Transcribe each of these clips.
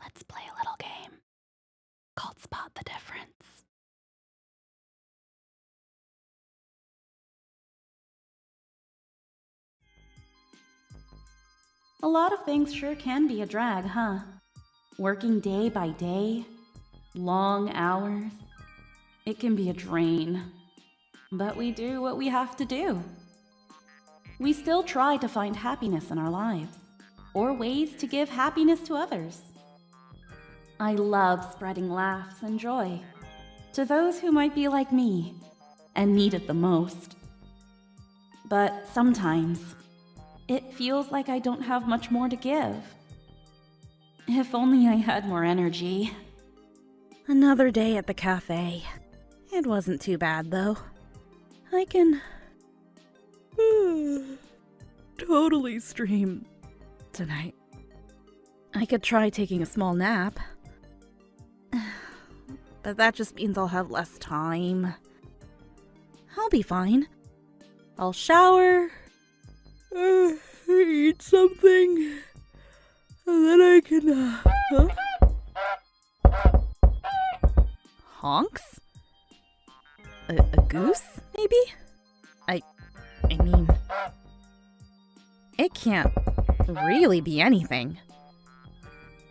Let's play a little game called Spot the Difference. A lot of things sure can be a drag, huh? Working day by day, long hours. It can be a drain. But we do what we have to do. We still try to find happiness in our lives, or ways to give happiness to others. I love spreading laughs and joy to those who might be like me and need it the most. But sometimes, it feels like I don't have much more to give. If only I had more energy. Another day at the cafe. It wasn't too bad, though. I can totally stream tonight. I could try taking a small nap. But that just means I'll have less time. I'll be fine. I'll shower, eat something, and then I can, Honks? A goose, maybe? I mean, it can't really be anything.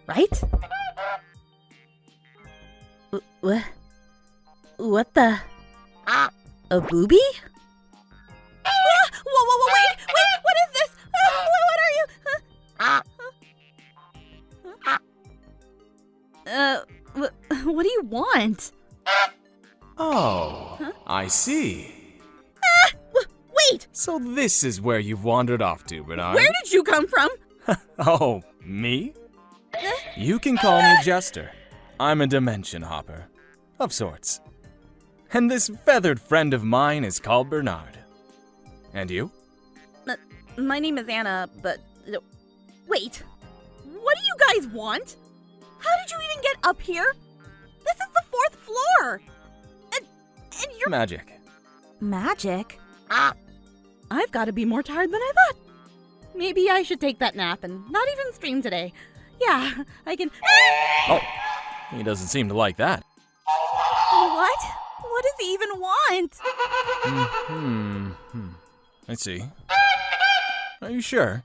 Right? What the? A booby? Whoa, wait, what is this? What are you? What do you want? Oh, I see. Wait! So this is where you've wandered off to, Bernard. Where did you come from? Oh, me? You can call me Jester. I'm a dimension hopper, of sorts. And this feathered friend of mine is called Bernard. And you? My name is Anna, but... Wait. What do you guys want? How did you even get up here? This is the 4th floor! And you're... Magic. Magic? I've got to be more tired than I thought. Maybe I should take that nap and not even stream today. Yeah, I can... Oh, he doesn't seem to like that. What? What does he even want? I see. Are you sure?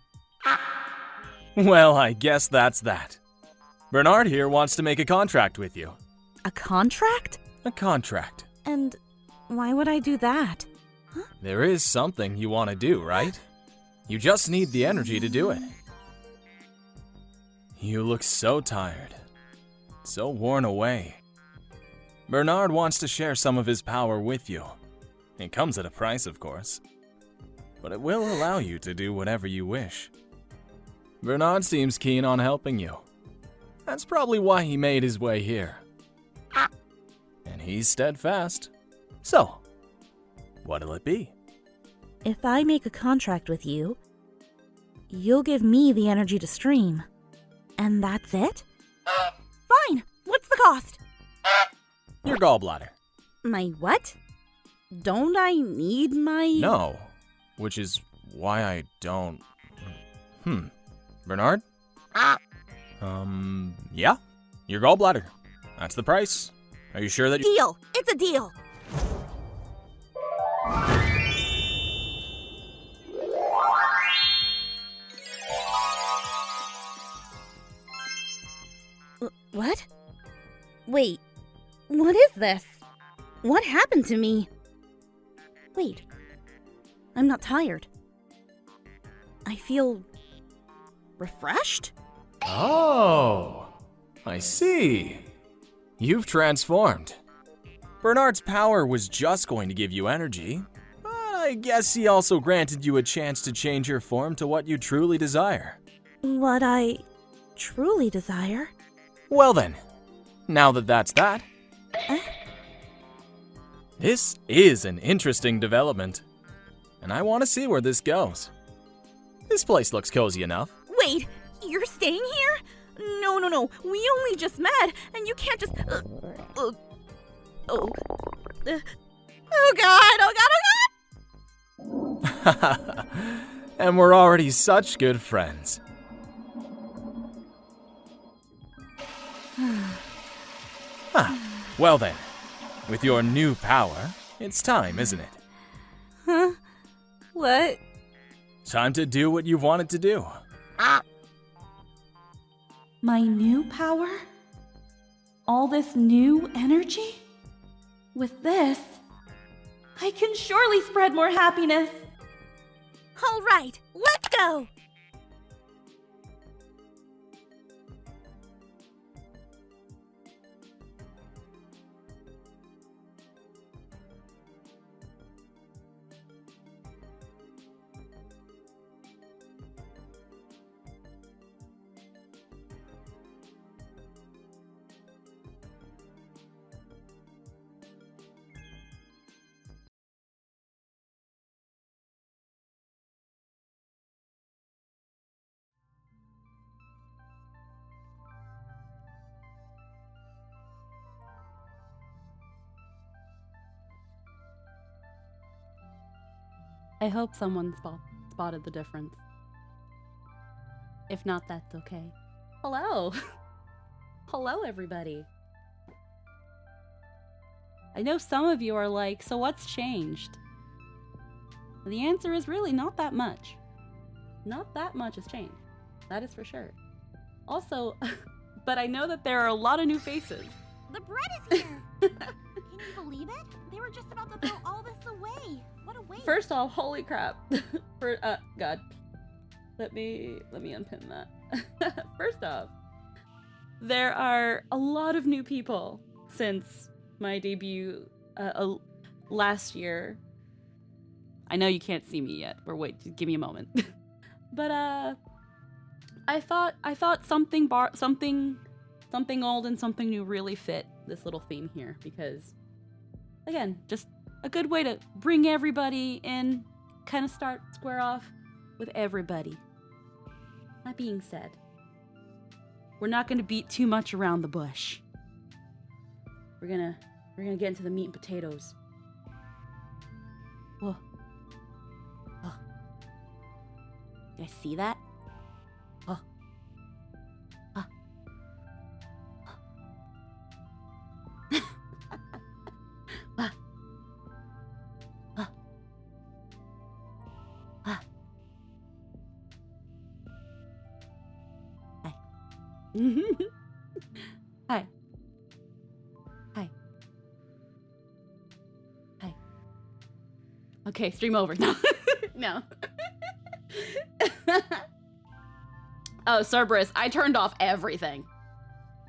Well, I guess that's that. Bernard here wants to make a contract with you. A contract? A contract. And why would I do that? There is something you want to do, right? You just need the energy to do it. You look so tired, so worn away. Bernard wants to share some of his power with you. It comes at a price, of course, but it will allow you to do whatever you wish. Bernard seems keen on helping you. That's probably why he made his way here. And he's steadfast. So, what'll it be? If I make a contract with you, you'll give me the energy to stream. And that's it? Fine! What's the cost? Your gallbladder. My what? Don't I need my... No, which is why I don't... Bernard? Yeah, your gallbladder. That's the price. Are you sure that you... Deal! It's a deal! What? Wait, what is this? What happened to me? Wait, I'm not tired. I feel... refreshed? Oh, I see. You've transformed. Bernard's power was just going to give you energy, but I guess he also granted you a chance to change your form to what you truly desire. What I truly desire? Well then, now that that's that, this is an interesting development, and I want to see where this goes. This place looks cozy enough. Wait, you're staying here? No, we only just met, and you can't just... oh God! And we're already such good friends. Well then, with your new power, it's time, isn't it? Huh? What? Time to do what you've wanted to do. My new power? All this new energy? With this, I can surely spread more happiness. All right, let's go! I hope someone spotted the difference. If not, that's okay. Hello! Hello, everybody. I know some of you are like, so what's changed? The answer is really not that much. Not that much has changed. That is for sure. Also, but I know that there are a lot of new faces. The bread is here! Can you believe it? They were just about to throw all this away. What a waste. First off, holy crap. God. Let me unpin that. First off, there are a lot of new people since my debut last year. I know you can't see me yet, or wait, just give me a moment. But I thought something old and something new really fit this little theme here, because again, just a good way to bring everybody in, kind of square off with everybody. That being said, we're not gonna beat too much around the bush. We're gonna get into the meat and potatoes. Whoa. Oh. Did I see that? Oh. Ah. Ah. Ah. Ah. Hi. Hi. Hi. Hi. Okay, stream over. No. No. Oh, Cerberus, I turned off everything.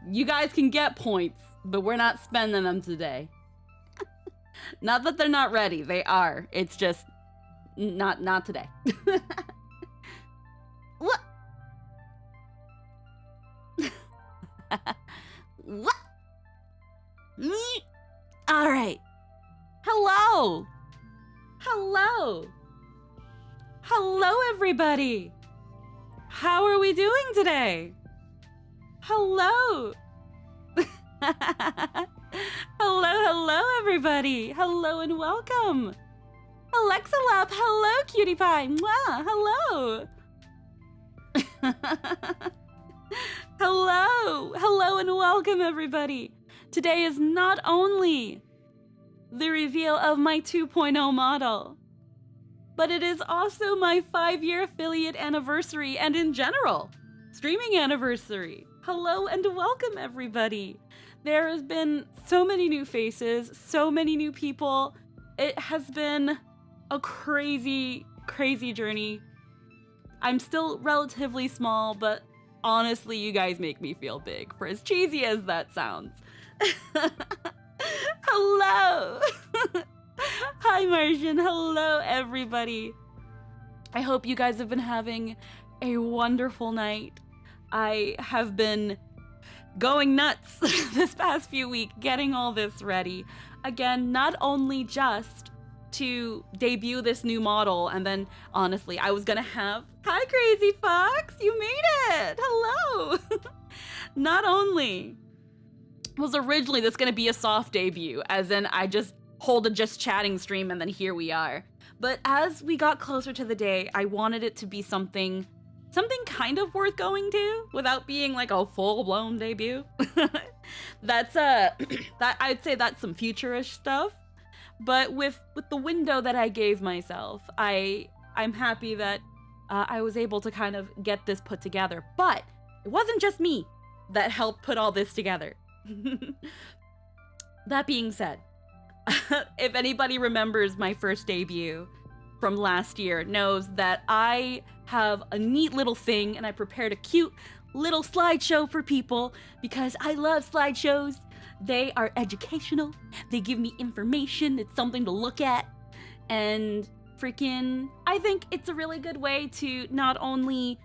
You guys can get points, but we're not spending them today. Not that they're not ready, they are. It's just not today. What? What? All right. Hello. Hello. Hello, everybody. How are we doing today? Hello. Hello, everybody. Hello and welcome. Alexa Lap, hello, cutie pie. Mwah, hello. Hello and welcome, everybody. Today is not only the reveal of my 2.0 model, but it is also my 5-year affiliate anniversary and in general, streaming anniversary. Hello and welcome, everybody. There has been so many new faces, so many new people. It has been a crazy, crazy journey. I'm still relatively small, but honestly, you guys make me feel big, for as cheesy as that sounds. Hello! Hi, Martian. Hello, everybody. I hope you guys have been having a wonderful night. I have been going nuts this past few weeks, getting all this ready. Again, not only just to debut this new model, and then, honestly, I was gonna have... Hi, Crazy Fox! You made it! Hello! Not only was originally this gonna be a soft debut, as in I just hold a just chatting stream and then here we are. But as we got closer to the day, I wanted it to be something kind of worth going to without being like a full-blown debut. That's that I'd say that's some futurish stuff. But with the window that I gave myself, I'm happy that I was able to kind of get this put together. But it wasn't just me that helped put all this together. That being said, if anybody remembers my first debut from last year, knows that I have a neat little thing and I prepared a cute little slideshow for people because I love slideshows. They are educational. They give me information. It's something to look at. And freaking, I think it's a really good way to not only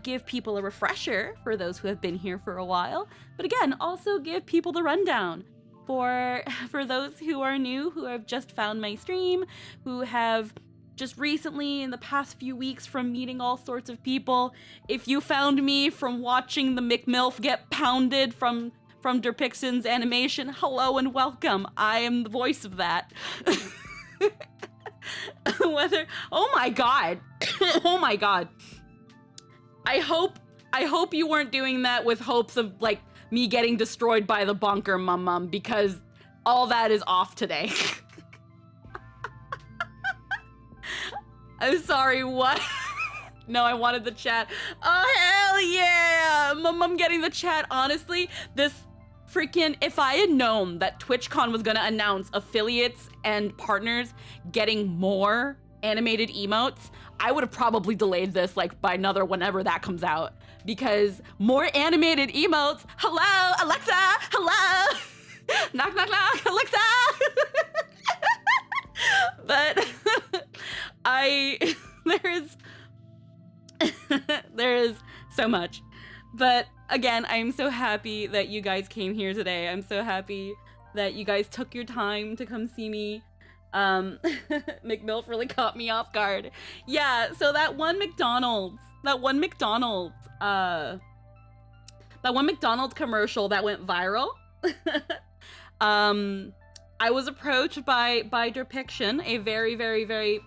give people a refresher for those who have been here for a while, but again, also give people the rundown for those who are new, who have just found my stream, who have just recently in the past few weeks from meeting all sorts of people. If you found me from watching the McMilf get pounded from Derpixon's animation, hello and welcome. I am the voice of that. Oh my god. Oh my god. I hope you weren't doing that with hopes of like me getting destroyed by the bonker mum because all that is off today. I'm sorry, what? No, I wanted the chat. Oh, hell yeah! I'm getting the chat. Honestly, this freaking, if I had known that TwitchCon was gonna announce affiliates and partners getting more animated emotes, I would have probably delayed this like by another whenever that comes out. Because more animated emotes. Hello, Alexa! Hello! Knock, knock, knock, Alexa! But there is so much. But again, I'm so happy that you guys came here today. I'm so happy that you guys took your time to come see me. McMilf really caught me off guard. Yeah, so that one McDonald's commercial that went viral. I was approached by Derpiction, a very, very, very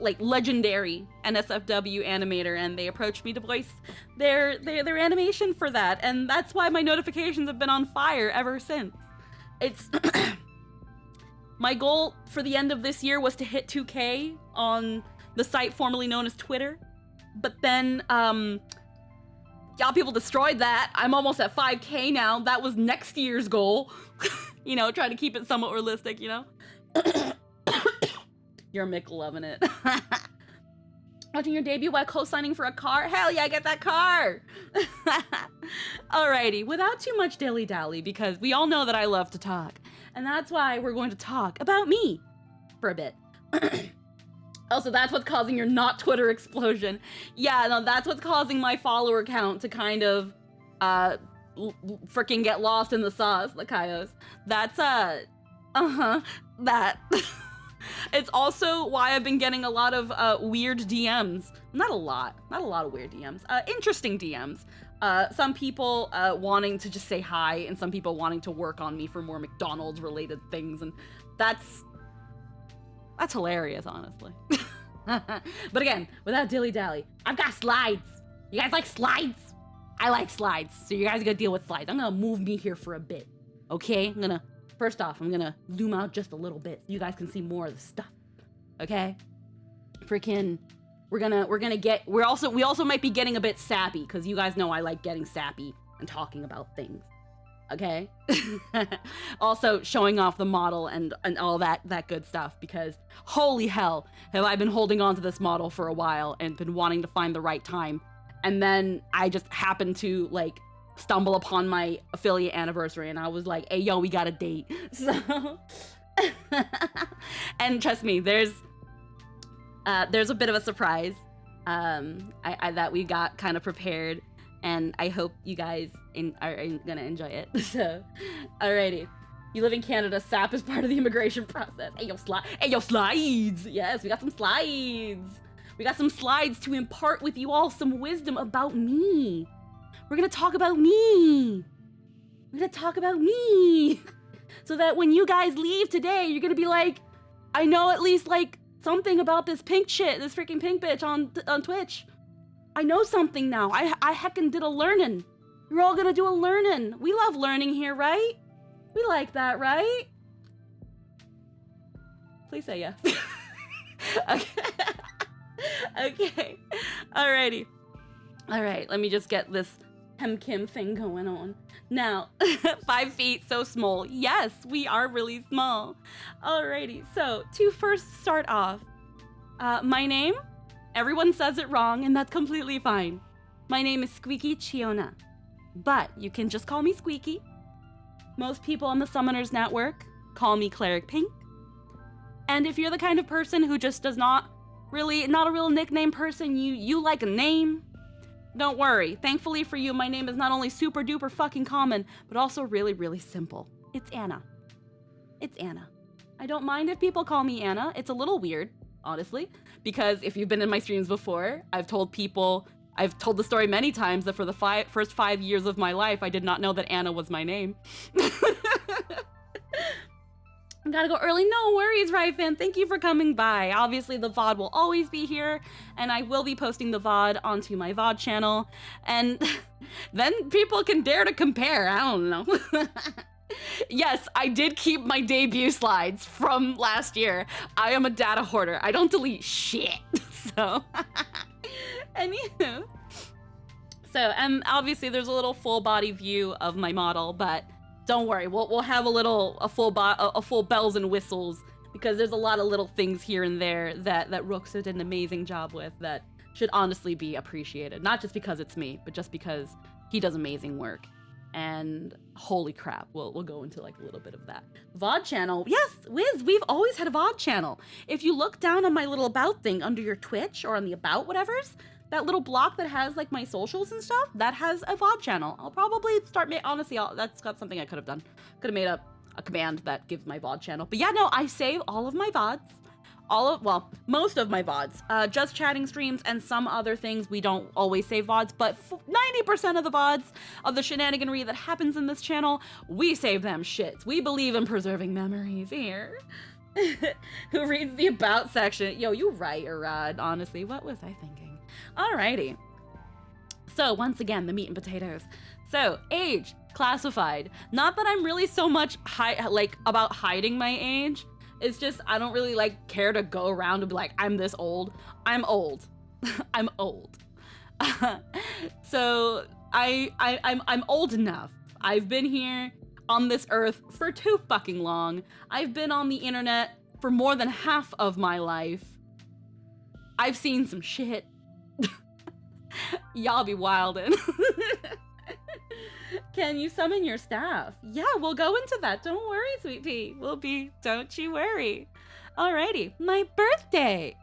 like legendary NSFW animator, and they approached me to voice their animation for that, and that's why my notifications have been on fire ever since. It's my goal for the end of this year was to hit 2K on the site formerly known as Twitter, but then y'all people destroyed that. I'm almost at 5K now. That was next year's goal. You know, try to keep it somewhat realistic, you know? You're Mick loving it. Watching your debut while co-signing for a car? Hell yeah, get that car! Alrighty, without too much dilly-dally, because we all know that I love to talk. And that's why we're going to talk about me for a bit. Also, that's what's causing your not Twitter explosion. Yeah, no, that's what's causing my follower count to kind of, freaking get lost in the sauce, Lakaios. That's, that. It's also why I've been getting a lot of, weird DMs. Not a lot of weird DMs. Interesting DMs. Some people, wanting to just say hi, and some people wanting to work on me for more McDonald's-related things, and that's hilarious, honestly. But again, without dilly-dally, I've got slides. You guys like slides? I like slides, so you guys gotta deal with slides. I'm gonna move me here for a bit, okay? First off, I'm gonna zoom out just a little bit so you guys can see more of the stuff, okay? Freaking, we also might be getting a bit sappy, because you guys know I like getting sappy and talking about things, okay? Also showing off the model and all that good stuff, because holy hell, have I been holding on to this model for a while and been wanting to find the right time. And then I just happened to, like, stumble upon my affiliate anniversary, and I was like, hey, yo, we got a date. So, and trust me, there's a bit of a surprise that we got kind of prepared, and I hope you guys are gonna enjoy it. So, alrighty. You live in Canada, SAP is part of the immigration process. Hey, yo, slides! Yes, we got some slides! We got some slides to impart with you all some wisdom about me. We're gonna talk about me. So that when you guys leave today, you're gonna be like, I know at least like something about this pink shit, this freaking pink bitch on Twitch. I know something now. I heckin' did a learning. You're all gonna do a learning. We love learning here, right? We like that, right? Please say yes. Okay. Okay. Alrighty. Alright, let me just get this Kim thing going on. Now, 5 feet, so small. Yes, we are really small. Alrighty, so to first start off, my name, everyone says it wrong, and that's completely fine. My name is Squeaky Chiona, but you can just call me Squeaky. Most people on the Summoners Network call me Cleric Pink. And if you're the kind of person who just not a real nickname person, you like a name, don't worry. Thankfully for you, my name is not only super duper fucking common, but also really, really simple. It's Anna. It's Anna. I don't mind if people call me Anna. It's a little weird, honestly, because if you've been in my streams before, I've told the story many times that for the first 5 years of my life, I did not know that Anna was my name. Gotta go early. No worries, Ryfan. Thank you for coming by. Obviously, the VOD will always be here, and I will be posting the VOD onto my VOD channel, and then people can dare to compare. I don't know. Yes, I did keep my debut slides from last year. I am a data hoarder. I don't delete shit. So, anywho. So, and obviously there's a little full body view of my model, but don't worry, we'll have a full bells and whistles, because there's a lot of little things here and there that Rooks did an amazing job with that should honestly be appreciated. Not just because it's me, but just because he does amazing work. And holy crap, we'll go into like a little bit of that. VOD channel, yes, Wiz, we've always had a VOD channel. If you look down on my little about thing under your Twitch or on the about whatevers, that little block that has like my socials and stuff, that has a VOD channel. I'll probably start, honestly, that's got something I could have done. Could have made a command that gives my VOD channel. But yeah, no, I save all of my VODs. Most of my VODs. Just chatting streams and some other things, we don't always save VODs, but 90% of the VODs of the shenaniganry that happens in this channel, we save them shits. We believe in preserving memories here. Who reads the about section? Yo, you right, Arad. Honestly, what was I thinking? Alrighty. So once again, the meat and potatoes. So age, classified. Not that I'm really so much about hiding my age. It's just I don't really care to go around and be like, I'm this old. I'm old. I'm old. So I'm old enough. I've been here on this earth for too fucking long. I've been on the internet for more than half of my life. I've seen some shit. Y'all be wildin'. Can you summon your staff? Yeah, we'll go into that. Don't worry, sweet pea. Don't you worry. Alrighty, my birthday.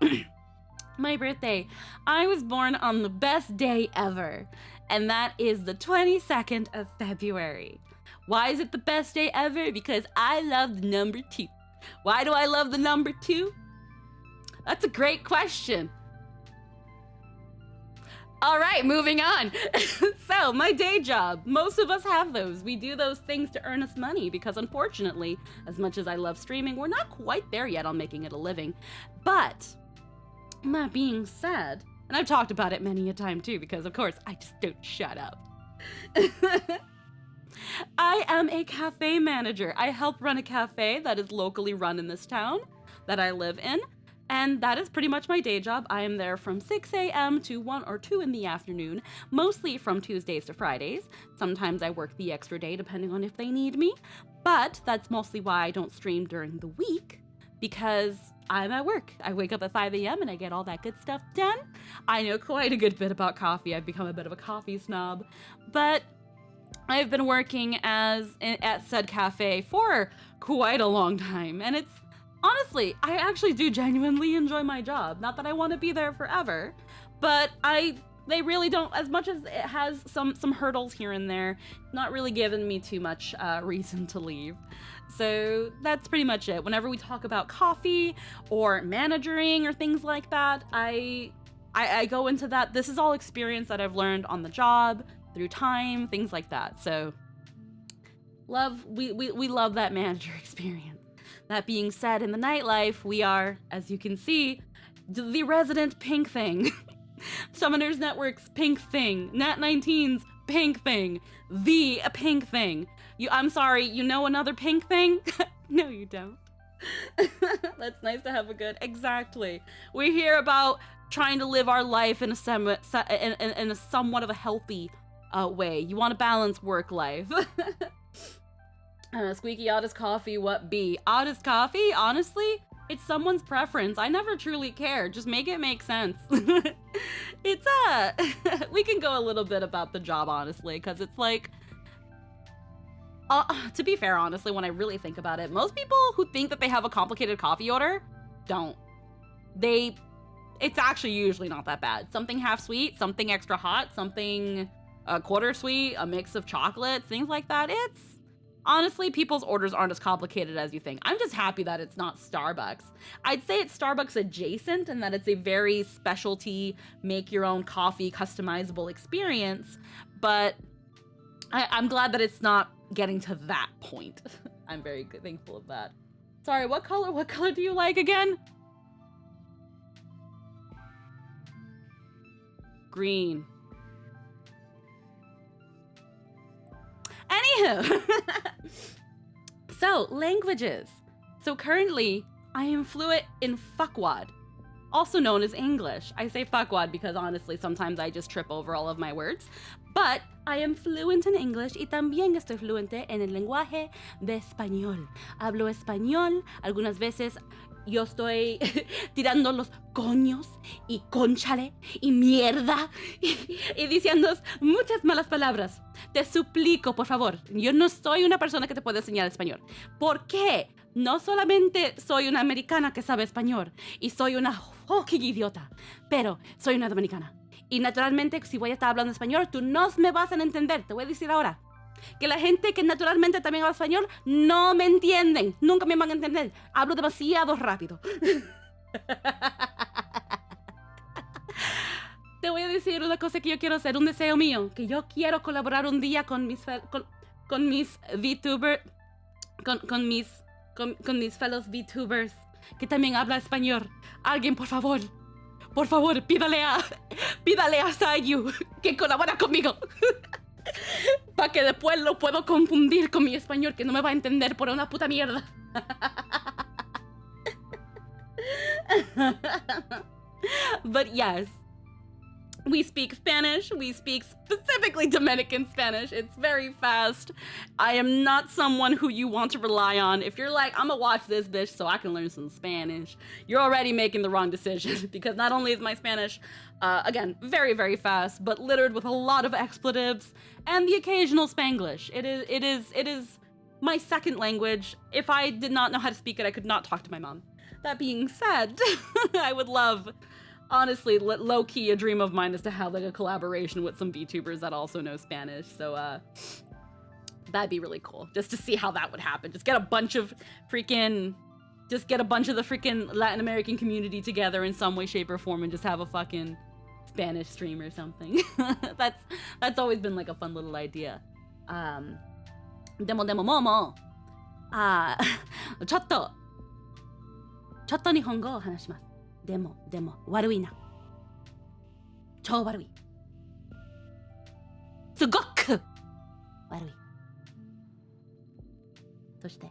My birthday. I was born on the best day ever, and that is the 22nd of February. Why is it the best day ever? Because I love the number 2. Why do I love the number 2? That's a great question. All right, moving on. So, my day job. Most of us have those. We do those things to earn us money because, unfortunately, as much as I love streaming, we're not quite there yet on making it a living. But, that being said, and I've talked about it many a time too, because, of course, I just don't shut up. I am a cafe manager. I help run a cafe that is locally run in this town that I live in. And that is pretty much my day job. I am there from 6 a.m. to 1 or 2 in the afternoon, mostly from Tuesdays to Fridays. Sometimes I work the extra day depending on if they need me, but that's mostly why I don't stream during the week, because I'm at work. I wake up at 5 a.m. and I get all that good stuff done. I know quite a good bit about coffee. I've become a bit of a coffee snob, but I've been working at said cafe for quite a long time, and it's honestly, I actually do genuinely enjoy my job. Not that I want to be there forever, but they really don't, as much as it has some hurdles here and there, not really given me too much reason to leave. So that's pretty much it. Whenever we talk about coffee or managing or things like that, I go into that. This is all experience that I've learned on the job, through time, things like that. So we love that manager experience. That being said, in the nightlife, we are, as you can see, the resident pink thing. Summoners Network's pink thing. Nat 19's pink thing. The pink thing. I'm sorry, you know another pink thing? No, you don't. That's nice to have a good... Exactly. We hear about trying to live our life in a somewhat of a healthy way. You want to balance work life. Squeaky oddest coffee, what be? Oddest coffee? Honestly, it's someone's preference. I never truly care. Just make it make sense. It's we can go a little bit about the job, honestly, because it's like, to be fair, honestly, when I really think about it, most people who think that they have a complicated coffee order don't. It's actually usually not that bad. Something half sweet, something extra hot, something a quarter sweet, a mix of chocolates, things like that. Honestly, people's orders aren't as complicated as you think. I'm just happy that it's not Starbucks. I'd say it's Starbucks adjacent and that it's a very specialty, make your own coffee, customizable experience, but I'm glad that it's not getting to that point. I'm very thankful of that. Sorry, what color do you like again? Green. Anywho, so languages. So currently, I am fluent in Fuckwad, also known as English. I say Fuckwad because honestly, sometimes I just trip over all of my words. But I am fluent in English y también estoy fluente en el lenguaje de español. Hablo español, algunas veces yo estoy tirando los coños y conchale y mierda y diciendo muchas malas palabras. Te suplico, por favor, yo no soy una persona que te puede enseñar español. ¿Por qué? No solamente soy una americana que sabe español y soy una fucking idiota, pero soy una dominicana. Y naturalmente, si voy a estar hablando español, tú no me vas a entender. Te voy a decir ahora que la gente que naturalmente también habla español no me entienden. Nunca me van a entender. Hablo demasiado rápido. Te voy a decir una cosa que yo quiero hacer, un deseo mío, que yo quiero colaborar un día con mis VTubers, con mis fellows VTubers que también habla español. Alguien, por favor, pídale a Sayu que colabora conmigo. Para que después lo puedo confundir con mi español, que no me va a entender por una puta mierda. But yes, we speak Spanish. We speak specifically Dominican Spanish. It's very fast. I am not someone who you want to rely on. If you're like, I'm gonna watch this bitch so I can learn some Spanish, you're already making the wrong decision. Because not only is my Spanish, again, very, very fast, but littered with a lot of expletives and the occasional Spanglish. It is my second language. If I did not know how to speak it, I could not talk to my mom. That being said, I would love, honestly, low-key, a dream of mine is to have like a collaboration with some VTubers that also know Spanish. So that'd be really cool, just to see how that would happen. Just get a bunch of the freaking Latin American community together in some way, shape, or form and just have a fucking Spanish stream or something. That's always been like a fun little idea. Demo momo. ちょっと日本語を話します。でも悪いな。超悪い。すごく悪い。そして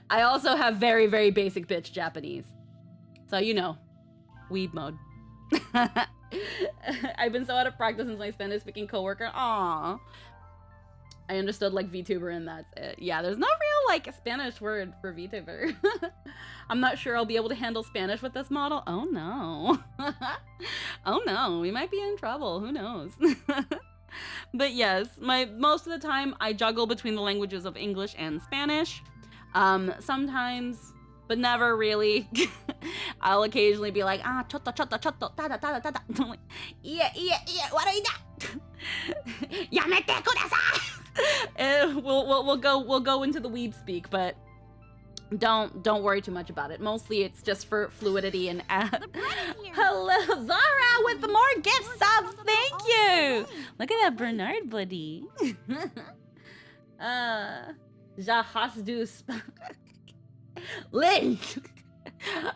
I also have very, very basic bitch Japanese. So, you know, weeb mode. I've been so out of practice since my Spanish speaking coworker. Aww. I understood like VTuber and that's it. Yeah, there's no real like Spanish word for VTuber. I'm not sure I'll be able to handle Spanish with this model. Oh no. Oh no, we might be in trouble. Who knows? But yes, most of the time I juggle between the languages of English and Spanish. Sometimes, but never really. I'll occasionally be like, chotto, tada, tada. I'm like, yeah, warui da. Yamete kudasai. We'll go into the weeb speak, but don't worry too much about it. Mostly it's just for fluidity and hello Zara with the more gift subs. Thank you. Look at that Bernard buddy. Jahasdus. Lynn,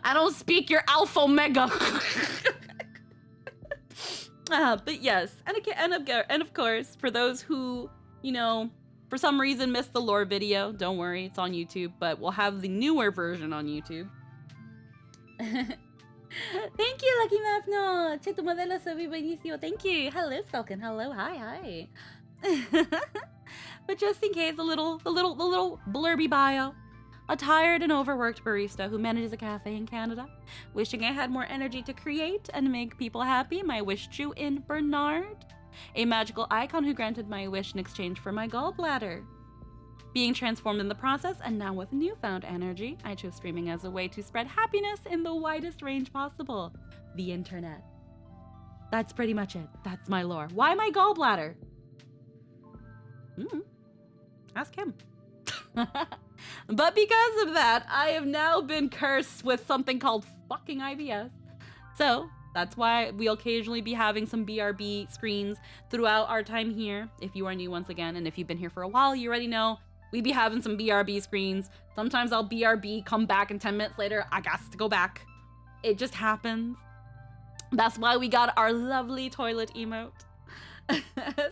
I don't speak your alpha omega. But yes, and of course, for those who, you know, for some reason missed the lore video, don't worry, it's on YouTube, but we'll have the newer version on YouTube. Thank you, Lucky Mapno! Che tu modelo se ve buenísimo. Thank you. Hello, Skulkin. Hello, hi. But just in case, the little blurby bio. A tired and overworked barista who manages a cafe in Canada. Wishing I had more energy to create and make people happy, my wish drew in Bernard. A magical icon who granted my wish in exchange for my gallbladder. Being transformed in the process, and now with newfound energy, I chose streaming as a way to spread happiness in the widest range possible. The internet. That's pretty much it. That's my lore. Why my gallbladder? Ask him. But because of that, I have now been cursed with something called fucking IBS. So that's why we'll occasionally be having some BRB screens throughout our time here. If you are new once again, and if you've been here for a while, you already know we be having some BRB screens. Sometimes I'll BRB, come back, and 10 minutes later, I got to go back. It just happens. That's why we got our lovely toilet emote.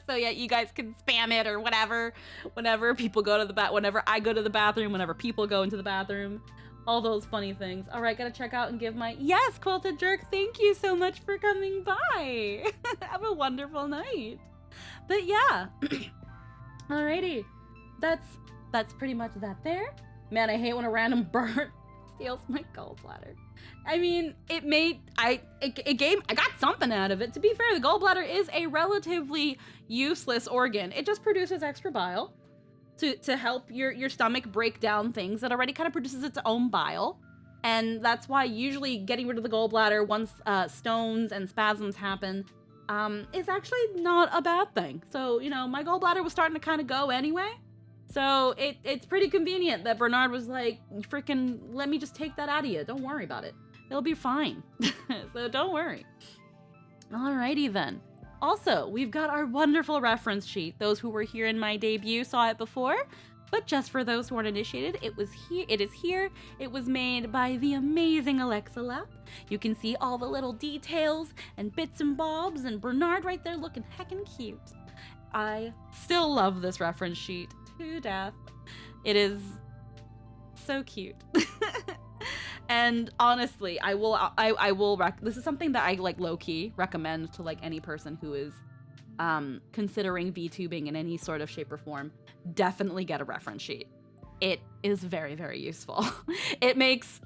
So yeah, you guys can spam it or whatever, whenever people go to the whenever I go to the bathroom, whenever people go into the bathroom, all those funny things. All right, gotta check out and give my, yes, Quilted Jerk, thank you so much for coming by. Have a wonderful night. But yeah, alrighty, that's pretty much that there. Man, I hate when a random bird steals my gallbladder. I mean, I got something out of it. To be fair, the gallbladder is a relatively useless organ. It just produces extra bile to help your stomach break down things that already kind of produces its own bile. And that's why usually getting rid of the gallbladder once stones and spasms happen is actually not a bad thing. So, you know, my gallbladder was starting to kind of go anyway. So it's pretty convenient that Bernard was like, freaking, let me just take that out of you. Don't worry about it. It'll be fine. So don't worry. Alrighty then. Also, we've got our wonderful reference sheet. Those who were here in my debut saw it before, but just for those who aren't initiated, it is here. It was made by the amazing Alexa Lap. You can see all the little details and bits and bobs, and Bernard right there looking heckin' cute. I still love this reference sheet to death. It is so cute. And honestly, I will this is something that I like low-key recommend to like any person who is considering VTubing in any sort of shape or form. Definitely get a reference sheet. It is very, very useful. It makes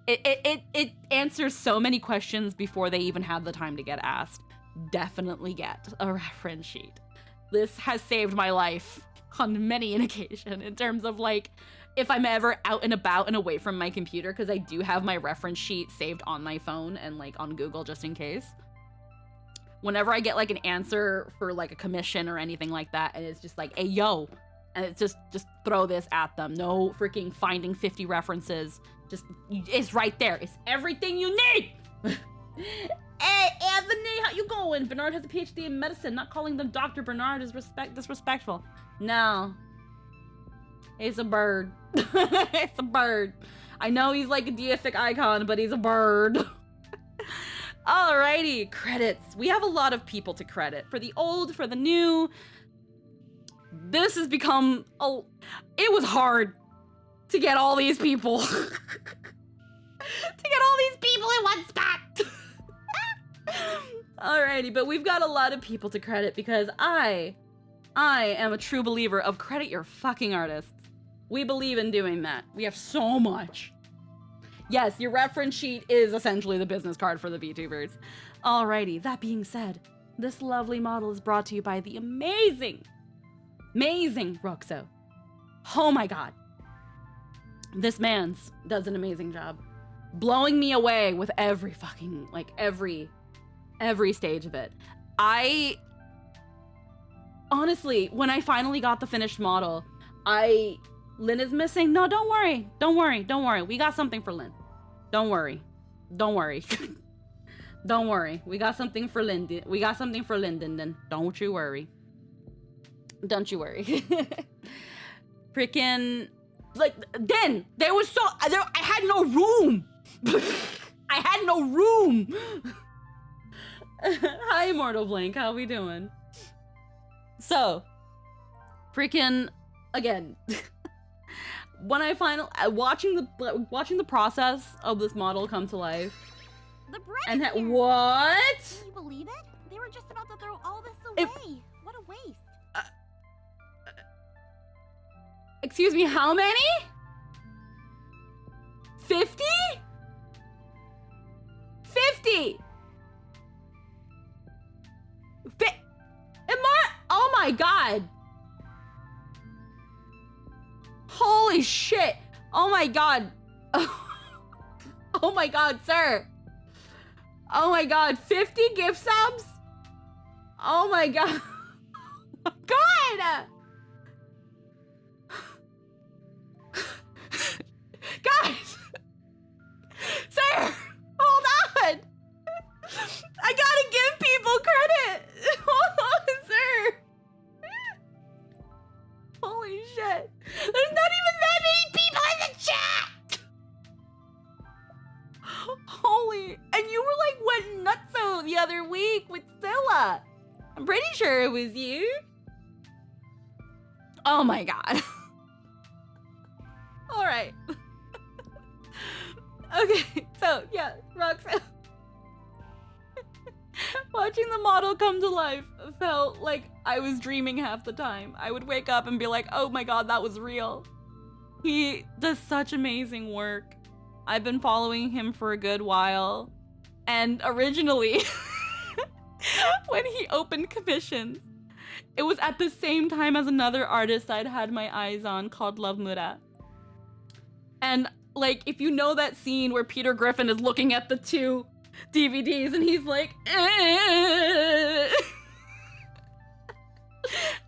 it answers so many questions before they even have the time to get asked. Definitely get a reference sheet. This has saved my life on many an occasion in terms of like if I'm ever out and about and away from my computer, because I do have my reference sheet saved on my phone and like on Google just in case. Whenever I get like an answer for like a commission or anything like that, and it's just like, hey, yo, and it's just throw this at them. No freaking finding 50 references. Just, it's right there. It's everything you need. Hey, Anthony, how you going? Bernard has a PhD in medicine. Not calling them Dr. Bernard is disrespectful. No. He's a bird. It's a bird. I know he's like a deific icon, but he's a bird. Alrighty, credits. We have a lot of people to credit. For the old, for the new. This has become it was hard to get all these people. To get all these people in one spot. Alrighty, but we've got a lot of people to credit because I am a true believer of credit your fucking artists. We believe in doing that. We have so much. Yes, your reference sheet is essentially the business card for the VTubers. Alrighty, that being said, this lovely model is brought to you by the amazing Roxo. Oh my god. This man's does an amazing job. Blowing me away with every fucking, like, every stage of it. Honestly, when I finally got the finished model, Lynn is missing. No, don't worry. We got something for Lynn. Don't worry. Don't worry. We got something for Lyndon. Then don't you worry. Freaking, like, then there was I had no room. Hi, Mortal Blank, how we doing? So, freaking, again, when I watching the process of this model come to life, The bread and is here. what? Can you believe it? They were just about to throw all this away. What a waste. Excuse me, how many? 50? 50! Oh my god! Holy shit! Oh my god! Oh my god, sir! Oh my god, 50 gift subs? Oh my god! God! Guys! Sir! Hold on! I gotta give people credit! Hold on, sir! Holy shit. There's not even that many people in the chat! Holy... And you were like went nutso the other week with Stella. I'm pretty sure it was you. Oh my god. Alright. Okay, so yeah, Roxanne. Watching the model come to life felt like I was dreaming half the time. I would wake up and be like, oh my god, that was real. He does such amazing work. I've been following him for a good while. And originally, when he opened commissions, it was at the same time as another artist I'd had my eyes on called Love Muda. And like, if you know that scene where Peter Griffin is looking at the two DVDs and he's like, eh.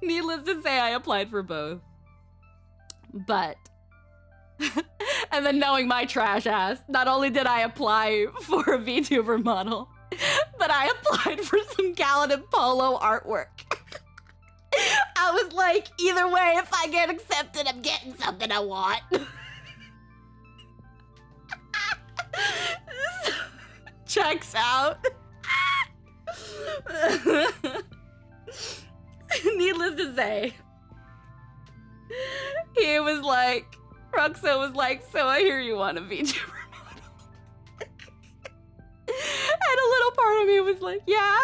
Needless to say, I applied for both. But, and then knowing my trash ass, not only did I apply for a VTuber model, but I applied for some Gallatin Polo artwork. I was like, either way, if I get accepted, I'm getting something I want. Checks out. Needless to say, he was like, Roxo was like, so I hear you want a VTuber model. And a little part of me was like, yeah.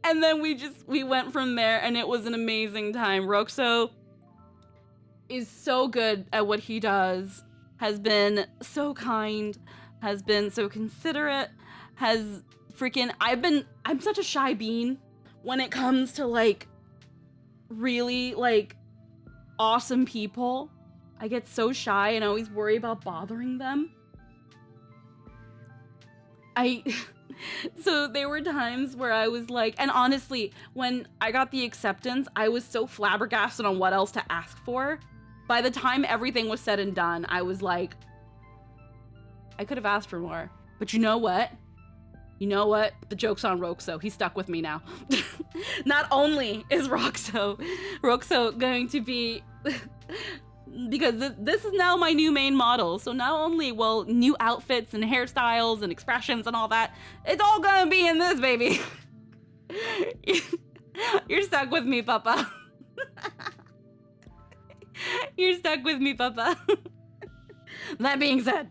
And then we went from there and it was an amazing time. Roxo is so good at what he does, has been so kind, has been so considerate, has freaking, I'm such a shy bean when it comes to like really like awesome people. I get so shy and I always worry about bothering them. So there were times where I was like, and honestly, when I got the acceptance, I was so flabbergasted on what else to ask for. By the time everything was said and done, I was like, I could have asked for more. But you know what? You know what? The joke's on Roxo. He's stuck with me now. Not only is Roxo going to be, because this is now my new main model. So not only will new outfits and hairstyles and expressions and all that, it's all gonna be in this, baby. You're stuck with me, Papa. You're stuck with me, Papa. That being said,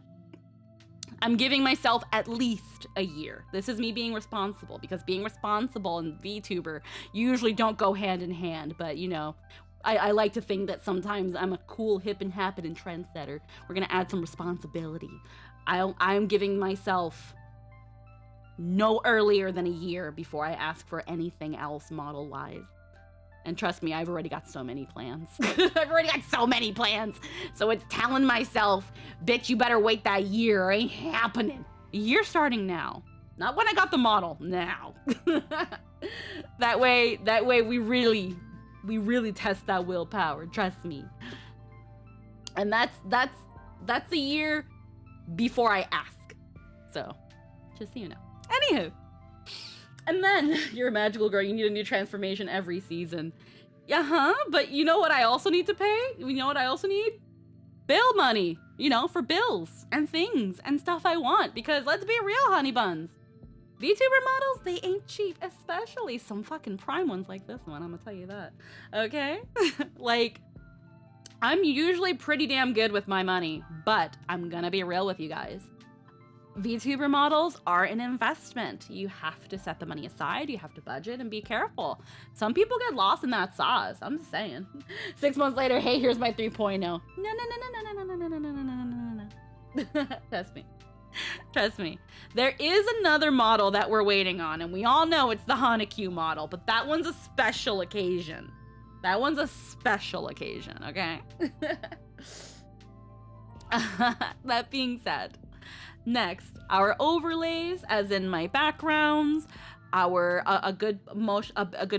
I'm giving myself at least a year. This is me being responsible, because being responsible and VTuber usually don't go hand in hand, but you know, I like to think that sometimes I'm a cool, hip and happening trendsetter. We're gonna add some responsibility. I'm giving myself no earlier than a year before I ask for anything else model-wise. And trust me, I've already got so many plans. I've already got so many plans. So it's telling myself, bitch, you better wait that year. It ain't happening. You're starting now. Not when I got the model, now. That way we really test that willpower, trust me. And that's a year before I ask. So, just so you know. Anywho. And then, you're a magical girl, you need a new transformation every season. But you know what I also need to pay? You know what I also need? Bill money. You know, for bills and things and stuff I want. Because let's be real, honey buns. VTuber models, they ain't cheap, especially some fucking prime ones like this one, I'm gonna tell you that. Okay? Like, I'm usually pretty damn good with my money, but I'm gonna be real with you guys. VTuber models are an investment. You have to set the money aside, you have to budget and be careful. Some people get lost in that sauce, I'm just saying. 6 months later, hey, here's my 3.0. No. Trust me. There is another model that we're waiting on, and we all know it's the Hanakyu model, but that one's a special occasion. That one's a special occasion, okay? That being said, next, our overlays, as in my backgrounds, our a good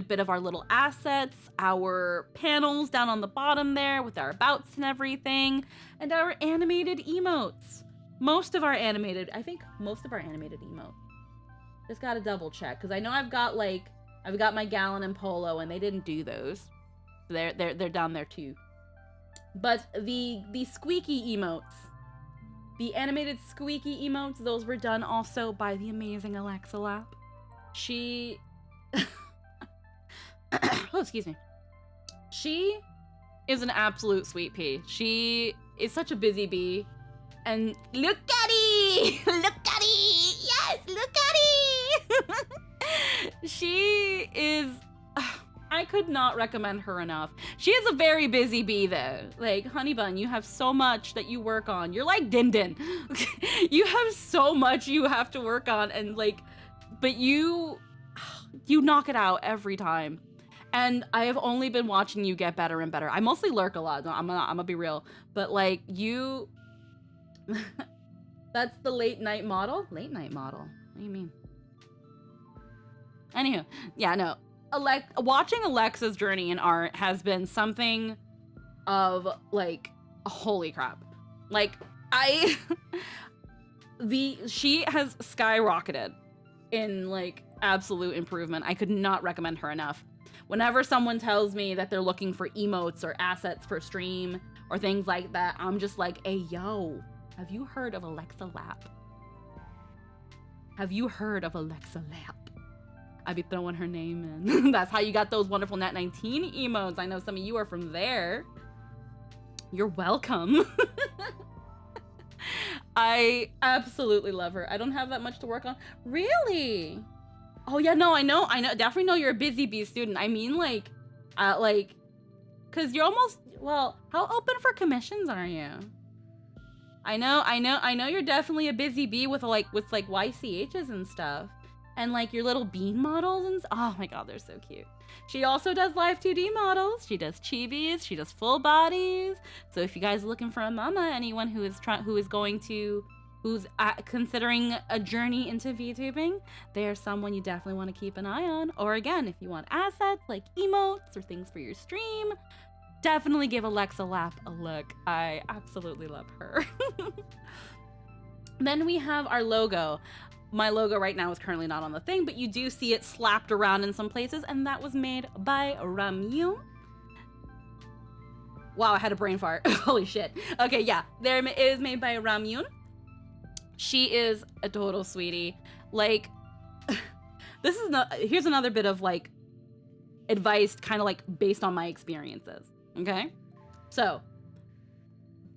bit of our little assets, our panels down on the bottom there with our abouts and everything, and our animated emotes. I think most of our animated emotes. Just gotta double check, because I know I've got my Gallon and Polo, and they didn't do those. They're down there too. But the squeaky emotes, the animated squeaky emotes, those were done also by the amazing Alexa Lap. She oh, excuse me. She is an absolute sweet pea. She is such a busy bee. And look at it! Look at it! Yes, look at it! She is... I could not recommend her enough. She is a very busy bee, though. Like, Honey Bun, you have so much that you work on. You're like Din Din. You have so much you have to work on, and like, but you knock it out every time. And I have only been watching you get better and better. I mostly lurk a lot. I'm gonna be real, but like you. That's the late night model? Late night model? What do you mean? Anywho, yeah, no. Watching Alexa's journey in art has been something of, like, holy crap. Like, she has skyrocketed in, like, absolute improvement. I could not recommend her enough. Whenever someone tells me that they're looking for emotes or assets for stream or things like that, I'm just like, hey, yo. Have you heard of Alexa Lap? Have you heard of Alexa Lap? I be throwing her name in. That's how you got those wonderful Nat 19 emotes. I know some of you are from there. You're welcome. I absolutely love her. I don't have that much to work on. Really? Oh yeah, no, I know. Definitely know you're a busy bee student. I mean, like, cause you're almost, well, how open for commissions are you? I know you're definitely a busy bee with YCHs and stuff. And like your little bean models and oh my god, they're so cute. She also does live 2D models. She does chibis, she does full bodies. So if you guys are looking for a mama, anyone who's considering a journey into VTubing, they're someone you definitely want to keep an eye on. Or again, if you want assets like emotes or things for your stream, definitely give Alexa Lap a look. I absolutely love her. Then we have our logo. My logo right now is currently not on the thing, but you do see it slapped around in some places, and that was made by Ramyun. Wow, I had a brain fart. Holy shit. Okay, yeah, it is made by Ramyun. She is a total sweetie. Like, here's another bit of like advice, kind of like based on my experiences. Okay, so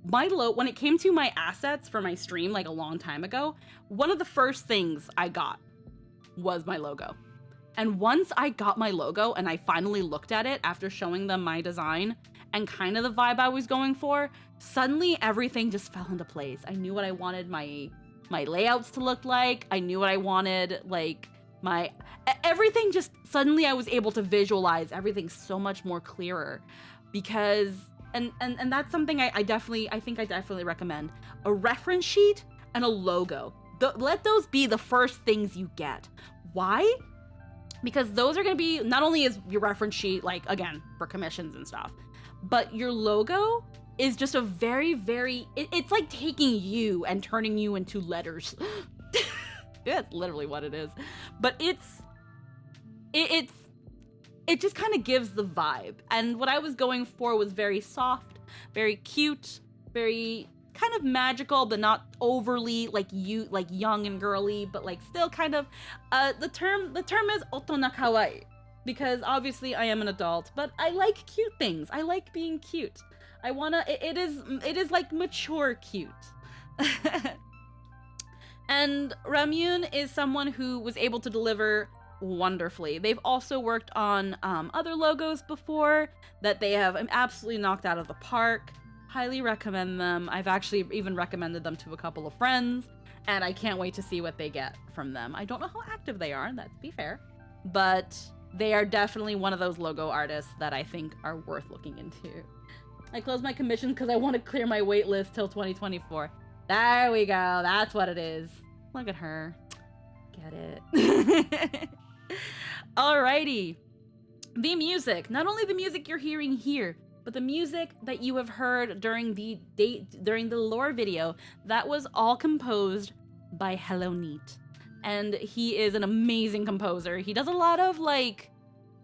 when it came to my assets for my stream, like a long time ago, one of the first things I got was my logo. And once I got my logo and I finally looked at it after showing them my design and kind of the vibe I was going for, suddenly everything just fell into place. I knew what I wanted my layouts to look like. I knew what I wanted, like everything just suddenly I was able to visualize everything so much more clearer. Because and that's something I think I definitely recommend. A reference sheet and a logo. Let those be the first things you get. Why? Because those are going to be, not only is your reference sheet, like, again, for commissions and stuff, but your logo is just a very, very, it's like taking you and turning you into letters. That's literally what it is. But it just kind of gives the vibe. And what I was going for was very soft, very cute, very kind of magical, but not overly like young and girly, but like still kind of the term is otona kawaii, because obviously I am an adult, but I like cute things. I like being cute. It is like mature cute. And Ramyun is someone who was able to deliver wonderfully. They've also worked on other logos before that they have absolutely knocked out of the park. Highly recommend them. I've actually even recommended them to a couple of friends, and I can't wait to see what they get from them. I don't know how active they are, that's to be fair, but they are definitely one of those logo artists that I think are worth looking into. I closed my commission because I want to clear my wait list till 2024. There we go. That's what it is. Look at her. Get it. Alrighty. The music. Not only the music you're hearing here, but the music that you have heard during the lore video, that was all composed by Hello Neat. And he is an amazing composer. He does a lot of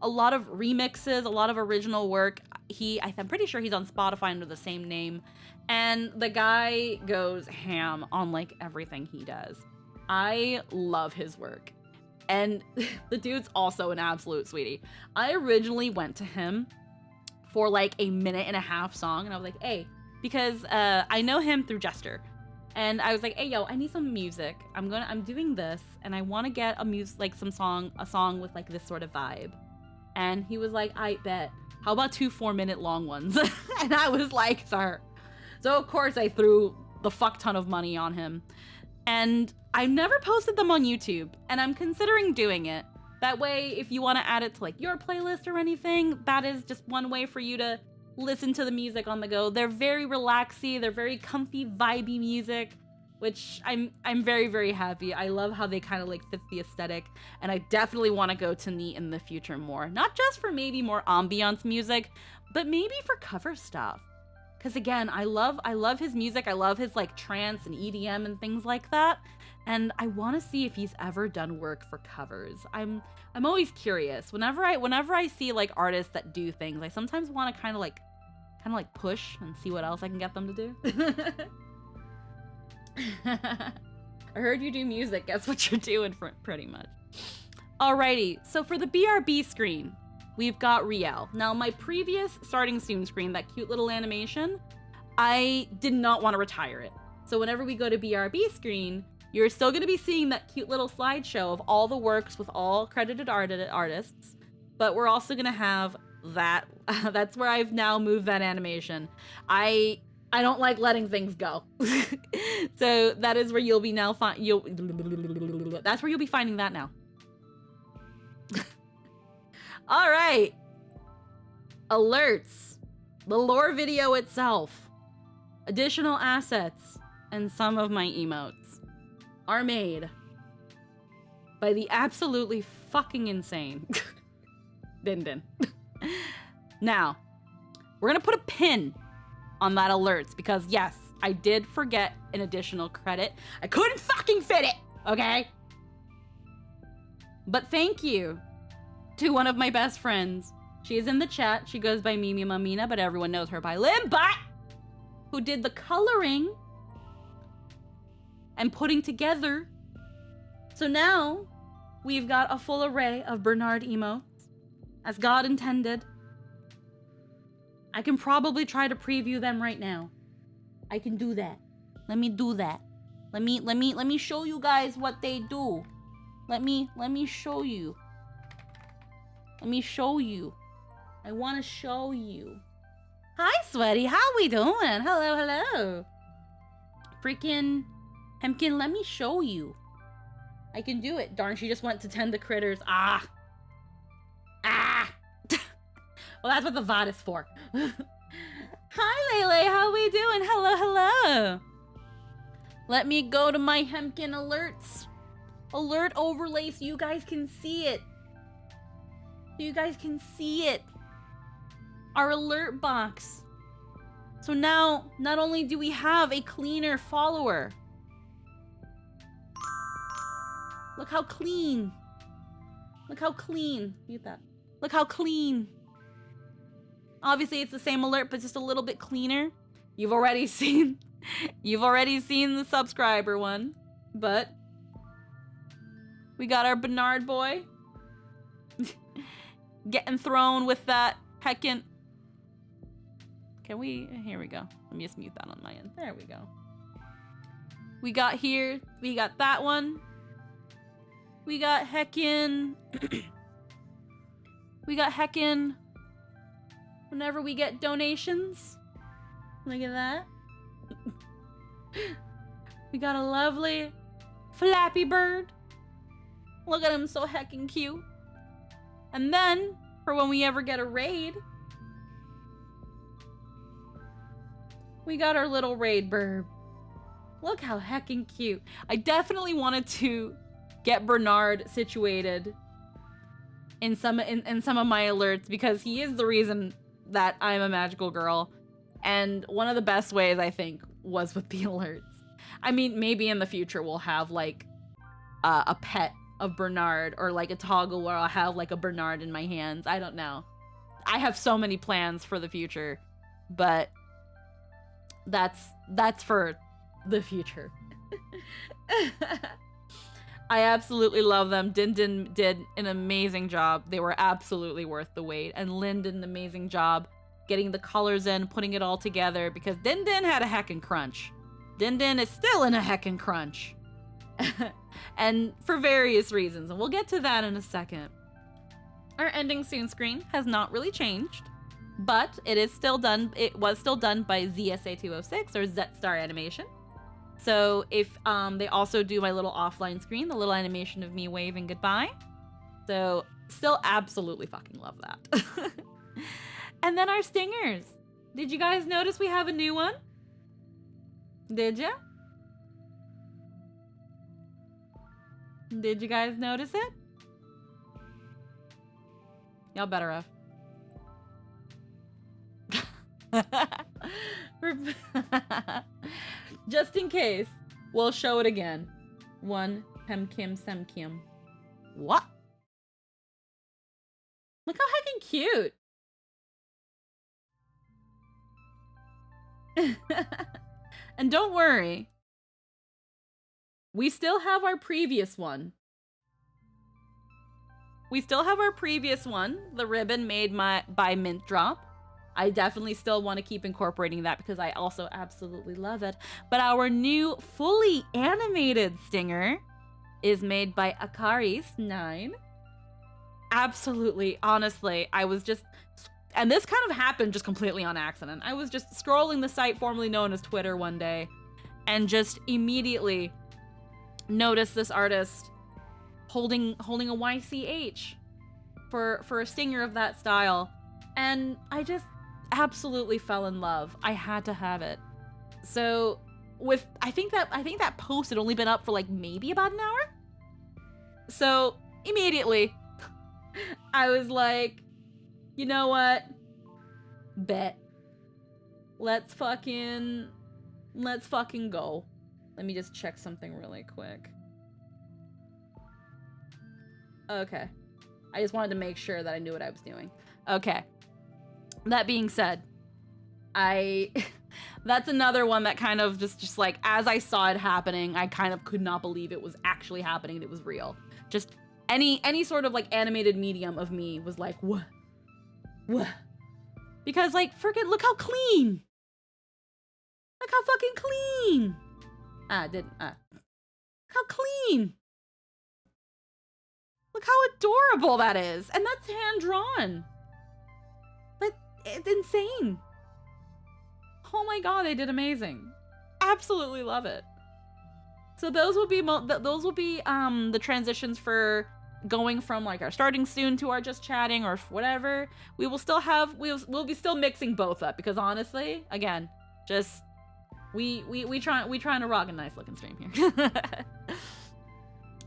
remixes, a lot of original work. I'm pretty sure he's on Spotify under the same name. And the guy goes ham on like everything he does. I love his work. And the dude's also an absolute sweetie. I originally went to him for like a 1.5-minute song, and I was like, hey, because I know him through Jester. And I was like, hey, yo, I need some music. I'm doing this, and I want to get a song with like this sort of vibe. And he was like, I bet. How about 2 4-minute long ones? And I was like, sir. So of course I threw the fuck ton of money on him. And I never posted them on YouTube, and I'm considering doing it. That way, if you want to add it to like your playlist or anything, that is just one way for you to listen to the music on the go. They're very relaxy, they're very comfy, vibey music, which I'm very, very happy. I love how they kind of like fit the aesthetic, and I definitely want to go to Neat in the future more. Not just for maybe more ambiance music, but maybe for cover stuff. Because again, I love his music. I love his like trance and EDM and things like that. And I want to see if he's ever done work for covers. I'm always curious. Whenever I see like artists that do things, I sometimes want to kind of like push and see what else I can get them to do. I heard you do music. Guess what you're doing pretty much. Alrighty, so for the BRB screen, we've got Riel. Now, my previous starting soon screen, that cute little animation, I did not want to retire it. So whenever we go to BRB screen, you're still going to be seeing that cute little slideshow of all the works with all credited artists, but we're also going to have that. That's where I've now moved that animation. I don't like letting things go. So that is where you'll be now that's where you'll be finding that now. All right. Alerts. The lore video itself. Additional assets. And some of my emotes are made by the absolutely fucking insane Din Din. Now, we're gonna put a pin on that alerts because yes, I did forget an additional credit. I couldn't fucking fit it, okay? But thank you to one of my best friends. She is in the chat. She goes by Mimi Mamina, but everyone knows her by Limbat, who did the coloring and putting together. So now we've got a full array of Bernard emotes, as God intended. I can probably try to preview them right now. I can do that. Let me do that. Let me show you guys what they do. Let me show you. Let me show you. I want to show you. Hi, Sweaty. How we doing? Hello. Freaking Hemkin, let me show you. I can do it. Darn, she just went to tend the critters. Ah. Well, that's what the VOD is for. Hi, Lele. How we doing? Hello. Let me go to my Hemkin alerts. Alert overlay so you guys can see it. Our alert box. So now, not only do we have a cleaner follower. Look how clean. Mute that. Look how clean. Obviously, it's the same alert, but just a little bit cleaner. You've already seen You've already seen the subscriber one, but we got our Bernard boy getting thrown with that heckin'. Can we? Here we go. Let me just mute that on my end. There we go. We got that one. We got heckin'. We got heckin'. Whenever we get donations. Look at that. We got a lovely Flappy Bird. Look at him, so heckin' cute. And then, for when we ever get a raid, we got our little raid bird. Look how heckin' cute. I definitely wanted to get Bernard situated in some of my alerts because he is the reason that I'm a magical girl. And one of the best ways, I think, was with the alerts. I mean, maybe in the future we'll have like a pet of Bernard or like a toggle where I'll have like a Bernard in my hands. I don't know. I have so many plans for the future, but that's for the future. I absolutely love them. Din Din did an amazing job. They were absolutely worth the wait. And Lynn did an amazing job getting the colors in, putting it all together, because Din Din had a heckin' crunch. Din Din is still in a heckin' crunch. And for various reasons, and we'll get to that in a second. Our ending soon screen has not really changed, but it was still done by ZSA206 or Z-Star Animation. So if they also do my little offline screen, the little animation of me waving goodbye. So still absolutely fucking love that. And then our stingers. Did you guys notice we have a new one? Did ya? Did you guys notice it? Y'all better have. Just in case, we'll show it again. One, Pem Kim Sem Kim. What? Look how heckin' cute. And don't worry, we still have our previous one. The ribbon made by Mint Drop. I definitely still want to keep incorporating that because I also absolutely love it. But our new fully animated stinger is made by Akaris9. Absolutely, honestly, I was just... And this kind of happened just completely on accident. I was just scrolling the site formerly known as Twitter one day and just immediately noticed this artist holding a YCH for a stinger of that style. And I just absolutely fell in love. I had to have it. So I think that post had only been up for like maybe about an hour. So immediately I was like, you know what? Bet. Let's fucking go. Let me just check something really quick. Okay. I just wanted to make sure that I knew what I was doing. Okay. That being said, that's another one that kind of just like, as I saw it happening, I kind of could not believe it was actually happening and it was real. Just any sort of like animated medium of me was like, what? What? Because like, freaking look how clean. Look how fucking clean. How clean. Look how adorable that is. And that's hand drawn. But it's insane. Oh my god, they did amazing. Absolutely love it. So those will be the transitions for going from like our starting soon to our just chatting or whatever. We will still have we'll be still mixing both up because honestly, again, just we trying to rock a nice looking stream here.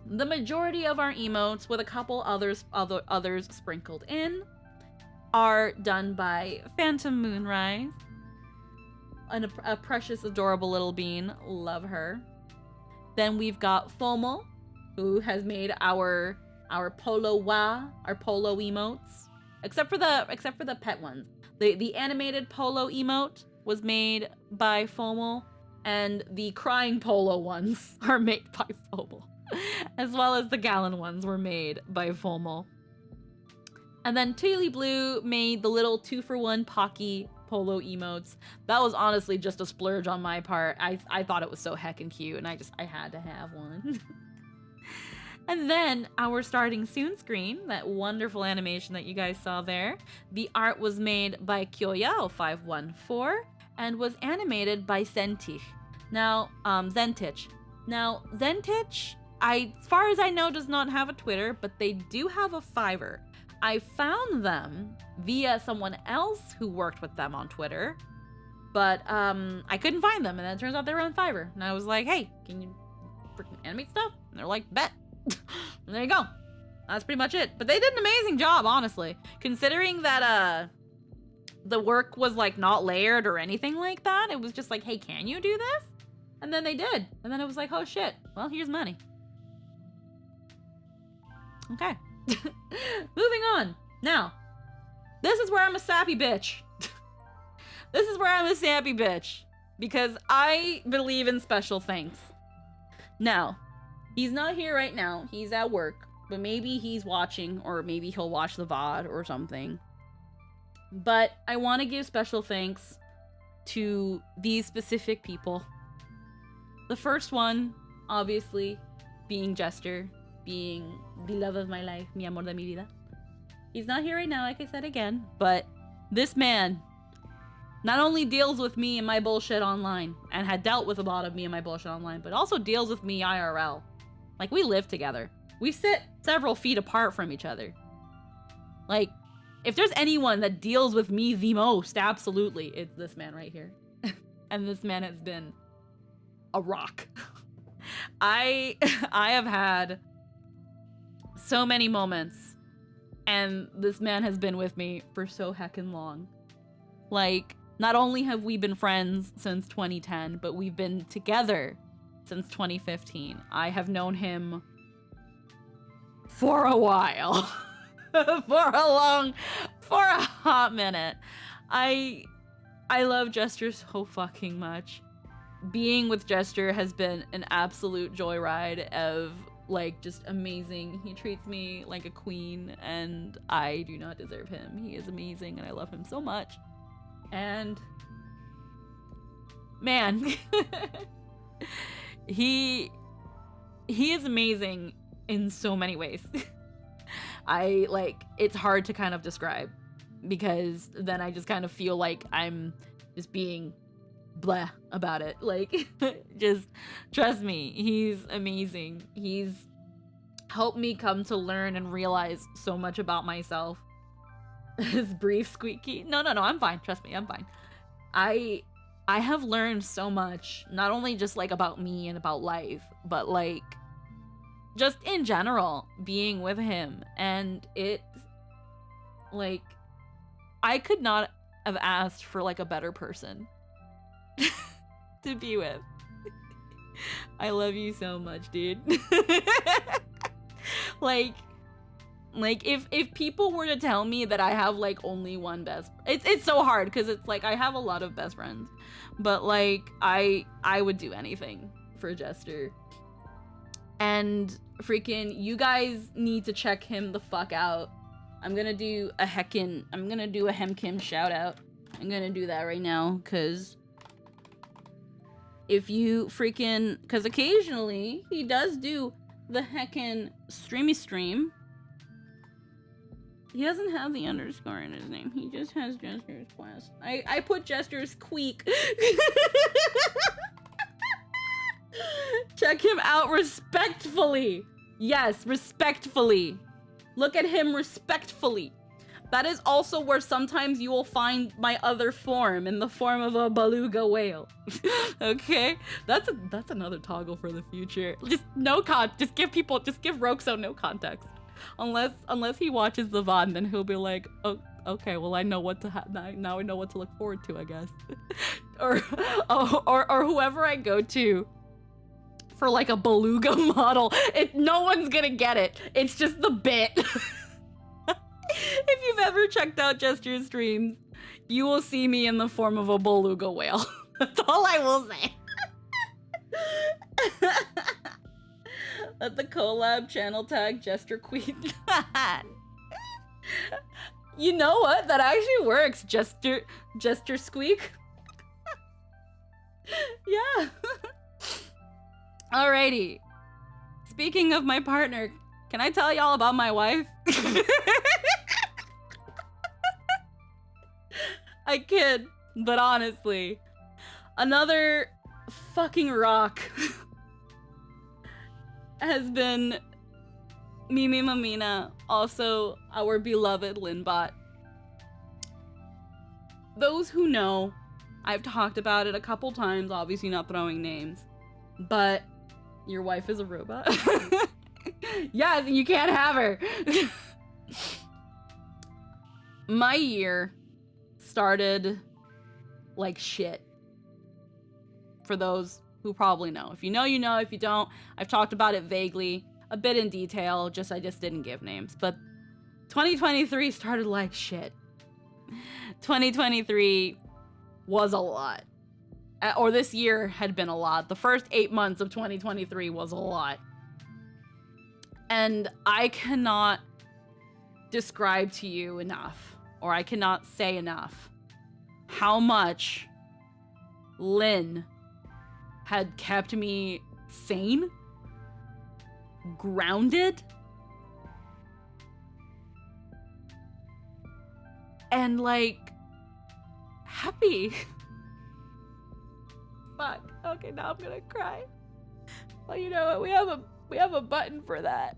The majority of our emotes, with a couple others sprinkled in, are done by Phantom Moonrise. A precious, adorable little bean. Love her. Then we've got FOMO, who has made our polo emotes. Except for the pet ones. The animated polo emote was made by FOMO. And the crying polo ones are made by Fomel. As well as the gallon ones were made by Fomel. And then Tilly Blue made the little 2-for-1 Pocky polo emotes. That was honestly just a splurge on my part. I thought it was so heckin' cute, and I had to have one. And then our starting soon screen, that wonderful animation that you guys saw there. The art was made by Kyoyao514 and was animated by Zentich. Now, Zentich. Now, Zentich, as far as I know, does not have a Twitter, but they do have a Fiverr. I found them via someone else who worked with them on Twitter, but I couldn't find them, and then it turns out they were on Fiverr. And I was like, hey, can you freaking animate stuff? And they're like, bet. And there you go. That's pretty much it. But they did an amazing job, honestly. Considering that the work was like not layered or anything like that, it was just like, hey, can you do this? And then they did. And then it was like, oh shit, well, here's money. Okay. Moving on. Now, this is where I'm a sappy bitch. This is where I'm a sappy bitch. Because I believe in special thanks. Now, he's not here right now. He's at work. But maybe he's watching, or maybe he'll watch the VOD or something. But I want to give special thanks to these specific people. The first one, obviously, being Jester. Being the love of my life, mi amor de mi vida. He's not here right now, like I said again, but this man not only deals with me and my bullshit online, and had dealt with a lot of me and my bullshit online, but also deals with me IRL. Like, we live together. We sit several feet apart from each other. Like, if there's anyone that deals with me the most, absolutely, it's this man right here. And this man has been a rock. I have had so many moments, and this man has been with me for so heckin' long. Like, not only have we been friends since 2010, but we've been together since 2015. I have known him for a while. for a hot minute. I love Jester so fucking much. Being with Jester has been an absolute joyride of, like, just amazing. He treats me like a queen, and I do not deserve him. He is amazing, and I love him so much. And man, he is amazing in so many ways. It's hard to kind of describe, because then I just kind of feel like I'm just being blah about it. Like, just trust me, he's amazing. He's helped me come to learn and realize so much about myself. His brief squeaky. No, I'm fine. Trust me, I'm fine. I have learned so much, not only just like about me and about life, but like just in general, being with him. And it, like, I could not have asked for like a better person to be with. I love you so much, dude. like if people were to tell me that I have like only one best, it's so hard, because it's like I have a lot of best friends, but like I would do anything for Jester. And freaking, you guys need to check him the fuck out. I'm gonna do a Hemkim shout out. I'm gonna do that right now, because if you freaking, because occasionally he does do the heckin' streamy stream. He doesn't have the underscore in his name. He just has Jester's Quest. I put Jester's Queek. Check him out respectfully. Yes, respectfully. Look at him respectfully. That is also where sometimes you will find my other form, in the form of a beluga whale. Okay? That's another toggle for the future. Just give Roxo no context. Unless he watches the VOD, then he'll be like, oh, okay, well, I know what to now I know what to look forward to, I guess. or whoever I go to for like a beluga model, no one's gonna get it. It's just the bit. If you've ever checked out Jester's streams, you will see me in the form of a beluga whale. That's all I will say. Let the collab channel tag Jester Queen. You know what? That actually works. Jester Squeak. Yeah. Alrighty. Speaking of my partner, can I tell y'all about my wife? I kid, but honestly, another fucking rock has been Mimi Mamina, also our beloved Linbot. Those who know, I've talked about it a couple times, obviously not throwing names, but your wife is a robot. Yeah, you can't have her. My year started like shit. For those who probably know. If you know, you know. If you don't, I've talked about it vaguely, a bit in detail, I just didn't give names. But 2023 started like shit. 2023 was a lot. Or this year had been a lot. The first 8 months of 2023 was a lot. And I cannot describe to you enough, or I cannot say enough, how much Lynn had kept me sane, grounded, and like happy. Fuck. Okay, now I'm gonna cry. Well, you know what? We have a button for that.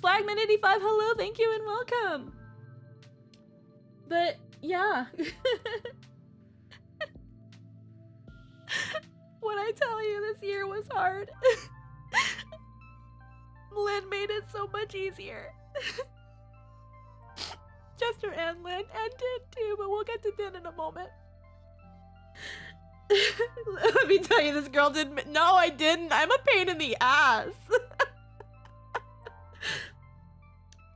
Slagman85, hello, thank you and welcome. But yeah. When I tell you this year was hard, Lynn made it so much easier. Jester and Lynn, and Din too, but we'll get to Din in a moment. Let me tell you, this girl didn't. No, I didn't. I'm a pain in the ass.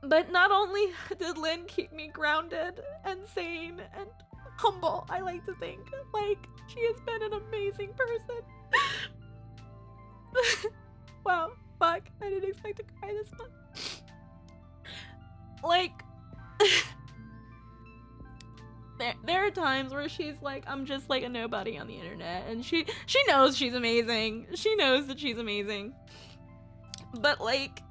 But not only did Lynn keep me grounded and sane and humble, I like to think, like, she has been an amazing person. Wow, fuck, I didn't expect to cry this much. Like, there are times where she's like, I'm just like a nobody on the internet, and she knows she's amazing. She knows that she's amazing. But like,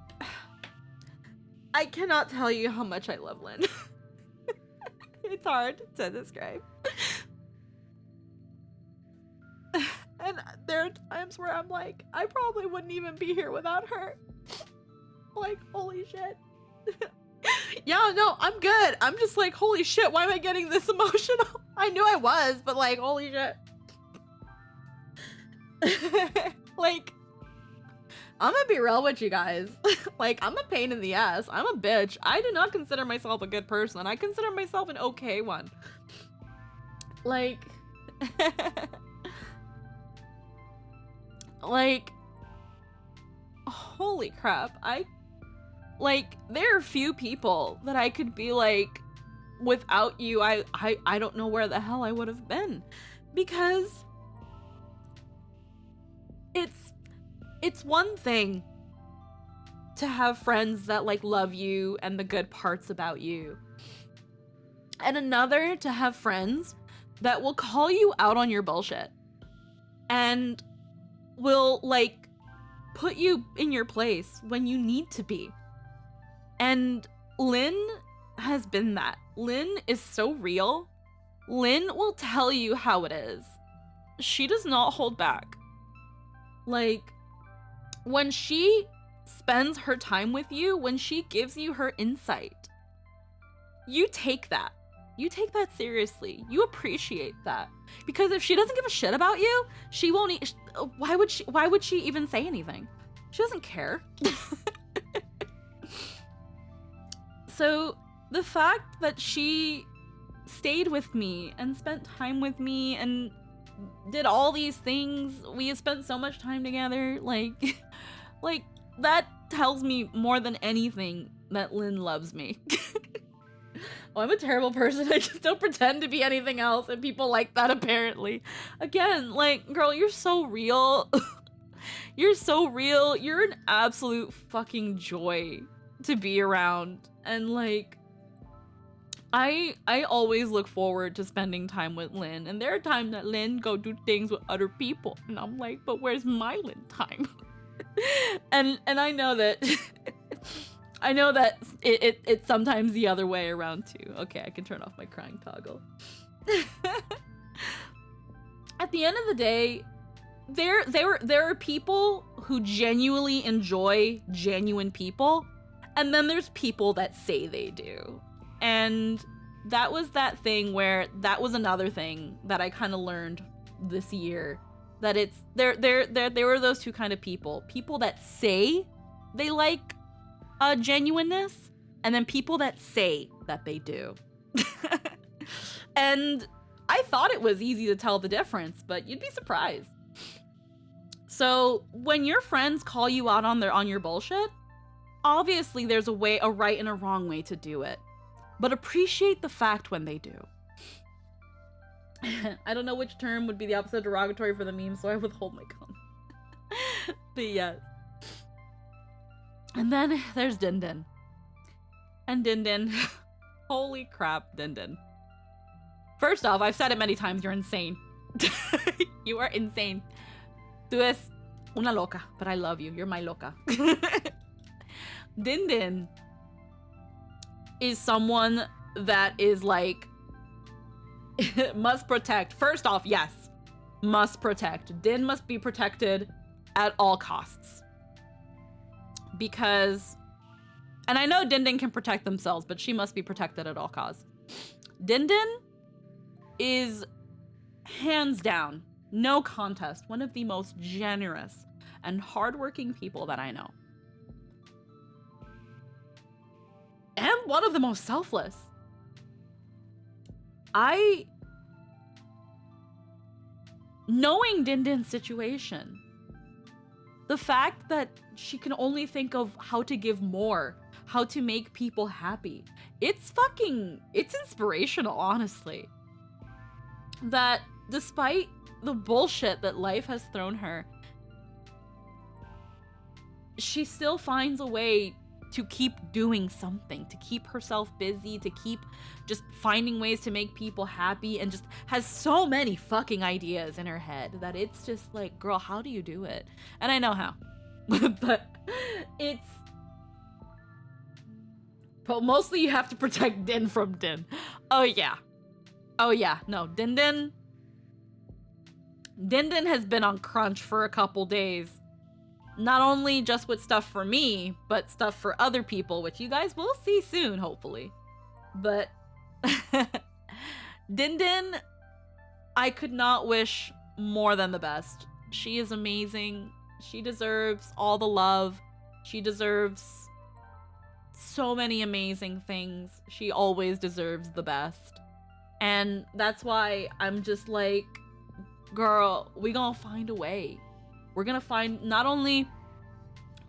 I cannot tell you how much I love Lynn. It's hard to describe. And there are times where I'm like, I probably wouldn't even be here without her. Like, holy shit. Yeah, no, I'm good. I'm just like, holy shit, why am I getting this emotional? I knew I was, but like, holy shit. Like, I'm gonna be real with you guys. Like, I'm a pain in the ass. I'm a bitch. I do not consider myself a good person. I consider myself an okay one. Like, like, holy crap. Like, there are few people that I could be like, without you, I don't know where the hell I would have been. Because it's one thing to have friends that like love you and the good parts about you. And another to have friends that will call you out on your bullshit. And will like put you in your place when you need to be. And Lynn has been that. Lynn is so real. Lynn will tell you how it is. She does not hold back. Like, when she spends her time with you, when she gives you her insight, you take that. You take that seriously. You appreciate that. Because if she doesn't give a shit about you, she won't why would she even say anything? She doesn't care. So the fact that she stayed with me and spent time with me and did all these things, we have spent so much time together, like that tells me more than anything that Lynn loves me. Oh, I'm a terrible person. I just don't pretend to be anything else, and people like that apparently. Again, like, girl, you're so real. You're so real. You're an absolute fucking joy to be around. And like, I always look forward to spending time with Lynn. And there are times that Lynn go do things with other people. And I'm like, but where's my Lynn time? and I know that I know that it's sometimes the other way around too. Okay, I can turn off my crying toggle. At the end of the day, there are people who genuinely enjoy genuine people, and then there's people that say they do. And that was that thing where that was another thing that I kind of learned this year, that it's there were those two kind of people that say they like genuineness, and then people that say that they do. And I thought it was easy to tell the difference, but you'd be surprised. So when your friends call you out on your bullshit, obviously there's a right and a wrong way to do it. But appreciate the fact when they do. I don't know which term would be the opposite of derogatory for the meme, so I withhold my comment. But yes. And then there's Din Din. And Din Din, holy crap, Din Din. First off, I've said it many times, you're insane. You are insane. Tú es una loca, but I love you. You're my loca. Din Din is someone that is like, must protect. First off, yes, must protect. Din must be protected at all costs. Because, and I know Din Din can protect themselves, but she must be protected at all costs. Din Din is hands down, no contest, one of the most generous and hardworking people that I know. And one of the most selfless. Knowing Din Din's situation, the fact that she can only think of how to give more, how to make people happy, it's inspirational, honestly. That despite the bullshit that life has thrown her, she still finds a way to keep doing something, to keep herself busy, to keep just finding ways to make people happy, and just has so many fucking ideas in her head that it's just like, girl, how do you do it? And I know how. But mostly you have to protect Din from Din. Oh yeah. No, Din Din has been on crunch for a couple days. Not only just with stuff for me, but stuff for other people, which you guys will see soon, hopefully. But Din Din, I could not wish more than the best. She is amazing. She deserves all the love. She deserves so many amazing things. She always deserves the best. And that's why I'm just like, girl, we gonna find a way. We're gonna find, not only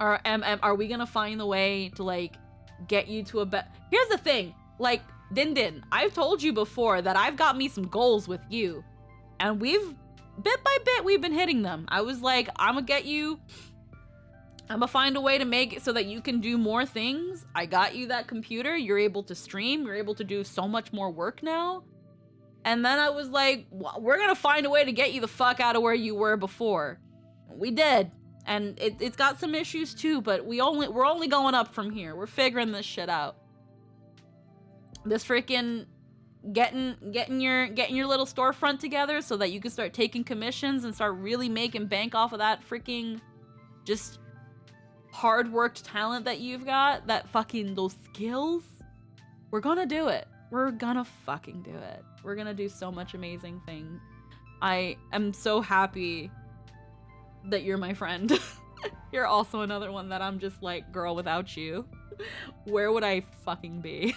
are we gonna find a way to like get you to a better. Here's the thing, like Din Din, I've told you before that I've got me some goals with you, and we've bit by bit we've been hitting them. I was like, I'm gonna find a way to make it so that you can do more things. I got you that computer, you're able to stream, you're able to do so much more work now. And then I was like, we're gonna find a way to get you the fuck out of where you were before. We did. And it's got some issues too, but we're only going up from here. We're figuring this shit out. This freaking getting your little storefront together so that you can start taking commissions and start really making bank off of that freaking just hard worked talent that you've got, that fucking those skills. We're gonna do it. We're gonna fucking do it. We're gonna do so much amazing things. I am so happy that you're my friend. You're also another one that I'm just like, girl, without you, where would I fucking be?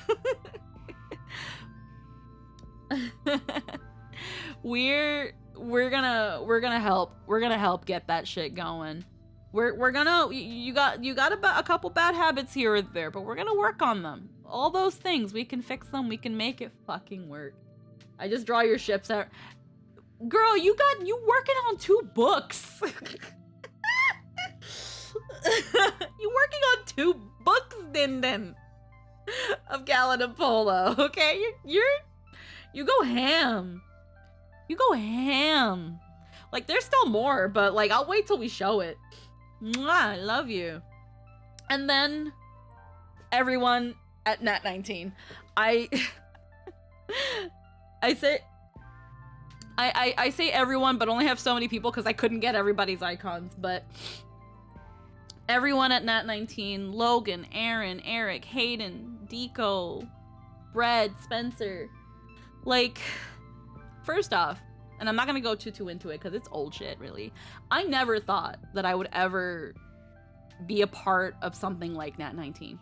We're gonna help get that shit going. You got a couple bad habits here or there, but we're gonna work on them. all those things, we can fix them. We can make it fucking work. I just draw your ships out. Girl, you working on 2 books. You working on 2 books, Din, of Gallon and Polo, okay? You go ham. You go ham. Like, there's still more, but, like, I'll wait till we show it. Mwah, I love you. And then, everyone at Nat 19. I say everyone, but only have so many people because I couldn't get everybody's icons, but everyone at Nat 19, Logan, Aaron, Eric, Hayden, Deco, Brad, Spencer. Like, first off, and I'm not gonna go too into it because it's old shit, really. I never thought that I would ever be a part of something like Nat 19.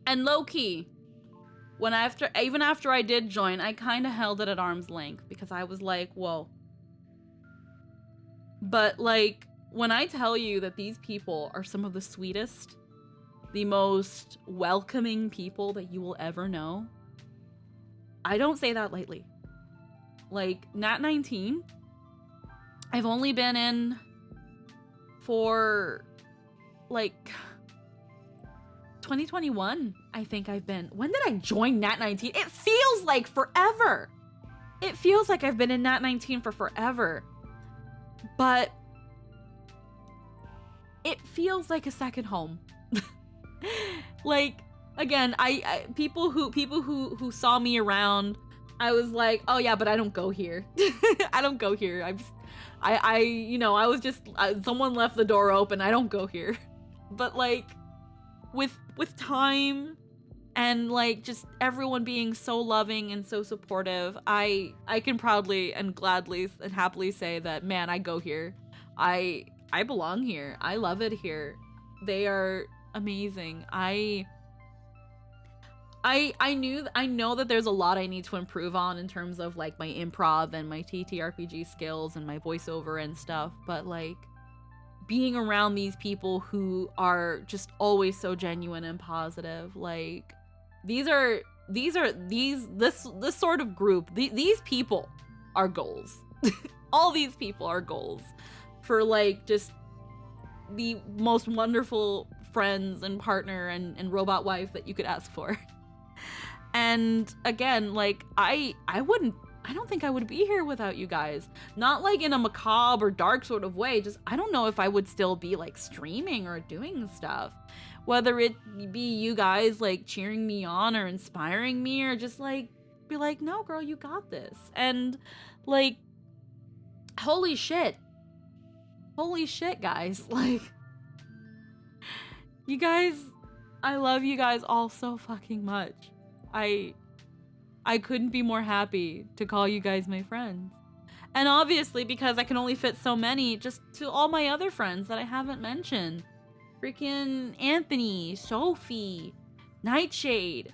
And low-key, even after I did join, I kind of held it at arm's length because I was like, whoa. But, like, when I tell you that these people are some of the sweetest, the most welcoming people that you will ever know, I don't say that lightly. Like, Nat 19, I've only been in for, like, 2021, I think I've been. When did I join Nat 19? It feels like forever. It feels like I've been in Nat 19 for forever. But it feels like a second home. Like, again, I people who saw me around, I was like, oh yeah, but I don't go here. I don't go here. I was just, someone left the door open. I don't go here. But, like, with time and, like, just everyone being so loving and so supportive, I can proudly and gladly and happily say that, man, I go here. I belong here. I love it here. They are amazing. I know that there's a lot I need to improve on in terms of, like, my improv and my TTRPG skills and my voiceover and stuff, but, like, being around these people who are just always so genuine and positive, like, this sort of group, these people are goals. All these people are goals for, like, just the most wonderful friends and partner and robot wife that you could ask for. And again, like, I don't think I would be here without you guys. Not like in a macabre or dark sort of way, just I don't know if I would still be, like, streaming or doing stuff. Whether it be you guys, like, cheering me on or inspiring me, or just, like, be like, no girl, you got this. And, like, holy shit, guys. Like, you guys, I love you guys all so fucking much. I couldn't be more happy to call you guys my friends. And obviously, because I can only fit so many, just to all my other friends that I haven't mentioned. Freaking Anthony, Sophie, Nightshade.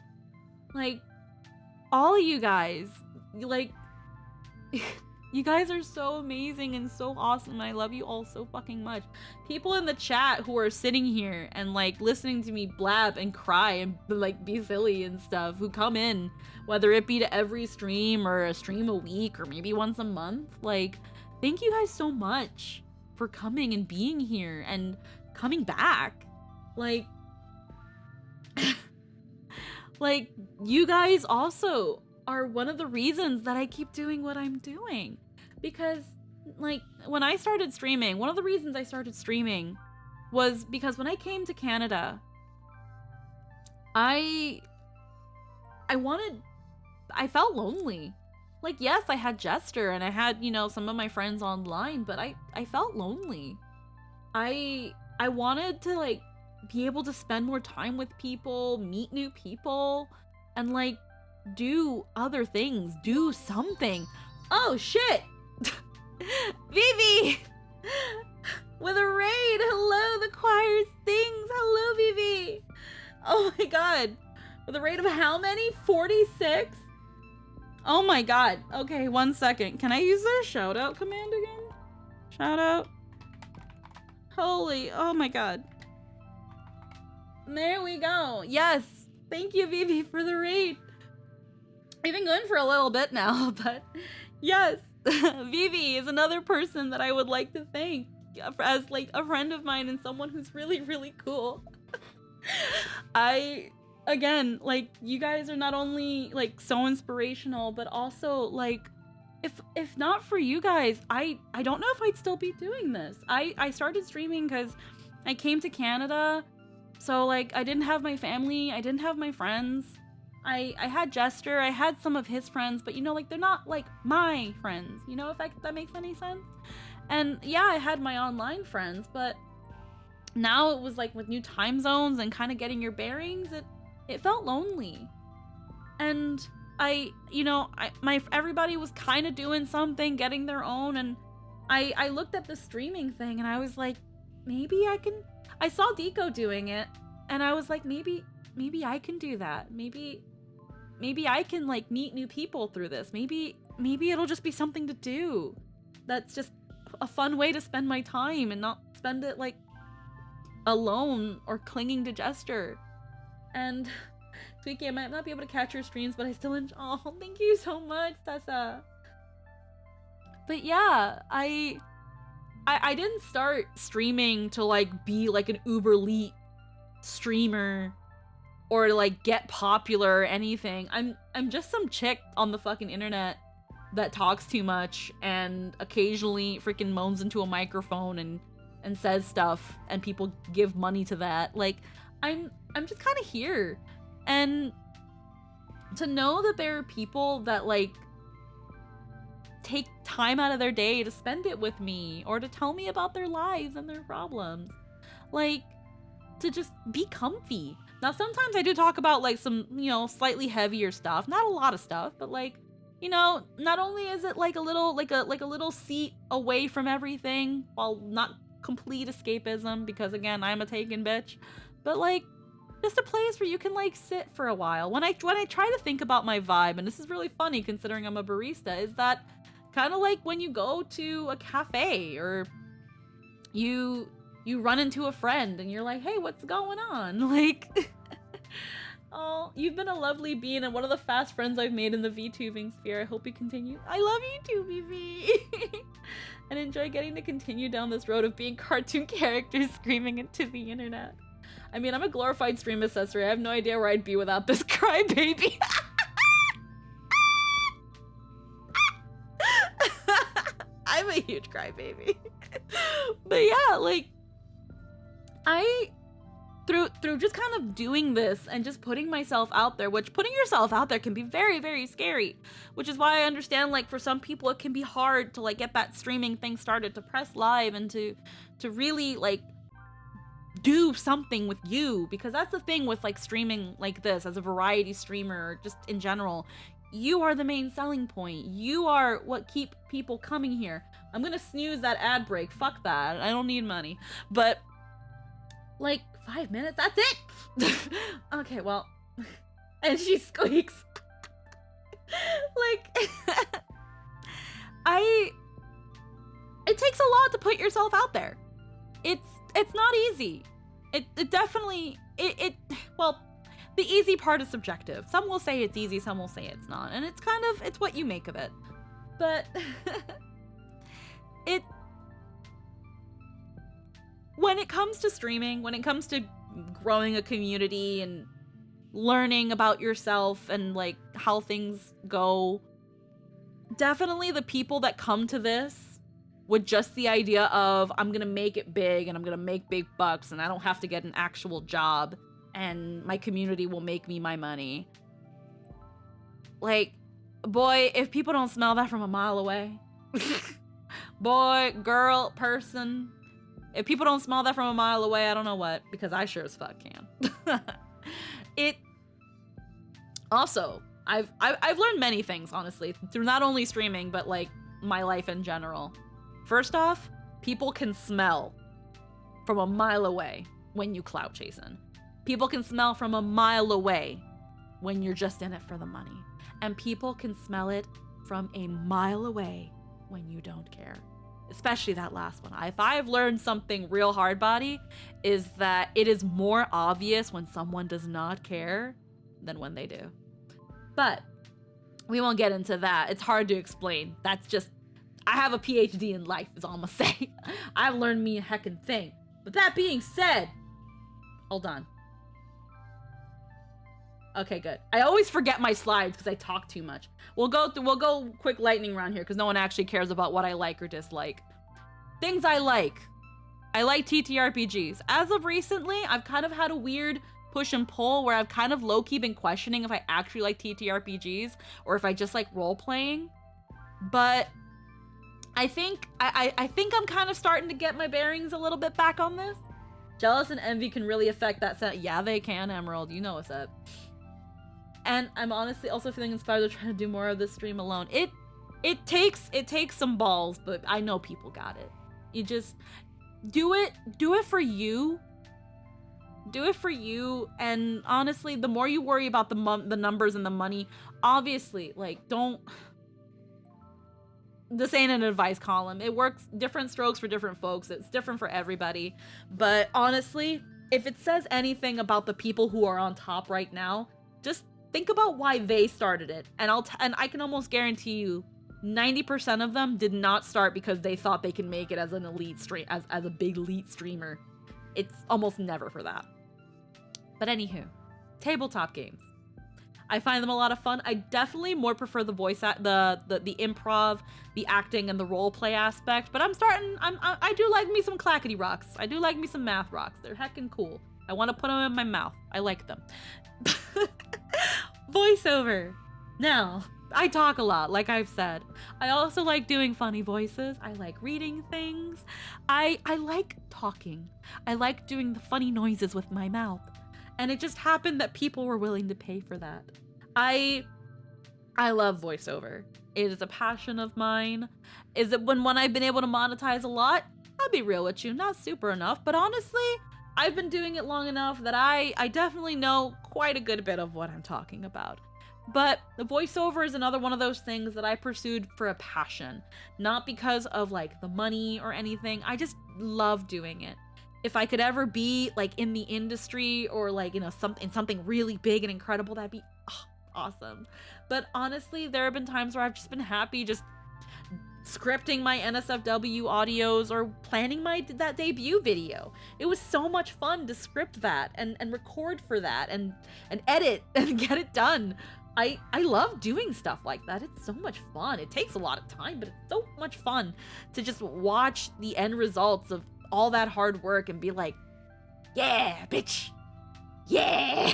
Like, all of you guys. Like, you guys are so amazing and so awesome, and I love you all so fucking much. People in the chat who are sitting here and, like, listening to me blab and cry and, like, be silly and stuff, who come in, whether it be to every stream or a stream a week or maybe once a month, like, thank you guys so much for coming and being here and coming back. Like, like, you guys also are one of the reasons that I keep doing what I'm doing. Because, like, when I started streaming, one of the reasons I started streaming was because when I came to Canada, I felt lonely. Like, yes, I had Jester and I had, you know, some of my friends online, but I felt lonely. I wanted to, like, be able to spend more time with people, meet new people, and, like, do other things, do something. Oh shit! Vivi! With a raid! Hello, the choir sings! Hello, Vivi! Oh my god! With a raid of how many? 46? Oh my god. Okay, 1 second. Can I use their shout out command again? Shout out. Holy, oh my god. There we go. Yes. Thank you, Vivi, for the raid. We've been going for a little bit now, but yes, Vivi is another person that I would like to thank as like a friend of mine and someone who's really, really cool. Again, like, you guys are not only like so inspirational, but also like, if not for you guys, I don't know if I'd still be doing this. I started streaming because I came to Canada, so like I didn't have my family, I didn't have my friends. I had Jester, I had some of his friends, but you know, like, they're not like my friends, you know, if that makes any sense. And yeah, I had my online friends, but now it was like with new time zones and kind of getting your bearings, it felt lonely. And everybody was kind of doing something, getting their own, and I looked at the streaming thing and I was like, maybe I saw Deco doing it and I was like, maybe I can do that. Maybe I can like meet new people through this. Maybe it'll just be something to do. That's just a fun way to spend my time and not spend it like alone or clinging to Jester. And Tweaky, I might not be able to catch your streams, but I still enjoy. Oh, thank you so much, Tessa. But yeah, I didn't start streaming to like be like an uber elite streamer or to like get popular or anything. I'm just some chick on the fucking internet that talks too much and occasionally freaking moans into a microphone and says stuff and people give money to that. Like, I'm just kind of here. And to know that there are people that like take time out of their day to spend it with me or to tell me about their lives and their problems, like, to just be comfy. Now, sometimes I do talk about like some, you know, slightly heavier stuff, not a lot of stuff, but like, you know, not only is it like a little seat away from everything, while not complete escapism, because again, I'm a taken bitch, but like just a place where you can like sit for a while. When I try to think about my vibe, and this is really funny considering I'm a barista, is that kind of like when you go to a cafe or you run into a friend and you're like, hey, what's going on? Like, oh, you've been a lovely bean and one of the fast friends I've made in the VTubing sphere. I hope you continue. I love you too, BB. And enjoy getting to continue down this road of being cartoon characters screaming into the internet. I mean, I'm a glorified stream accessory. I have no idea where I'd be without this crybaby. I'm a huge crybaby. But yeah, like, through just kind of doing this and just putting myself out there, which putting yourself out there can be very, very scary, which is why I understand, like, for some people it can be hard to like get that streaming thing started, to press live and to really like do something with you, because that's the thing with like streaming like this as a variety streamer or just in general. You are the main selling point. You are what keep people coming here. I'm gonna snooze that ad break. Fuck that. I don't need money. But like 5 minutes, that's it. Okay, well, and she squeaks. Like, it takes a lot to put yourself out there. It's not easy. It definitely, well, the easy part is subjective. Some will say it's easy, some will say it's not. And it's kind of, it's what you make of it. But when it comes to streaming, when it comes to growing a community and learning about yourself and like how things go, definitely the people that come to this with just the idea of, I'm gonna make it big and I'm gonna make big bucks and I don't have to get an actual job and my community will make me my money. Like, boy, if people don't smell that from a mile away, boy, girl, person, if people don't smell that from a mile away, I don't know what, because I sure as fuck can. It also, I've learned many things, honestly, through not only streaming, but like my life in general. First off, people can smell from a mile away when you clout chasing. People can smell from a mile away when you're just in it for the money. And people can smell it from a mile away when you don't care. Especially that last one. If I've learned something real hard body, is that it is more obvious when someone does not care than when they do. But we won't get into that. It's hard to explain. That's just, I have a PhD in life, is all I'm gonna say. I've learned me a heckin' thing. But that being said, hold on. Okay, good. I always forget my slides because I talk too much. We'll go quick lightning round here because no one actually cares about what I like or dislike. Things I like. I like TTRPGs. As of recently, I've kind of had a weird push and pull where I've kind of low-key been questioning if I actually like TTRPGs or if I just like role-playing. But I think I think I'm kind of starting to get my bearings a little bit back on this. Jealous and envy can really affect that set. Yeah, they can, Emerald. You know what's up. And I'm honestly also feeling inspired to try to do more of this stream alone. It takes some balls, but I know people got it. You just do it for you. Do it for you. And honestly, the more you worry about the numbers and the money, obviously, like, don't. This ain't an advice column. It works different strokes for different folks. It's different for everybody. But honestly, if it says anything about the people who are on top right now, just think about why they started it. And I can almost guarantee you 90% of them did not start because they thought they can make it as an elite as a big elite streamer. It's almost never for that. But anywho, tabletop games. I find them a lot of fun. I definitely more prefer the voice the improv, the acting, and the role play aspect. But I do like me some clackety rocks. I do like me some math rocks. They're heckin' cool. I want to put them in my mouth. I like them. Voiceover. Now, I talk a lot, like I've said. I also like doing funny voices. I like reading things. I like talking. I like doing the funny noises with my mouth. And it just happened that people were willing to pay for that. I love voiceover. It is a passion of mine. Is it when I've been able to monetize a lot? I'll be real with you, not super enough, but honestly, I've been doing it long enough that I definitely know quite a good bit of what I'm talking about. But the voiceover is another one of those things that I pursued for a passion, not because of like the money or anything. I just love doing it. If I could ever be like in the industry or like, you know, something really big and incredible, that'd be awesome. But honestly, there have been times where I've just been happy just scripting my NSFW audios or planning that debut video. It was so much fun to script that and record for that and edit and get it done. I love doing stuff like that. It's so much fun. It takes a lot of time, but it's so much fun to just watch the end results of all that hard work and be like, yeah, bitch. Yeah.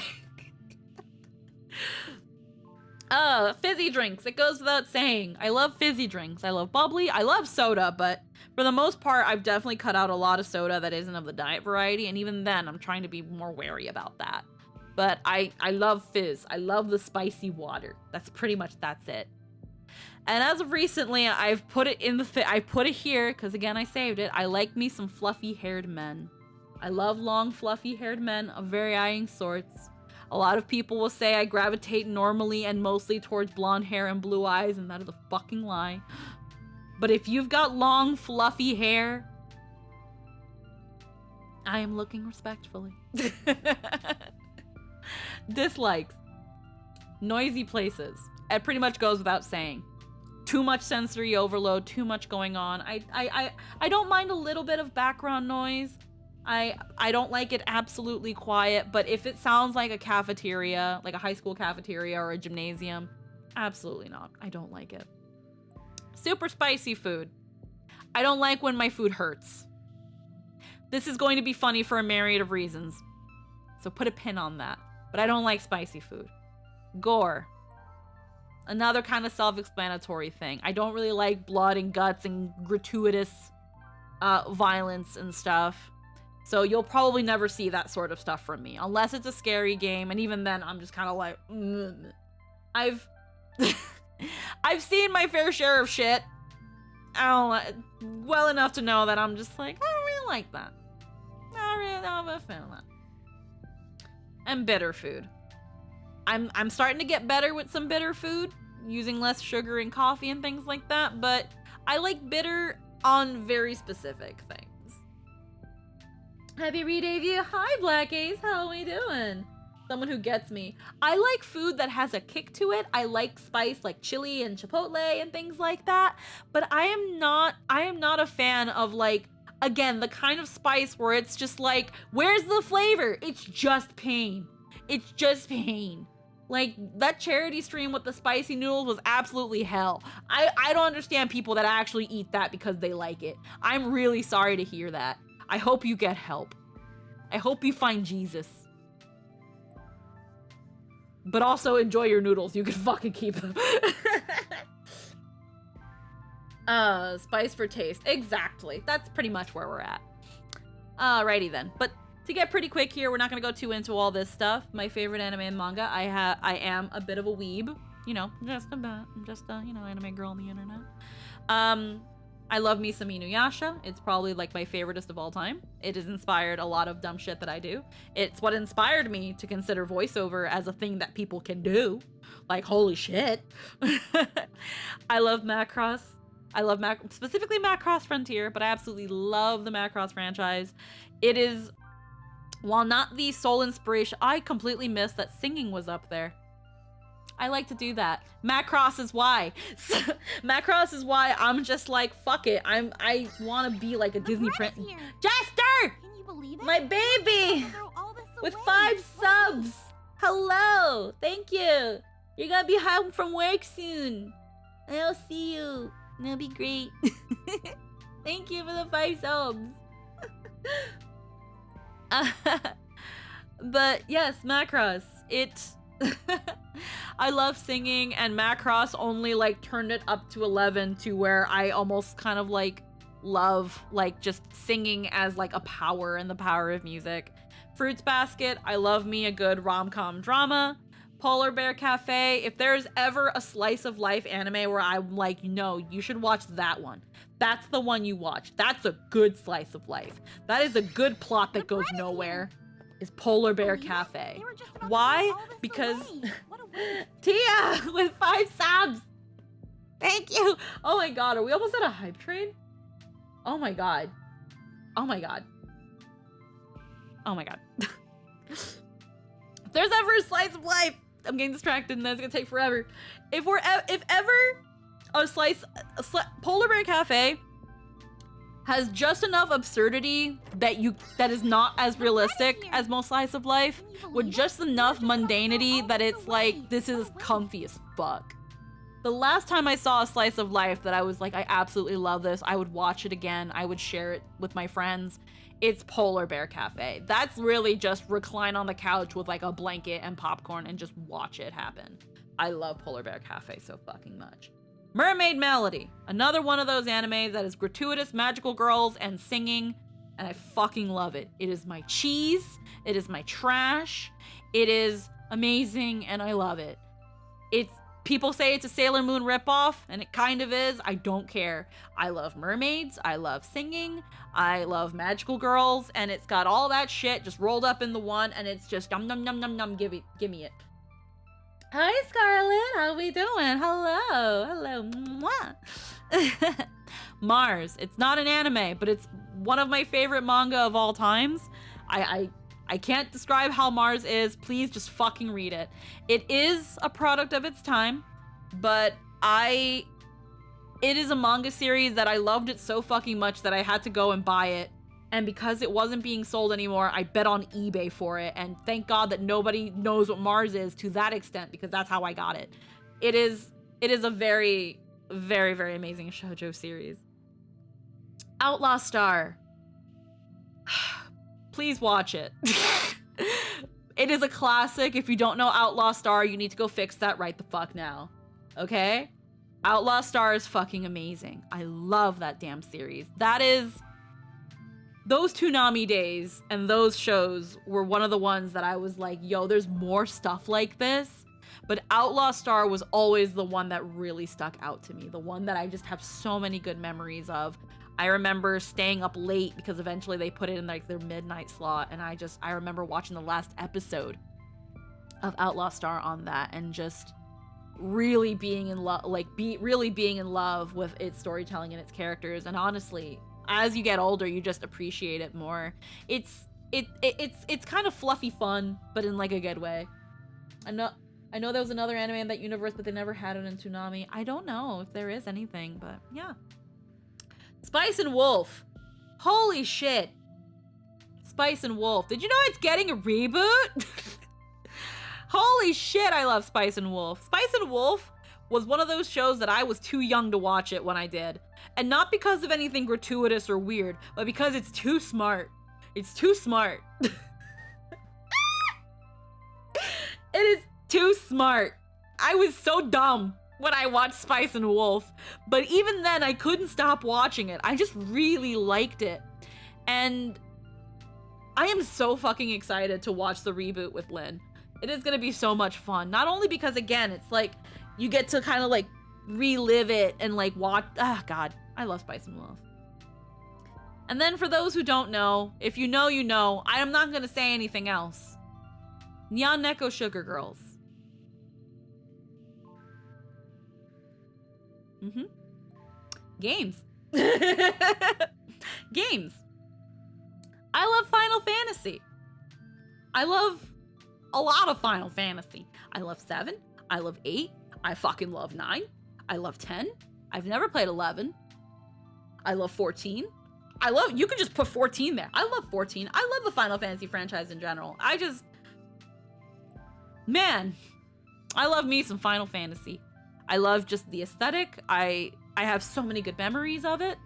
Fizzy drinks. It goes without saying. I love fizzy drinks. I love bubbly. I love soda, but for the most part, I've definitely cut out a lot of soda that isn't of the diet variety, and even then, I'm trying to be more wary about that. But I love fizz. I love the spicy water. That's it. And as of recently, I've put it in I put it here because again, I saved it. I like me some fluffy-haired men. I love long, fluffy-haired men of varying sorts. A lot of people will say I gravitate normally and mostly towards blonde hair and blue eyes, and that is a fucking lie. But if you've got long, fluffy hair, I am looking respectfully. Dislikes. Noisy places. It pretty much goes without saying. Too much sensory overload, too much going on. I don't mind a little bit of background noise. I don't like it absolutely quiet, but if it sounds like a cafeteria, like a high school cafeteria or a gymnasium, absolutely not. I don't like it. Super spicy food. I don't like when my food hurts. This is going to be funny for a myriad of reasons, so put a pin on that. But I don't like spicy food. Gore. Another kind of self-explanatory thing. I don't really like blood and guts and gratuitous violence and stuff. So you'll probably never see that sort of stuff from me. Unless it's a scary game, and even then I'm just kind of like, I've seen my fair share of shit. Well enough to know that I'm just like, I don't really like that. Not really, not a fan of that. And bitter food. I'm starting to get better with some bitter food, using less sugar in coffee and things like that, but I like bitter on very specific things. Happy re-debut. Hi, Black Ace. How are we doing? Someone who gets me. I like food that has a kick to it. I like spice like chili and chipotle and things like that. But I am not a fan of like, again, the kind of spice where it's just like, where's the flavor? It's just pain. It's just pain. Like, that charity stream with the spicy noodles was absolutely hell. I don't understand people that actually eat that because they like it. I'm really sorry to hear that. I hope you get help. I hope you find Jesus. But also enjoy your noodles. You can fucking keep them. Spice for taste. Exactly. That's pretty much where we're at. Alrighty then. But to get pretty quick here, we're not gonna go too into all this stuff. My favorite anime and manga. I am a bit of a weeb. You know, I'm just a, you know, anime girl on the internet. I love Misami Inuyasha. It's probably like my favoriteest of all time. It has inspired a lot of dumb shit that I do. It's what inspired me to consider voiceover as a thing that people can do. Like, holy shit. I love Macross. I love specifically Macross Frontier, but I absolutely love the Macross franchise. It is, while not the sole inspiration, I completely missed that singing was up there. I like to do that. Macross is why. Macross is why I'm just like, fuck it. I want to be like a Disney princess. Jester! Can you believe it? My baby! Throw all this With away. 5 What a subs! waste. Hello! Thank you! You're gonna be home from work soon. I'll see you. That'll be great. Thank you for the 5 subs. But yes, Macross. I love singing, and Macross only like turned it up to 11 to where I almost kind of like love like just singing as like a power and the power of music. Fruits Basket, I love me a good rom-com drama. Polar Bear Cafe, if there's ever a slice of life anime where I'm like, no, you should watch that one. That's the one you watch. That's a good slice of life. That is a good plot that goes nowhere. Is Polar Bear Believe it? Cafe. They were just about to Why? throw all this Because away. What a waste. Tia with 5 subs. Thank you. Oh my god, are we almost at a hype train? Oh my god. Oh my god. Oh my god. If there's ever a slice of life, I'm getting distracted and that's gonna take forever. If ever a Polar Bear Cafe has just enough absurdity that is not as realistic as most slice of life, with just enough mundanity that it's like, this is comfy as fuck. The last time I saw a slice of life that I was like, I absolutely love this, I would watch it again, I would share it with my friends, it's Polar Bear Cafe. That's really just recline on the couch with like a blanket and popcorn and just watch it happen. I love Polar Bear Cafe so fucking much. Mermaid Melody, another one of those animes that is gratuitous magical girls and singing, and I fucking love it. It is my cheese, it is my trash, it is amazing, and I love it. People say it's a Sailor Moon ripoff, and it kind of is. I don't care. I love mermaids, I love singing, I love magical girls, and it's got all that shit just rolled up in the one, and it's just num num num num num, give me it. Hi Scarlett, how we doing? Hello, mwah. Mars, it's not an anime, but it's one of my favorite manga of all times. I can't describe how Mars is, please just fucking read it. It is a product of its time, but it is a manga series that I loved it so fucking much that I had to go and buy it. And because it wasn't being sold anymore, I bet on eBay for it. And thank God that nobody knows what Mars is to that extent, because that's how I got it. It is a very, very, very amazing shoujo series. Outlaw Star. Please watch it. It is a classic. If you don't know Outlaw Star, you need to go fix that right the fuck now. Okay? Outlaw Star is fucking amazing. I love that damn series. Those Toonami days and those shows were one of the ones that I was like, yo, there's more stuff like this. But Outlaw Star was always the one that really stuck out to me. The one that I just have so many good memories of. I remember staying up late because eventually they put it in like their midnight slot, and I remember watching the last episode of Outlaw Star on that and just really being in love, really being in love with its storytelling and its characters. And honestly, as you get older, you just appreciate it more. It's it's kind of fluffy fun, but in like a good way. I know there was another anime in that universe, but they never had it in Toonami. I don't know if there is anything, but yeah. Spice and Wolf. Holy shit. Spice and Wolf. Did you know it's getting a reboot? Holy shit, I love Spice and Wolf. Spice and Wolf was one of those shows that I was too young to watch it when I did. And not because of anything gratuitous or weird, but because it's too smart. It's too smart. It is too smart. I was so dumb when I watched Spice and Wolf, but even then I couldn't stop watching it. I just really liked it. And I am so fucking excited to watch the reboot with Lynn. It is gonna be so much fun. Not only because, again, it's like you get to kind of like relive it and like watch. Ah, God, I love Spice and Wolf. And then for those who don't know, if you know, you know. I am not gonna say anything else. Nyan Neko Sugar Girls. Games. Games. I love Final Fantasy. I love a lot of Final Fantasy. I love 7. I love 8. I fucking love 9. I love 10. I've never played 11. I love 14. You can just put 14 there. I love 14. I love the Final Fantasy franchise in general. Man, I love me some Final Fantasy. I love just the aesthetic. I have so many good memories of it.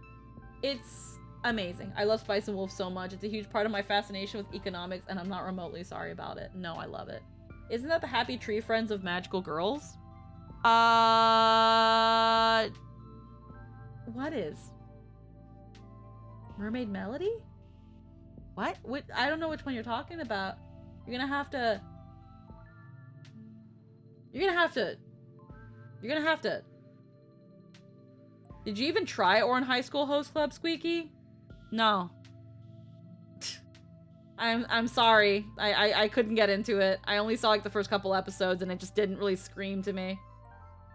It's amazing. I love Spice and Wolf so much. It's a huge part of my fascination with economics, and I'm not remotely sorry about it. No, I love it. Isn't that the Happy Tree Friends of Magical Girls? What is? Mermaid Melody? What? I don't know which one you're talking about. You're gonna have to... Did you even try Orin High School Host Club, Squeaky? No. I'm sorry. I couldn't get into it. I only saw like the first couple episodes and it just didn't really scream to me.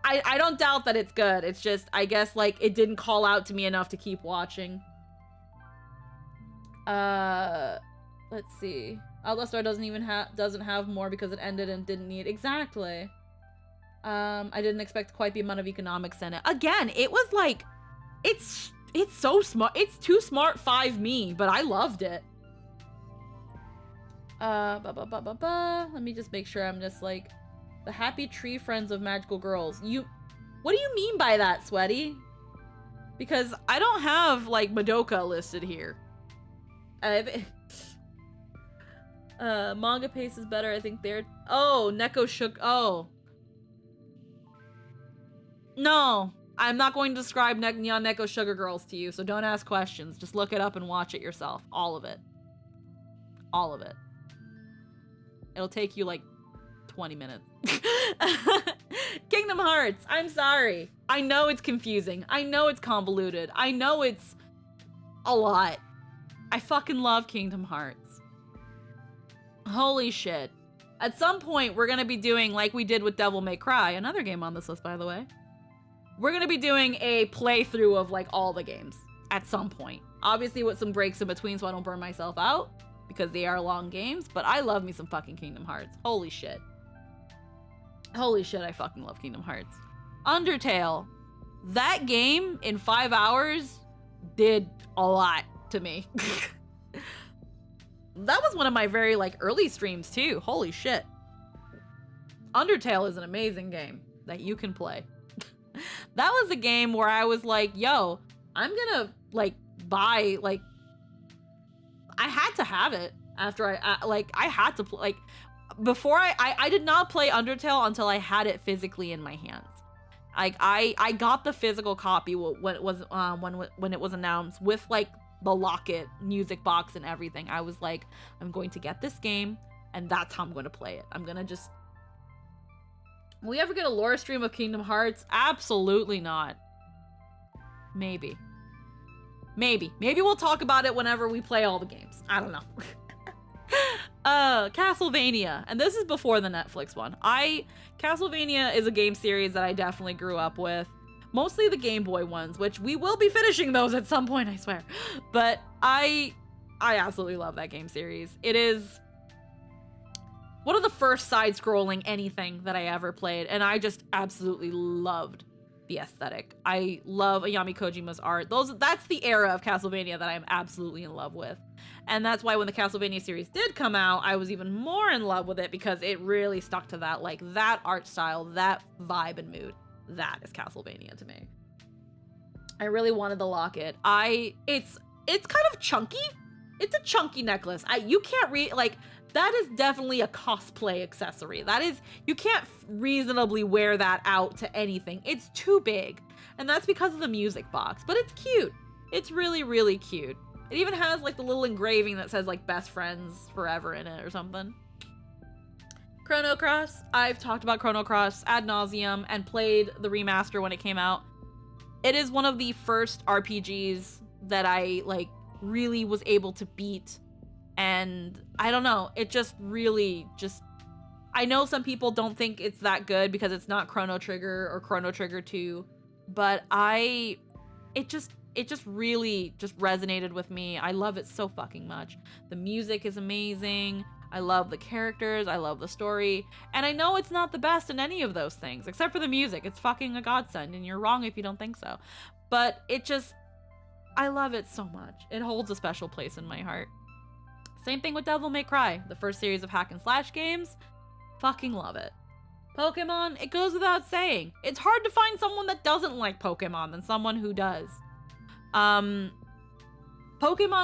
I don't doubt that it's good. It's just, I guess, like, it didn't call out to me enough to keep watching. Let's see. Outlaw Star doesn't have more because it ended and didn't need... Exactly. I didn't expect quite the amount of economics in it. Again, it was like, it's so smart. It's too smart 5 me, but I loved it. Let me just make sure I'm just like, the Happy Tree Friends of Magical Girls. What do you mean by that, Sweaty? Because I don't have like Madoka listed here. Manga Pace is better. I think they're... Oh, Neko Shook. Oh. No, I'm not going to describe Nyan Neko Sugar Girls to you, so don't ask questions. Just look it up and watch it yourself. All of it. All of it. It'll take you like 20 minutes. Kingdom Hearts, I'm sorry. I know it's confusing. I know it's convoluted. I know it's a lot. I fucking love Kingdom Hearts. Holy shit. At some point, we're gonna be doing like we did with Devil May Cry, another game on this list, by the way. We're gonna be doing a playthrough of like all the games at some point. Obviously with some breaks in between so I don't burn myself out because they are long games, but I love me some fucking Kingdom Hearts. Holy shit. Holy shit, I fucking love Kingdom Hearts. Undertale. That game in 5 hours did a lot to me. That was one of my very like early streams too. Holy shit. Undertale is an amazing game that you can play. That was a game where I was like, yo, I'm gonna like buy, like, I had to have it after I had to play, like, before I did not play Undertale until I had it physically in my hands. Like I got the physical copy when it was announced with like the Locket music box and everything. I was like, I'm going to get this game and that's how I'm going to play it. I'm gonna just... Will we ever get a lore stream of Kingdom Hearts? Absolutely not. Maybe. Maybe we'll talk about it whenever we play all the games. I don't know. Castlevania, and this is before the Netflix one. Castlevania is a game series that I definitely grew up with. Mostly the Game Boy ones, which we will be finishing those at some point, I swear. But I I absolutely love that game series. It is one of the first side-scrolling anything that I ever played, and I just absolutely loved the aesthetic. I love Ayami Kojima's art. That's the era of Castlevania that I'm absolutely in love with. And that's why when the Castlevania series did come out, I was even more in love with it because it really stuck to that, like, that art style, that vibe and mood. That is Castlevania to me. I really wanted the locket. It's kind of chunky. It's a chunky necklace. You can't like, that is definitely a cosplay accessory. That is, you can't reasonably wear that out to anything. It's too big. And that's because of the music box, but it's cute. It's really, really cute. It even has like the little engraving that says like best friends forever in it or something. Chrono Cross. I've talked about Chrono Cross ad nauseum and played the remaster when it came out. It is one of the first RPGs that I like really was able to beat. And I don't know, it just really I know some people don't think it's that good because it's not Chrono Trigger or Chrono Trigger 2, but it just really just resonated with me. I love it so fucking much. The music is amazing. I love the characters. I love the story. And I know it's not the best in any of those things, except for the music. It's fucking a godsend, and you're wrong if you don't think so. But I love it so much. It holds a special place in my heart. Same thing with Devil May Cry, the first series of hack and slash games. Fucking love it. Pokemon, it goes without saying. It's hard to find someone that doesn't like Pokemon than someone who does. Pokemon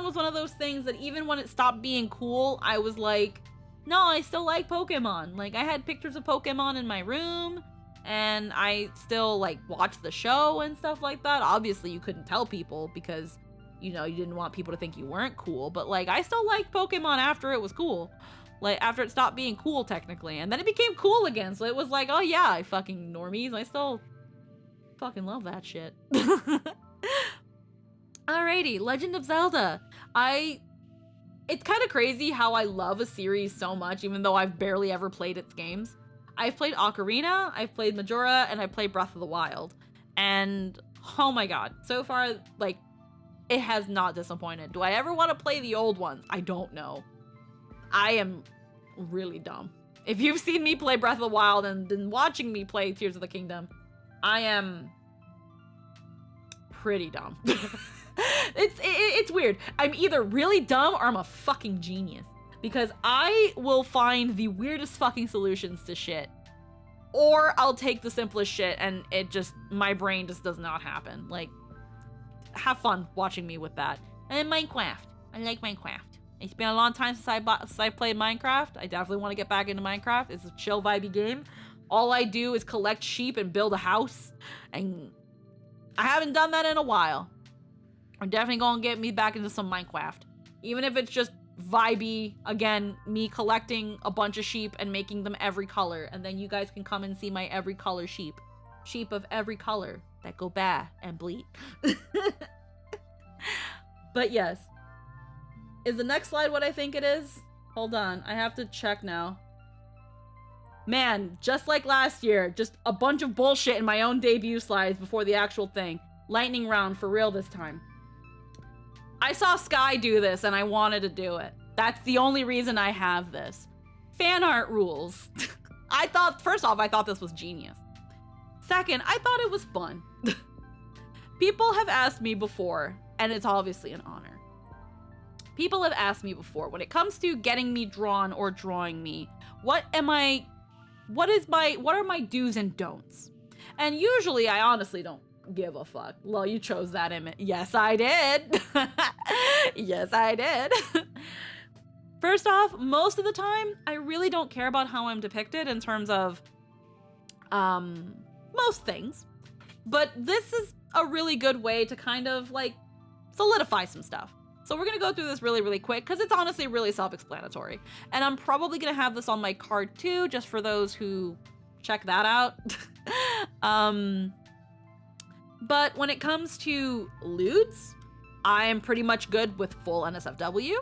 was one of those things that even when it stopped being cool, I was like, no, I still like Pokemon. Like, I had pictures of Pokemon in my room, and I still, like, watched the show and stuff like that. Obviously, you couldn't tell people because, you know, you didn't want people to think you weren't cool, but, like, I still liked Pokemon after it was cool. Like, after it stopped being cool, technically. And then it became cool again, so it was like, oh yeah, I fucking normies, I still fucking love that shit. Alrighty, Legend of Zelda. It's kind of crazy how I love a series so much, even though I've barely ever played its games. I've played Ocarina, I've played Majora, and I've played Breath of the Wild. And, oh my god, so far, like, it has not disappointed. Do I ever want to play the old ones? I don't know. I am really dumb. If you've seen me play Breath of the Wild and been watching me play Tears of the Kingdom, I am pretty dumb. It's weird. I'm either really dumb or I'm a fucking genius. Because I will find the weirdest fucking solutions to shit. Or I'll take the simplest shit and my brain just does not happen. Like, have fun watching me with that. And Minecraft. I like Minecraft. It's been a long time since I played Minecraft. I definitely want to get back into Minecraft. It's a chill, vibey game. All I do is collect sheep and build a house. And I haven't done that in a while. I'm definitely going to get me back into some Minecraft. Even if it's just vibey, again, me collecting a bunch of sheep and making them every color. And then you guys can come and see my every color sheep. Sheep of every color that go bad and bleed. But yes. Is the next slide what I think it is? Hold on, I have to check now. Man, just like last year, just a bunch of bullshit in my own debut slides before the actual thing. Lightning round for real this time. I saw Sky do this and I wanted to do it. That's the only reason I have this. Fan art rules. First off, I thought this was genius. Second, I thought it was fun. People have asked me before, and it's obviously an honor. People have asked me before, when it comes to getting me drawn or drawing me, what are my do's and don'ts? And usually I honestly don't give a fuck. Well, you chose that image. Yes, I did. Yes, I did. First off, most of the time, I really don't care about how I'm depicted in terms of, most things. But this is a really good way to kind of, like, solidify some stuff. So we're going to go through this really, really quick because it's honestly really self-explanatory. And I'm probably going to have this on my card too, just for those who check that out. But when it comes to lewds, I am pretty much good with full NSFW.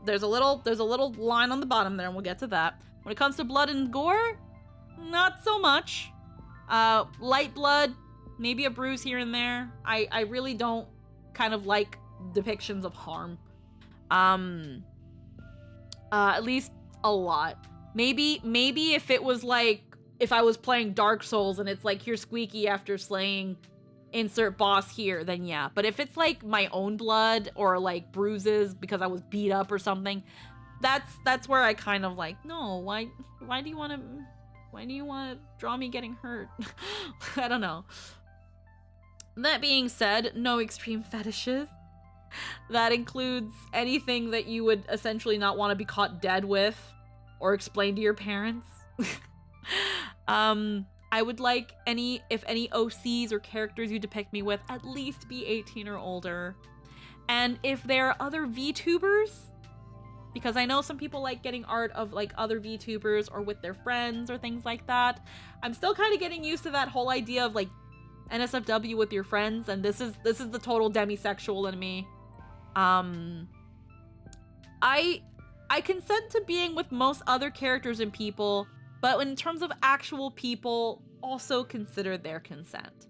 There's a little line on the bottom there, and we'll get to that. When it comes to blood and gore, not so much. Light blood, maybe a bruise here and there. I really don't kind of like depictions of harm At least a lot. Maybe if it was like, if I was playing Dark Souls and it's like, here's Squeaky after slaying insert boss here, then yeah. But if it's like my own blood or like bruises because I was beat up or something, that's where I kind of like, no, why do you want to draw me getting hurt? I don't know. That being said, no extreme fetishes. That includes anything that you would essentially not want to be caught dead with or explain to your parents. I would like if any OCs or characters you depict me with at least be 18 or older. And if there are other VTubers, because I know some people like getting art of like other VTubers or with their friends or things like that. I'm still kind of getting used to that whole idea of like NSFW with your friends, and this is the total demisexual in me. I consent to being with most other characters and people, but in terms of actual people, also consider their consent.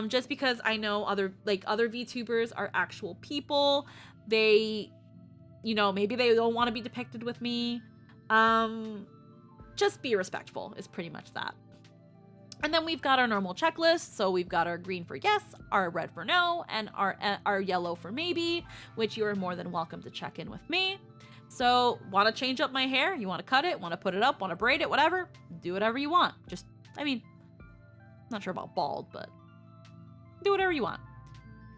Just because I know other VTubers are actual people, they, you know, maybe they don't want to be depicted with me. Just be respectful is pretty much that. And then we've got our normal checklist. So we've got our green for yes, our red for no, and our yellow for maybe, which you are more than welcome to check in with me. So want to change up my hair? You want to cut it? Want to put it up? Want to braid it? Whatever. Do whatever you want. Just, I mean, not sure about bald, but do whatever you want.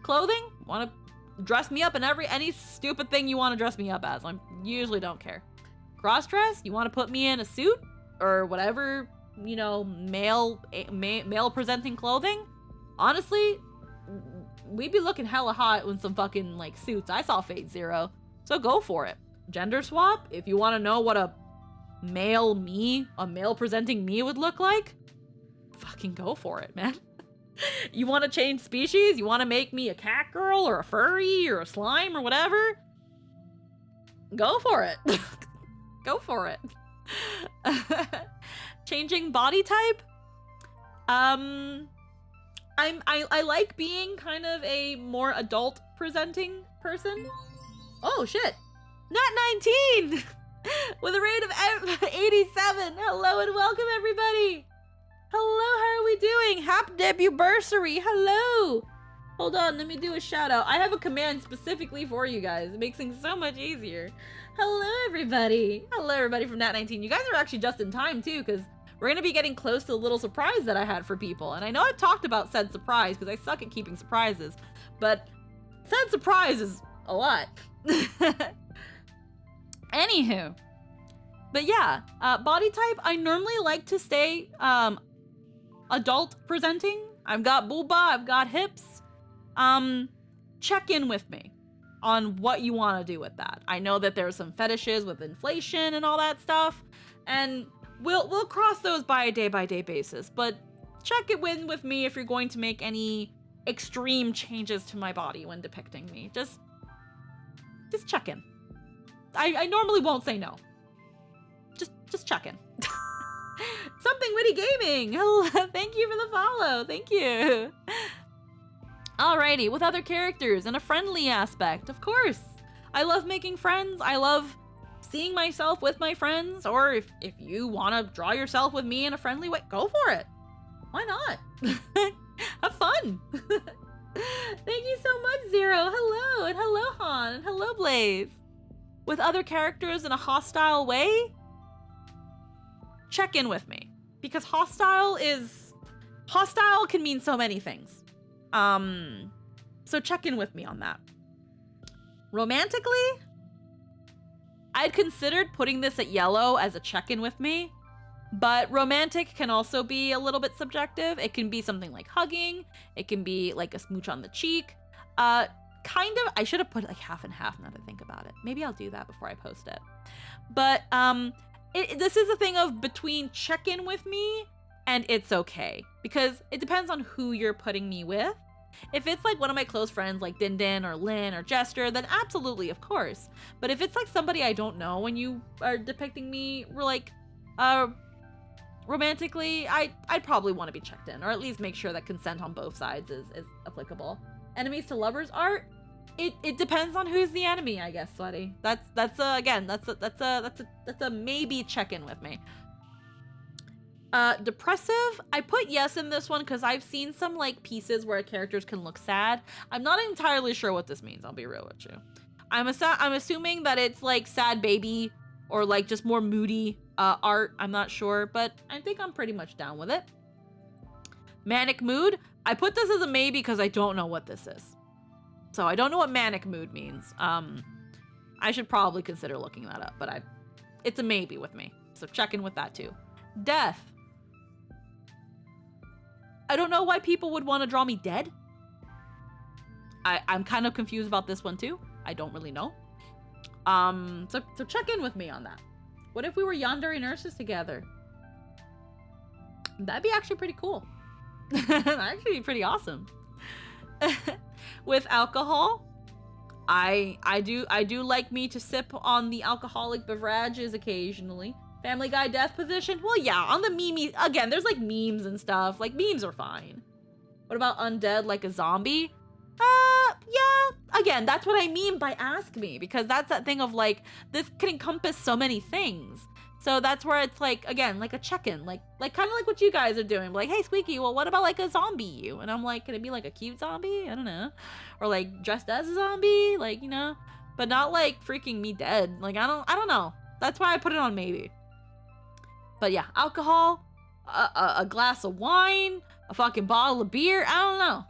Clothing? Want to dress me up in any stupid thing you want to dress me up as. I usually don't care. Cross dress? You want to put me in a suit or whatever, you know, male presenting clothing? Honestly, we'd be looking hella hot in some fucking like suits. I saw Fate Zero, so go for it. Gender swap? If you want to know what a male presenting me would look like, fucking go for it, man. You want to change species? You want to make me a cat girl or a furry or a slime or whatever? Go for it. Go for it. Changing body type? I like being kind of a more adult presenting person. Oh shit. Nat 19 with a rate of 87. Hello and welcome everybody. Hello, how are we doing? Happy debut-bursary. Hello. Hold on, let me do a shout out. I have a command specifically for you guys. It makes things so much easier. Hello everybody. Hello everybody from Nat 19. You guys are actually just in time too, because we're going to be getting close to the little surprise that I had for people. And I know I've talked about said surprise because I suck at keeping surprises, but said surprise is a lot. Anywho. But yeah, body type, I normally like to stay adult presenting. I've got booba, I've got hips. Check in with me on what you want to do with that. I know that there's some fetishes with inflation and all that stuff, and we'll cross those by a day-by-day basis, but check it with me if you're going to make any extreme changes to my body when depicting me. Just check in. I normally won't say no. Just check in. Something Witty Gaming. Hello, thank you for the follow. Thank you. Alrighty, with other characters and a friendly aspect, of course. I love making friends. I love seeing myself with my friends, or if you want to draw yourself with me in a friendly way, go for it. Why not? Have fun. Thank you so much, Zero. Hello, and hello, Han, and hello, Blaze. With other characters in a hostile way, check in with me, because hostile can mean so many things. So check in with me on that. Romantically, I'd considered putting this at yellow as a check-in with me, but romantic can also be a little bit subjective. It can be something like hugging. It can be like a smooch on the cheek. Kind of, I should have put like half and half now that I think about it. Maybe I'll do that before I post it. But, this is a thing of between check in with me and it's okay, because it depends on who you're putting me with. If it's like one of my close friends like Din Din or Lynn or Jester, then absolutely, of course. But if it's like somebody I don't know when you are depicting me like romantically, I'd probably want to be checked in, or at least make sure that consent on both sides is applicable. Enemies to lovers art, it depends on who's the enemy, I guess, Sweaty. That's a maybe check in with me. Depressive, I put yes in this one because I've seen some like pieces where characters can look sad. I'm not entirely sure what this means, I'll be real with you. I'm assuming that it's like sad baby or like just more moody art. I'm not sure, but I think I'm pretty much down with it. Manic mood, I put this as a maybe because I don't know what this is. So I don't know what manic mood means. I should probably consider looking that up, but it's a maybe with me. So check in with that too. Death. I don't know why people would want to draw me dead. I'm kind of confused about this one too. I don't really know. So check in with me on that. What if we were yandere nurses together? That'd be actually pretty cool. That'd actually be pretty awesome. With alcohol, I do like me to sip on the alcoholic beverages occasionally. Family Guy death position? Well, yeah, on the meme, again, there's like memes and stuff. Like, memes are fine. What about undead like a zombie? Yeah, again, that's what I mean by ask me, because that's that thing of like, this can encompass so many things. So that's where it's like, again, like a check-in, like kind of like what you guys are doing. Like, hey, Squeaky, well, what about like a zombie you? And I'm like, can it be like a cute zombie? I don't know. Or like dressed as a zombie, like, you know, but not like freaking me dead. Like, I don't know. That's why I put it on maybe. But yeah, alcohol, a glass of wine, a fucking bottle of beer. I don't know.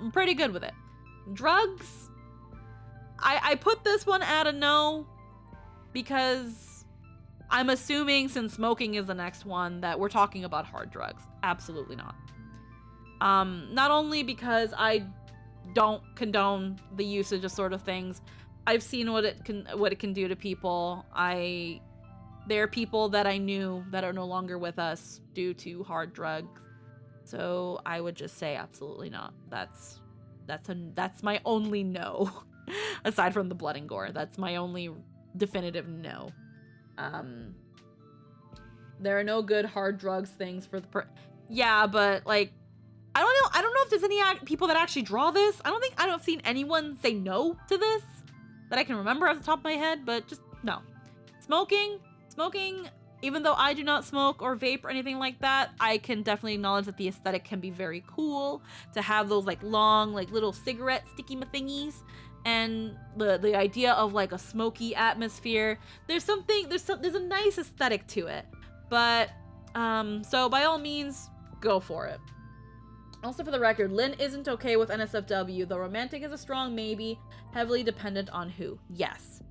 I'm pretty good with it. Drugs, I put this one at a no because I'm assuming since smoking is the next one that we're talking about hard drugs. Absolutely not. Not only because I don't condone the usage of sort of things. I've seen what it can do to people. There are people that I knew that are no longer with us due to hard drugs. So I would just say absolutely not. That's my only no. Aside from the blood and gore, that's my only definitive no. There are no good hard drugs things for the yeah, but like I don't know if there's any people that actually draw this. I don't have seen anyone say no to this that I can remember off the top of my head, but just no. Smoking, even though I do not smoke or vape or anything like that, I can definitely acknowledge that the aesthetic can be very cool to have those like long, like little cigarette sticky thingies, and the idea of like a smoky atmosphere. There's a nice aesthetic to it, but so by all means, go for it. Also, for the record, Lynn isn't okay with NSFW. The romantic is a strong maybe, heavily dependent on who. Yes.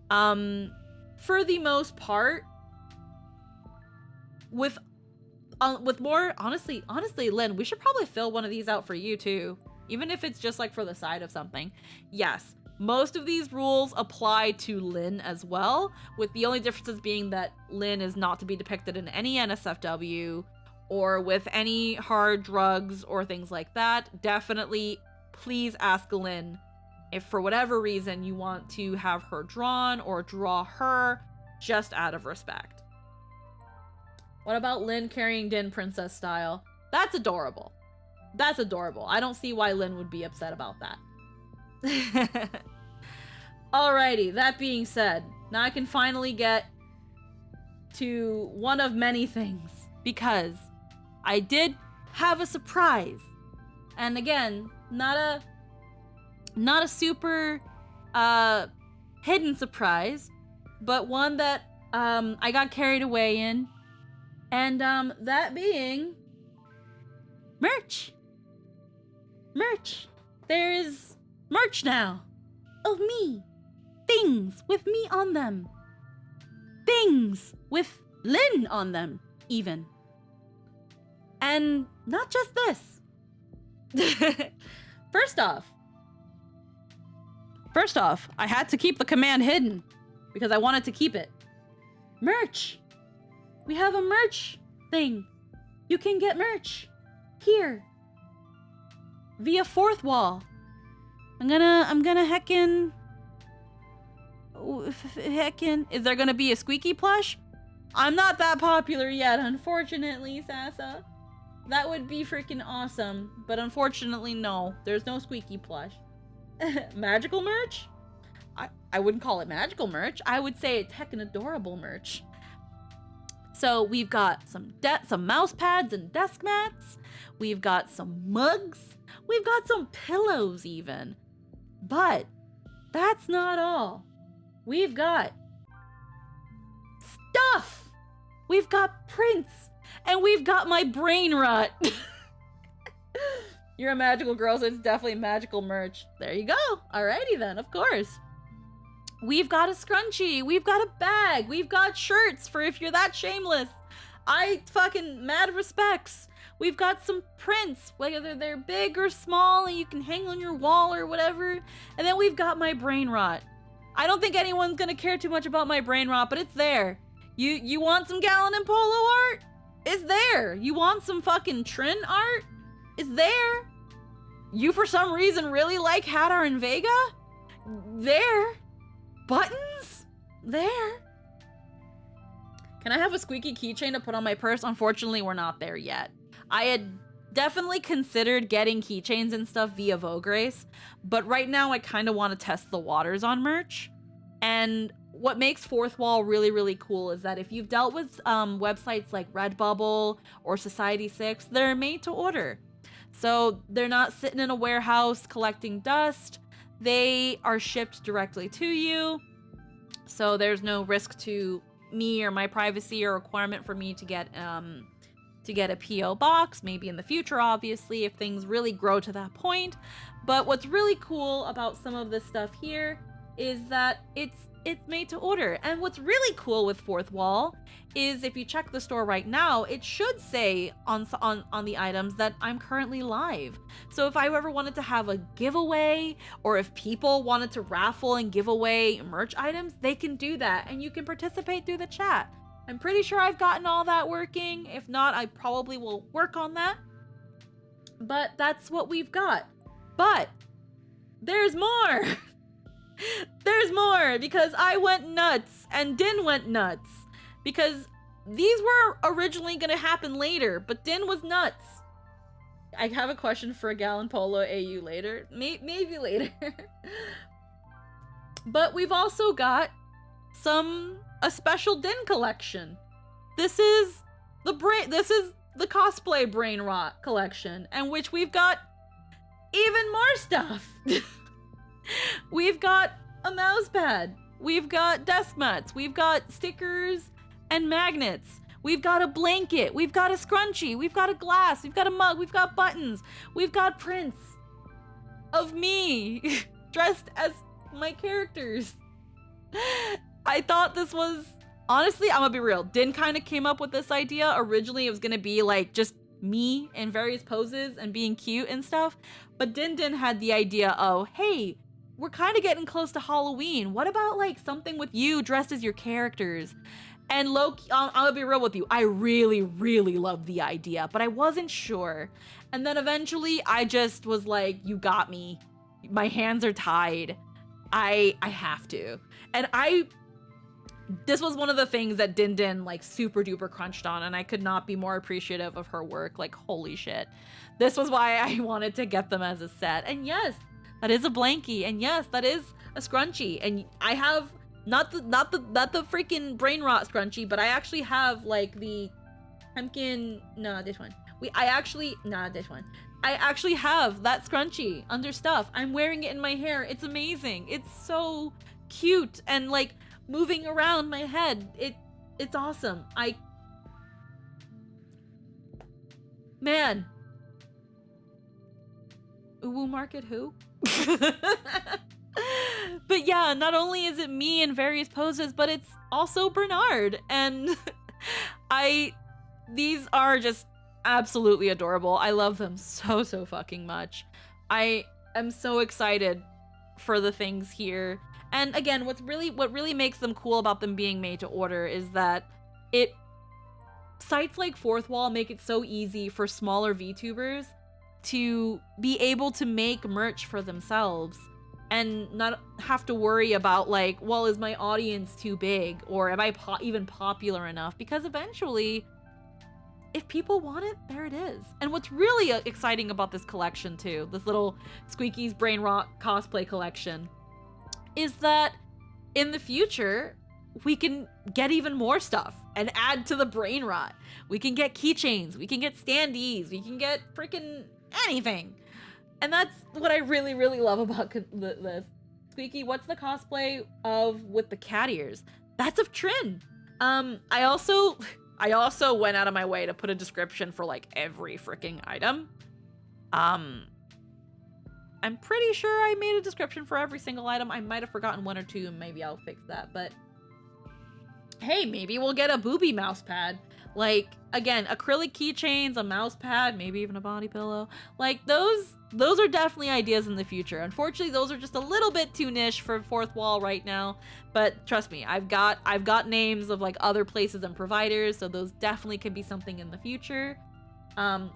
For the most part, with more honestly, Lynn, we should probably fill one of these out for you too, even if it's just like for the side of something. Yes, most of these rules apply to Lynn as well, with the only differences being that Lynn is not to be depicted in any NSFW or with any hard drugs or things like that. Definitely, please ask Lynn if for whatever reason you want to have her drawn or draw her, just out of respect. What about Lynn carrying Din princess style? That's adorable. That's adorable. I don't see why Lynn would be upset about that. Alrighty, that being said, now I can finally get to one of many things, because I did have a surprise. And again, not a super hidden surprise, but one that I got carried away in. And that being merch. There is merch now of me. Things with me on them. Things with Lynn on them, even. And not just this. First off, I had to keep the command hidden because I wanted to keep it. Merch. We have a merch thing. You can get merch here via Fourth Wall. I'm gonna heckin'. Is there gonna be a Squeaky plush? I'm not that popular yet, unfortunately, Sasa. That would be freaking awesome, but unfortunately, no. There's no Squeaky plush. Magical merch? I wouldn't call it magical merch. I would say it's heckin' adorable merch. So we've got some mouse pads and desk mats. We've got some mugs. We've got some pillows even. But that's not all. We've got stuff. We've got prints. And we've got my brain rot. You're a magical girl, so it's definitely magical merch. There you go. Alrighty then, of course. We've got a scrunchie. We've got a bag. We've got shirts for if you're that shameless. I fucking mad respects. We've got some prints, whether they're big or small, and you can hang on your wall or whatever. And then we've got my brain rot. I don't think anyone's gonna care too much about my brain rot, but it's there. You want some Gallon and Polo art? It's there. You want some fucking Trin art? It's there. You for some reason really like Hadar and Vega? There. Buttons? There. Can I have a squeaky keychain to put on my purse? Unfortunately, we're not there yet. I had definitely considered getting keychains and stuff via Vograce, but right now I kind of want to test the waters on merch. And what makes Fourth Wall really, really cool is that if you've dealt with websites like Redbubble or Society6, they're made to order. So they're not sitting in a warehouse collecting dust. They are shipped directly to you. So there's no risk to me or my privacy or requirement for me to get a PO box, maybe in the future, obviously, if things really grow to that point. But what's really cool about some of this stuff here is that it's made to order. And what's really cool with Fourth Wall is if you check the store right now, it should say on the items that I'm currently live. So if I ever wanted to have a giveaway, or if people wanted to raffle and give away merch items, they can do that, and you can participate through the chat. I'm pretty sure I've gotten all that working. If not, I probably will work on that. But that's what we've got. But there's more. There's more, because I went nuts and Din went nuts, because these were originally going to happen later, but Din was nuts. I have a question for a Gallon Polo AU later. Maybe later. But we've also got a special Din collection. This is the cosplay brain rot collection, and which we've got even more stuff. We've got a mouse pad. We've got desk mats. We've got stickers and magnets. We've got a blanket. We've got a scrunchie. We've got a glass. We've got a mug. We've got buttons. We've got prints of me dressed as my characters. I thought this was... Honestly, I'm gonna be real. Din kind of came up with this idea. Originally, it was gonna be like just me in various poses and being cute and stuff. But Din had the idea of, hey, we're kind of getting close to Halloween. What about like something with you dressed as your characters? And Loki, I'm gonna be real with you. I really, really loved the idea, but I wasn't sure. And then eventually I just was like, you got me. My hands are tied. I have to. And this was one of the things that Din like super duper crunched on, and I could not be more appreciative of her work. Like, holy shit. This was why I wanted to get them as a set. And yes, that is a blankie, and yes, that is a scrunchie. And I have not the freaking brain rot scrunchie, but I actually have like the pumpkin. No, this one. I actually have that scrunchie under stuff. I'm wearing it in my hair. It's amazing. It's so cute and like moving around my head. It's awesome. Man. Uwu Market who? But yeah, not only is it me in various poses, but it's also Bernard. And these are just absolutely adorable. I love them so fucking much. I am so excited for the things here. And again, what really makes them cool about them being made to order is that sites like Fourth Wall make it so easy for smaller VTubers to be able to make merch for themselves and not have to worry about like, well, is my audience too big, or am I even popular enough? Because eventually if people want it, there it is. And what's really exciting about this collection too, this little Squeaky's Brain Rot cosplay collection, is that in the future, we can get even more stuff and add to the Brain Rot. We can get keychains, we can get standees, we can get freaking anything. And that's what I really, really love about this. Squeaky, what's the cosplay of with the cat ears? That's of Trin. I also went out of my way to put a description for like every freaking item. I'm pretty sure I made a description for every single item. I might have forgotten one or two, and maybe I'll fix that. But hey, maybe we'll get a booby mouse pad. Like, again, acrylic keychains, a mouse pad, maybe even a body pillow. Like, those are definitely ideas in the future. Unfortunately, those are just a little bit too niche for Fourth Wall right now. But trust me, I've got names of like other places and providers, so those definitely can be something in the future.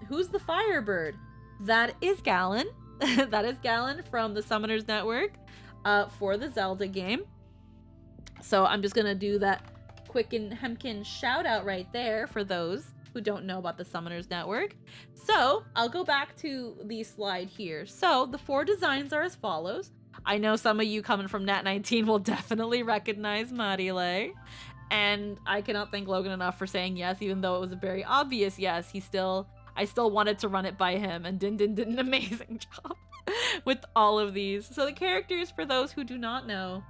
Who's the Firebird? That is Galen. That is Galen from the Summoners Network for the Zelda game. So I'm just gonna do that quick and Hemkin shout out right there for those who don't know about the Summoners Network. So I'll go back to the slide here. So the 4 designs are as follows. I know some of you coming from Nat19 will definitely recognize Marile, and I cannot thank Logan enough for saying yes, even though it was a very obvious yes. I still wanted to run it by him, and Din did an amazing job with all of these. So the characters, for those who do not know,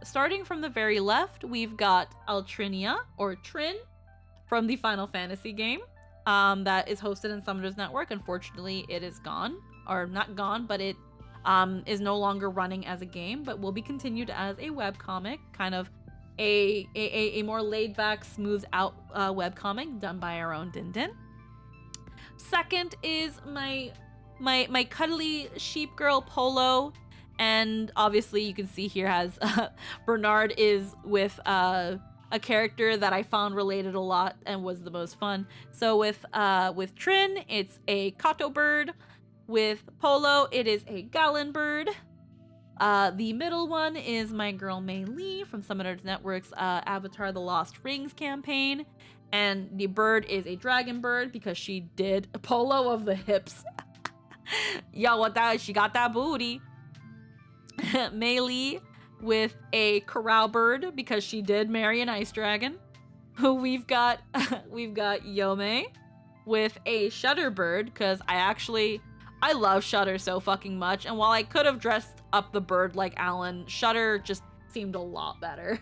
starting from the very left, we've got Altrinia, or Trin, from the Final Fantasy game, that is hosted in Summoners Network. Unfortunately, it is gone, or not gone, but it is no longer running as a game, but will be continued as a webcomic, kind of a more laid-back, smoothed-out webcomic done by our own Din Din. Second is my cuddly sheep girl Polo. And obviously you can see here has Bernard is with a character that I found related a lot and was the most fun. So with Trin, it's a Kato bird. With Polo, it is a Galen bird. The middle one is my girl Mei Lee from Summoners Network's Avatar: The Lost Rings campaign. And the bird is a dragon bird because she did Polo of the hips. Yo, she got that booty. Mei Lee with a corral bird because she did marry an ice dragon. We've got Yome with a shutter bird because I love Shutter so fucking much, and while I could have dressed up the bird like Alan, Shutter just seemed a lot better.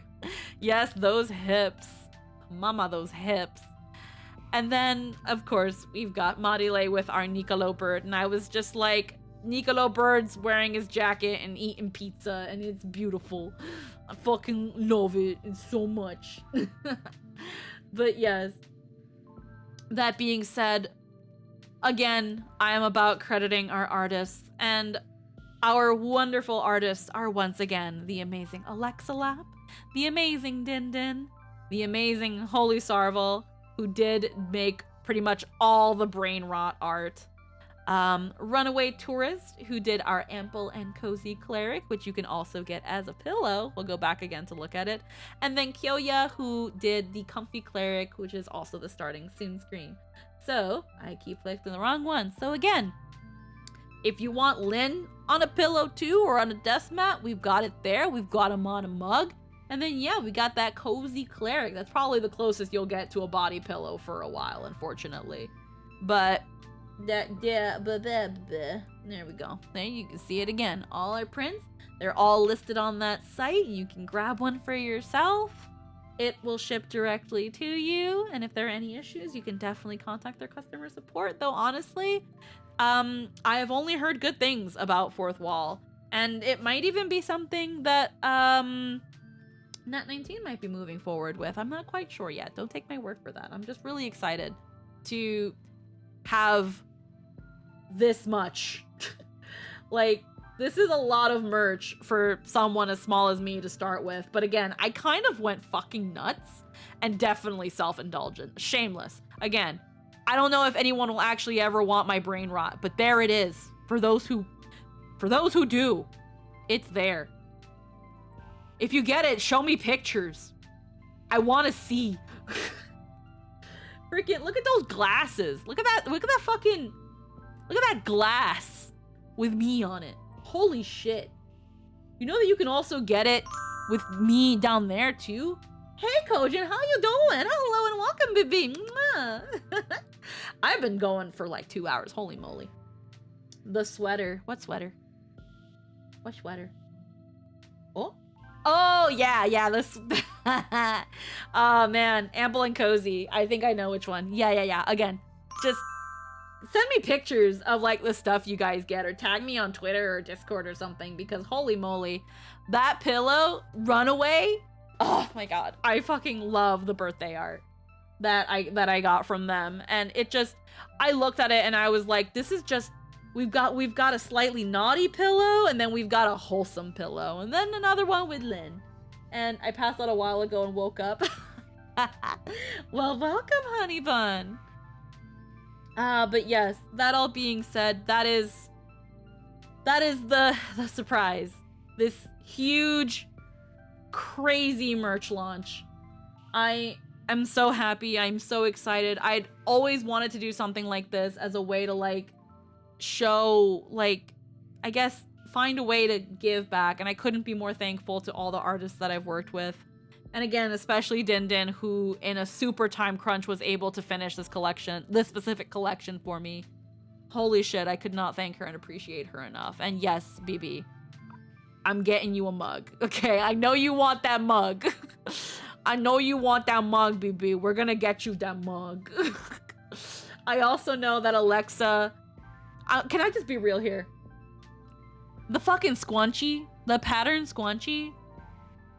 Yes, those hips. Mama, those hips. And then, of course, we've got Marile with our Nicolo bird, and I was just like, Nicolo bird's wearing his jacket and eating pizza, and it's beautiful. I fucking love it so much. But yes, that being said, again, I am about crediting our artists, and our wonderful artists are once again the amazing Alexa Lap, the amazing Din Din, the amazing Holy Sarvel, who did make pretty much all the Brain Rot art. Runaway Tourist, who did our Ample and Cozy Cleric, which you can also get as a pillow. We'll go back again to look at it. And then Kyoya, who did the Comfy Cleric, which is also the starting soon screen. So, I keep clicking the wrong one. So again, if you want Lynn on a pillow too, or on a desk mat, we've got it there. We've got him on a mug. And then, yeah, we got that Cozy Cleric. That's probably the closest you'll get to a body pillow for a while, unfortunately. But there we go. There you can see it again. All our prints, they're all listed on that site. You can grab one for yourself. It will ship directly to you. And if there are any issues, you can definitely contact their customer support. Though honestly, I have only heard good things about Fourth Wall. And it might even be something that Nat19 might be moving forward with. I'm not quite sure yet. Don't take my word for that. I'm just really excited to have this much. Like, this is a lot of merch for someone as small as me to start with. But again, I kind of went fucking nuts and definitely self-indulgent. Shameless. Again, I don't know if anyone will actually ever want my Brain Rot, but there it is. For those who do, it's there. If you get it, show me pictures. I want to see. Freaking look at those glasses. Look at that fucking, look at that glass with me on it. Holy shit. You know that you can also get it with me down there too? Hey Kojin, how you doing? Hello and welcome, baby. Mwah. I've been going for like 2 hours. Holy moly. The sweater. What sweater? What sweater? Oh yeah, this. Oh man, ample and cozy. I think I know which one. Yeah. Again, just send me pictures of like the stuff you guys get, or tag me on Twitter or Discord or something, because holy moly, that pillow Runaway. Oh my god, I fucking love the birthday art that I got from them, and it just, I looked at it and I was like, this is just, we've got a slightly naughty pillow, and then we've got a wholesome pillow, and then another one with Lynn. And I passed out a while ago and woke up. Well, welcome, honey bun. But yes, that all being said, that is the surprise. This huge, crazy merch launch. I am so happy. I'm so excited. I'd always wanted to do something like this as a way to like show, like, I guess, find a way to give back, and I couldn't be more thankful to all the artists that I've worked with. And again, especially Din Din, who in a super time crunch was able to finish this specific collection for me. Holy shit, I could not thank her and appreciate her enough. And yes, BB, I'm getting you a mug, okay? I know you want that mug. I know you want that mug, BB. We're gonna get you that mug. I also know that Alexa, can I just be real here? The fucking squunchy, the pattern squunchy,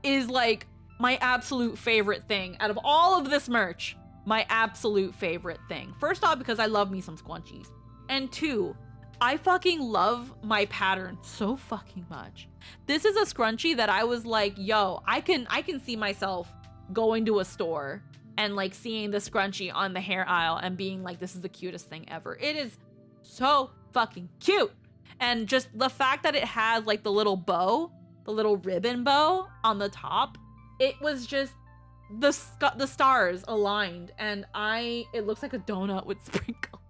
is like my absolute favorite thing out of all of this merch. My absolute favorite thing. First off, because I love me some squunchies. And two, I fucking love my pattern so fucking much. This is a scrunchie that I was like, yo, I can see myself going to a store and like seeing the scrunchie on the hair aisle and being like, this is the cutest thing ever. It is so fucking cute. And just the fact that it has like the little bow, the little ribbon bow on the top, it was just the stars aligned, and it looks like a donut with sprinkles.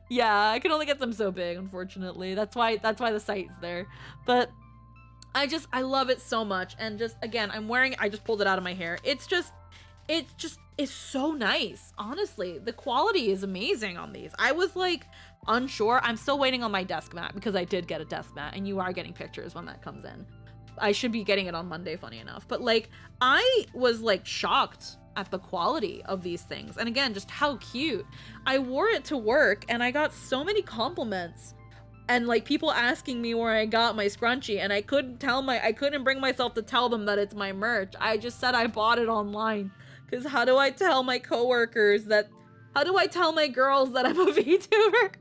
Yeah, I can only get them so big, unfortunately. That's why the site's there. But I love it so much. And just, again, I just pulled it out of my hair. It's so nice. Honestly, the quality is amazing on these. I was like unsure. I'm still waiting on my desk mat, because I did get a desk mat, and you are getting pictures when that comes in. I should be getting it on Monday, funny enough. But like, I was like shocked at the quality of these things. And again, just how cute. I wore it to work and I got so many compliments, and like people asking me where I got my scrunchie, and I couldn't bring myself to tell them that it's my merch. I just said I bought it online, because how do I tell my coworkers how do I tell my girls that I'm a VTuber?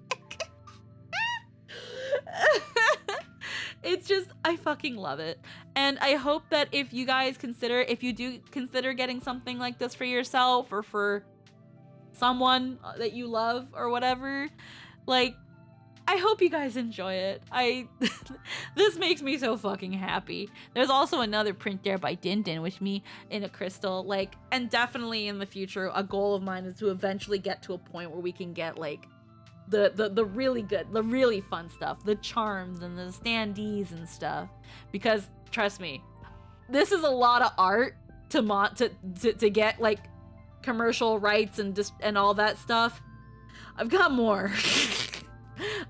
It's just, I fucking love it. And I hope that if you do consider getting something like this for yourself or for someone that you love or whatever, like, I hope you guys enjoy it. This makes me so fucking happy. There's also another print there by Din Din with me in a crystal, like, and definitely in the future, a goal of mine is to eventually get to a point where we can get like the really good, the really fun stuff, the charms and the standees and stuff, because trust me, this is a lot of art to get like commercial rights and all that stuff. I've got more.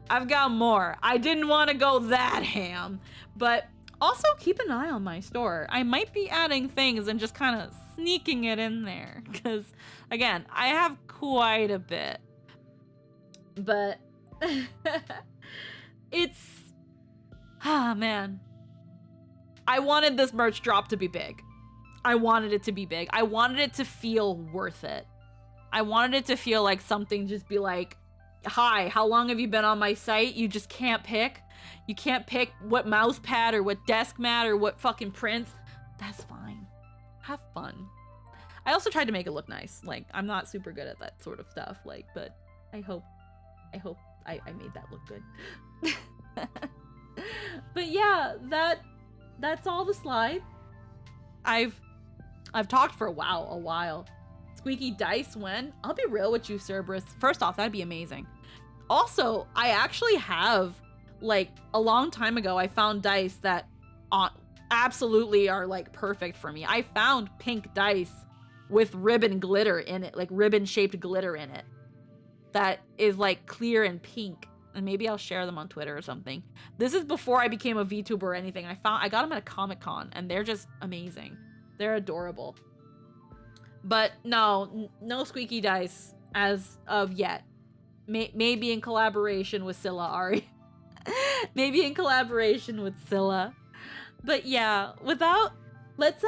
I've got more. I didn't want to go that ham, but also keep an eye on my store. I might be adding things and just kind of sneaking it in there, because again, I have quite a bit. But it's, man, I wanted this merch drop to be big. I wanted it to be big. I wanted it to feel worth it. I wanted it to feel like something, just be like, hi, how long have you been on my site? You just can't pick. You can't pick what mouse pad or what desk mat or what fucking prints. That's fine. Have fun. I also tried to make it look nice. Like, I'm not super good at that sort of stuff. Like, but I hope I made that look good. But yeah, that's all the slides. I've talked for a while. Squeaky dice when? I'll be real with you, Cerberus. First off, that'd be amazing. Also, I actually have, like, a long time ago, I found dice that absolutely are, like, perfect for me. I found pink dice with ribbon glitter in it, like ribbon-shaped glitter in it. That is, like, clear and pink. And maybe I'll share them on Twitter or something. This is before I became a VTuber or anything. I got them at a Comic-Con, and they're just amazing. They're adorable. But no squeaky dice as of yet. Maybe in collaboration with Scylla, Ari. Maybe in collaboration with Scylla. But yeah, let's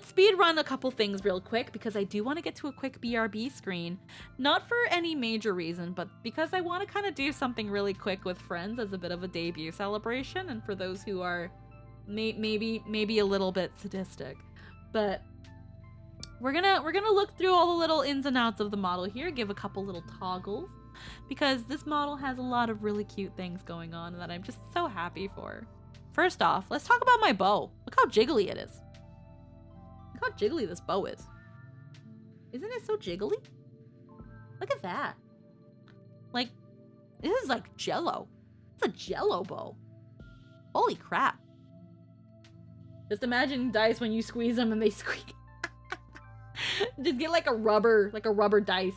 speed run a couple things real quick because I do want to get to a quick BRB screen. Not for any major reason, but because I want to kind of do something really quick with friends as a bit of a debut celebration, and for those who are maybe a little bit sadistic. But we're gonna look through all the little ins and outs of the model here, give a couple little toggles, because this model has a lot of really cute things going on that I'm just so happy for. First off, let's talk about my bow. Look how jiggly it is. Look how jiggly this bow is. Isn't it so jiggly? Look at that. Like, this is like Jello. It's a Jello bow. Holy crap. Just imagine dice when you squeeze them and they squeak. Just get like a rubber dice.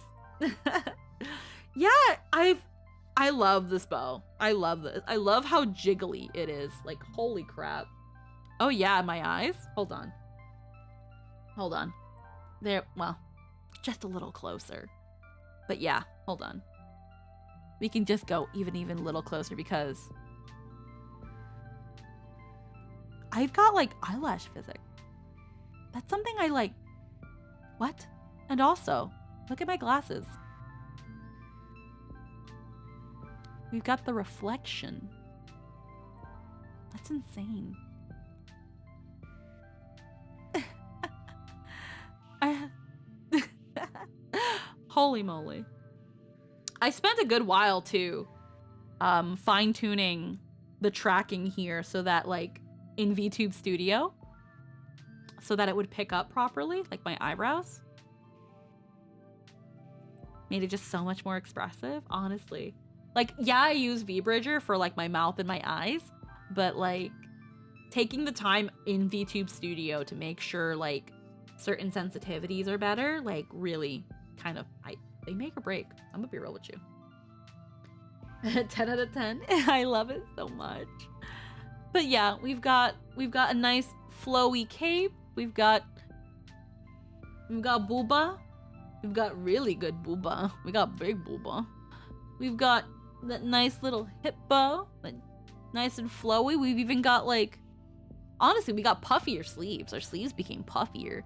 Yeah, I love this bow. I love this. I love how jiggly it is. Like, holy crap. Oh yeah, my eyes. Hold on. There, well, just a little closer. But yeah, hold on. We can just go even a little closer because I've got like eyelash physics. That's something I like. What? And also, look at my glasses. We've got the reflection. That's insane. Holy moly. I spent a good while too fine-tuning the tracking here so that like in VTube Studio so that it would pick up properly, like my eyebrows. Made it just so much more expressive, honestly. Like, yeah, I use VBridger for like my mouth and my eyes, but like taking the time in VTube Studio to make sure like certain sensitivities are better, like really kind of, they make or break. I'm gonna be real with you. 10 out of 10. I love it so much. But yeah, we've got a nice flowy cape. We've got booba. We've got really good booba. We got big booba. We've got that nice little hip bow, like nice and flowy. We've even got like, honestly, we got puffier sleeves. Our sleeves became puffier.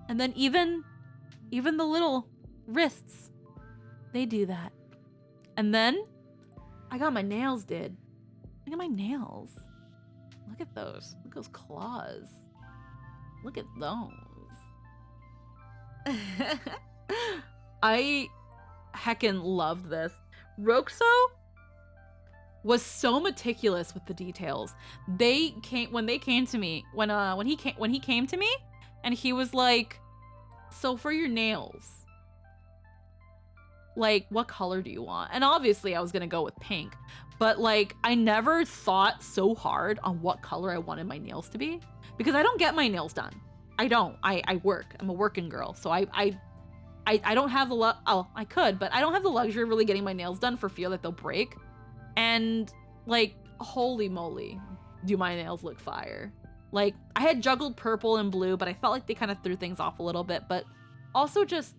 And then even the little wrists, they do that. And then I got my nails did. Look at my nails. Look at those. Look at those claws. Look at those. I heckin' loved this. Roxo was so meticulous with the details. When he came to me, and he was like, so for your nails, like, what color do you want? And obviously I was gonna go with pink, but like, I never thought so hard on what color I wanted my nails to be because I don't get my nails done. I don't. I work. I'm a working girl, so I don't have the I could, but I don't have the luxury of really getting my nails done for fear that they'll break. And like, holy moly, do my nails look fire. Like, I had juggled purple and blue, but I felt like they kind of threw things off a little bit. But also just,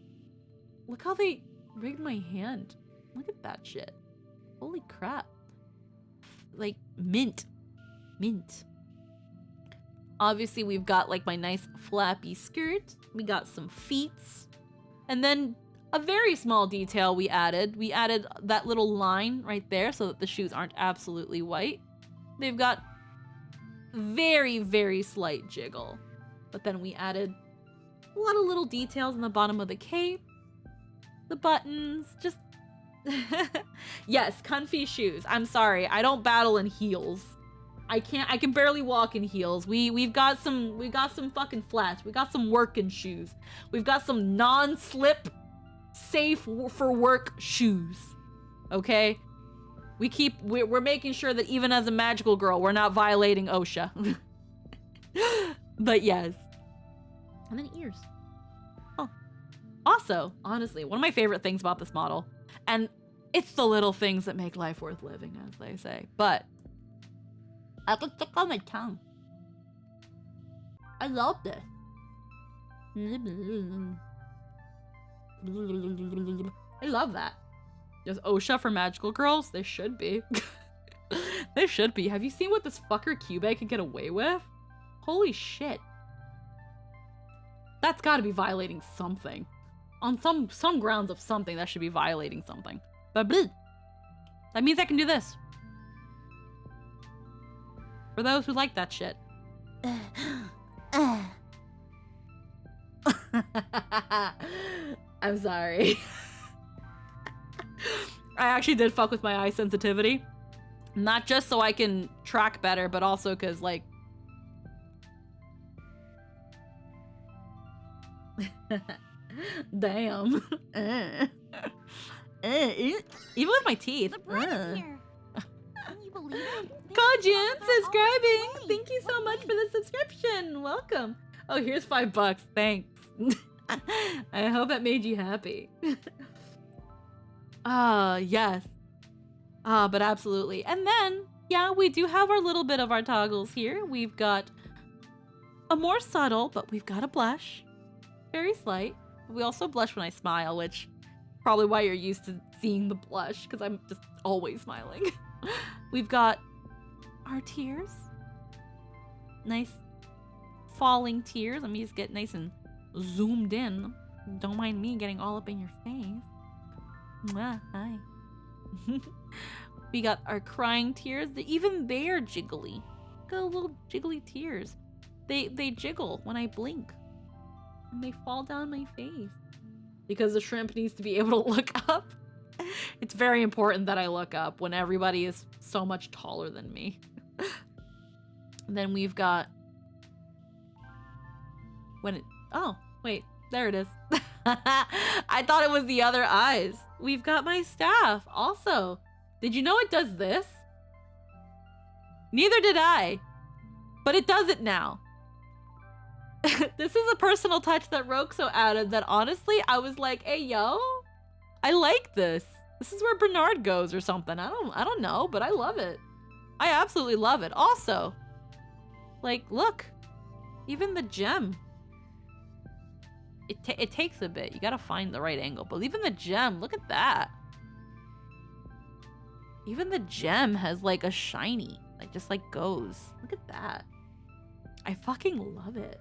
look how they rigged my hand. Look at that shit. Holy crap. Like, mint. Obviously, we've got like my nice flappy skirt. We got some feets. And then a very small detail we added that little line right there so that the shoes aren't absolutely white. They've got very, very slight jiggle. But then we added a lot of little details in the bottom of the cape, the buttons, just... Yes, comfy shoes. I'm sorry, I don't battle in heels. I can barely walk in heels. We've got some fucking flats. We got some working shoes. We've got some non-slip, safe for work shoes. Okay? We're making sure that even as a magical girl, we're not violating OSHA. But yes. And then ears. Oh. Also, honestly, one of my favorite things about this model, and it's the little things that make life worth living, as they say, but I can stick on my tongue. I love this. I love that. There's OSHA for magical girls? They should be. They should be. Have you seen what this fucker Cube can get away with? Holy shit. That's gotta be violating something. On some grounds of something, that should be violating something. But bleh, that means I can do this. For those who like that shit. I'm sorry. I actually did fuck with my eye sensitivity. Not just so I can track better, but also because, like... Damn. Even with my teeth. The bread is here. Can you believe it? Kojin subscribing. Way. Thank you so much for the subscription. Welcome. Oh, here's $5. Thanks. I hope that made you happy. Yes. But absolutely. And then, yeah, we do have our little bit of our toggles here. We've got a more subtle, but we've got a blush. Very slight. We also blush when I smile, which probably why you're used to seeing the blush, because I'm just always smiling. We've got our tears. Nice falling tears. Let me just get nice and zoomed in. Don't mind me getting all up in your face. Mwah, hi. We got our crying tears. Even they are jiggly. Got little jiggly tears. They jiggle when I blink. And they fall down my face. Because the shrimp needs to be able to look up. It's very important that I look up when everybody is so much taller than me. Then we've got... Oh, wait. There it is. I thought it was the other eyes. We've got my staff also. Did you know it does this? Neither did I. But it does it now. This is a personal touch that Roxo added that honestly, I was like, hey, yo, I like this. This is where Bernard goes or something. I don't know, but I love it. I absolutely love it. Also, like, look, even the gem. It takes a bit. You gotta find the right angle. But even the gem, look at that. Even the gem has like a shiny. Like just like goes. Look at that. I fucking love it.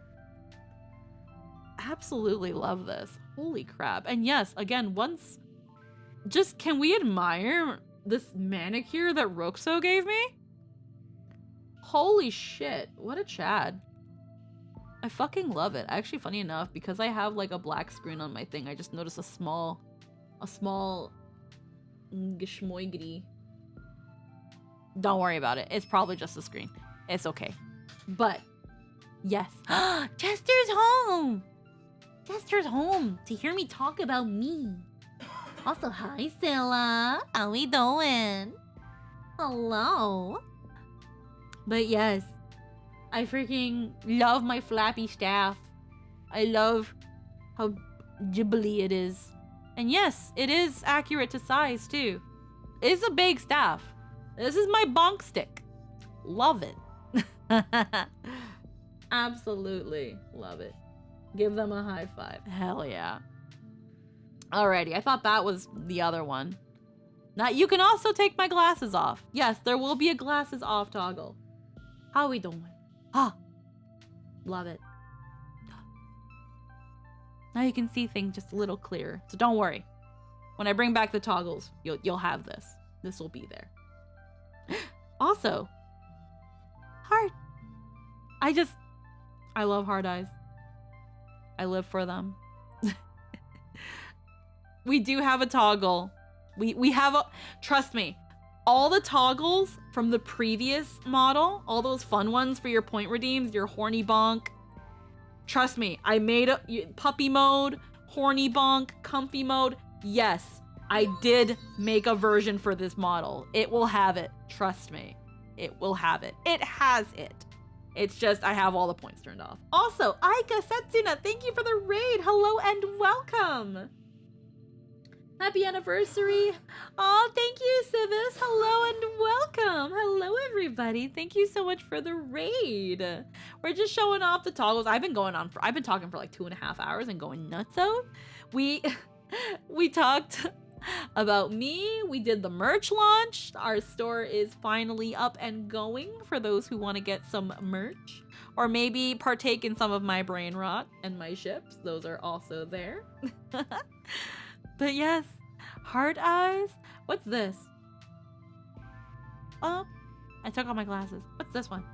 Absolutely love this. Holy crap. And yes, again, once... Just can we admire this manicure that Roxo gave me? Holy shit. What a Chad. I fucking love it. Actually, funny enough, because I have like a black screen on my thing, I just noticed a small geschmoigity. Don't worry about it. It's probably just the screen. It's okay. But yes. Chester's home. Chester's home to hear me talk about me. Also, hi, Scylla. How we doing? Hello. But yes, I freaking love my flappy staff. I love how jibbly it is. And yes, it is accurate to size too. It's a big staff. This is my bonk stick. Love it. Absolutely love it. Give them a high five. Hell yeah. Alrighty, I thought that was the other one. Now, you can also take my glasses off. Yes, there will be a glasses off toggle. How we doing? Ah, love it. Now you can see things just a little clearer. So don't worry. When I bring back the toggles, you'll have this. This will be there. Also, heart. I love hard eyes. I live for them. We do have a toggle. We have a, trust me, all the toggles from the previous model, all those fun ones for your point redeems, your horny bonk. Trust me, I made a puppy mode, horny bonk, comfy mode. Yes, I did make a version for this model. It will have it. Trust me. It will have it. It has it. It's just I have all the points turned off. Also, Aika Setsuna, thank you for the raid. Hello and welcome. Happy anniversary. Oh, thank you, Civis. Hello and welcome. Hello, everybody. Thank you so much for the raid. We're just showing off the toggles. I've been talking for like 2.5 hours and going nutso. We talked about me. We did the merch launch. Our store is finally up and going for those who want to get some merch or maybe partake in some of my brain rot and my ships. Those are also there. But yes, heart eyes. What's this? Oh, I took off my glasses. What's this one?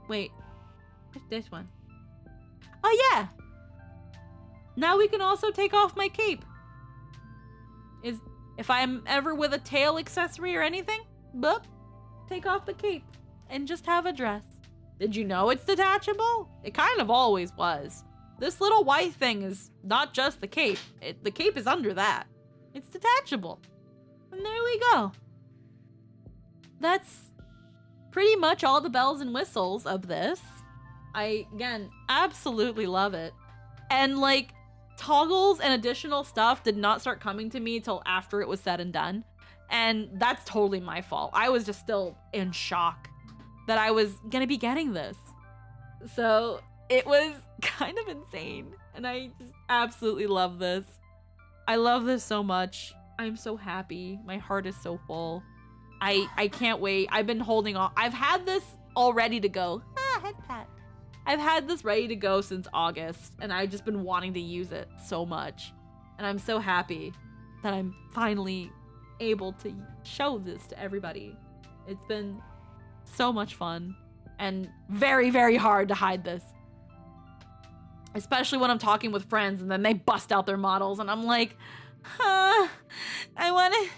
Wait, what's this one? Oh yeah! Now we can also take off my cape. If I'm ever with a tail accessory or anything, boop, take off the cape and just have a dress. Did you know it's detachable? It kind of always was. This little white thing is not just the cape. The cape is under that. It's detachable. And there we go. That's pretty much all the bells and whistles of this. I, again, absolutely love it. And like, toggles and additional stuff did not start coming to me till after it was said and done. And that's totally my fault. I was just still in shock that I was gonna be getting this. So it was kind of insane. And I just absolutely love this. I love this so much. I'm so happy. My heart is so full. I can't wait. I've been holding on. I've had this all ready to go. Head pat. I've had this ready to go since August, and I've just been wanting to use it so much. And I'm so happy that I'm finally able to show this to everybody. It's been so much fun and very, very hard to hide this. Especially when I'm talking with friends and then they bust out their models and I'm like, I want to,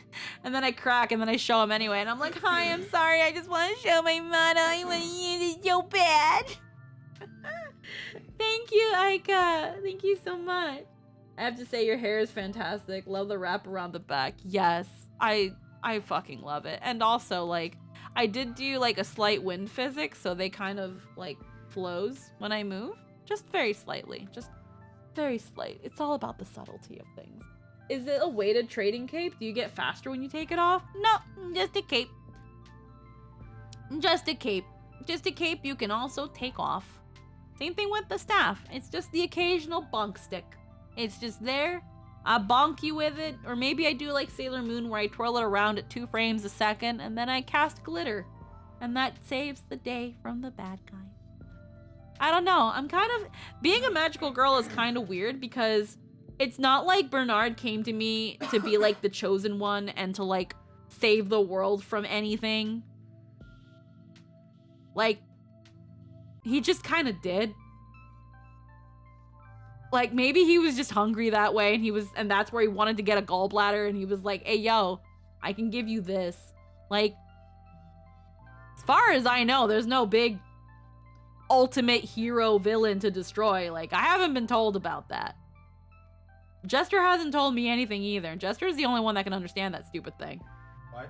and then I crack and then I show them anyway. And I'm like, hi, I'm sorry. I just want to show my model. I want to use it so bad. Thank you, Aika. Thank you so much. I have to say your hair is fantastic. Love the wrap around the back. Yes, I fucking love it. And also, like, I did do like a slight wind physics, so they kind of like flows when I move. Just very slightly. Just very slight. It's all about the subtlety of things. Is it a weighted trading cape? Do you get faster when you take it off? No, just a cape. Just a cape. Just a cape you can also take off. Same thing with the staff. It's just the occasional bonk stick. It's just there. I bonk you with it. Or maybe I do like Sailor Moon where I twirl it around at 2 frames a second and then I cast glitter. And that saves the day from the bad guy. I don't know. I'm kind of... Being a magical girl is kind of weird because it's not like Bernard came to me to be like the chosen one and to like save the world from anything. Like, he just kind of did. Like, maybe he was just hungry that way and that's where he wanted to get a gallbladder and he was like, hey, yo, I can give you this. Like, as far as I know, there's no big ultimate hero villain to destroy. Like, I haven't been told about that. Jester hasn't told me anything either. Jester's the only one that can understand that stupid thing. What?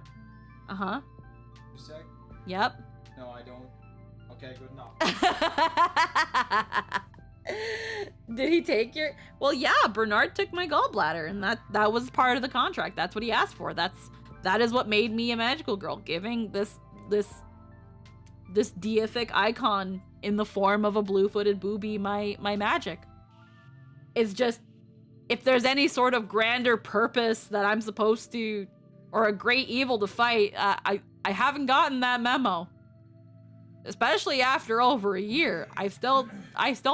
Uh-huh. You say? Yep. No, I don't. Okay, good enough. Did he take your... Well, yeah, Bernard took my gallbladder, and that was part of the contract. That's what he asked for. That is what made me a magical girl, giving this deific icon in the form of a blue-footed booby my magic. It's just, if there's any sort of grander purpose that I'm supposed to, or a great evil to fight, I haven't gotten that memo. Especially after over a year. I still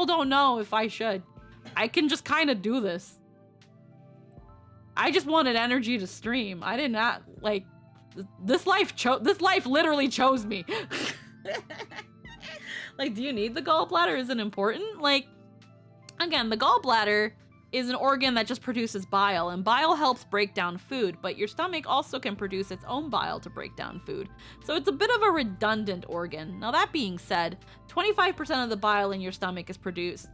don't know if I should. I can just kind of do this. I just wanted energy to stream. I did not, like, this life literally chose me. Like, do you need the gallbladder? Is it important? Like, again, the gallbladder is an organ that just produces bile, and bile helps break down food, but your stomach also can produce its own bile to break down food. So it's a bit of a redundant organ. Now that being said, 25% of the bile in your stomach is produced.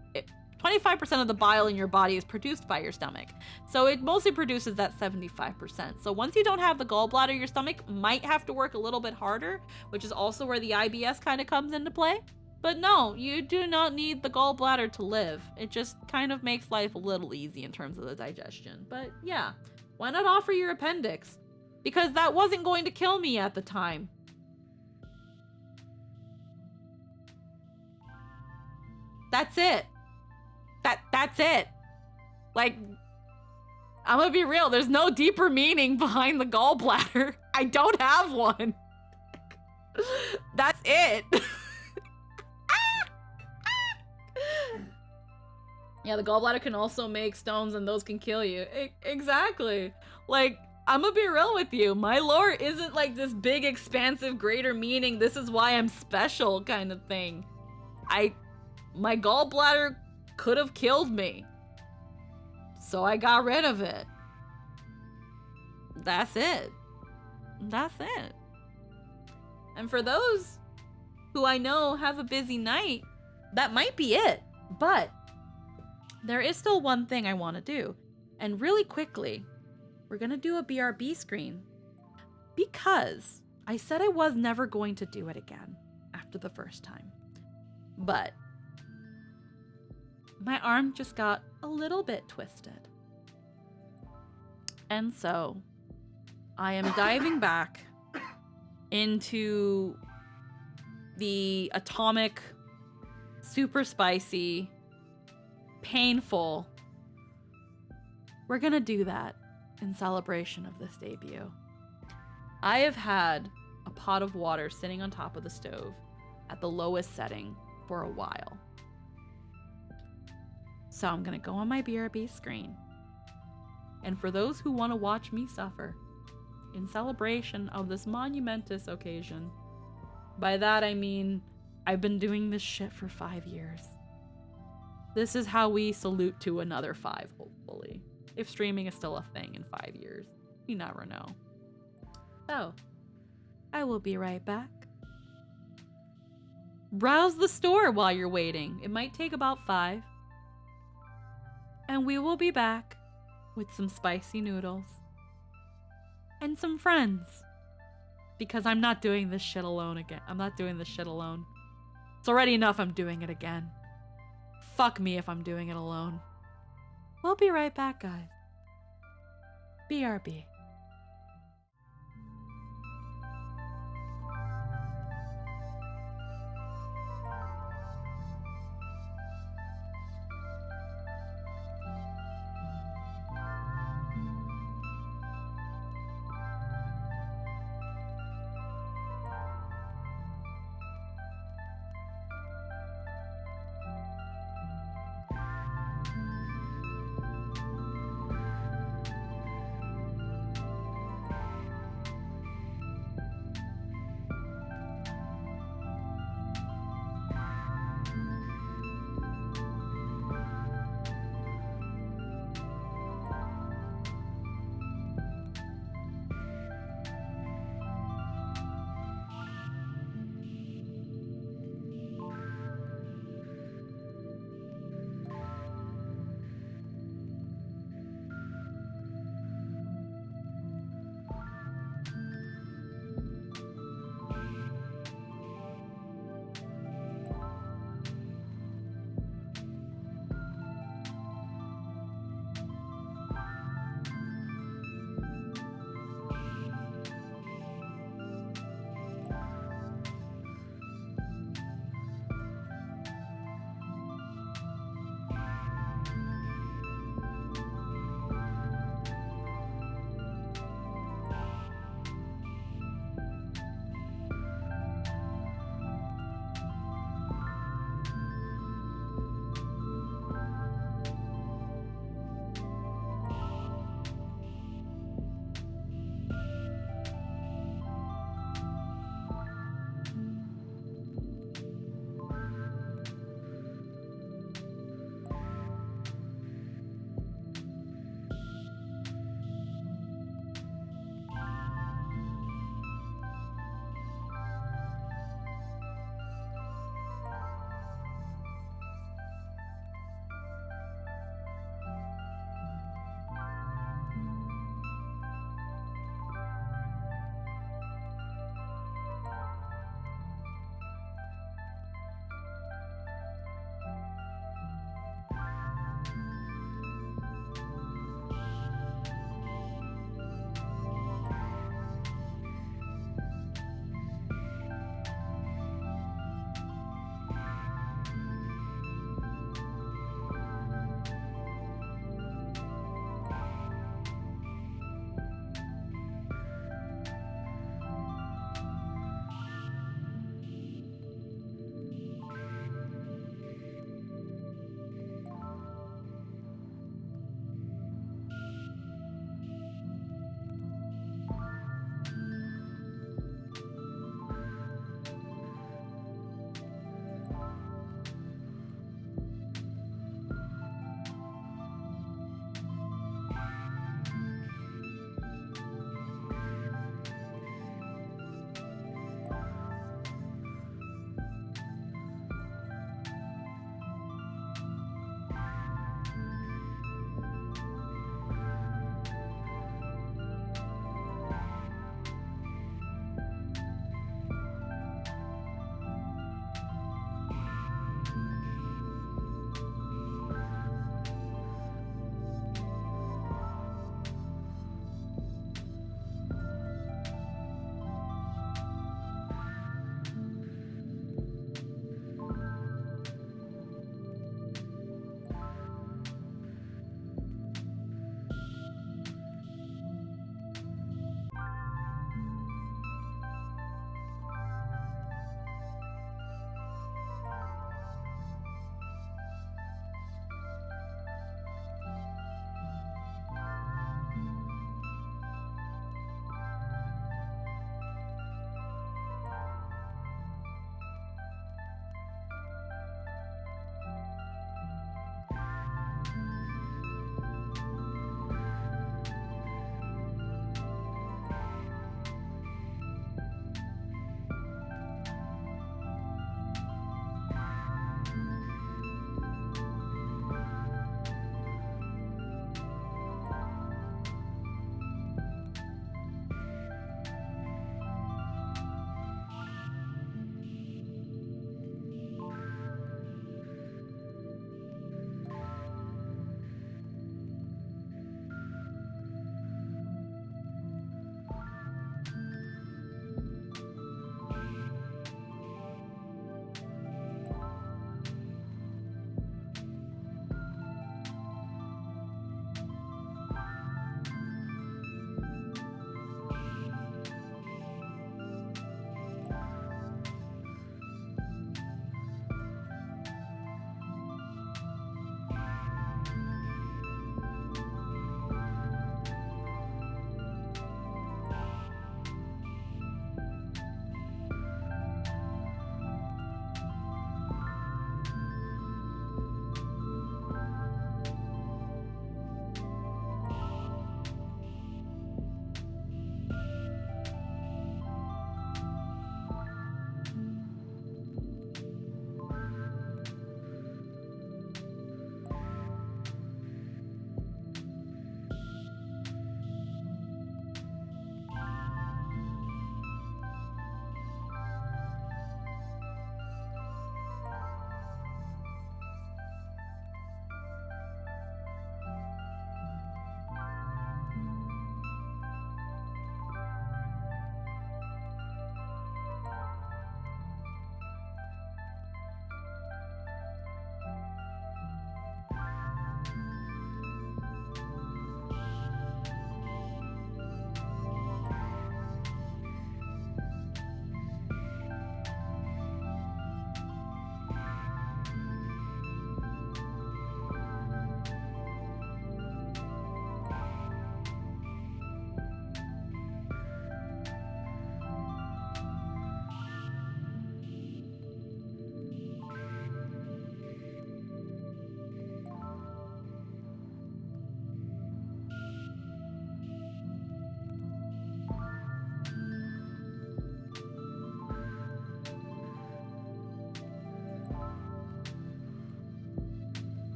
25% of the bile in your body is produced by your stomach. So it mostly produces that 75%. So once you don't have the gallbladder, your stomach might have to work a little bit harder, which is also where the IBS kind of comes into play. But no, you do not need the gallbladder to live. It just kind of makes life a little easy in terms of the digestion. But yeah, why not offer your appendix? Because that wasn't going to kill me at the time. That's it. That's it. Like, I'm gonna be real, there's no deeper meaning behind the gallbladder. I don't have one. That's it. Yeah, the gallbladder can also make stones and those can kill you. Exactly. Like, I'm gonna be real with you. My lore isn't like this big, expansive, greater meaning, this is why I'm special kind of thing. My gallbladder could have killed me. So I got rid of it. That's it. That's it. And for those who I know have a busy night, that might be it. But there is still one thing I want to do. And really quickly, we're going to do a BRB screen. Because I said I was never going to do it again after the first time. But my arm just got a little bit twisted. And so I am diving back into the atomic, super spicy, painful. We're gonna do that in celebration of this debut. I have had a pot of water sitting on top of the stove at the lowest setting for a while. So I'm gonna go on my BRB screen. And for those who want to watch me suffer, in celebration of this monumentous occasion, by that I mean I've been doing this shit for 5 years. This is how we salute to another 5, hopefully. If streaming is still a thing in 5 years. You never know. So, I will be right back. Browse the store while you're waiting. It might take about 5. And we will be back with some spicy noodles. And some friends. Because I'm not doing this shit alone again. I'm not doing this shit alone. It's already enough I'm doing it again. Fuck me if I'm doing it alone. We'll be right back, guys. BRB.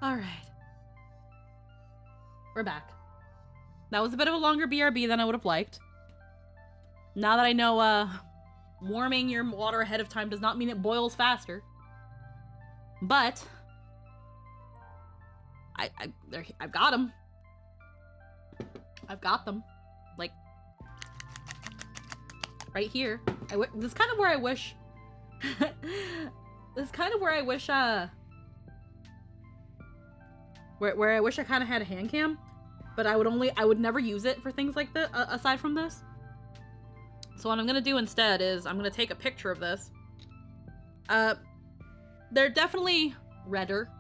Alright. We're back. That was a bit of a longer BRB than I would have liked. Now that I know, warming your water ahead of time does not mean it boils faster. But I've got them. I've got them. Like, right here. This is kind of where I wish... this is kind of where I wish, where I wish I kind of had a hand cam. But I would never use it for things like this, aside from this. So what I'm gonna do instead is I'm gonna take a picture of this. They're definitely redder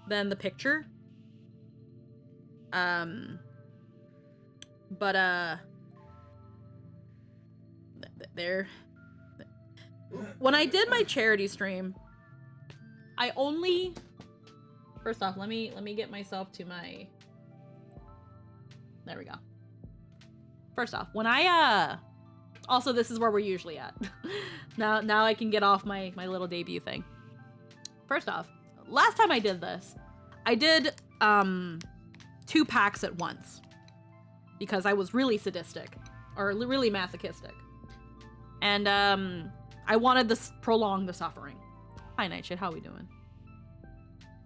than the picture. But they're... When I did my charity stream, I only... First off, let me get myself to my... There we go. First off, when I, also, this is where we're usually at. now I can get off my little debut thing. First off, last time I did this, I did, 2 packs at once. Because I was really sadistic. Or really masochistic. And, I wanted to prolong the suffering. Hi, Nightshade, how we doing?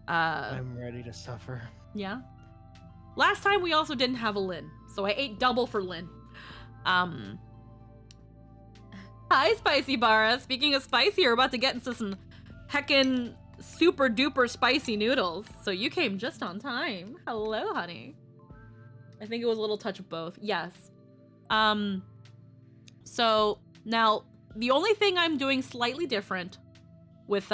I'm ready to suffer. Yeah? Last time we also didn't have a Lynn, so I ate double for Lynn. Hi, Spicy Bara. Speaking of spicy, we're about to get into some heckin' super duper spicy noodles. So you came just on time. Hello, honey. I think it was a little touch of both. Yes. So now the only thing I'm doing slightly different with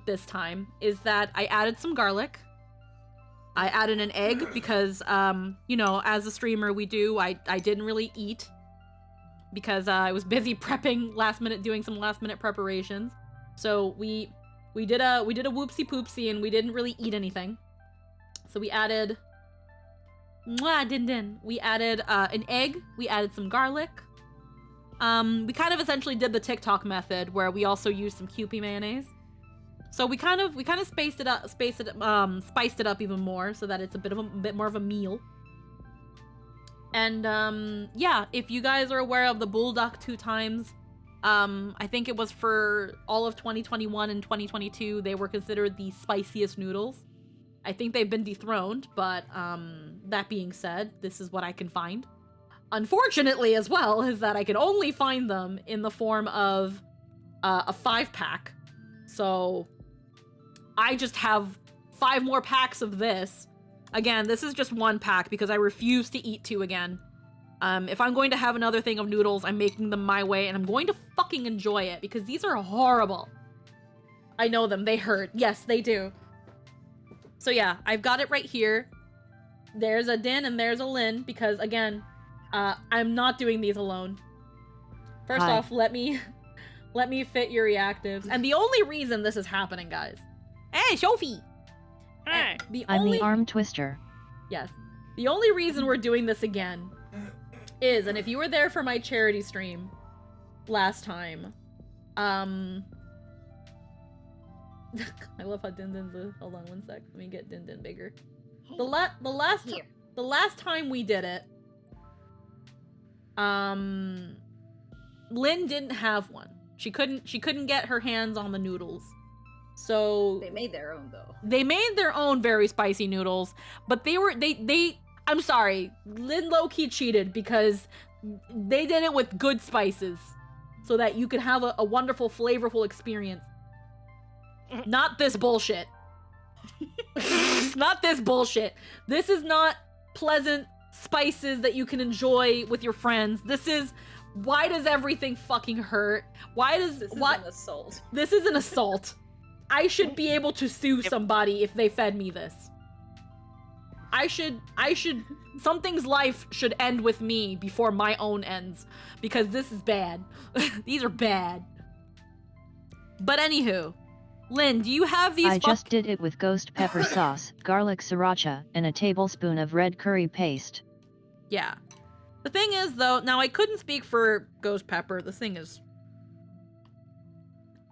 this time is that I added some garlic. I added an egg because, you know, as a streamer we do, I didn't really eat because I was busy prepping doing some last minute preparations. So we did a whoopsie poopsie and we didn't really eat anything. So we added, we added an egg, we added some garlic. We kind of essentially did the TikTok method where we also used some Kewpie mayonnaise. So we kind of spiced it up even more so that it's a bit more of a meal. And yeah, if you guys are aware of the Bulldog 2 times, I think it was for all of 2021 and 2022, they were considered the spiciest noodles. I think they've been dethroned, but that being said, this is what I can find. Unfortunately as well is that I can only find them in the form of a 5-pack. So I just have 5 more packs of this. Again, this is just 1 pack because I refuse to eat 2 again. If I'm going to have another thing of noodles, I'm making them my way and I'm going to fucking enjoy it because these are horrible. I know them, they hurt. Yes, they do. So yeah, I've got it right here. There's a Din and there's a Lynn because again, I'm not doing these alone. First off, let me fit your reactives. And the only reason this is happening, guys. Hey, Sophie! Hey! I'm the arm twister. Yes. The only reason we're doing this again is, and if you were there for my charity stream last time, I love how Din Din's hold on one sec. Let me get Din Din bigger. The last time we did it, Lynn didn't have one. She couldn't get her hands on the noodles. So They made their own though. they made their own very spicy noodles, but I'm sorry, Lynn low-key cheated because they did it with good spices so that you could have a wonderful, flavorful experience. Not this bullshit. Not this bullshit. This is not pleasant spices that you can enjoy with your friends. This is, why does everything fucking hurt? This is an assault. This is an assault. I should be able to sue somebody if they fed me this. Something's life should end with me before my own ends. Because this is bad. These are bad. But anywho, Lynn, do you have these I just did it with ghost pepper sauce, garlic sriracha, and a tablespoon of red curry paste. Yeah. The thing is, though, now I couldn't speak for ghost pepper. This thing is...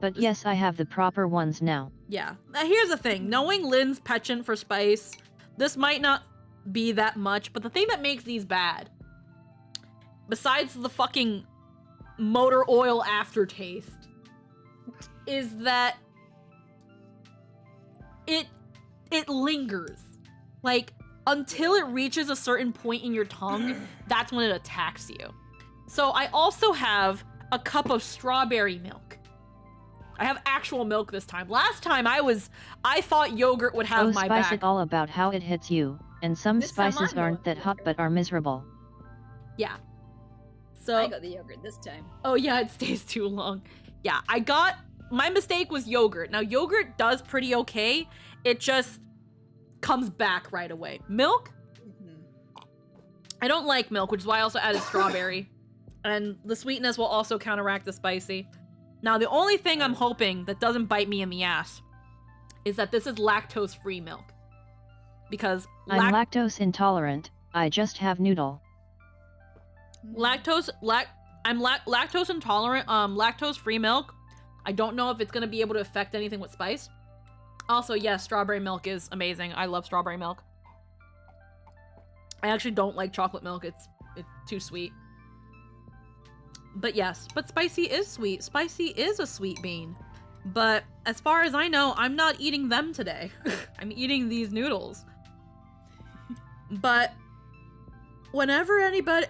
But yes, I have the proper ones now. Yeah. Now, here's the thing. Knowing Lynn's penchant for spice, this might not be that much, but the thing that makes these bad, besides the fucking motor oil aftertaste, is that it lingers. Like, until it reaches a certain point in your tongue, that's when it attacks you. So I also have a cup of strawberry milk. I have actual milk this time. Last time I thought yogurt would have my spice back. it all about how it hits you, and some This time spices I'm aren't going that hot yogurt. but are miserable. Yeah. So I got the yogurt this time. oh yeah, it stays too long. Yeah, my mistake was yogurt. Now yogurt does pretty okay. It just comes back right away. Milk? I don't like milk, which is why I also added strawberry. And the sweetness will also counteract the spicy. Now, the only thing I'm hoping that doesn't bite me in the ass is that this is lactose-free milk. Because I'm lactose intolerant, I just have noodle. lactose intolerant, lactose-free milk. I don't know if it's gonna be able to affect anything with spice. Also, yes, strawberry milk is amazing. I love strawberry milk. I actually don't like chocolate milk. It's too sweet. But yes, but spicy is sweet. Spicy is a sweet bean. But as far as I know, I'm not eating them today. I'm eating these noodles. But whenever anybody...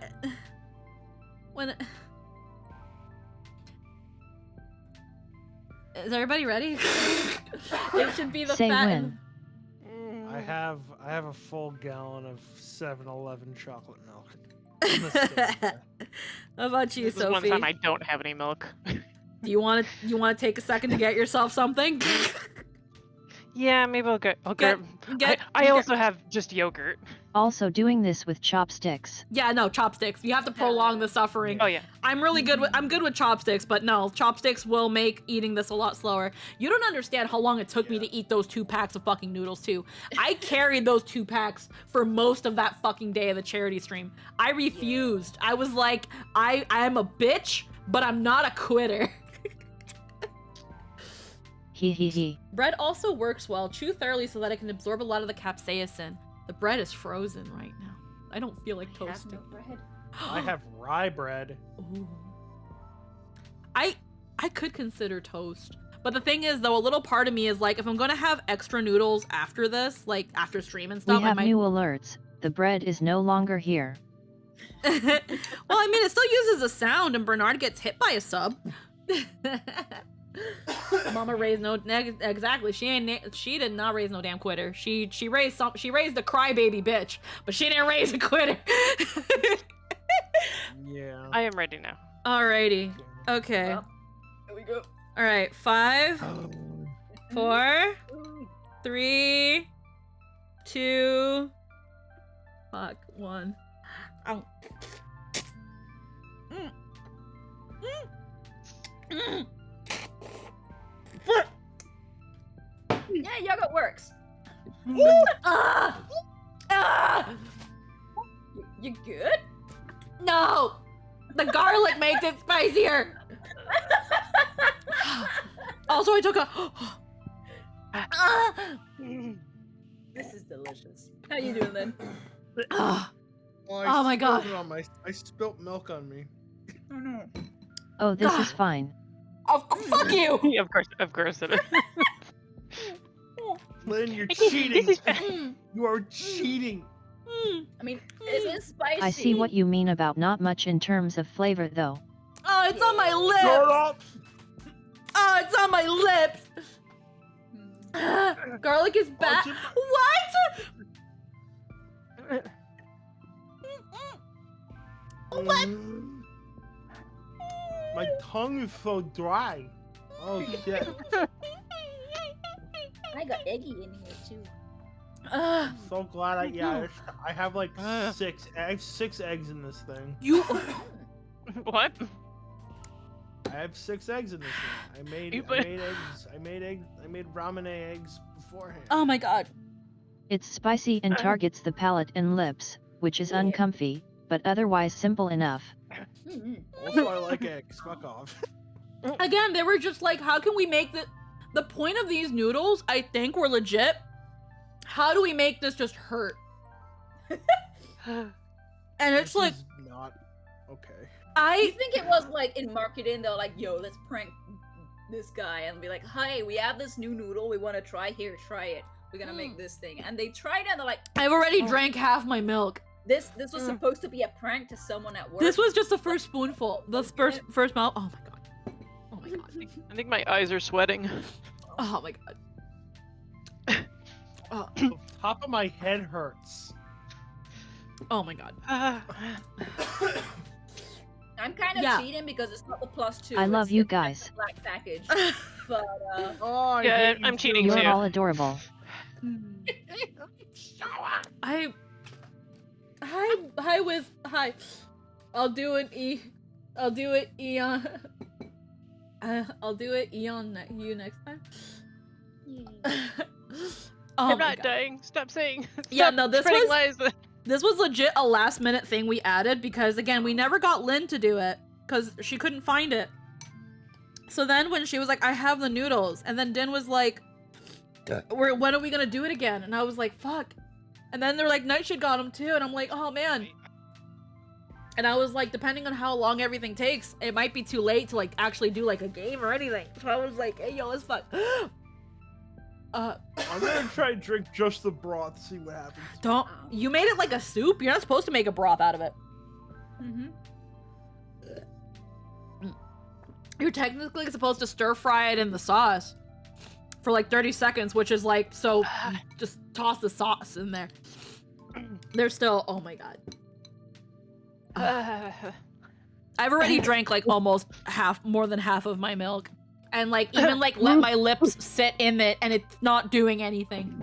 Is everybody ready? It should be the Say fat... when. I have a full gallon of 7-Eleven chocolate milk. In the stove. How about you, This is one Sophie? time I don't have any milk. Do you want to take a second to get yourself something? Yeah, maybe I'll get. I also have just yogurt. Also doing this with chopsticks. Yeah, no, chopsticks. You have to prolong the suffering. Oh yeah. I'm good with chopsticks, but no, chopsticks will make eating this a lot slower. You don't understand how long it took me to eat those 2 packs of fucking noodles too. I carried those 2 packs for most of that fucking day of the charity stream. I refused. I was like, I am a bitch, but I'm not a quitter. He. Bread also works well. Chew thoroughly so that it can absorb a lot of the capsaicin. The bread is frozen right now. I don't feel like toasting. bread. I have rye bread. Ooh. I could consider toast. But the thing is, though, a little part of me is like, if I'm gonna have extra noodles after this, like after stream and We stuff, I have might... new alerts. The bread is no longer here. Well, I mean, it still uses a sound, and Bernard gets hit by a sub. Mama raised no exactly. She did not raise no damn quitter. She raised a crybaby bitch, but she didn't raise a quitter. Yeah. I am ready now. Alrighty. Okay. Well, here we go. All right. 5, 4, 3, 2, 1. Ow. Yeah, yogurt works. Ah! Ah! You good? No! The garlic makes it spicier! Also, I took a... Ah! This is delicious. How you doing then? Ah! Well, Oh my spilled God. it on I spilt milk on me. Oh no. Oh, this is fine. Oh, fuck you! Yeah, of course it is. Lynn, you're This cheating. is You are cheating. I mean, this is spicy. I see what you mean about not much in terms of flavor though. Oh, it's on my Shut lips! up. Oh, it's on my lips! Garlic is bad. Watch it. What? My tongue is so dry. Oh shit. I got eggy in here too. Ugh. So glad I have like 6. I have 6 eggs in this thing. You. What? I have 6 eggs in this thing. I made eggs. I made ramen eggs beforehand. Oh my god. It's spicy and targets the palate and lips, which is uncomfy, but otherwise simple enough. Also, I like eggs. Fuck off. Again, they were just like, how can we make the point of these noodles, I think, were legit. How do we make this just hurt? And it's This like, is not okay. You think it was like in marketing? They're like, "Yo, let's prank this guy and be like, hey, we have this new noodle we want to try. Here, try it. We're gonna make this thing." And they tried it and they're like, I've already "Oh, drank half my milk. This was supposed to be a prank to someone at work." This was just the first spoonful. The first mouth. Oh my god. Oh my god. I think my eyes are sweating. Oh my god. Oh, The top of my head hurts. oh my god. I'm kind of Yeah. cheating because it's not the +2. I love it's you the guys. black package. But Oh, I Yeah, hate you I'm too. cheating You're too. all adorable. Hi. I'll do it Eon. I'll do it Eon you next time. Oh I'm my not God. dying. Stop saying. Yeah, Stop no, this spreading was- lies. This was legit a last minute thing we added because again, we never got Lynn to do it because she couldn't find it. So then when she was like, I have the noodles, and then Din was like, when are we gonna do it again? And I was like, fuck. And then they're like, Nightshade got them too, and I'm like, oh man. And I was like, depending on how long everything takes, it might be too late to like actually do like a game or anything. So I was like, hey yo, let's fuck. I'm gonna try and drink just the broth, see what happens. Don't. You made it like a soup? You're not supposed to make a broth out of it. Mhm. You're technically supposed to stir fry it in the sauce for like 30 seconds, which is like, so just toss the sauce in there. They're still, oh my god. I've already drank like almost more than half of my milk. And like even like let my lips sit in it and it's not doing anything.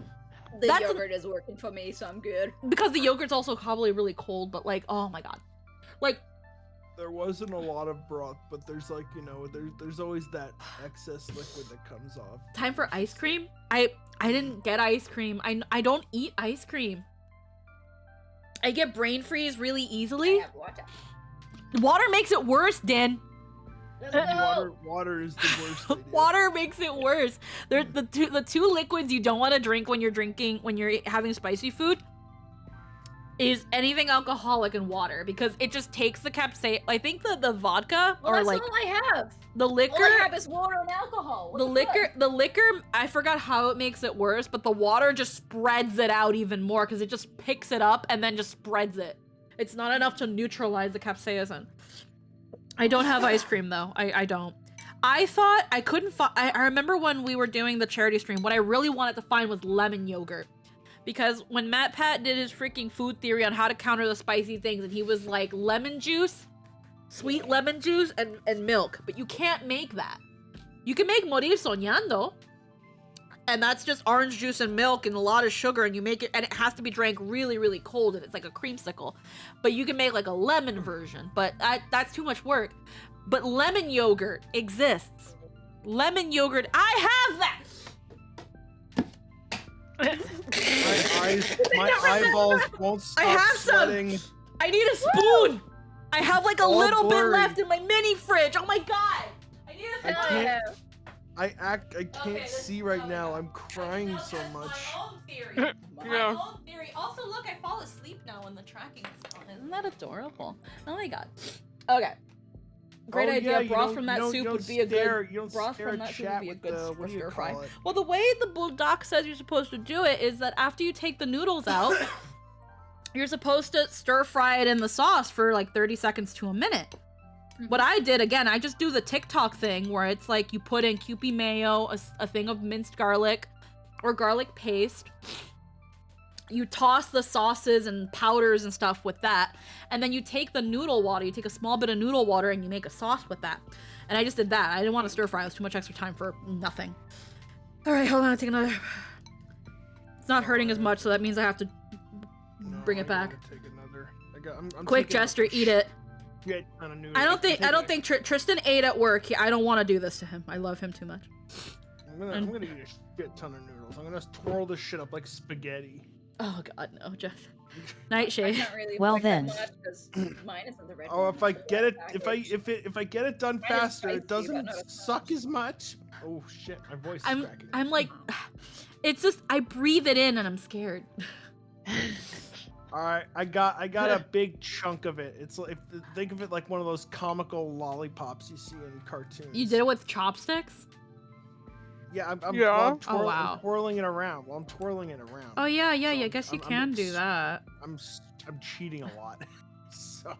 The That's- yogurt is working for me, so I'm good. Because the yogurt's also probably really cold, but like, oh my god. Like, There wasn't a lot of broth, but there's like, you know, there's always that excess liquid that comes off. time for ice cream? I didn't get ice cream. I don't eat ice cream. I get brain freeze really easily. I have water. Water makes it worse, Dan. Let's go. Water is the worst idea. Water makes it worse. They're the two liquids you don't want to drink when you're having spicy food is anything alcoholic and water because it just takes the capsaicin. I think the vodka Well, or that's like all I have. the liquor. All I have is water and alcohol. What The liquor, I forgot how it makes it worse, but the water just spreads it out even more because it just picks it up and then just spreads it. It's not enough to neutralize the capsaicin. I don't have ice cream though. I don't. I thought I couldn't find. I remember when we were doing the charity stream, what I really wanted to find was lemon yogurt. Because when Matt Pat did his freaking food theory on how to counter the spicy things, and he was like lemon juice, sweet lemon juice, and milk. But you can't make that. You can make morir soñando. And that's just orange juice and milk and a lot of sugar, and you make it, and it has to be drank really, really cold, and it's like a creamsicle. But you can make like a lemon version, but that's too much work. But lemon yogurt exists. Lemon yogurt, I have that! My eyeballs won't stop I have some. sweating. I need a spoon! I have like a All little bit blurry. left in my mini fridge. Oh my god! I need a I spoon! can't- I can't Okay, see right now. I'm crying so much. My own theory. My Yeah. own theory. Also, look, I fall asleep now when the tracking is on. Isn't that adorable? Oh my god. Okay. Great Oh, idea. yeah, you Broth don't- from you that don't- soup you would don't be a stare- good. you don't Broth stare from at that soup chat would be a with good the- what do you stir fry. call it? Well, the way the bulldog says you're supposed to do it is that after you take the noodles out, you're supposed to stir fry it in the sauce for like 30 seconds to a minute. What I did, again, I just do the TikTok thing where it's like you put in Kewpie mayo, a thing of minced garlic or garlic paste. You toss the sauces and powders and stuff with that. And then you take the noodle water, you take a small bit of noodle water and you make a sauce with that. And I just did that. I didn't want to stir fry. It was too much extra time for nothing. All right, hold on. I'll take another. It's not hurting as much, so that means I have to No, bring it I gotta back. take another. I'm Quick, taking a Jester, eat it. shit ton of noodles. I don't think I'm taking Tristan ate at work. I don't want to do this to him. I love him too much. I'm gonna eat a shit ton of noodles. I'm gonna twirl this shit up like spaghetti. Oh god, no, just I Nightshade. can't really Well like that then. much 'cause mine isn't the red Oh, one, if I so get it, that's if I average. get it done Mine is faster, spicy, it but doesn't not as suck much. as much. Oh shit, my voice is cracking. I'm like, it's just I breathe it in and I'm scared. All right, I got a big chunk of it. It's like, think of it like one of those comical lollipops you see in cartoons. You did it with chopsticks? Yeah, I'm, Yeah. well, Oh, wow. I'm twirling it around. Well, I'm twirling it around. Oh yeah, yeah. So I guess you I'm can do s- that. I'm cheating a lot. So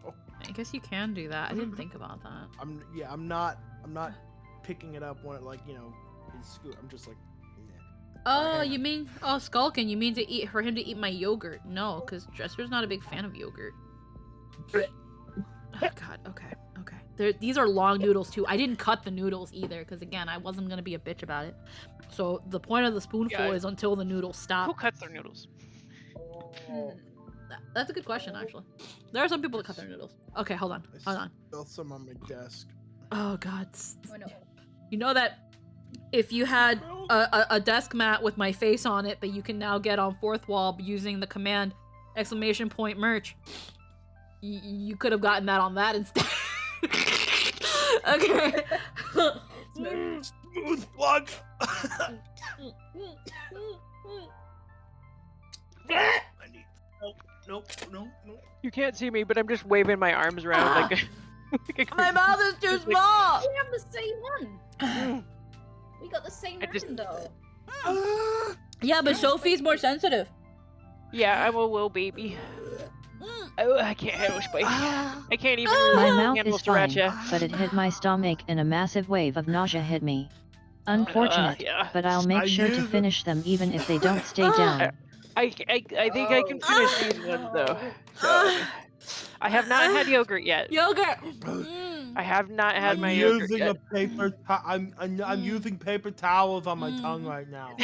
I guess you can do that. I didn't think about that. I'm not picking it up when it like, you know, is scoot. I'm just like, Oh, hang you on. mean Skulkin? You mean for him to eat my yogurt? No, because Dresser's not a big fan of yogurt. Oh god. Okay. These are long noodles too. I didn't cut the noodles either, because again, I wasn't gonna be a bitch about it. So the point of the spoonful Yeah. is until the noodles stop. Who cuts their noodles? That's a good question, actually. There are some people that cut their noodles. Okay, hold on. Still some on my desk. Oh god. Oh no. You know that if you had a desk mat with my face on it that you can now get on Fourth Wall using the command !merch, you could have gotten that on that instead. Okay. Smooth plug. I need. Nope. You can't see me, but I'm just waving my arms around like a My mouth is too small. We have the same one. We got the same I just- one though. Yeah, but Sophie's more sensitive. Yeah, I'm a little baby. Oh, I can't handle spicy. I can't even My really mouth handle is fine, sriracha. but it hit my stomach and a massive wave of nausea hit me. Unfortunate, Yeah. but I'll make I sure to knew finish them even if they don't stay down. I think I can finish these ones though. So, I have not had yogurt yet. Yogurt. I have not had I'm my yogurt using yet. a paper. I'm using paper towels on my tongue right now.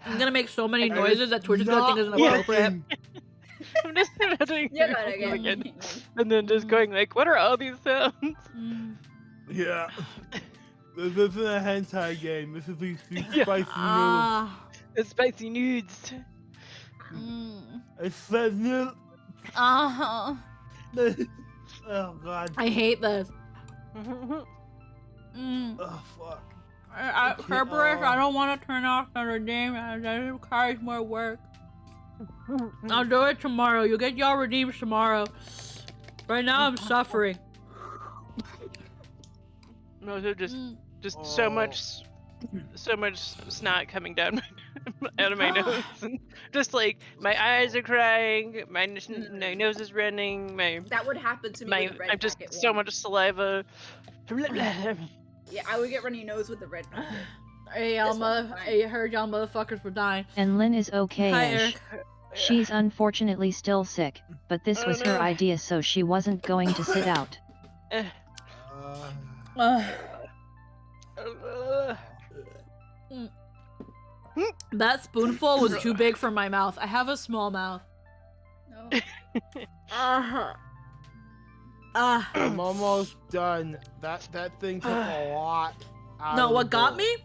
I'm gonna make so many And noises it's that Twitch is gonna think is not inappropriate. working. I'm just imagining You're people gonna coming in get. and then just going like, "What are all these sounds?" Yeah. This isn't a hentai game. This is these Yeah. spicy noodles. The spicy nudes. It says noodle. Uh-huh. Oh god. I hate this. Oh fuck. Kerberos, I don't want to turn off the redeem as it requires more work. I'll do it tomorrow. You'll get y'all redeems tomorrow. Right now I'm suffering. No, so just Oh. so much snot coming down out of my nose, and just like my eyes are crying, my nose is running, That would happen to me with the red I'm just packet so one. much saliva. Yeah, I would get runny nose with the red packet. Hey, This one's fine. I heard y'all motherfuckers were dying. And Lynn is Hi, okay-ish. Eric. She's unfortunately still sick, but this Oh, was her no. idea so she wasn't going to sit out. That spoonful was too big for my mouth. I have a small mouth. No. I'm almost done. That thing took a lot. out No, of the what got bowl. me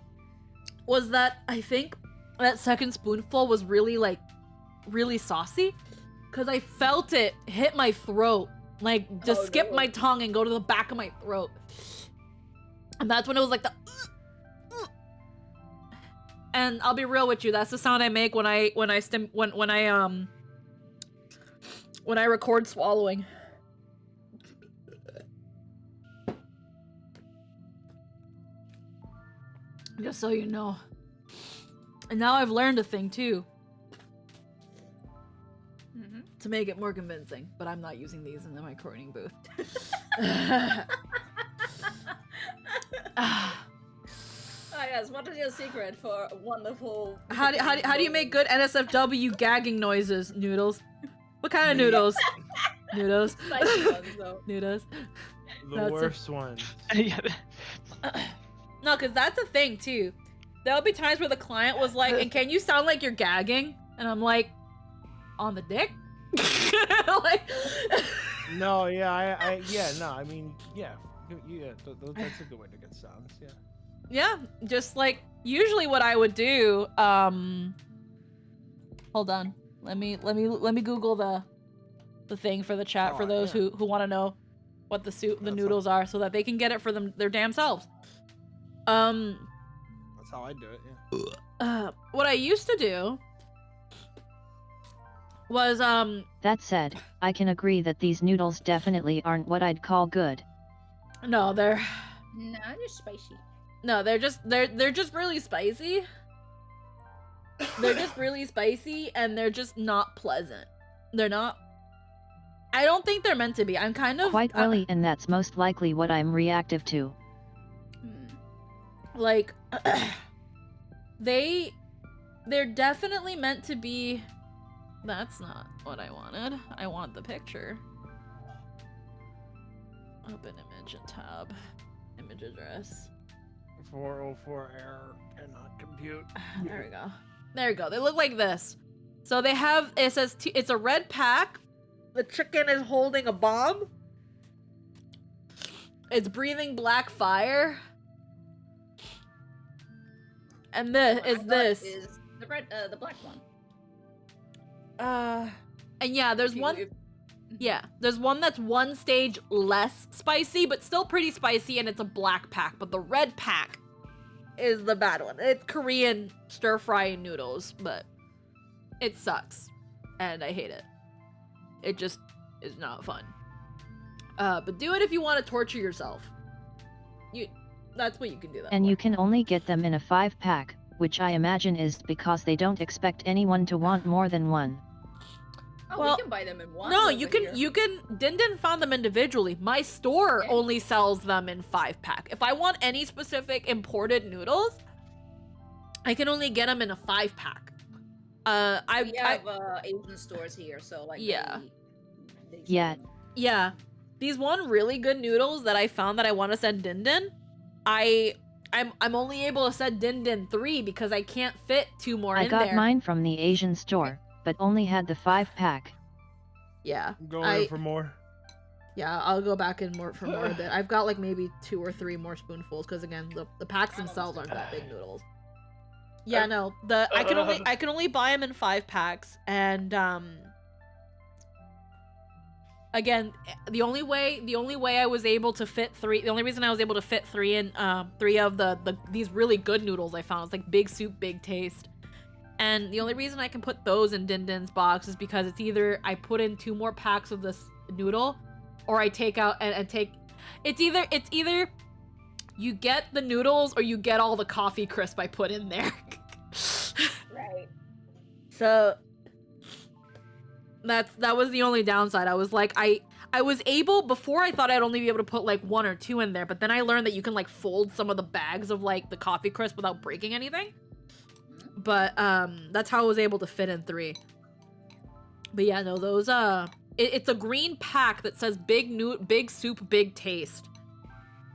was that I think that second spoonful was really really saucy, because I felt it hit my throat, like just Oh, skip no. my tongue and go to the back of my throat, and that's when it was like the. And I'll be real with you, that's the sound I make when I record swallowing. Just so you know. And now I've learned a thing too. To make it more convincing, but I'm not using these in the recording booth. Oh yes, what is your secret for a wonderful... How do you make good NSFW gagging noises, Noodles? What kind of noodles? Noodles. Spicy ones, though. Noodles. The That's worst one. No, because that's a thing too. There'll be times where the client was like, and can you sound like you're gagging? And I'm like, on the dick? Like, No, yeah, no, I mean, yeah, that's a good way to get sounds, yeah. yeah, just like usually what I would do, Hold on. Let me Google the thing for the chat for those who want to know what the noodles are, so that they can get it for their damn selves. That's how I do it. Yeah. What I used to do was That said, I can agree that these noodles definitely aren't what I'd call good. no, they're spicy. no, they're just really spicy. They're just really spicy, and they're just not pleasant. They're not. I don't think they're meant to be. I'm kind of Quite really, and that's most likely what I'm reactive to. like they're definitely meant to be. That's not what I wanted. I want the picture. Open image and tab. Image address. 404 error cannot compute. There we go. There we go. They look like this. So they have, it says, it's a red pack. The chicken is holding a bomb. It's breathing black fire. And this is this. Is the the black one. And yeah, there's one. Yeah, there's one that's one stage less spicy, but still pretty spicy, and it's a black pack. But the red pack is the bad one. It's Korean stir-frying noodles, but it sucks, and I hate it. It just is not fun. But do it if you want to torture yourself. That's what you can do that And for. you can only get them in a 5-pack, which I imagine is because they don't expect anyone to want more than one. Oh, Well, we can buy them in one. No, over you can. here. You can. Din found them individually. My store Okay. only sells them in 5-pack. If I want any specific imported noodles, I can only get them in a 5-pack. We have Asian stores here, so like Yeah. they Yeah. Yeah, these one really good noodles that I found that I want to send Din. I'm only able to send Din 3 because I can't fit 2 more I in got there. mine from the Asian store, but only had the 5-pack. Yeah, I'm going in for more. yeah, I'll go back in for more a bit. I've got like maybe 2 or 3 more spoonfuls because again, the packs themselves aren't that big noodles. Yeah, no, I can only buy them in 5-packs, and again, the only way I was able to fit 3, the only reason I was able to fit 3 in 3 of these really good noodles I found, it's like Big Soup, Big Taste. And the only reason I can put those in Din's box is because it's either I put in 2 more packs of this noodle, or I take out and take. It's either you get the noodles or you get all the coffee crisp I put in there. Right. So that was the only downside. I was like, I was able, before I thought I'd only be able to put like 1 or 2 in there, but then I learned that you can like fold some of the bags of like the coffee crisp without breaking anything. But that's how I was able to fit in 3. But yeah, no, those it's a green pack that says big soup, big taste.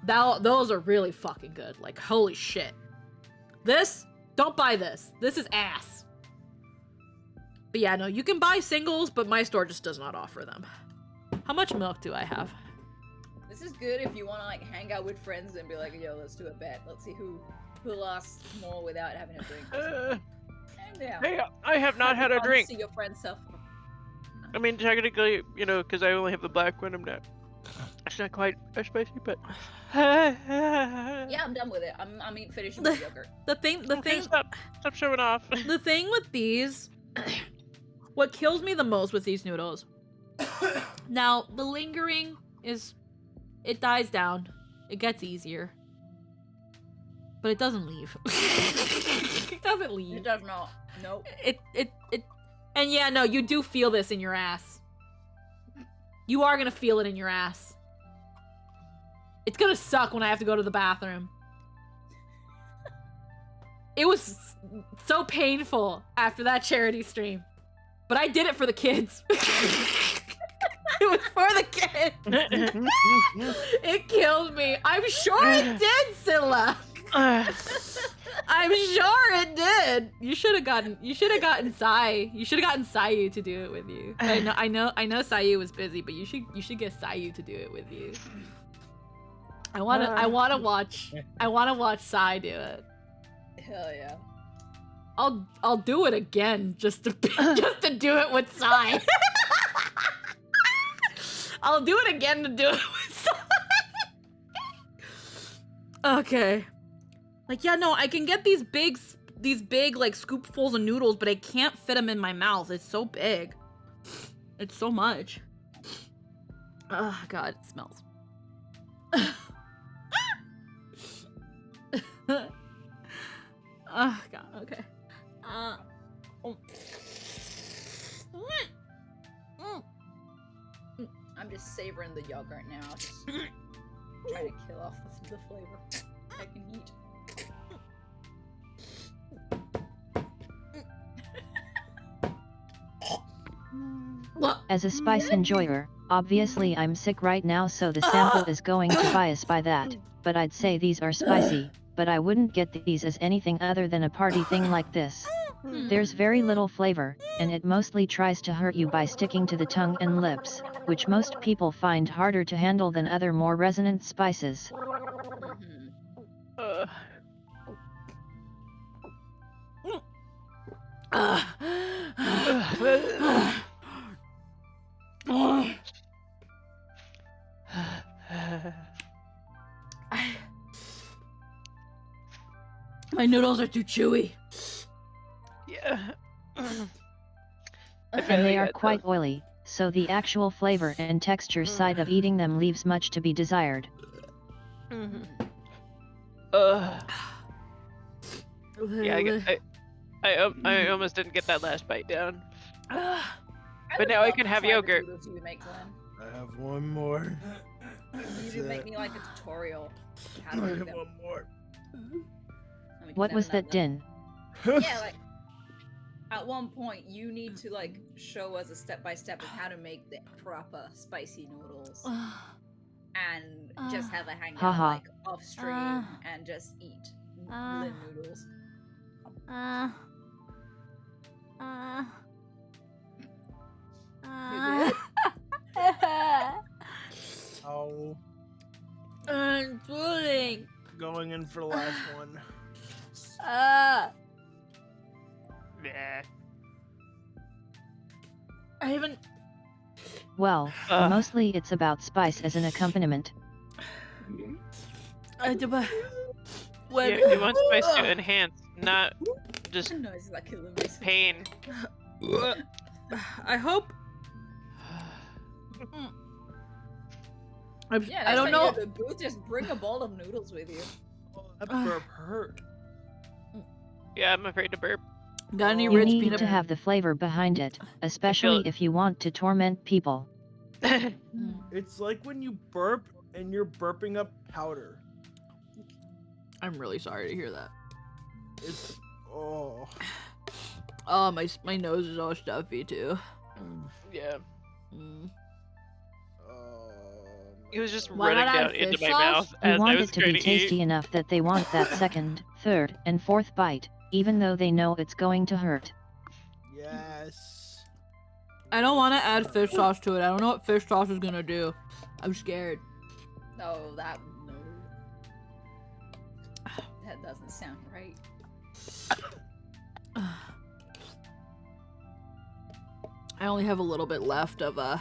Those are really fucking good. Like, holy shit. Don't buy this. This is ass. But yeah, no, you can buy singles, but my store just does not offer them. How much milk do I have? This is good if you want to like hang out with friends and be like, yo, let's do a bet. Let's see who lasts more without having a drink. And yeah. Hey, I have not had a Fun to drink. See your friends suffer. I mean, technically, because I only have the black one, it's not quite as spicy, but. Yeah, I'm done with it. I'm finishing with yogurt. The thing. Stop showing off. The thing with these, what kills me the most with these noodles. Now, the lingering it dies down. It gets easier. But it doesn't leave. It doesn't leave. It does not. Nope. And yeah, no, you do feel this in your ass. You are gonna feel it in your ass. It's gonna suck when I have to go to the bathroom. It was so painful after that charity stream. But I did it for the kids. It was for the kids. It killed me. I'm sure it did, Scylla. I'm sure it did. You should have gotten Sai. You should have gotten Sayu to do it with you. I know Sayu was busy, but you should get Sayu to do it with you. I wanna watch Sai do it. Hell yeah. I'll do it again just to just to do it with Sai. I'll do it again to do it with Sai. Okay. Like, yeah, no, I can get these big like scoopfuls of noodles, but I can't fit them in my mouth. It's so big. It's so much. Oh God, it smells. Oh God, okay. I'm just savoring the yogurt now. Just trying to kill off the flavor I can eat. As a spice enjoyer, obviously I'm sick right now, so the sample is going to bias by that, but I'd say these are spicy, but I wouldn't get these as anything other than a party thing like this. There's very little flavor, and it mostly tries to hurt you by sticking to the tongue and lips, which most people find harder to handle than other more resonant spices. My noodles are too chewy. Yeah. And they are quite oily, so the actual flavor and texture side of eating them leaves much to be desired. Yeah, I almost didn't get that last bite down. But now I can have yogurt. You make, Glenn. I have one more. You do make me like a tutorial. How I to make have them. one more. Let me What put was them in that, Din? Yeah, like at one point you need to like show us a step-by-step of how to make the proper spicy noodles and just have a hangout Haha. like off stream and just eat the noodles. Oh, I'm drooling. going in for the last one. I haven't. Well, mostly it's about spice as an accompaniment. When, You want spice to enhance, not just Noises that kill me. pain. I hope. Yeah, I don't next time know. you're at the booth, just bring a bowl of noodles with you. That burp hurt. Yeah, I'm afraid to burp. Got any You Ritz need peanut to have the flavor behind it, especially if you want to torment people. It's like when you burp and you're burping up powder. I'm really sorry to hear that. It's oh. Oh, my nose is all stuffy too. Yeah. Mm. It was just Why running not down add into fish my sauce? mouth You as I want was it to trying be to tasty eat. enough that they want that second, third, and fourth bite, even though they know it's going to hurt. Yes. I don't want to add fish sauce to it. I don't know what fish sauce is gonna do. I'm scared. No, that doesn't sound right. I only have a little bit left of the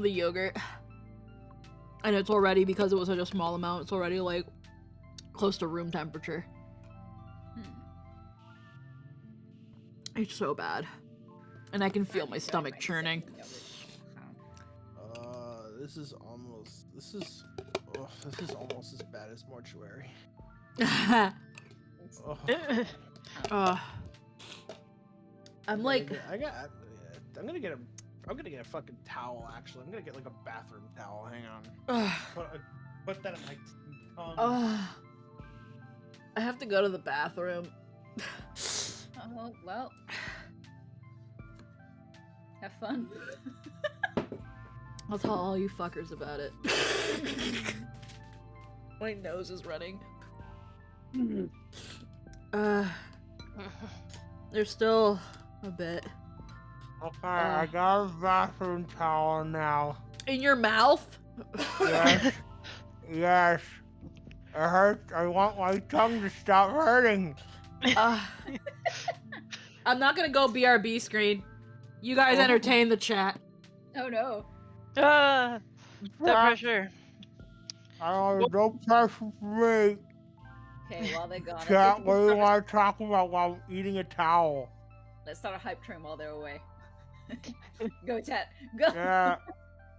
yogurt. And it's already, because it was such a small amount, it's already like close to room temperature. It's so bad. And I can feel my stomach churning. This is almost as bad as mortuary. Oh. I'm like, I'm gonna get a fucking towel. Actually, I'm gonna get like a bathroom towel. Hang on. Put that in my tongue. I have to go to the bathroom. Oh, well. Have fun. I'll tell all you fuckers about it. My nose is running. There's still a bit. Okay, I got a bathroom towel now. In your mouth? Yes. Yes. It hurts. I want my tongue to stop hurting. I'm not gonna go BRB screen. You guys entertain the chat. Oh no. Ah, the pressure. No pressure for me. Okay, while they're gone, Chat, what do you want to talk about while I'm eating a towel? let's start a hype train while they're away. Go, chat. Go. Yeah.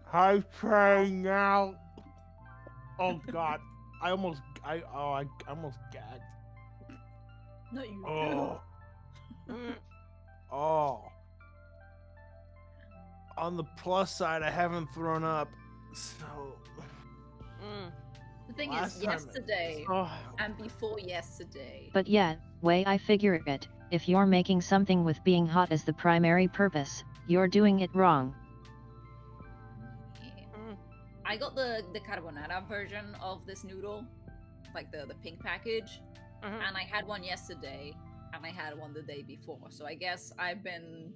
Hype train now. Oh god. I almost gagged. Not you. Oh. Mm. Oh. On the plus side, I haven't thrown up. So Mm. The thing Last is, time it- yesterday Oh. and before yesterday. But yeah, way I figure it, if you're making something with being hot as the primary purpose, you're doing it wrong. Yeah. Mm. I got the carbonara version of this noodle, like the pink package, Mhm. and I had one yesterday, and I had one the day before. So I guess I've been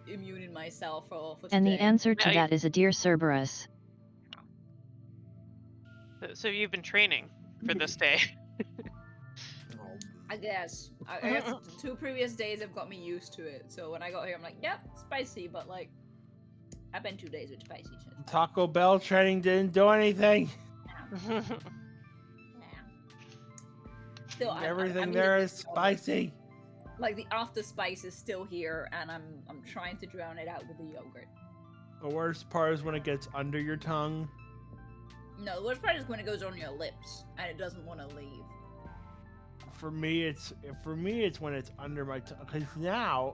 immuning myself for And the today. answer to Now you- that is a dear Cerberus. So you've been training for this day. I guess. I guess the 2 previous days have got me used to it. So when I got here, I'm like, yep, spicy, but like, I've been 2 days with spicy. So it's fine. Taco Bell training didn't do anything. Yeah. Still, Everything I'm there eating is it. spicy. Like the after spice is still here, and I'm trying to drown it out with the yogurt. The worst part is when it gets under your tongue. No, the worst part is when it goes on your lips and it doesn't want to leave. For me, it's when it's under my tongue. Because now,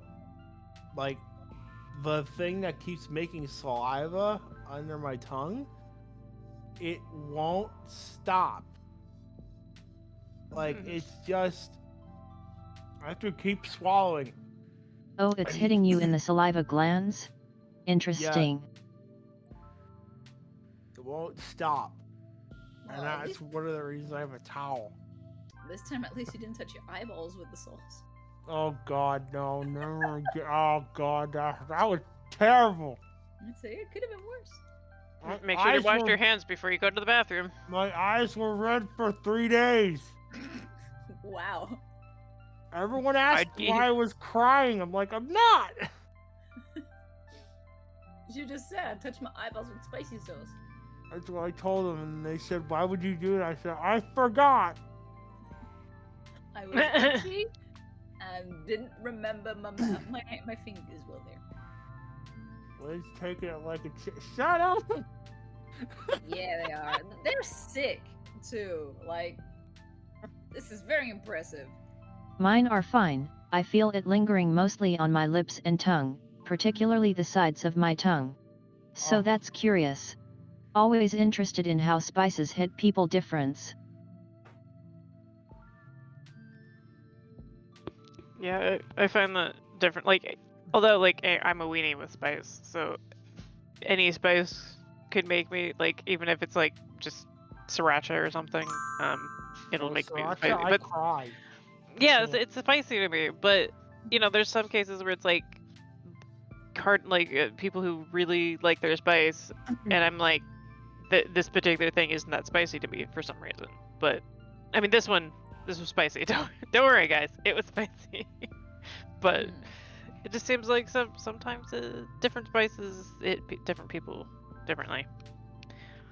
like, the thing that keeps making saliva under my tongue, it won't stop. Like, it's just, I have to keep swallowing. Oh, it's hitting you in the saliva glands? Interesting. It won't stop. And Well, at that's least one of the reasons I have a towel. this time, at least you didn't touch your eyeballs with the sauce. Oh god, no. Oh god, that was terrible. I'd say it could have been worse. My Make sure you eyes wash were- your hands before you go to the bathroom. My eyes were red for 3 days. Wow. Everyone asked I- why I was crying. I'm like, I'm not. You just said, touch my eyeballs with spicy sauce. That's what I told them, and they said, "Why would you do it?" I said, "I forgot." I was itchy and didn't remember my fingers were there. Liz taking it like a shut up. Yeah, they are. They're sick too. Like, this is very impressive. Mine are fine. I feel it lingering mostly on my lips and tongue, particularly the sides of my tongue. So Oh. that's curious. Always interested in how spices hit people difference. Yeah, I find that different. Like, although like I'm a weenie with spice, so any spice could make me like, even if it's like just sriracha or something, it'll make me spicy. I But cry. yeah, Yeah. it's spicy to me. But you know, there's some cases where it's like people who really like their spice, and I'm like, this particular thing isn't that spicy to me for some reason. But I mean, this was spicy. Don't worry, guys, it was spicy. But it just seems like sometimes different spices hit different people differently.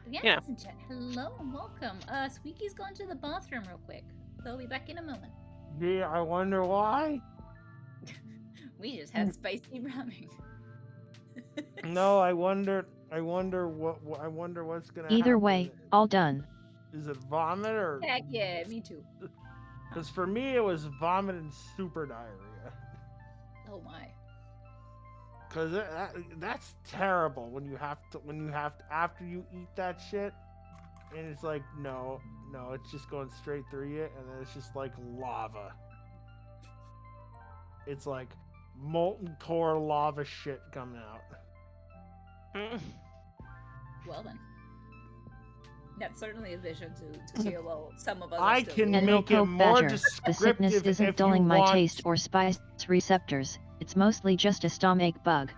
Yes, Yeah. and chat. Hello and welcome. Squeaky's going to the bathroom real quick. They'll be back in a moment. Yeah, I wonder why. We just had spicy ramen. No, I wonder what's gonna happen. Either way, all done. Is it vomit or? Heck yeah, me too. Because for me, it was vomit and super diarrhea. Oh my. Because that's terrible when you have to after you eat that shit, and it's like no, it's just going straight through you, and then it's just like lava. It's like molten core lava shit coming out. Well then. That's certainly a vision to hear. Well, some of us. I are still can And here. no make it Pope more Badger, the sickness descriptive isn't if dulling you my want. taste or spice receptors, it's mostly just a stomach bug.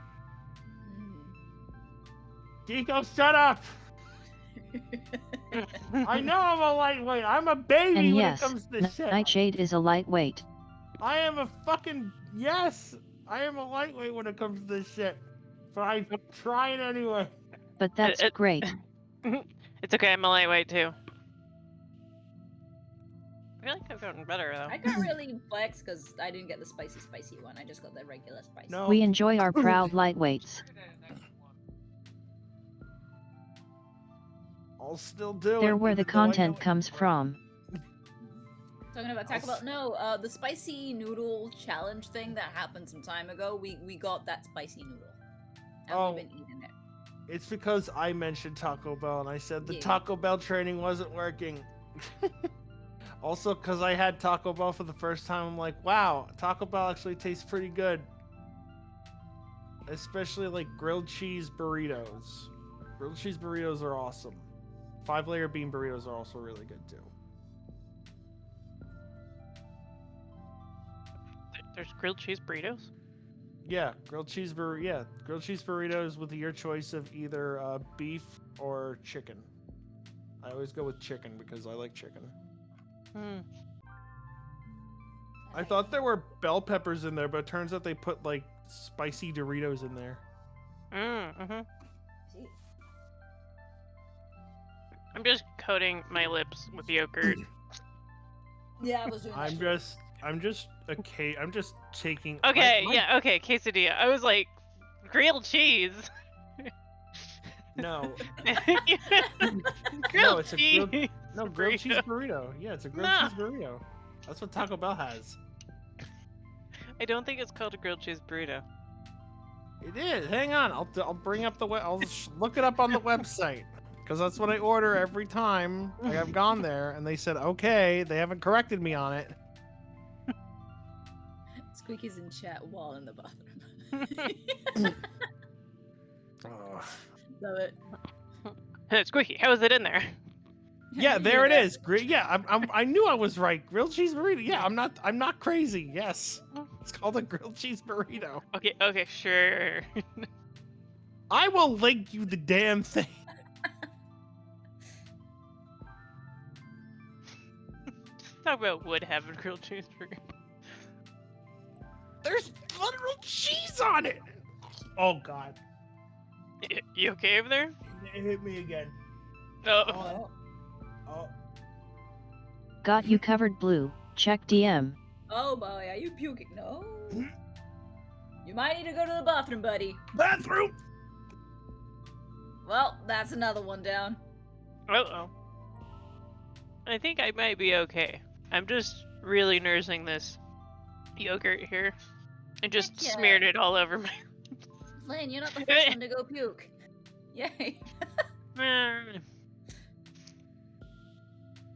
Deco, shut up! I know I'm a lightweight. I'm a baby And when yes, it comes to shit. Nightshade is a lightweight. I am a fucking yes. I am a lightweight when it comes to this shit, but I try it anyway. But that's great. It's okay, I'm a lightweight too. I feel like I've gotten better though. I can't really flex because I didn't get the spicy one. I just got the regular spicy. No. We enjoy our proud lightweights. I'll still do it. They're where the even though I know content it- comes from. Talking about Taco Bell, no, the spicy noodle challenge thing that happened some time ago. We got that spicy noodle, and Oh. we've been eating it. It's because I mentioned Taco Bell and I said the Yeah. Taco Bell training wasn't working. Also, because I had Taco Bell for the first time, I'm like, wow, Taco Bell actually tastes pretty good. Especially like grilled cheese burritos. Grilled cheese burritos are awesome. 5-layer bean burritos are also really good too. There's grilled cheese burritos? Yeah, grilled cheese burritos with your choice of either beef or chicken. I always go with chicken because I like chicken. Hmm. I thought there were bell peppers in there, but it turns out they put like spicy Doritos in there. Mm-hmm. I'm just coating my lips with yogurt. Yeah, I was doing that. I'm just taking. Okay, my- yeah, okay, quesadilla. I was like, grilled cheese. No, grilled it's a cheese. grilled cheese burrito. burrito. Yeah, it's a grilled No. cheese burrito. That's what Taco Bell has. I don't think it's called a grilled cheese burrito. It is. Hang on, I'll bring up the I'll look it up on the website because that's what I order every time I have gone there, and they said okay. They haven't corrected me on it. Squeaky's in chat while in the bathroom. Ugh. Love it. Squeaky, how is it in there? Yeah, there it is. Yeah, I knew I was right. Grilled cheese burrito. Yeah, I'm not crazy. Yes, it's called a grilled cheese burrito. Okay, sure. I will link you the damn thing. Talk about would have a grilled cheese burger. There's literal cheese on it. Oh God, You okay over there? it hit me again. Oh. Oh. Got you covered, Blue. Check DM. Oh boy, are you puking? No. You might need to go to the bathroom, buddy. Bathroom. Well, that's another one down. Uh-oh. I think I might be okay. I'm just really nursing this yogurt here. I just Heck yeah. smeared it all over my... Lynn, you're not the first one to go puke. Yay.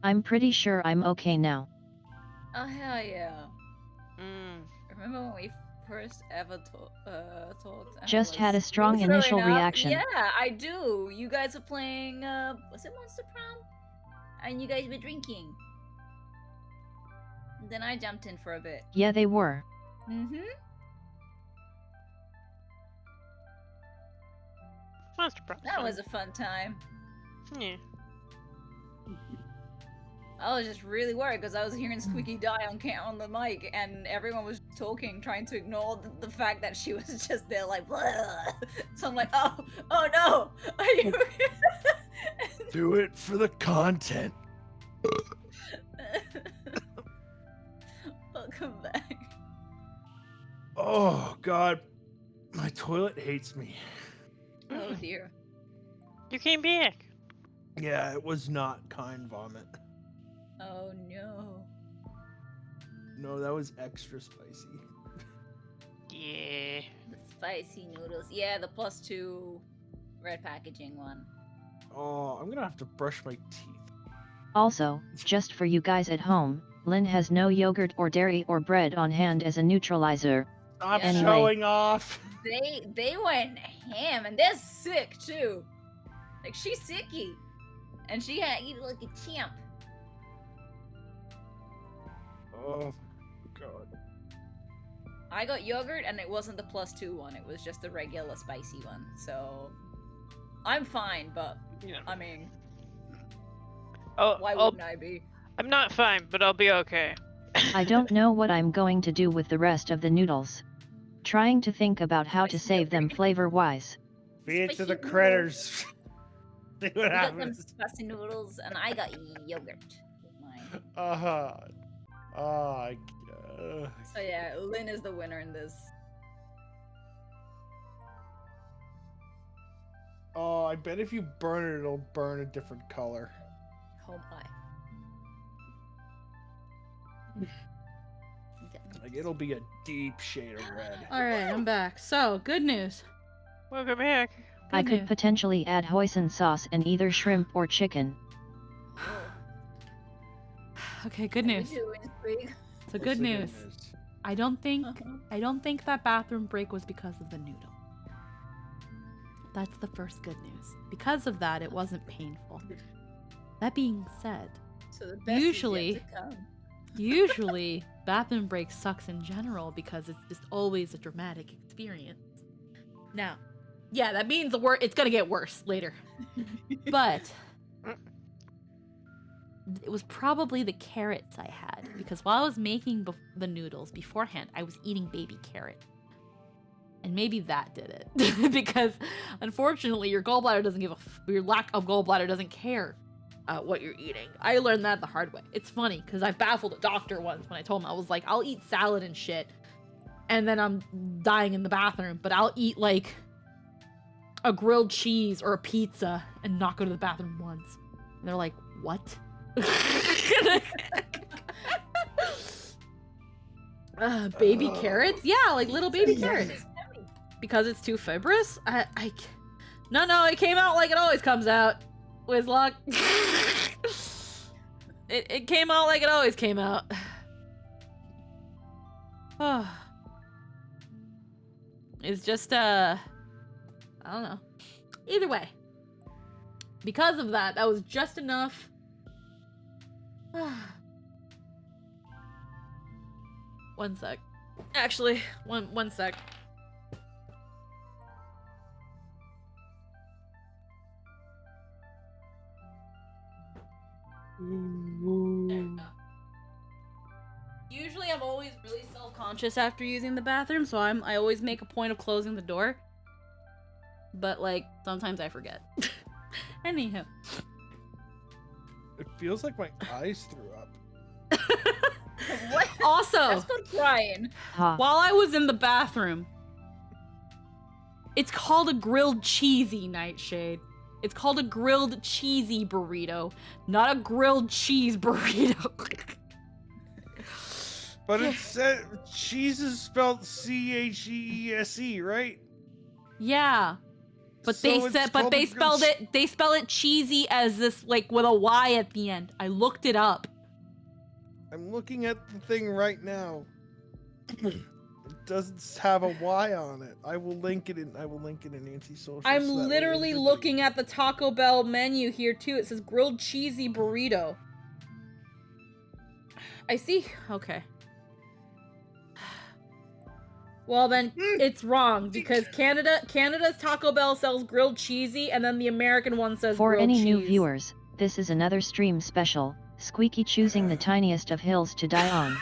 I'm pretty sure I'm okay now. Oh hell yeah. Mm. Remember when we first ever talked? and Just was- had a strong was throwing initial up? reaction. Yeah, I do. You guys were playing, was it Monster Prom? And you guys were drinking. Then I jumped in for a bit. Yeah, they were. Mm-hmm. Monster Prom. That was a fun time. Yeah. I was just really worried because I was hearing Squeaky die on the mic, and everyone was talking, trying to ignore the fact that she was just there, like. Blah. So I'm like, oh no, are you? Do it for the content. Welcome back. Oh God, my toilet hates me. Oh dear. You came back. Yeah, it was not kind vomit. Oh no. No, that was extra spicy. Yeah. The spicy noodles. Yeah, the +2 red packaging one. Oh, I'm gonna have to brush my teeth. Also, just for you guys at home, Lynn has no yogurt or dairy or bread on hand as a neutralizer. Stop Anyway. showing off. They went ham, and they're sick too. Like she's sicky, and she had eat like a champ. Oh God. I got yogurt, and it wasn't the +2 one. It was just the regular spicy one. So I'm fine, but Yeah. I mean, Oh, why I'll- wouldn't I be? I'm not fine, but I'll be okay. I don't know what I'm going to do with the rest of the noodles. Trying to think about how to save them flavor-wise. Feed it to the Spicy critters. See what You got them happens. spicy noodles, and I got yogurt with mine. So yeah, Lynn is the winner in this. Oh, I bet if you burn it, it'll burn a different color. Oh my. Like, it'll be a deep shade of red. All right, I'm back. So, good news. Welcome back. I Good could news. potentially add hoisin sauce and either shrimp or chicken. Okay, good news. So good news. I don't think that bathroom break was because of the noodle. That's the first good news. Because of that, it wasn't painful. That being said, So the best Usually- is yet to come. usually bathroom break sucks in general because it's just always a dramatic experience. Now, yeah, that means it's gonna get worse later. But it was probably the carrots I had because while I was making the noodles beforehand, I was eating baby carrot. And maybe that did it. Because unfortunately, your gallbladder doesn't your lack of gallbladder doesn't care what you're eating. I learned that the hard way. It's funny because I baffled a doctor once when I told him, I was like, I'll eat salad and shit. And then I'm dying in the bathroom, but I'll eat like a grilled cheese or a pizza and not go to the bathroom once. And they're like, what? Baby carrots? Yeah, like little baby carrots. Because it's too fibrous? No, it came out like it always comes out. With luck. It came out like it always came out. It's just, I don't know. Either way. Because of that, that was just enough. One sec. Actually, one sec. Usually I'm always really self-conscious after using the bathroom, so I always make a point of closing the door. But like sometimes I forget. Anywho. It feels like my eyes threw up. What? Also, That's called crying. Ha. while I was in the bathroom, it's called a grilled cheesy Nightshade. It's called a grilled cheesy burrito, not a grilled cheese burrito. But it said cheese is spelled C-H-E-E-S-E, right? Yeah. But So they it's said, but called they a grilled spelled it. They spell it cheesy as this, like with a Y at the end. I looked it up. I'm looking at the thing right now. It doesn't have a Y on it. I will link it in antisocial. I'm so that way literally everybody- looking at the Taco Bell menu here too. It says grilled cheesy burrito. I see. Okay. Well then, it's wrong because Canada's Taco Bell sells grilled cheesy, and then the American one says For grilled any cheese. new viewers, this is another stream special. Squeaky choosing the tiniest of hills to die on.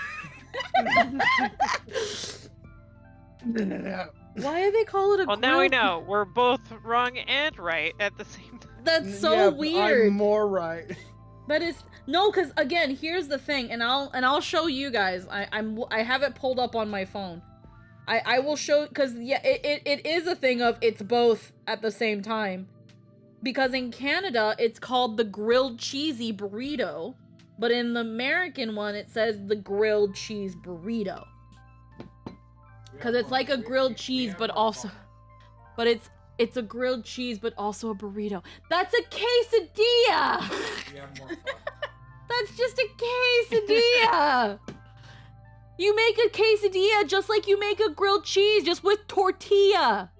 Why do they call it a Well, grilled? now we know we're both wrong and right at the same time. That's so Yeah, but weird. I'm more right. But it's no, because again, here's the thing, and I'll show you guys. I have it pulled up on my phone. I will show, because yeah, it is a thing of it's both at the same time. Because in Canada, it's called the grilled cheesy burrito, but in the American one, it says the grilled cheese burrito. Because it's like a grilled cheese, but also, but it's a grilled cheese, but also a burrito. That's a quesadilla. That's just a quesadilla. You make a quesadilla just like you make a grilled cheese, just with tortilla.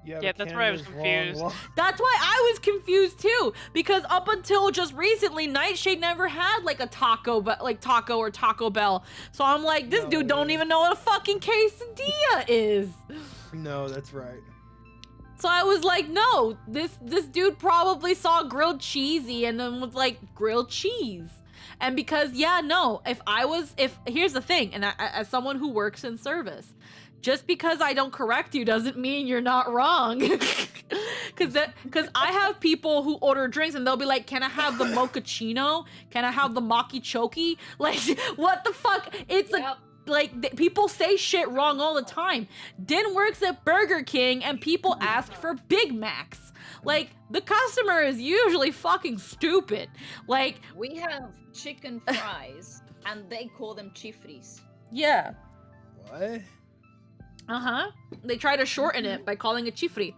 Yeah, but that's where I was Canada's wrong. confused. That's why I was confused too, because up until just recently, Nightshade never had like a taco, but like taco or Taco Bell. So I'm like, this dude don't even know what a fucking quesadilla is. No, that's right. So I was like, no, this dude probably saw grilled cheesy and then was like grilled cheese. And because, yeah, no, here's the thing, and as someone who works in service, just because I don't correct you doesn't mean you're not wrong. Because I have people who order drinks and they'll be like, can I have the mochaccino? Can I have the maki choki? Like, what the fuck? It's people say shit wrong all the time. Din works at Burger King and people ask for Big Macs. Like, the customer is usually fucking stupid. Like, we have chicken fries and they call them chifris. Yeah. What? Uh-huh. They try to shorten it by calling it chifri.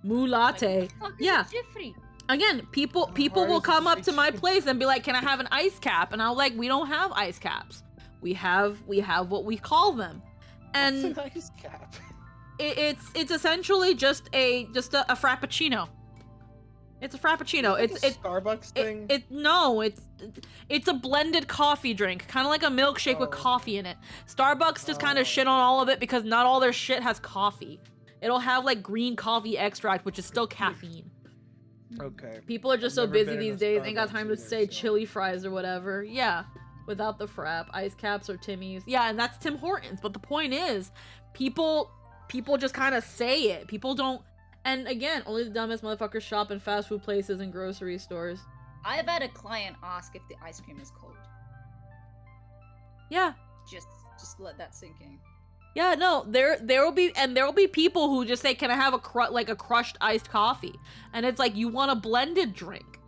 Moo latte. Yeah. Chifri. Again, people will come up to my place and be like, can I have an ice cap? And I'm like, we don't have ice caps. We have what we call them. And what's an ice cap? It's essentially just a frappuccino. It's a frappuccino. It's a Starbucks thing. It's a blended coffee drink, kind of like a milkshake with coffee in it. Starbucks just kind of shit on all of it because not all their shit has coffee. It'll have like green coffee extract, which is still caffeine. Okay. People are just so busy these days, ain't got time to say chili fries or whatever. Yeah, without the frap, ice caps or Timmy's. Yeah, and that's Tim Hortons. But the point is, people just kind of say it. People don't. And again, only the dumbest motherfuckers shop in fast food places and grocery stores. I've had a client ask if the ice cream is cold. Yeah. Just let that sink in. Yeah, no, there will be people who just say, "Can I have a crushed iced coffee?" And it's like, you want a blended drink,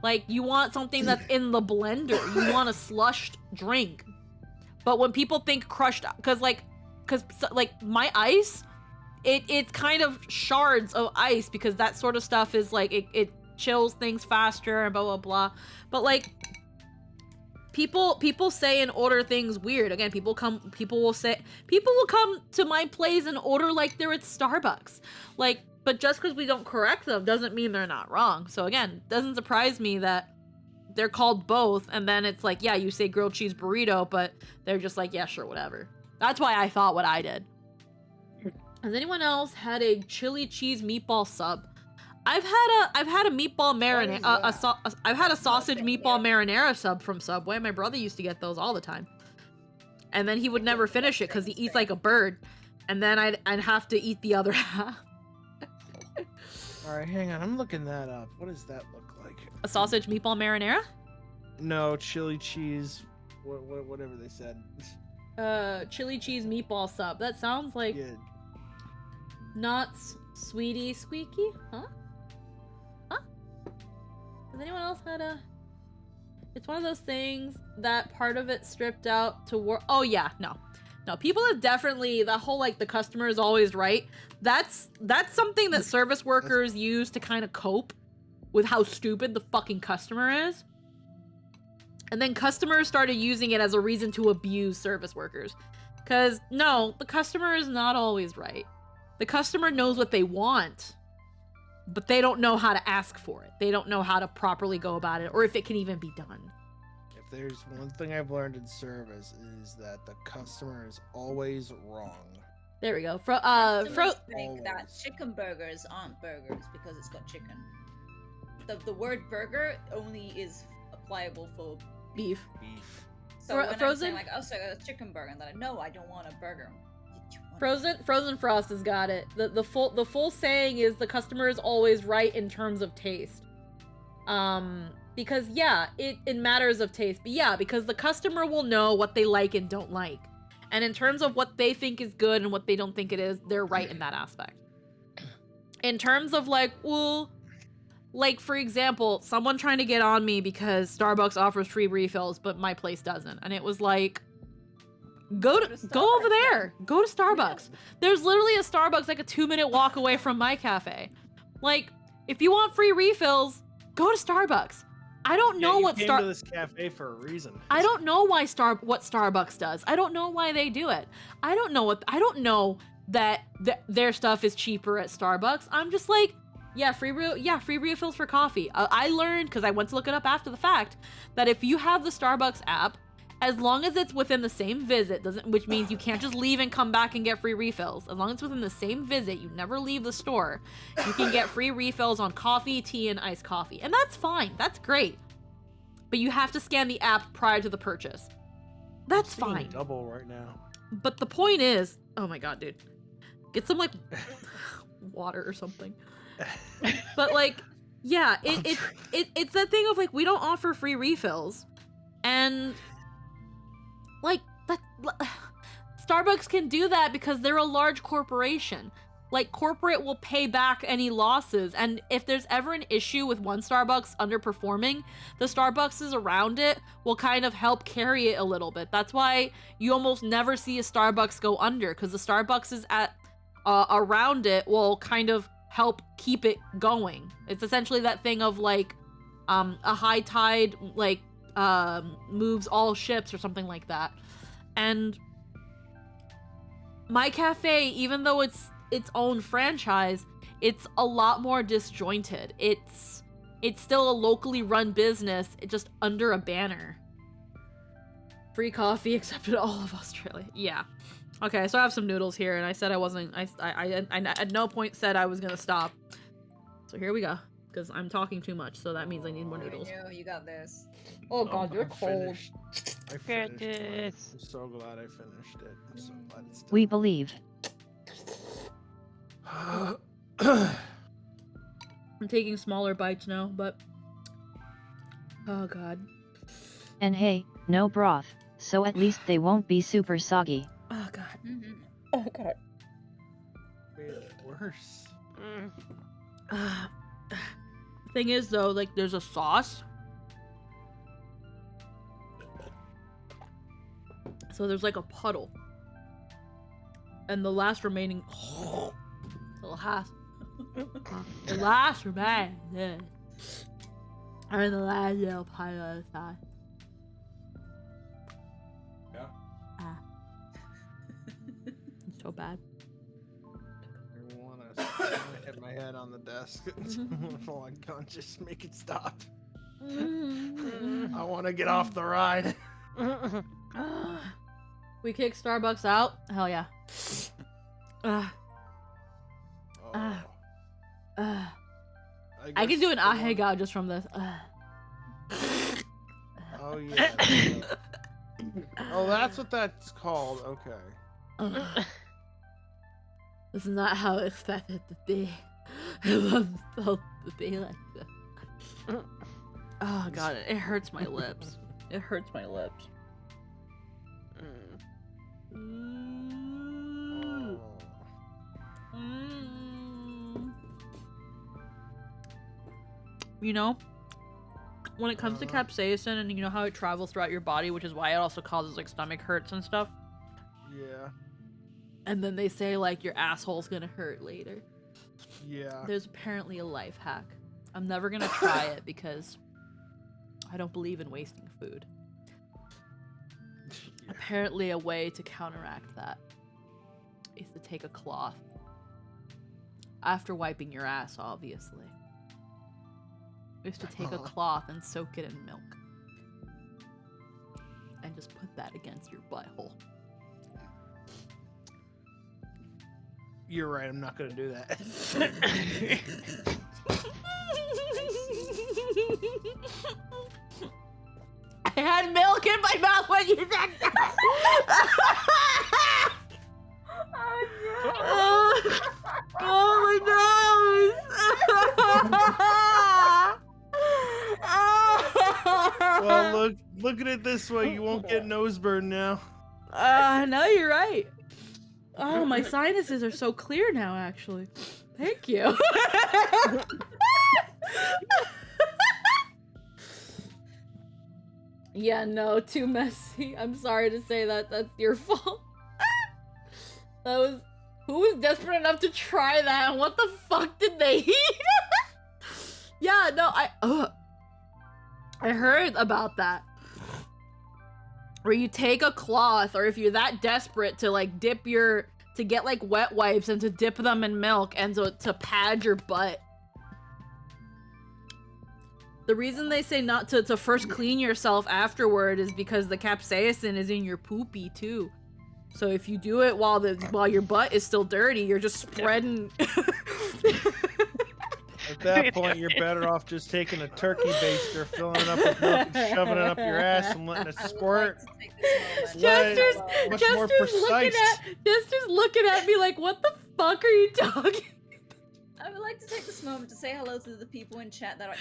like you want something that's in the blender. You want a slushed drink. But when people think crushed, because my ice, it's kind of shards of ice because that sort of stuff is like it chills things faster and blah blah blah. But like, people say and order things weird. Again, people will come to my place and order like they're at Starbucks. Like, but just because we don't correct them doesn't mean they're not wrong. So again, doesn't surprise me that they're called both, and then it's like, yeah, you say grilled cheese burrito, but they're just like, yeah, sure, whatever. That's why I thought what I did. Has anyone else had a chili cheese meatball sub? I've had a meatball marinara. I've had a sausage meatball marinara sub from Subway. My brother used to get those all the time, and then he would never finish it because he eats like a bird, and then I'd have to eat the other half. All right, hang on. I'm looking that up. What does that look like? A sausage meatball marinara? No, chili cheese. Whatever they said. Chili cheese meatball sub. That sounds like not sweetie squeaky, huh? Has anyone else had a... It's one of those things that part of it stripped out to work. Oh yeah, no, people have definitely, that whole like the customer is always right. That's something that service workers use to kind of cope with how stupid the fucking customer is. And then customers started using it as a reason to abuse service workers. Cause no, the customer is not always right. The customer knows what they want, but they don't know how to ask for it. They don't know how to properly go about it, or if it can even be done. If there's one thing I've learned in service is that the customer is always wrong. There we go. Think that chicken burgers aren't burgers because it's got chicken. The word burger only is applicable for beef. So when I'm saying like, oh, so a chicken burger, and then no, I don't want a burger. Frozen Frost has got it. The full saying is the customer is always right in terms of taste. Because yeah, it matters of taste. But yeah, because the customer will know what they like and don't like. And in terms of what they think is good and what they don't think it is, they're right in that aspect. In terms of like, well, like for example, someone trying to get on me because Starbucks offers free refills, but my place doesn't. And it was like, go over there. Go to Starbucks. Yeah. There's literally a Starbucks like a 2-minute walk away from my cafe. Like, if you want free refills, go to Starbucks. I don't know what came to this cafe for a reason. I don't know what Starbucks does. I don't know why they do it. I don't know that their stuff is cheaper at Starbucks. I'm just like, yeah, free refills for coffee. I learned, because I went to look it up after the fact, that if you have the Starbucks app, as long as it's within the same visit, which means you can't just leave and come back and get free refills. As long as it's within the same visit, you never leave the store, you can get free refills on coffee, tea, and iced coffee. And that's fine. That's great. but you have to scan the app prior to the purchase. That's Seeing fine. double right now. But the point is, oh my god, dude, get some like water or something. But like, yeah, it's that thing of like we don't offer free refills, and like that. Starbucks can do that because they're a large corporation. Like, corporate will pay back any losses, and if there's ever an issue with one Starbucks underperforming, the Starbucks around it will kind of help carry it a little bit. That's why you almost never see a Starbucks go under, because the Starbucks at around it will kind of help keep it going. It's essentially that thing of like a high tide like moves all ships or something like that. And My Cafe, even though it's its own franchise, it's a lot more disjointed. It's still a locally run business, just under a banner. Free coffee accepted all of Australia. Yeah. Okay, so I have some noodles here, and I said I wasn't. I at no point said I was gonna stop. So here we go, because I'm talking too much, so that means I need more noodles. You got this. Oh god, you're I cold. I finished mine. Goodness. I'm so glad I finished it. I'm so glad it's done. We believe. I'm taking smaller bites now, but oh god. And hey, no broth, so at least they won't be super soggy. Oh god. Mm-hmm. Oh god. Made it worse. Thing is though, like there's a sauce. So there's like a puddle. And the last remaining the last remaining and the last little pile of the sauce. Yeah. It's so bad. I want to hit my head on the desk until I fall unconscious. Make it stop. I want to get off the ride. We kick Starbucks out? Hell yeah. I can do an ahega just from this. Oh yeah. Oh, that's what that's called. Okay. This is not how I expected it to be. It wasn't supposed to be like this. Oh god, it hurts my lips. It hurts my lips. You know, when it comes to capsaicin and you know how it travels throughout your body, which is why it also causes like stomach hurts and stuff. Yeah. And then they say like your asshole's gonna hurt later. Yeah. There's apparently a life hack. I'm never gonna try it because I don't believe in wasting food. Yeah. Apparently a way to counteract that is to take a cloth after wiping your ass, obviously. Is to take a cloth and soak it in milk and just put that against your butthole. You're right. I'm not gonna do that. I had milk in my mouth when you said that. Oh my nose! Well, look at it this way. You won't get nose burn now. No, you're right. Oh, my sinuses are so clear now, actually. Thank you. Yeah, no, too messy. I'm sorry to say that. That's your fault. That was... Who was desperate enough to try that? And what the fuck did they eat? Yeah, no, I heard about that. Where you take a cloth, or if you're that desperate to like to get like wet wipes and to dip them in milk and to pad your butt. The reason they say not to first clean yourself afterward is because the capsaicin is in your poopy too. So if you do it while your butt is still dirty, you're just spreading. that point, you're better off just taking a turkey baster, filling it up with milk, and shoving it up your ass, and letting it squirt. Jester's Much more Jester's looking at me like, what the fuck are you talking? I would like to take this moment to say hello to the people in chat that are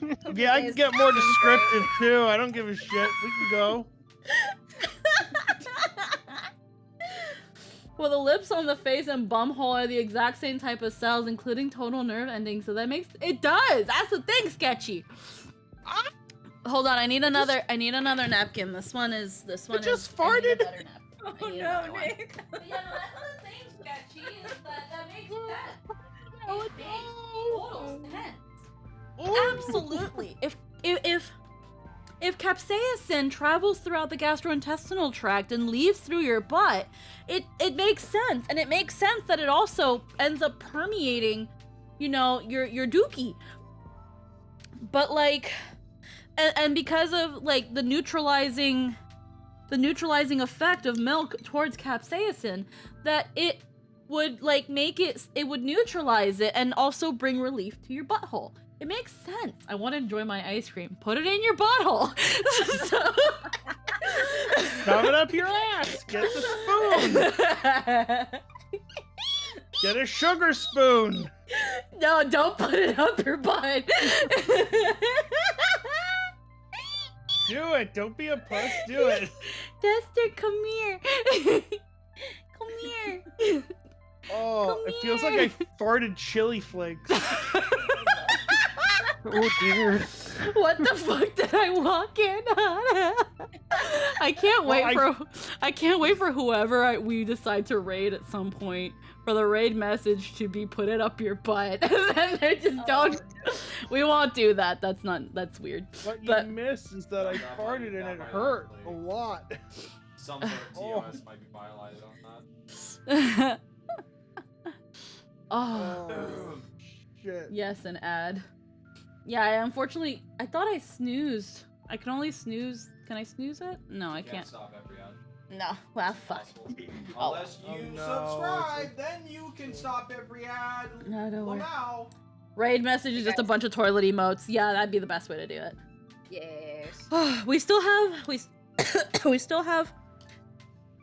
eating. Yeah, I can get more descriptive too. I don't give a shit. We can go. Well, the lips on the face and bum hole are the exact same type of cells, including total nerve endings. So that makes it does. That's the thing, Sketchy. Hold on, I need another napkin. This one is just I need a farted? better napkin. Oh I need no, another one. Nick. But yeah, no, that's the thing, Sketchy, is that makes sense. Oh, It makes total sense. Oh. Absolutely. If capsaicin travels throughout the gastrointestinal tract and leaves through your butt, it makes sense. And it makes sense that it also ends up permeating, you know, your dookie. But like, and because of like the neutralizing effect of milk towards capsaicin, that it would like it would neutralize it and also bring relief to your butthole. It makes sense. I want to enjoy my ice cream. Put it in your butthole. Shove it up your ass. Get the spoon. Get a sugar spoon. No, don't put it up your butt. Do it. Don't be a puss. Do it. Dexter, come here. Come here. Oh, Come it feels like I farted chili flakes. Oh dear. What the fuck did I walk in on? I can't wait for whoever we decide to raid at some point for the raid message to be put it up your butt. And then they just don't. We won't do that. That's weird. What you But- miss is that I farted and it hurt a lot. Some sort of Oh. TOS might be violated on that. Oh. Oh, shit. Yes, an ad. Yeah, I thought I snoozed. I can only snooze. Can I snooze it? No, I You can't. stop every ad. No, well, fuck. Impossible. Unless Oh, you no, subscribe, then you can stop every ad. No, don't worry. Wow. Raid message is just a bunch of toilet emotes. Yeah, that'd be the best way to do it. Yes. we still have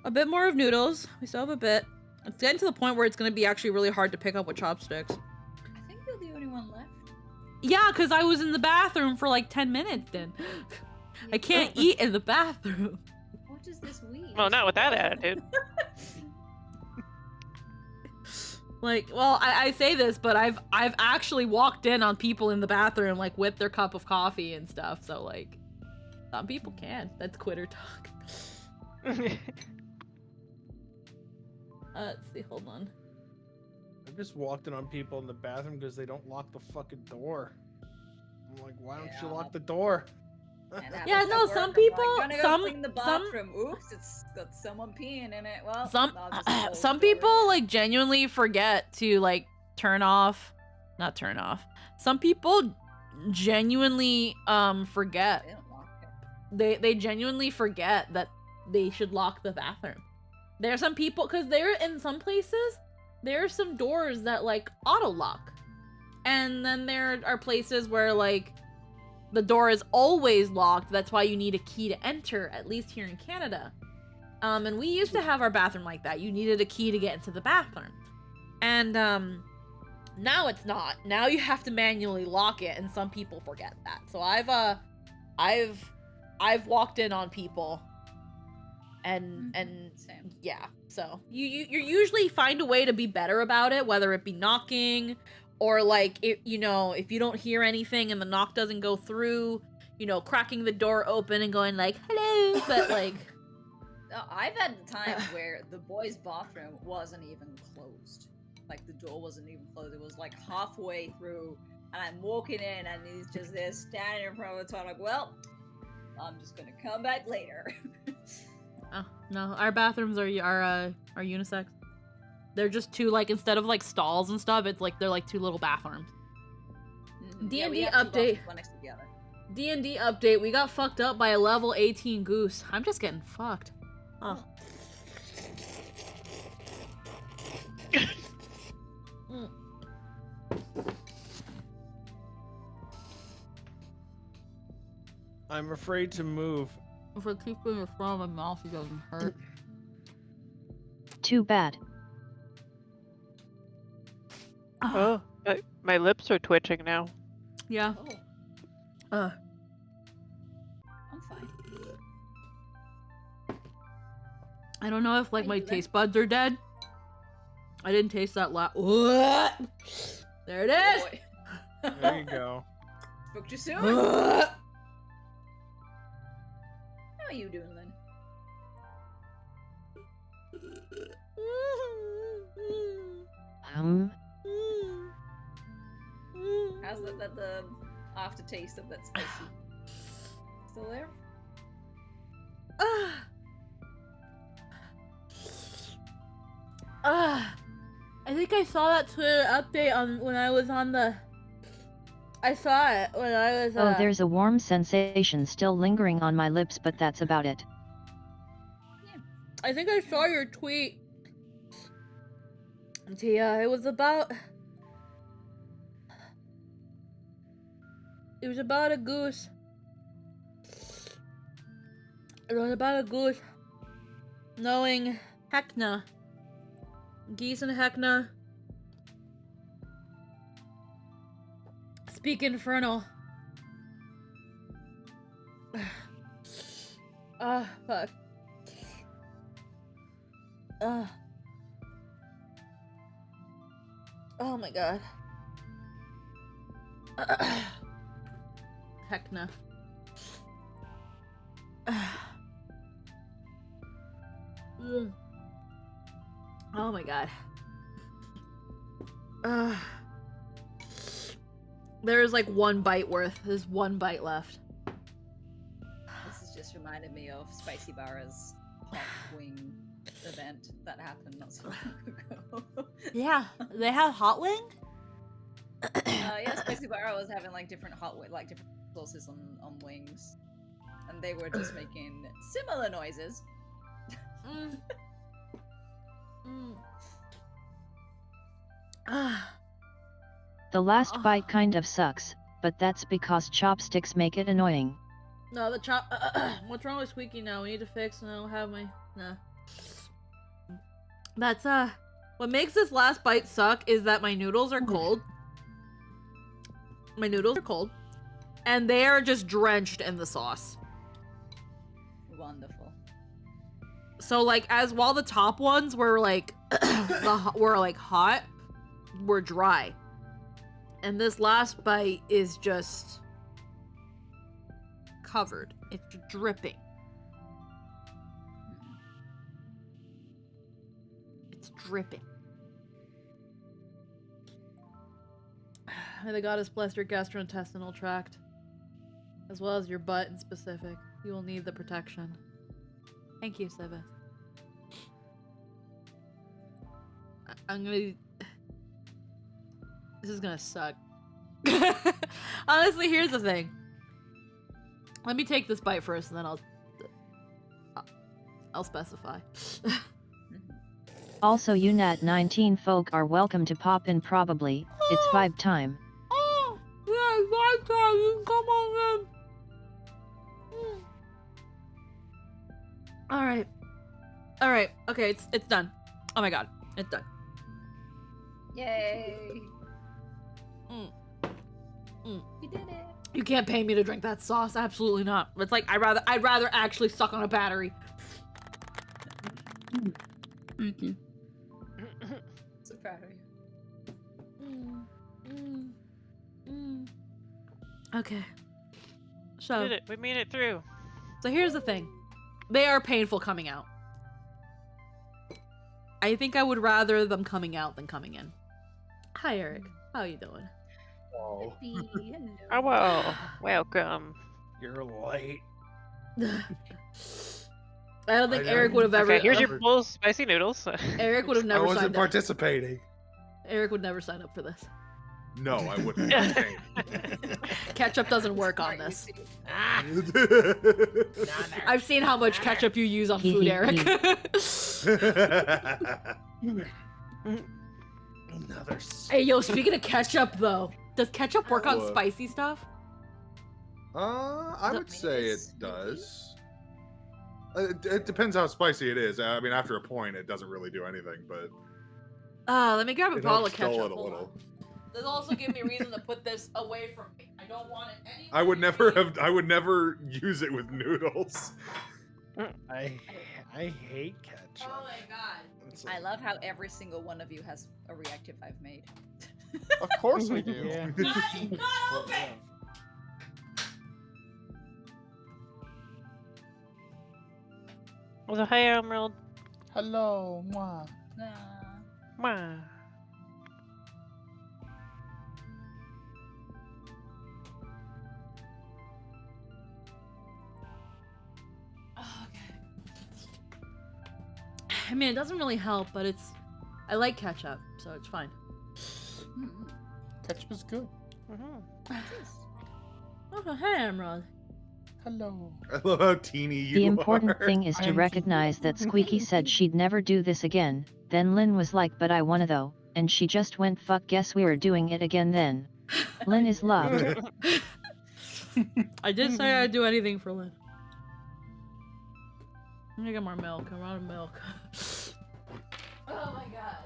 a bit more of noodles. We still have a bit. It's getting to the point where it's gonna be actually really hard to pick up with chopsticks. I think you're the only one left. Yeah, because I was in the bathroom for like 10 minutes then. I can't eat in the bathroom. What is this weed? Well, not with that attitude. Like, well, I say this, but I've actually walked in on people in the bathroom, like, with their cup of coffee and stuff, so, like, some people can. That's quitter talk. Let's see, hold on. I just walked in on people in the bathroom because they don't lock the fucking door. I'm like, why don't you lock the door? And Yeah, happens no, at some work, I'm people- like, "Gonna go some- clean the bathroom. Oops, it's got someone peeing in it. Well, Some I'll just close some the door people, again." like, genuinely forget to, like, not turn off. Some people genuinely, forget. They don't lock it. They genuinely forget that they should lock the bathroom. There are some people, because there in some places, there are some doors that like auto lock, and then there are places where like the door is always locked. That's why you need a key to enter, at least here in Canada. And we used to have our bathroom like that. You needed a key to get into the bathroom, and now it's not. Now you have to manually lock it, and some people forget that. So I've walked in on people, and Same. yeah. So you usually find a way to be better about it, whether it be knocking or like if you don't hear anything and the knock doesn't go through, cracking the door open and going like hello, but like I've had times where the boys' bathroom wasn't even closed. Like the door wasn't even closed. It was like halfway through, and I'm walking in, and he's just there standing in front of the toilet. Like, well, I'm just gonna come back later. oh no, our bathrooms are unisex. They're just two, like, instead of like stalls and stuff, it's like they're like two little bathrooms. Yeah, we D&D have two bathrooms, update. one next to the other. D&D update. We got fucked up by a level 18 goose. I'm just getting fucked. Oh. I'm afraid to move. If I keep putting it in front of my mouth, it doesn't hurt. Too bad. Oh, my lips are twitching now. Yeah. Oh, I'm fine. I don't know if like Are my you there? taste buds are dead. I didn't taste that What? There it is. Boy. There you go. Spoke too soon. How are you doing then? How's the aftertaste of that spicy? Still there? I think I saw that Twitter update on when I was on the. I saw it when I was. Oh, there's a warm sensation still lingering on my lips, but that's about it. I think I saw your tweet. Tia, it was about. It was about a goose. It was about a goose knowing Hecna. Geese and Hecna speak infernal. Fuck. Oh my god. Hecna. Oh my god. There's like one bite worth. There's one bite left. This has just reminded me of Spicy Barra's hot wing event that happened not so long ago. Yeah, they have hot wing? Yeah, Spicy Barra was having like different different sauces on wings, and they were just making similar noises. The last bite kind of sucks, but that's because chopsticks make it annoying. No, the chop. What's wrong with Squeaky now? We need to fix, and I don't have my. Nah. That's What makes this last bite suck is that my noodles are cold. My noodles are cold, and they are just drenched in the sauce. Wonderful. So like, while the top ones were like, were like hot, were dry, and this last bite is just covered. It's dripping. It's dripping. May the goddess bless your gastrointestinal tract, as well as your butt in specific. You will need the protection. Thank you, Siva. I'm gonna... This is gonna suck. Honestly, here's the thing. Let me take this bite first, and then I'll specify. Also, you Nat 19 folk are welcome to pop in probably. It's vibe time. Oh! Yeah, vibe time! You can come on in! Alright. Alright, okay, it's done. Oh my god, it's done. Yay! You did it. You can't pay me to drink that sauce. Absolutely not. It's like I'd rather actually suck on a battery. Thank you. So proud of you. Okay. So Did it? We made it through. So here's the thing. They are painful coming out. I think I would rather them coming out than coming in. Hi Eric. How you doing? Whoa. Oh, well, welcome. You're late. I don't think I Eric know. would have ever. Okay, here's your full spicy noodles. Eric would have I never wasn't signed up. participating. Eric would never sign up for this. No, I wouldn't. Ketchup doesn't work on Smart, this. you see. I've seen how much ketchup you use on food, Eric. Another. Hey, yo, speaking of ketchup, though, does ketchup work on What? spicy stuff? I would say it Mayonnaise, maybe? does. It depends how spicy it is. I mean, after a point, it doesn't really do anything, but Let me grab a it bottle of helps dull ketchup. it a Hold little. on. This will also give me reason to put this away from me. I don't want it anywhere. I would never have. I would never use it with noodles. I hate ketchup. Oh my god. It's I like- love how every single one of you has a reactive I've made. Of course we do. Yeah. Not open! Well, hi, Emerald. Hello, mwah. Nah. Mwah. I mean, it doesn't really help, but it's. I like ketchup, so it's fine. Ketchup is good. Oh, hey, Emerald. Hello. I love how teeny you The important are. thing is to I'm recognize that Squeaky said she'd never do this again, then Lynn was like, but I wanna though, and she just went, fuck, guess we were doing it again then. Lynn is loved. I did say I'd do anything for Lynn. Let me get more milk. I'm out of milk. Oh my god.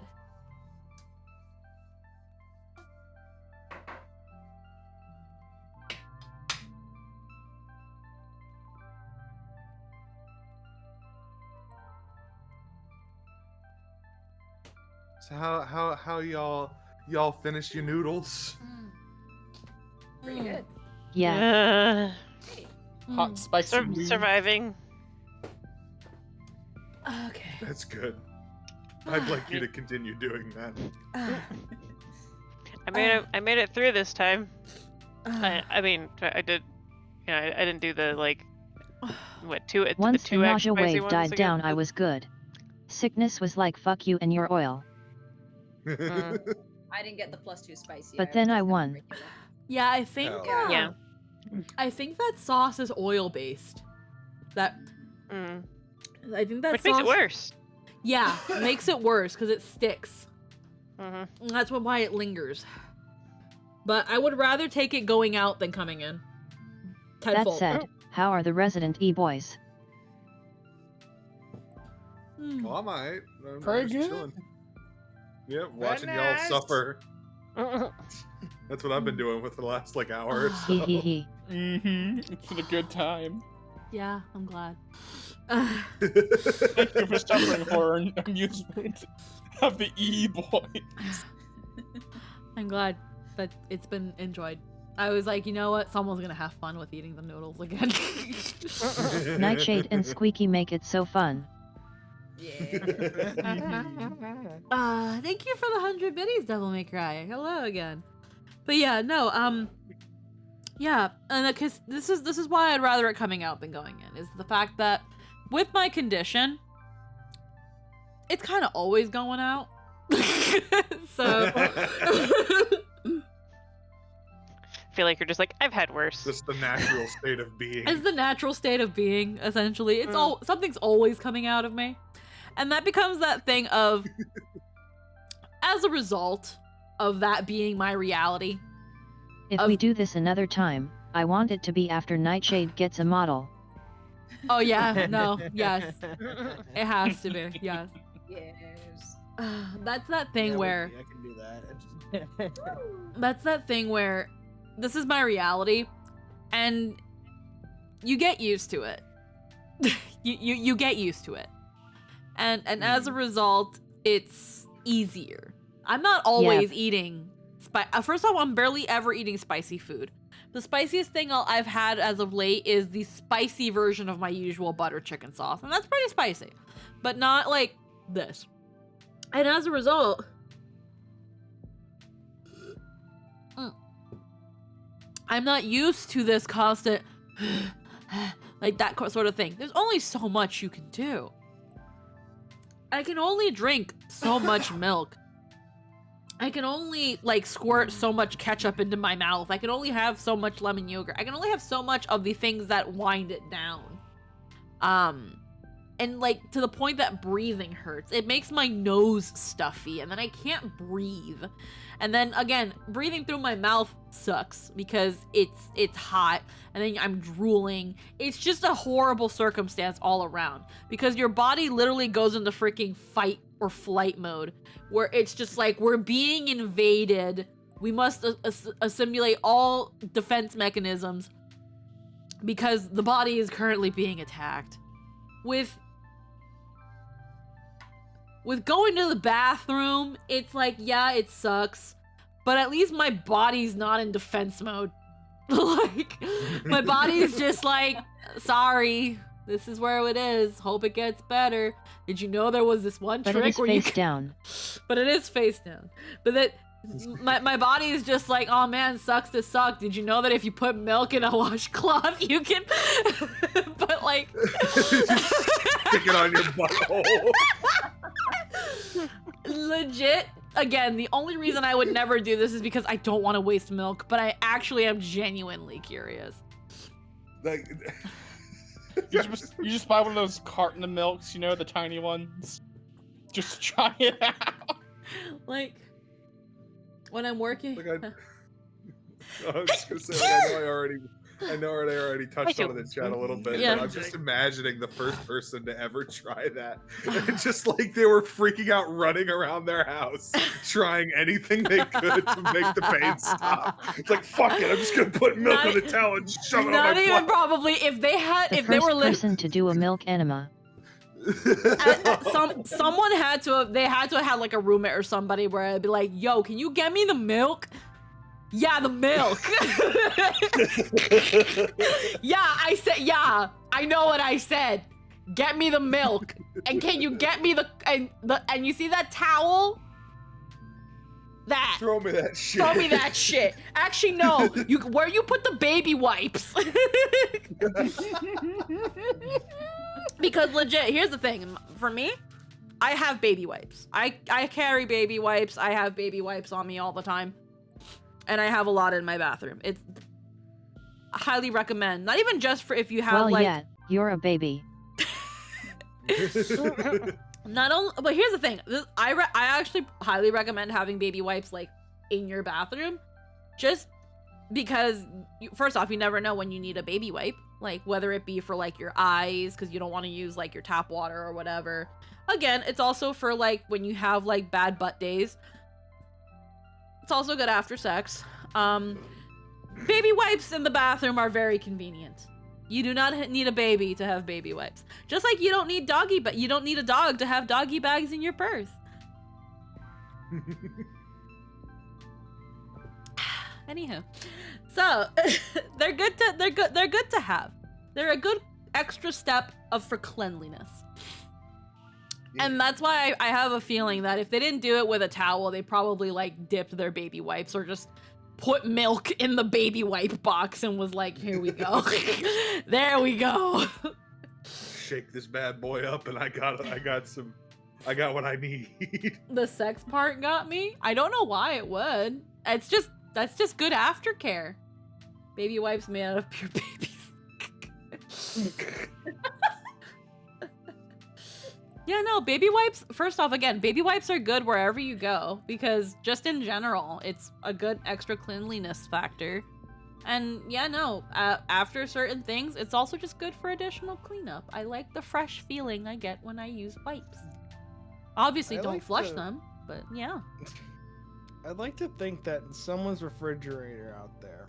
So how y'all finished your noodles? Pretty good. Yeah. Hot, spicy. wings. Surviving. Okay. That's good. I'd like you to continue doing that. I made it through this time. I mean, I did. You know, I didn't do the like. What two? Once the the two nausea spicy wave ones died again? down, I was good. Sickness was like, fuck you and your oil. I didn't get the +2 spicy. But then was I just won. regular. Yeah, I think. Hell Yeah. I think that sauce is oil based. That Mm. I think that Which sauce makes it worse. Yeah, it makes it worse because it sticks. hmm And that's why it lingers. But I would rather take it going out than coming in. That Tenfold. said, how are the resident E-boys? Hmm. Well, I'm alright. I'm Very just good. chilling. Yep, Very watching y'all nice. suffer. That's what I've been doing with the last like hour or Hee so. hee hee. Mm-hmm. It's for the good time. Yeah, I'm glad. Thank you for suffering for an amusement of the E-boys. I'm glad that it's been enjoyed. I was like, you know what? Someone's gonna have fun with eating the noodles again. Nightshade and Squeaky make it so fun. Yeah. Thank you for the 100 biddies, Devil May Cry. Hello again. But yeah, no, yeah, and because this is why I'd rather it coming out than going in, is the fact that with my condition, it's kind of always going out. So I feel like you're just like, I've had worse. Just the natural state of being. it's the natural state of being, essentially. It's all something's always coming out of me. And that becomes that thing of as a result of that being my reality. If we do this another time, I want it to be after Nightshade gets a model. Oh yeah, no, yes. It has to be, yes. Yes. That's that thing Yeah, where I can do that. that's that thing where this is my reality and you get used to it. you get used to it. And as a result, it's easier. I'm not always eating first off, I'm barely ever eating spicy food. The spiciest thing I've had as of late is the spicy version of my usual butter chicken sauce, and that's pretty spicy, but not like this. And as a result, I'm not used to this constant, like that sort of thing. There's only so much you can do. I can only drink so much milk. I can only like squirt so much ketchup into my mouth. I can only have so much lemon yogurt. I can only have so much of the things that wind it down. and like to the point that breathing hurts. It makes my nose stuffy, and then I can't breathe. And then again, breathing through my mouth sucks because it's hot, and then I'm drooling. It's just a horrible circumstance all around because your body literally goes into freaking fight or flight mode, where it's just like we're being invaded. We must assimilate all defense mechanisms because the body is currently being attacked. With going to the bathroom, it's like, yeah, it sucks, but at least my body's not in defense mode. Like, my body's just like, sorry, this is where it is. Hope it gets better. Did you know there was this one But trick it is where face you down. But it is face down. But that my body is just like, oh man, sucks to suck. Did you know that if you put milk in a washcloth, you can but like Stick it on your butthole. legit, again, the only reason I would never do this is because I don't want to waste milk, but I actually am genuinely curious. Like, You just buy one of those carton of milks, you know, the tiny ones. Just try it out. Like, when I'm working. like I was just gonna say, like, I know I already touched on it in chat a little bit, Yeah. but I'm just imagining the first person to ever try that. And just like they were freaking out, running around their house, trying anything they could to make the pain stop. It's like, fuck it, I'm just gonna put milk in a towel and shove it on Not my even butt. probably if they First were person to do a milk enema. someone had to have had like a roommate or somebody where I'd be like, yo, can you get me the milk? Yeah, the milk. Yeah, I said, yeah, I know what I said. Get me the milk. And can you get me and you see that towel? That. Throw me that shit. Throw me that shit. Actually, no. Where you put the baby wipes? Because legit, here's the thing. For me, I have baby wipes. I carry baby wipes. I have baby wipes on me all the time. And I have a lot in my bathroom. It's I highly recommend. Not even just for if you have Well, like yeah, you're a baby. not only, but here's the thing. I actually highly recommend having baby wipes like in your bathroom, just because first off, you never know when you need a baby wipe, like whether it be for like your eyes because you don't want to use like your tap water or whatever. Again, it's also for like when you have like bad butt days. It's also good after sex. Baby wipes in the bathroom are very convenient. You do not need a baby to have baby wipes. Just like you don't need you don't need a dog to have doggy bags in your purse. Anywho, so they're good to have. They're a good extra step for cleanliness. And that's why I have a feeling that if they didn't do it with a towel, they probably like dipped their baby wipes or just put milk in the baby wipe box and was like, here we go. There we go. Shake this bad boy up and I got what I need. The sex part got me. I don't know why it would. That's just good aftercare. Baby wipes made out of pure babies. Yeah, no, baby wipes, first off, again, baby wipes are good wherever you go because just in general, it's a good extra cleanliness factor. And yeah, no, after certain things, it's also just good for additional cleanup. I like the fresh feeling I get when I use wipes. Obviously, don't flush them, but yeah. I'd like to think that in someone's refrigerator out there,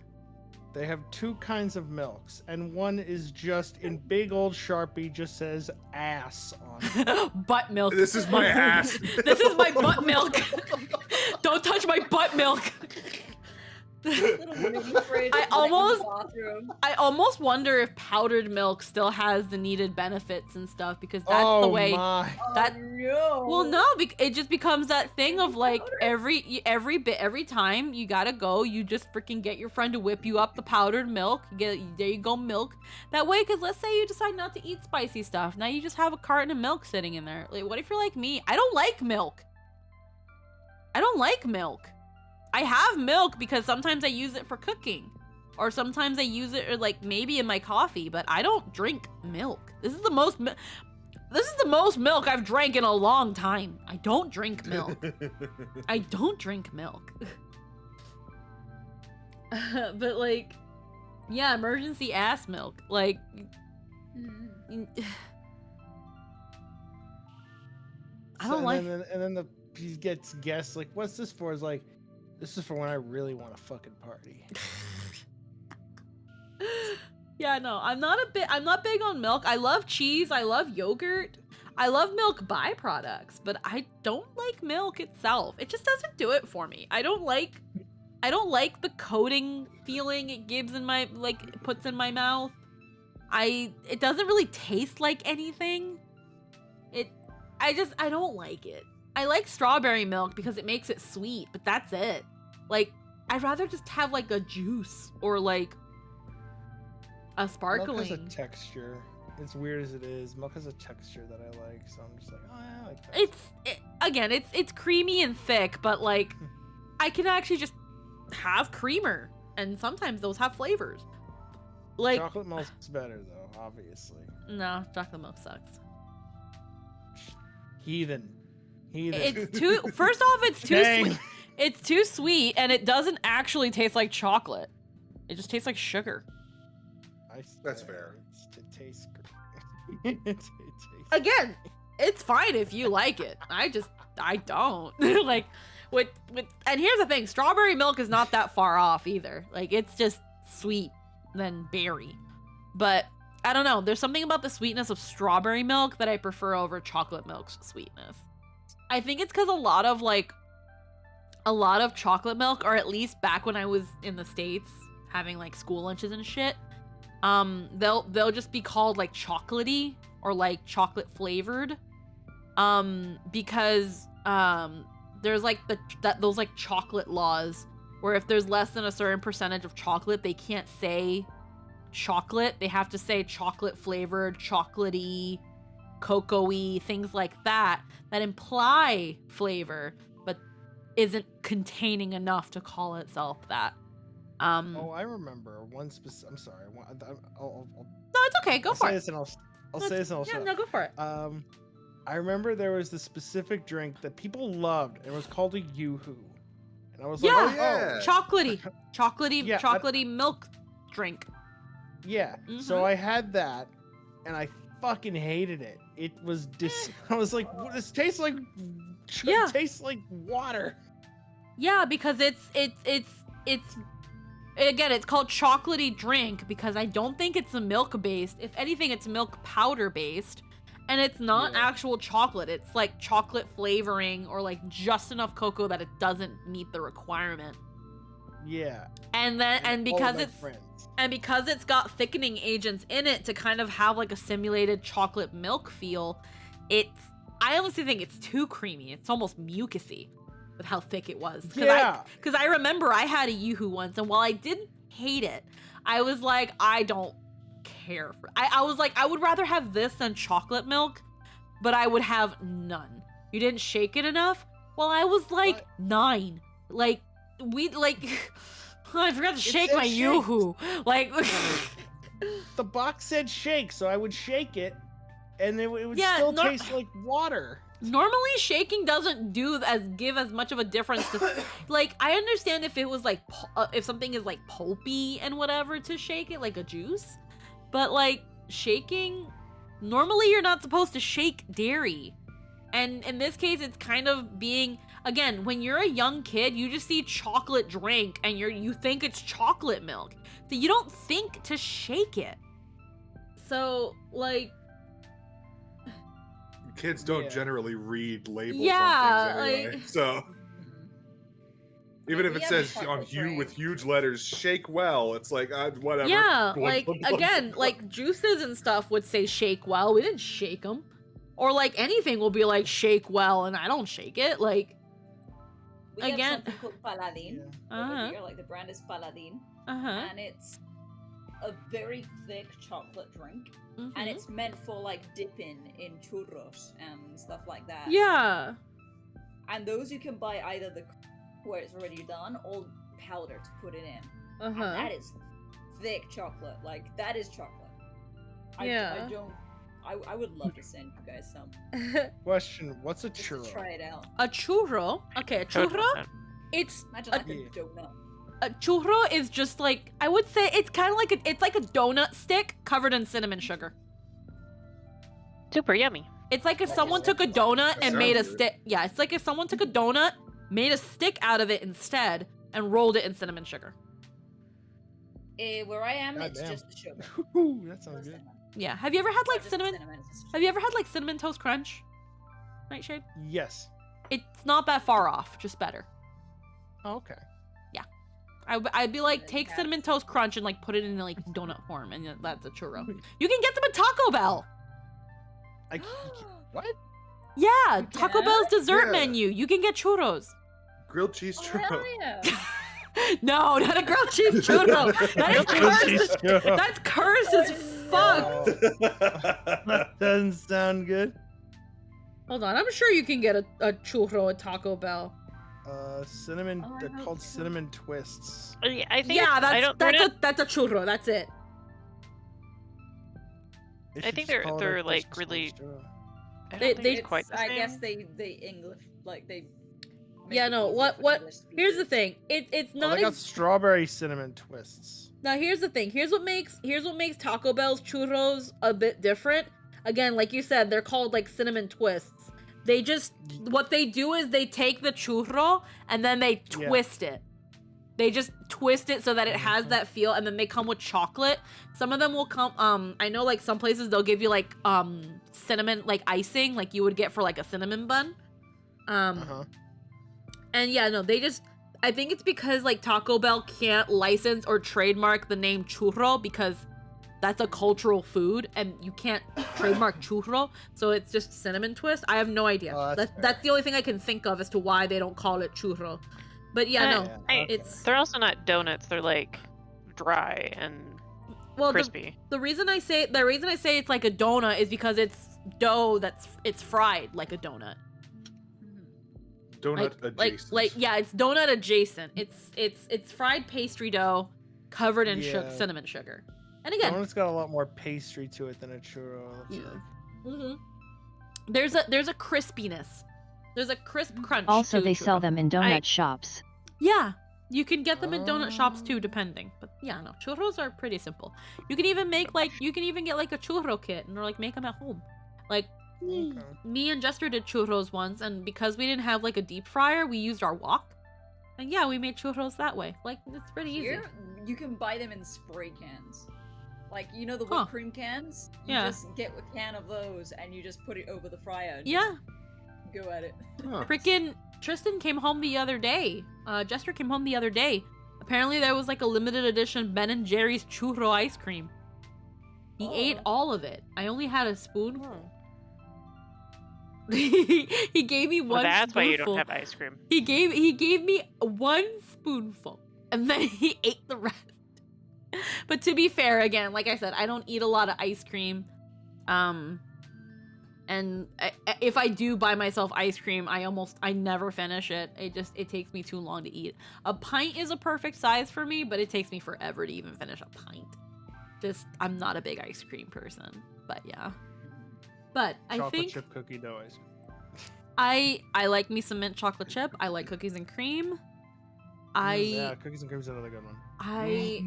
they have two kinds of milks, and one is just in big old Sharpie just says ass on it. Butt milk. This is my ass. This is my butt milk. Don't touch my butt milk. I almost wonder if powdered milk still has the needed benefits and stuff because that's the way that no. Well, no, it just becomes that thing of like every time you gotta go, you just freaking get your friend to whip you up the powdered milk. There you go, milk. That way, because let's say you decide not to eat spicy stuff, now you just have a carton of milk sitting in there. Like, what if you're like me? I don't like milk. I have milk because sometimes I use it for cooking. Or sometimes I use it or like maybe in my coffee, but I don't drink milk. This is the most This is the most milk I've drank in a long time. I don't drink milk. I don't drink milk. But like, yeah, emergency ass milk. Like, I don't like. And then he gets guessed like, "What's this for?" Is like, "This is for when I really want to fucking party." Yeah, no, I'm not big on milk. I love cheese. I love yogurt. I love milk byproducts, but I don't like milk itself. It just doesn't do it for me. I don't like the coating feeling it gives in my it puts in my mouth. It doesn't really taste like anything. I don't like it. I like strawberry milk because it makes it sweet, but that's it. Like, I'd rather just have like a juice or like a sparkling. Milk has a texture. As weird as it is, milk has a texture that I like, so I'm just like, oh, yeah, I like that. It's creamy and thick, but like, I can actually just have creamer, and sometimes those have flavors. Like Chocolate milk's better though, obviously. No, chocolate milk sucks. Heathen. It's too. First off, it's too sweet. It's too sweet, and it doesn't actually taste like chocolate. It just tastes like sugar. That's fair. It tastes great. It tastes Again, it's fine if you like it. I don't. Like, and here's the thing, strawberry milk is not that far off either. Like, it's just sweet than berry. But I don't know, there's something about the sweetness of strawberry milk that I prefer over chocolate milk's sweetness. I think it's because a lot of chocolate milk, or at least back when I was in the States having like school lunches and shit, they'll just be called like chocolatey or like chocolate flavored, because there's like those like chocolate laws where if there's less than a certain percentage of chocolate, they can't say chocolate. They have to say chocolate flavored, chocolatey, cocoa-y, things like that imply flavor, but isn't containing enough to call itself that. Oh, I remember one specific. I'm sorry. No, it's okay. Go for it. I'll say this and I'll yeah, shut up. no, go for it. I remember there was this specific drink that people loved, and it was called a Yoo-hoo. And I was like, Yeah, oh, yeah. chocolatey Yeah, chocolatey milk drink. Yeah. So I had that, and I fucking hated it. It was I was like, this tastes like Yeah. tastes like water. Yeah, because it's again, it's called chocolatey drink because I don't think it's a milk based. If anything, it's milk powder based, and it's not actual chocolate. It's like chocolate flavoring or like just enough cocoa that it doesn't meet the requirement. Yeah. And because it's got thickening agents in it to kind of have like a simulated chocolate milk feel, I honestly think it's too creamy. It's almost mucusy with how thick it was. Because I remember I had a Yoo-hoo once, and while I didn't hate it, I was like, I don't care for. I was like, I would rather have this than chocolate milk, but I would have none. You didn't shake it enough? Well, I was like 9. Like I forgot to shake my Yoo-hoo. Like the box said shake, so I would shake it, and it would still taste like water. Normally, shaking doesn't give as much of a difference to, like, I understand if it was like if something is like pulpy and whatever to shake it like a juice, but like shaking, normally you're not supposed to shake dairy, and in this case, it's kind of being. Again, when you're a young kid, you just see chocolate drink and you think it's chocolate milk. So you don't think to shake it. So, like, kids don't generally read labels Yeah, on things anyway. like- So even if we it have says chocolate on Hue drink. with huge letters, shake well, it's like whatever. yeah, Blah, like, blah, blah, again, blah. like juices and stuff would say shake well. We didn't shake them. Or like anything will be like shake well, and I don't shake it. Like, We Again- have something called Paladin Uh-huh. over here, like the brand is Paladin, and it's a very thick chocolate drink, Mhm. and it's meant for like dipping in churros and stuff like that. Yeah. And those you can buy either the where it's already done or powder to put it in. And Uh-huh. that is thick chocolate. Like that is chocolate. Yeah. I don't I would love to send you guys some. Question: what's a Just to churro? try it out. A churro. Okay, a Churro. churro. It's Imagine a, like a Yeah. donut. a churro is just like, I would say it's kind of like it's like a donut stick covered in cinnamon sugar. Super yummy. It's like if Like someone a- took a donut and Sounds made a good. stick. Yeah, it's like if someone took a donut, made a stick out of it instead, and rolled it in cinnamon sugar. Where I am, it's Goddamn. just the sugar. Ooh, that No sounds good. cinnamon. Yeah. Have you ever had Not like just cinnamon? it's just Have you ever had like cinnamon toast crunch? Nightshade? Yes. It's not that far off, just better. Oh, okay. I'd be like, Yeah, take yeah. cinnamon toast crunch and like put it in like donut form, and that's a churro. You can get them at Taco Bell. I, what? Yeah, You Taco can? Bell's dessert Yeah. menu. You can get churros. Grilled cheese Oh, churro. hell yeah. No, not a grilled cheese churro. That is cursed. Churro. That's cursed as fuck. Oh, that doesn't sound good. Hold on, I'm sure you can get a churro at Taco Bell. Cinnamon. Oh, I They're hope called so. cinnamon twists. Yeah, I think. Yeah, I don't. They're that's not, that's a churro. That's it. They I should think just call it a they're, like, Christmas really- churro. I don't They- think they- it's quite the I same. guess they English like they. make Yeah, it no. easier What? for English Here's the speakers. thing. It's Oh, not. they got strawberry cinnamon twists. Now here's the thing. Here's what makes Taco Bell's churros a bit different. Again, like you said, they're called like cinnamon twists. They just what they do is they take the churro and then they Yeah. twist it. They just twist it so that it has that feel, and then they come with chocolate. Some of them will come. I know like some places they'll give you like cinnamon like icing, like you would get for like a cinnamon bun. Uh-huh. And yeah, no, they just. I think it's because like Taco Bell can't license or trademark the name churro because that's a cultural food and you can't trademark churro, so it's just cinnamon twist. I have no idea. Oh, that's That's the only thing I can think of as to why they don't call it churro. But yeah, no, Yeah, I- okay. it's They're also not donuts. They're like dry and well crispy. the reason I say it's like a donut is because it's dough it's fried like a donut. Donut Like adjacent. yeah, it's donut adjacent. It's fried pastry dough covered in Yeah. cinnamon sugar. And again, Donut's got a lot more pastry to it than a churro. it looks Yeah. like. mhm. there's a crispiness. There's a crisp crunch. Also, to they churro. sell them in donut shops. Yeah, you can get them in donut shops too, depending. But yeah, no, churros are pretty simple. You can even get like a churro kit and like make them at home. Like Okay. me and Jester did churros once, and because we didn't have like a deep fryer, we used our wok. And yeah, we made churros that way. Like it's pretty easy. Here, you can buy them in spray cans. Like, you know the Huh. whipped cream cans? You Yeah. just get a can of those and you just put it over the fryer and Yeah, just go at it. Huh. freaking Tristan came home the other day. Jester came home the other day. Apparently there was like a limited edition Ben and Jerry's churro ice cream. He ate all of it. I only had a spoonful. He gave me Well, one that's why you spoonful. don't have ice cream. He gave me one spoonful, and then he ate the rest. But to be fair, again, like I said, I don't eat a lot of ice cream. And if I do buy myself ice cream, I never finish it. It takes me too long to eat. A pint is a perfect size for me, but it takes me forever to even finish a pint. I'm not a big ice cream person, but yeah. But I Chocolate think chip cookie dough ice cream. I like me some mint chocolate chip. I like cookies and cream. Yeah, cookies and cream is another good one. I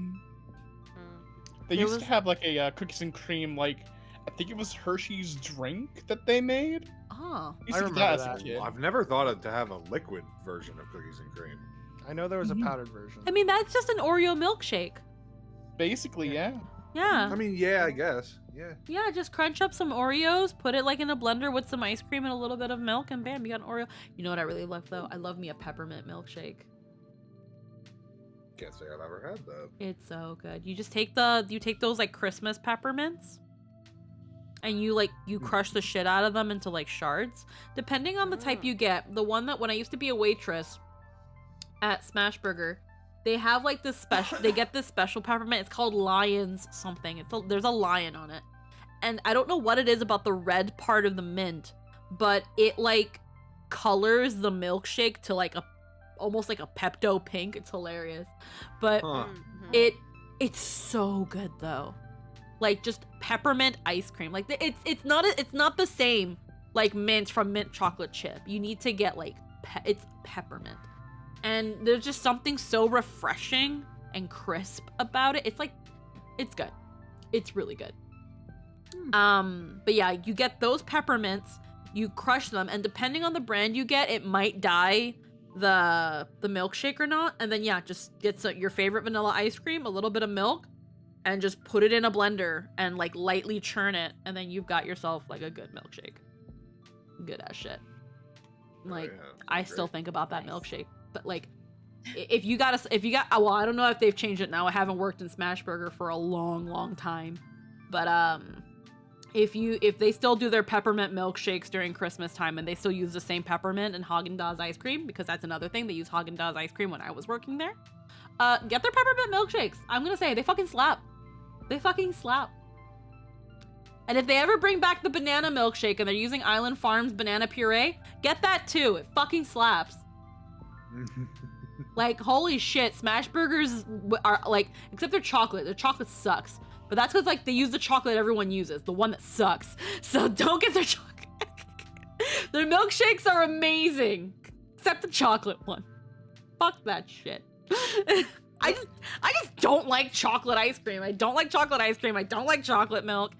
They There used was- to have like a cookies and cream, like I think it was Hershey's drink that they made. oh I used I to get remember that as that. a kid. I've never thought of to have a liquid version of cookies and cream. I know there was a Mhm. powdered version. I mean that's just an Oreo milkshake. Basically, yeah. Yeah. I mean, yeah, I guess. Yeah. Yeah, just crunch up some Oreos, put it like in a blender with some ice cream and a little bit of milk, and bam, you got an Oreo. You know what I really love though? I love me a peppermint milkshake. Can't say I've ever had that. It's so good. You just take those like Christmas peppermints, and you crush the shit out of them into like shards. Depending on the type you get, the one that when I used to be a waitress at Smashburger, they have like this special. They get this special peppermint. It's called Lion's something. There's a lion on it, and I don't know what it is about the red part of the mint, but it like colors the milkshake to like almost like a Pepto pink. It's hilarious, but Huh. Mhm. it's so good though. like just peppermint ice cream. Like it's not the same like mint from mint chocolate chip. You need to get like it's peppermint, and there's just something so refreshing and crisp about it. It's like it's good. It's really good. But yeah, you get those peppermints, you crush them, and depending on the brand you get, it might dye the milkshake or not. And then yeah, just get your favorite vanilla ice cream, a little bit of milk, and just put it in a blender and like lightly churn it, and then you've got yourself like a good milkshake. Good ass shit. Like I still think about that milkshake, but like if you got well, I don't know if they've changed it now. I haven't worked in Smashburger for a long time, but if they still do their peppermint milkshakes during Christmas time and they still use the same peppermint and Haagen-Dazs ice cream, because that's another thing, they use Haagen-Dazs ice cream when I was working there, get their peppermint milkshakes. I'm gonna say they fucking slap. They fucking slap. And if they ever bring back the banana milkshake and they're using Island Farms banana puree, get that too. It fucking slaps. Like, holy shit, Smashburgers are like, except their chocolate. Their chocolate sucks. But that's because like they use the chocolate everyone uses, the one that sucks. So don't get their chocolate. Their milkshakes are amazing, except the chocolate one. Fuck that shit. I just don't like chocolate ice cream. I don't like chocolate ice cream. I don't like chocolate milk.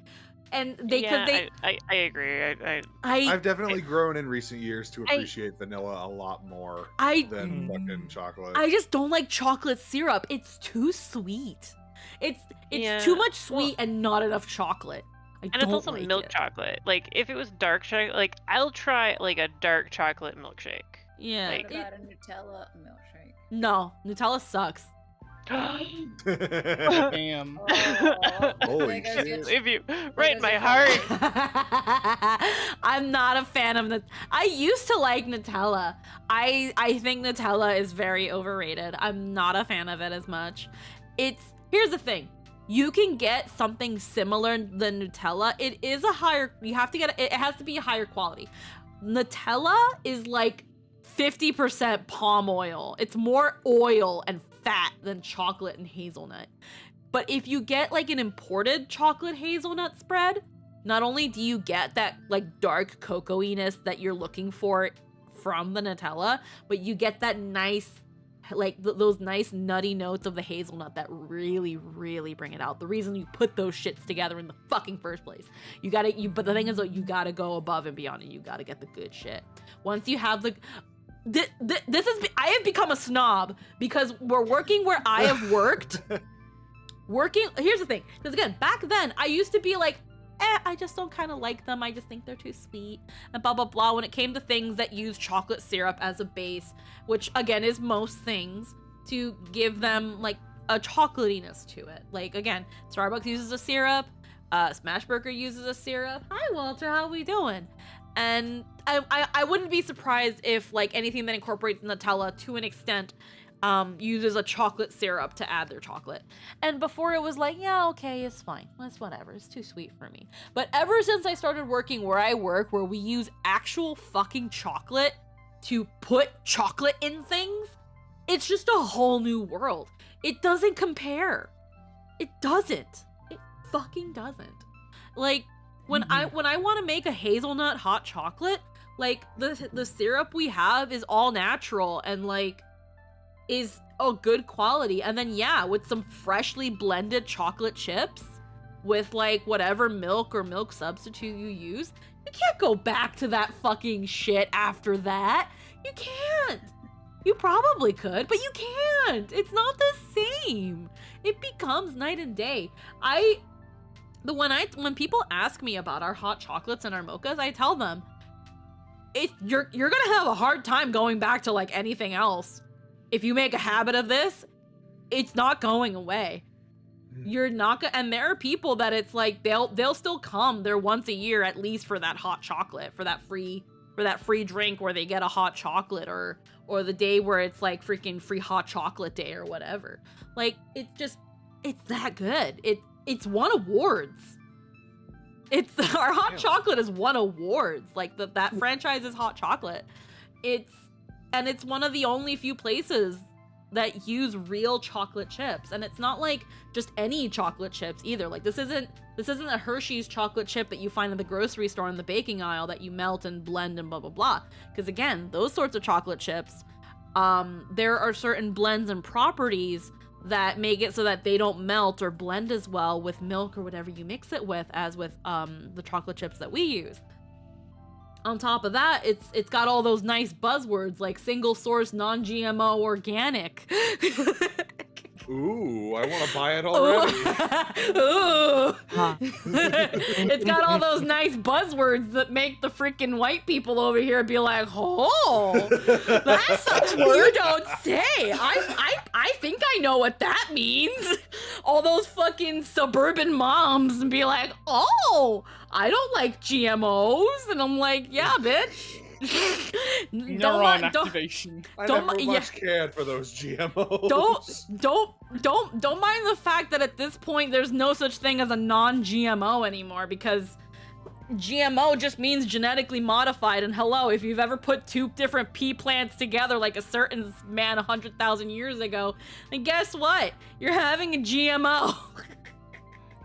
And I agree. I've definitely grown in recent years to appreciate vanilla a lot more than fucking chocolate. I just don't like chocolate syrup. It's too sweet. It's too much sweet and not enough chocolate. And it's also like milk chocolate. Like if it was dark chocolate, like I'll try like a dark chocolate milkshake. Yeah. What about a Nutella milkshake? No, Nutella sucks. Damn. Holy shit. If you right in my heart. I'm not a fan of I used to like Nutella. I think Nutella is very overrated. I'm not a fan of it as much. Here's the thing. You can get something similar than Nutella. It is it has to be a higher quality. Nutella is like 50% palm oil. It's more oil and fat than chocolate and hazelnut. But if you get like an imported chocolate hazelnut spread, not only do you get that like dark cocoa-iness that you're looking for from the Nutella, but you get that nice like those nice nutty notes of the hazelnut that really bring it out. The reason you put those shits together in the fucking first place. But the thing is though, you gotta go above and beyond, and you gotta get the good shit. Once you have I have become a snob because we're working where I have worked. Here's the thing, because again, back then I used to be like, I just don't kind of like them. I just think they're too sweet and blah, blah, blah. When it came to things that use chocolate syrup as a base, which again is most things, to give them like a chocolatiness to it. Like again, Starbucks uses a syrup, Smashburger uses a syrup. Hi Walter, how we doing? And I wouldn't be surprised if like anything that incorporates Nutella to an extent uses a chocolate syrup to add their chocolate. And before it was like, yeah, okay, it's fine. It's whatever. It's too sweet for me. But ever since I started working where I work, where we use actual fucking chocolate to put chocolate in things, it's just a whole new world. It doesn't compare. It doesn't. It fucking doesn't. Like, when I want to make a hazelnut hot chocolate, like the syrup we have is all natural and like is a good quality. And then yeah, with some freshly blended chocolate chips with like whatever milk or milk substitute you use, you can't go back to that fucking shit after that. You can't. You probably could, but you can't. It's not the same. It becomes night and day. When people ask me about our hot chocolates and our mochas, I tell them, you're gonna have a hard time going back to like anything else. If you make a habit of this, it's not going away. You're not gonna, and there are people that it's like they'll still come there once a year at least for that hot chocolate, for that free drink where they get a hot chocolate, or the day where it's like freaking free hot chocolate day or whatever. Like it's that good. It's won awards. Our hot chocolate has won awards. Like that franchise is hot chocolate. It's one of the only few places that use real chocolate chips, and it's not like just any chocolate chips either. Like this isn't a Hershey's chocolate chip that you find in the grocery store in the baking aisle that you melt and blend and blah blah blah. Because again, those sorts of chocolate chips, there are certain blends and properties that make it so that they don't melt or blend as well with milk or whatever you mix it with as with the chocolate chips that we use. On top of that, it's got all those nice buzzwords like single source, non-GMO, organic. Ooh, I want to buy it already. Ooh. It's got all those nice buzzwords that make the freaking white people over here be like, oh, that's something you don't say. I think I know what that means. All those fucking suburban moms and be like, oh, I don't like GMOs. And I'm like, yeah, bitch. Neuron activation. I never much cared for those GMOs. Don't mind the fact that at this point there's no such thing as a non-GMO anymore, because GMO just means genetically modified, and hello, if you've ever put two different pea plants together like a certain man 100,000 years ago, then guess what? You're having a GMO.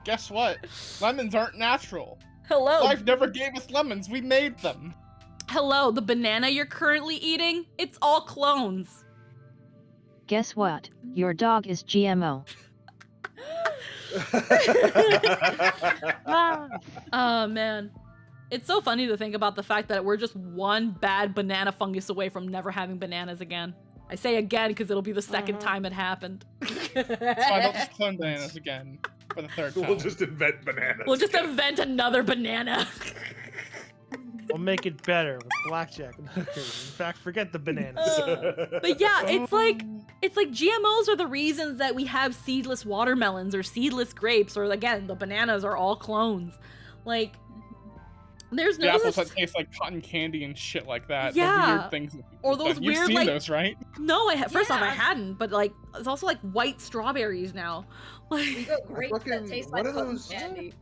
Guess what? Lemons aren't natural. Hello. Life never gave us lemons, we made them. Hello, the banana you're currently eating, it's all clones. Guess what? Your dog is GMO. Oh man. It's so funny to think about the fact that we're just one bad banana fungus away from never having bananas again. I say again because it'll be the second time it happened. So I don't just clone bananas again for the third time. We'll just invent bananas. We'll just invent another banana. We'll make it better with blackjack and hookers. In fact, forget the bananas. But yeah, it's like GMOs are the reasons that we have seedless watermelons or seedless grapes, or again, the bananas are all clones. Like, there's no the apples that taste like cotton candy and shit like that. Yeah. The weird things. Or those You've weird, seen like, those, right? No, first off, I hadn't, but like, it's also like white strawberries now. We got grapes that Fucking- taste what like are cotton those- candy.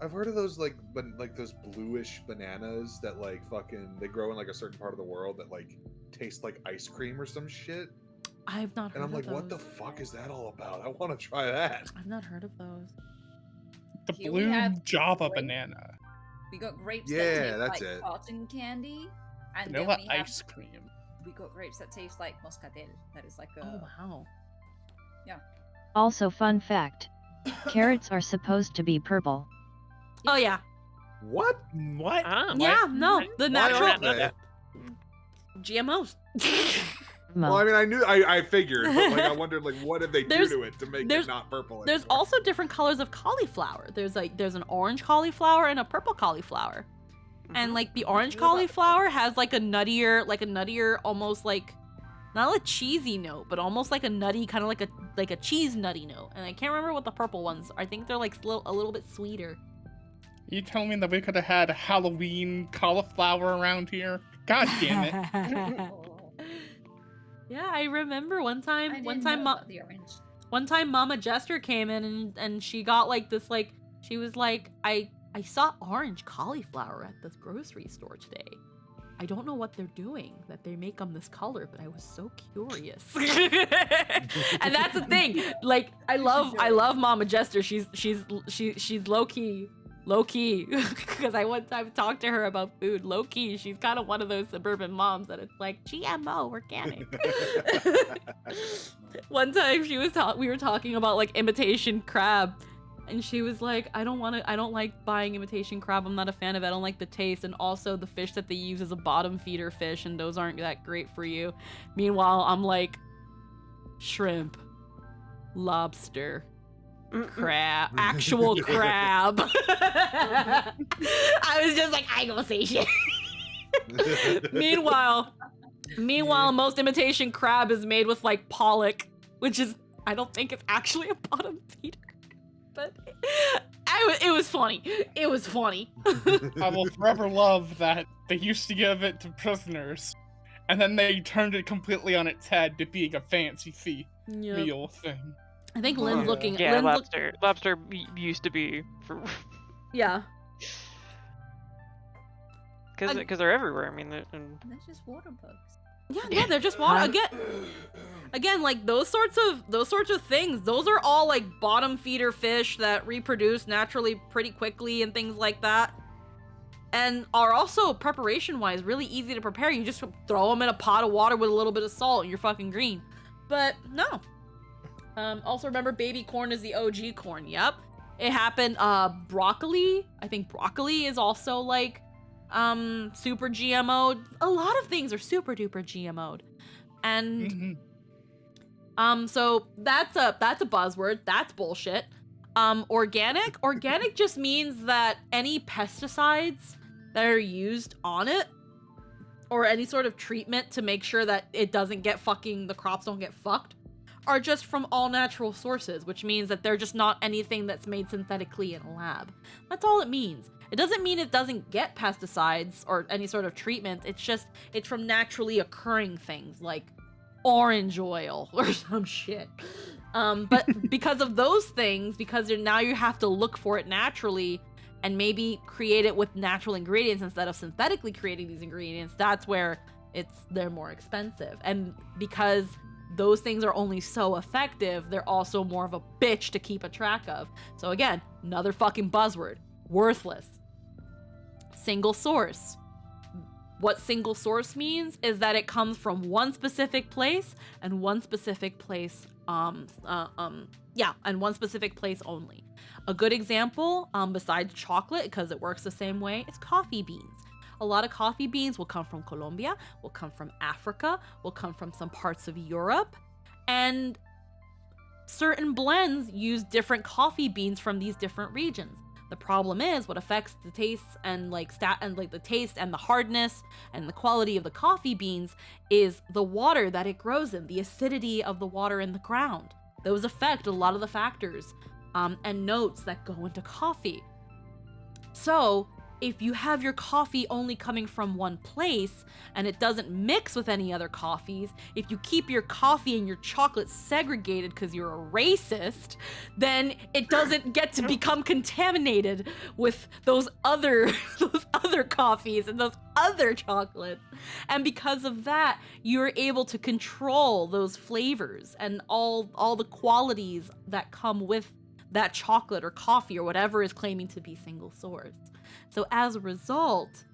I've heard of those like those bluish bananas that like fucking they grow in like a certain part of the world that like taste like ice cream or some shit. I've not heard And I'm like, of what the those. fuck is that all about? I want to try that. I've not heard of those. The Here we blue have Java grape. banana. We got grapes Yeah, that taste that's like it. cotton candy, and Vanilla then we have ice cream. we got grapes that taste like muscatel. That is like a Oh wow. Also, fun fact: carrots are supposed to be purple. Oh yeah. What? What? Ah, Yeah, no, the Why natural aren't they? GMOs. Well, I mean, I figured, but like I wondered, like, what did they do There's- to it to make there's- it not purple? There's anymore? also different colors of cauliflower. There's an orange cauliflower and a purple cauliflower. And like the orange cauliflower has like a nuttier, almost like not a cheesy note, but almost like a nutty, kind of like a cheese nutty note. And I can't remember what the purple ones are. I think they're like a little bit sweeter. You telling me that we could have had Halloween cauliflower around here? God damn it. Yeah, I remember one I time didn't know about the orange. one time Mama Jester came in and she got like this, like, she was like, I saw orange cauliflower at the grocery store today. I don't know what they're doing that they make them this color, but I was so curious. And that's the thing. Like, I love Mama Jester. She's low key. Because I one time talked to her about food. Low key, she's kind of one of those suburban moms that it's like GMO organic. One time we were talking about like imitation crab, and she was like, I don't like buying imitation crab. I'm not a fan of it. I don't like the taste, and also the fish that they use is a bottom feeder fish, and those aren't that great for you. Meanwhile, I'm like, shrimp, lobster, crab, actual crab. I was just like, I ain't gonna say shit. Meanwhile, most imitation crab is made with like pollock, which is, I don't think it's actually a bottom feeder. But it was funny. It was funny. I will forever love that they used to give it to prisoners, and then they turned it completely on its head to being a fancy Yep. meal thing. I think Lynn's looking. Yeah, Lynn's lobster used to be for yeah. because they're everywhere. I mean, That's just water bugs. Yeah, they're just water. Again, like those sorts of things, those are all like bottom feeder fish that reproduce naturally pretty quickly and things like that. And are also, preparation-wise, really easy to prepare. You just throw them in a pot of water with a little bit of salt and you're fucking green. But no. Also remember, baby corn is the OG corn. Yep. It happened. Broccoli. I think broccoli is also like super GMO'd. A lot of things are super duper GMO'd. And so that's a buzzword. That's bullshit. Organic just means that any pesticides that are used on it, or any sort of treatment to make sure that it doesn't get the crops don't get fucked, are just from all natural sources, which means that they're just not anything that's made synthetically in a lab. That's all it means. It doesn't mean it doesn't get pesticides or any sort of treatment. It's from naturally occurring things like orange oil or some shit. But because of those things, because now you have to look for it naturally and maybe create it with natural ingredients instead of synthetically creating these ingredients, that's where they're more expensive. And because those things are only so effective, they're also more of a bitch to keep a track of. So again, another fucking buzzword. Worthless. Single source. What single source means is that it comes from one specific place and one specific place and one specific place only. A good example, besides chocolate, because it works the same way, is coffee beans. A lot of coffee beans will come from Colombia, will come from Africa, will come from some parts of Europe, and certain blends use different coffee beans from these different regions. The problem is what affects the taste and the taste and the hardness and the quality of the coffee beans is the water that it grows in, the acidity of the water in the ground. Those affect a lot of the factors and notes that go into coffee. So if you have your coffee only coming from one place and it doesn't mix with any other coffees, if you keep your coffee and your chocolate segregated because you're a racist, then it doesn't get to become contaminated with those other coffees and those other chocolates. And because of that, you're able to control those flavors and all the qualities that come with that chocolate or coffee or whatever is claiming to be single source. So as a result,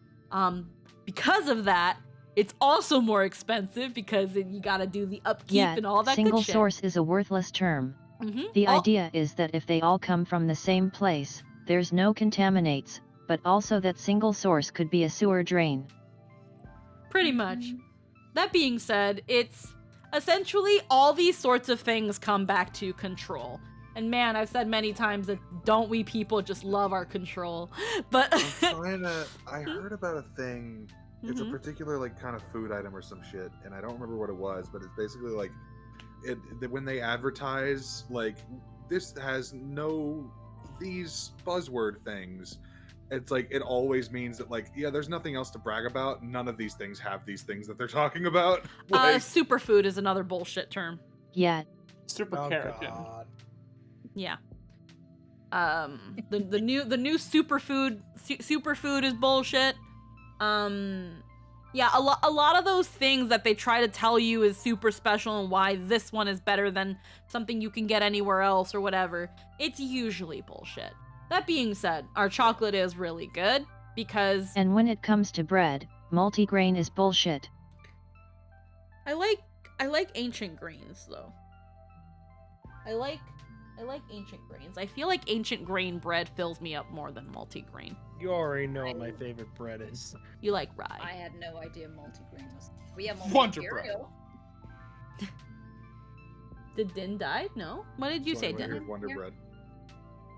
because of that, it's also more expensive because you gotta do the upkeep and all that single good shit. source is a worthless term. The idea is that if they all come from the same place, there's no contaminates, but also that single source could be a sewer drain. Pretty much. That being said, it's essentially all these sorts of things come back to control. And man, I've said many times that don't we people just love our control? But I heard about a thing. It's a particular like kind of food item or some shit, and I don't remember what it was, but it's basically like when they advertise like this has these buzzword things. It's like it always means that like there's nothing else to brag about. None of these things have these things that they're talking about. Like, superfood is another bullshit term. Yeah. Super keratin. Yeah. The new superfood is bullshit. Yeah, a lot of those things that they try to tell you is super special and why this one is better than something you can get anywhere else or whatever, it's usually bullshit. That being said, our chocolate is really good because... And when it comes to bread, multigrain is bullshit. I like ancient grains though. I like ancient grains. I feel like ancient grain bread fills me up more than multigrain. You already know what my favorite bread is. You like rye. I had no idea multigrain was. We have Wonder cereal. Did Din die? No. What did you say, Wonder Din? Wonder bread.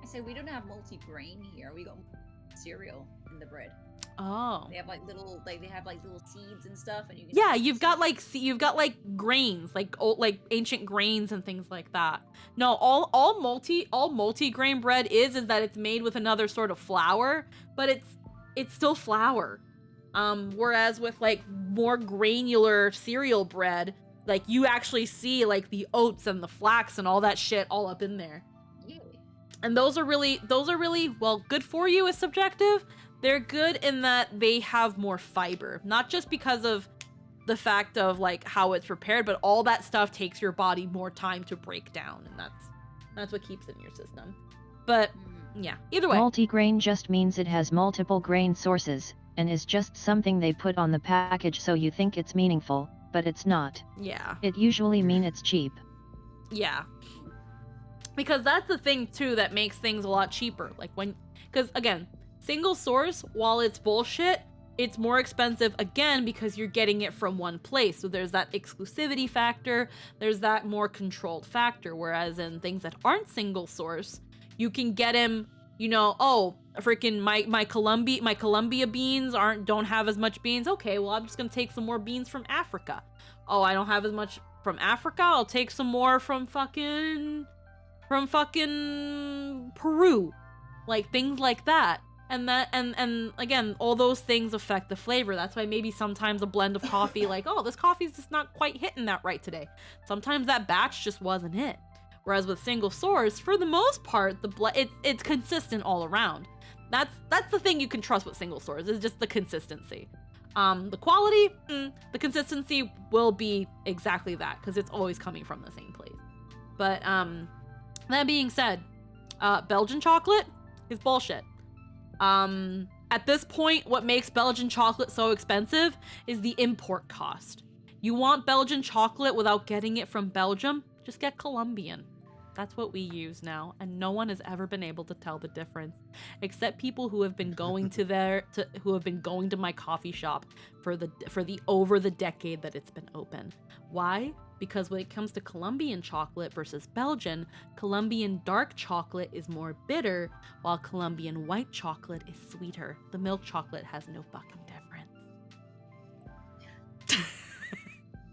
I said we don't have multigrain here. We got cereal in the bread. Oh. They have like little seeds and stuff, and you can. Yeah, you've got like grains, like old, like ancient grains and things like that. No, all multi-grain bread is that it's made with another sort of flour, but it's still flour. Whereas with like more granular cereal bread, like you actually see like the oats and the flax and all that shit all up in there. Yeah. And those are really well, good for you is subjective. They're good in that they have more fiber, not just because of the fact of like how it's prepared, but all that stuff takes your body more time to break down, and that's what keeps it in your system. But yeah, either way. Multi-grain just means it has multiple grain sources, and is just something they put on the package so you think it's meaningful, but it's not. Yeah. It usually mean it's cheap. Yeah. Because that's the thing too that makes things a lot cheaper. Like because again, single source, while it's bullshit, it's more expensive again because you're getting it from one place. So there's that exclusivity factor, there's that more controlled factor. Whereas in things that aren't single source, you can get him, you know, oh, freaking my Colombia beans don't have as much beans. Okay, well I'm just gonna take some more beans from Africa. Oh, I don't have as much from Africa. I'll take some more from fucking Peru. Like things like that. And again, all those things affect the flavor. That's why maybe sometimes a blend of coffee, like, oh, this coffee's just not quite hitting that right today. Sometimes that batch just wasn't it. Whereas with single source, for the most part, it's consistent all around. That's the thing you can trust with single source, is just the consistency. The quality, the consistency will be exactly that, because it's always coming from the same place. But that being said, Belgian chocolate is bullshit. At this point, what makes Belgian chocolate so expensive is the import cost. You want Belgian chocolate without getting it from Belgium? Just get Colombian. That's what we use now, and no one has ever been able to tell the difference, except people who have been going to my coffee shop for over the decade that it's been open. Why? Because when it comes to Colombian chocolate versus Belgian, Colombian dark chocolate is more bitter, while Colombian white chocolate is sweeter. The milk chocolate has no fucking difference.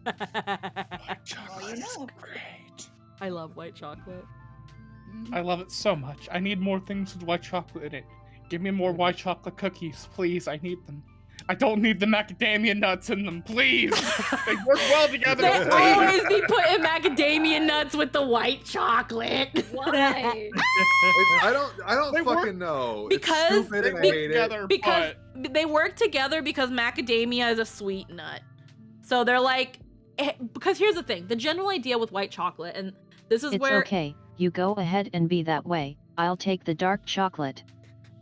White chocolate is great. I love white chocolate. I love it so much. I need more things with white chocolate in it. Give me more white chocolate cookies, please. I need them. I don't need the macadamia nuts in them, please. They work well together. They please. always be putting macadamia nuts with the white chocolate. Why? I don't They fucking work- know. Because it's stupid and I hate it. together, Because but they work together because macadamia is a sweet nut. So they're like, because here's the thing, the general idea with white chocolate, and this is It's where okay, you go ahead and be that way. I'll take the dark chocolate.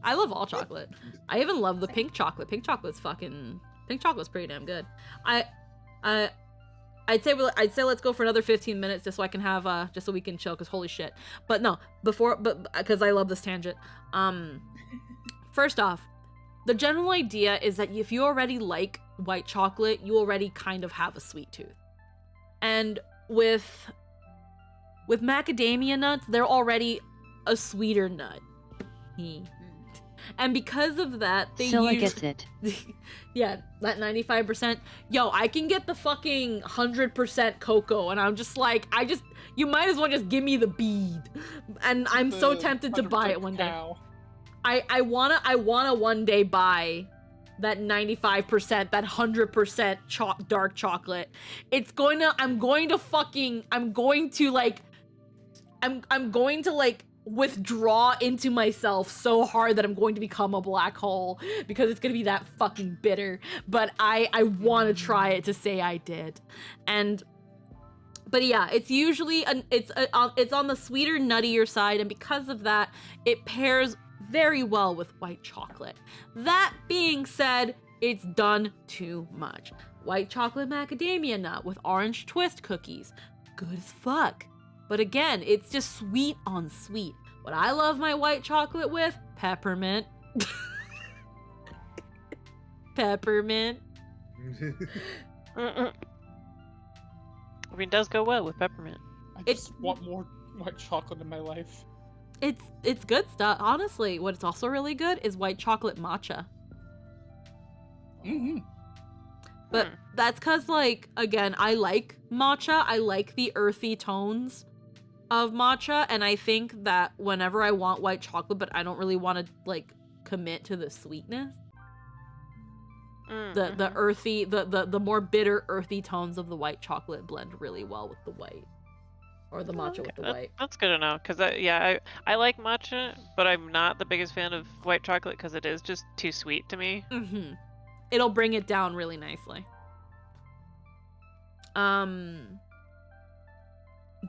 I love all chocolate. I even love the pink chocolate. Pink chocolate's pretty damn good. I'd say let's go for another 15 minutes just so I can have just so we can chill, because holy shit. But no, because I love this tangent. First off, the general idea is that if you already like white chocolate, you already kind of have a sweet tooth. And with macadamia nuts, they're already a sweeter nut. And because of that, they Scylla use... gets it. Yeah, that 95%. Yo, I can get the fucking 100% cocoa, and I'm just like, you might as well just give me the bead. And I'm so tempted to buy it one day. cow. I wanna one day buy that 95%, that 100% dark chocolate. I'm going to withdraw into myself so hard that I'm going to become a black hole, because it's gonna be that fucking bitter. But I want to try it to say I did. But yeah, it's usually it's on the sweeter, nuttier side, and because of that, it pairs very well with white chocolate. That being said, it's done too much. White chocolate macadamia nut with orange twist cookies, good as fuck. But again, it's just sweet on sweet. What I love my white chocolate with, peppermint. Peppermint. I mean, it does go well with peppermint. I just want more white chocolate in my life. It's good stuff. Honestly, what's also really good is white chocolate matcha. Mm-hmm. But that's because, again, I like matcha. I like the earthy tones of matcha, and I think that whenever I want white chocolate, but I don't really want to, commit to the sweetness, the earthy, the more bitter, earthy tones of the white chocolate blend really well with the white. Or the matcha with the white. That's good to know, because I like matcha, but I'm not the biggest fan of white chocolate because it is just too sweet to me. It'll bring it down really nicely.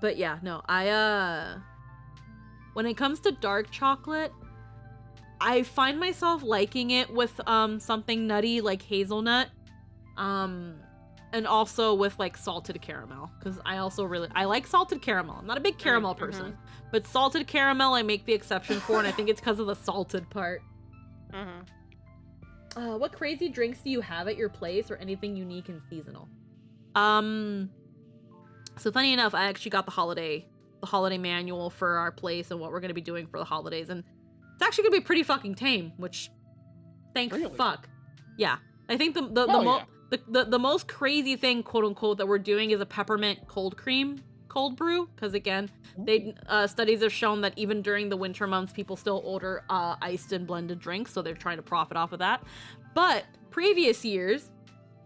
But yeah, no, when it comes to dark chocolate, I find myself liking it with something nutty like hazelnut, and also with like salted caramel, because I like salted caramel. I'm not a big caramel person, but salted caramel I make the exception for, and I think it's because of the salted part. What crazy drinks do you have at your place, or anything unique and seasonal? So funny enough, I actually got the holiday manual for our place and what we're gonna be doing for the holidays, and it's actually gonna be pretty fucking tame, which thank fuck. Yeah. I think the most crazy thing, quote unquote, that we're doing is a peppermint cold cream cold brew, because again, studies have shown that even during the winter months, people still order iced and blended drinks, so they're trying to profit off of that. But previous years,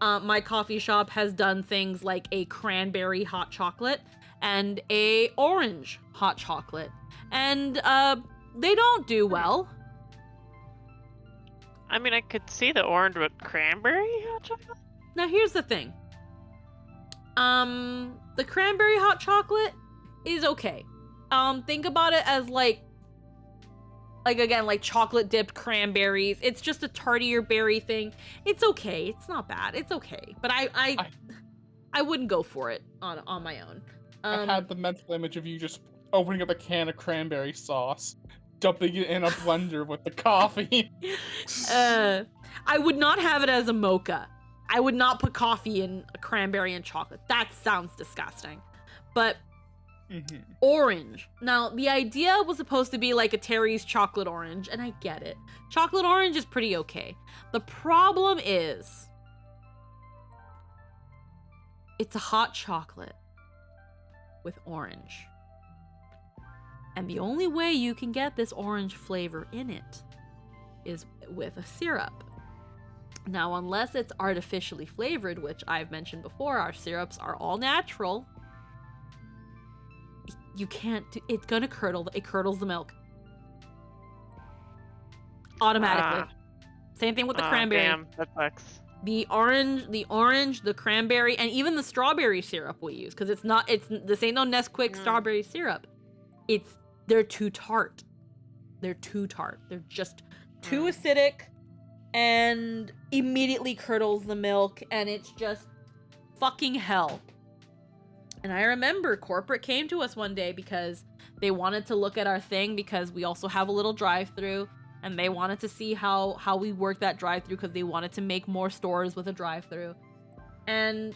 my coffee shop has done things like a cranberry hot chocolate and a orange hot chocolate, and they don't do well. I mean, I could see the orange with cranberry hot chocolate. Now here's the thing. The cranberry hot chocolate is okay. Think about it as like chocolate dipped cranberries. It's just a tartier berry thing. It's okay. It's not bad. It's okay. But I wouldn't go for it on my own. I had the mental image of you just opening up a can of cranberry sauce, dumping it in a blender with the coffee. I would not have it as a mocha. I would not put coffee in a cranberry and chocolate. That sounds disgusting. But orange. Now, the idea was supposed to be like a Terry's chocolate orange, and I get it. Chocolate orange is pretty okay. The problem is, it's a hot chocolate with orange. And the only way you can get this orange flavor in it is with a syrup. Now, unless it's artificially flavored, which I've mentioned before, our syrups are all natural, you can't do, it's gonna curdle, it curdles the milk. Automatically. Same thing with the cranberry. Damn, that sucks. The orange, the cranberry, and even the strawberry syrup we use, because this ain't no Nesquik strawberry syrup. They're too tart. They're too tart. They're just too acidic and immediately curdles the milk, and it's just fucking hell. And I remember corporate came to us one day because they wanted to look at our thing, because we also have a little drive-through, and they wanted to see how we work that drive-through, because they wanted to make more stores with a drive-through. And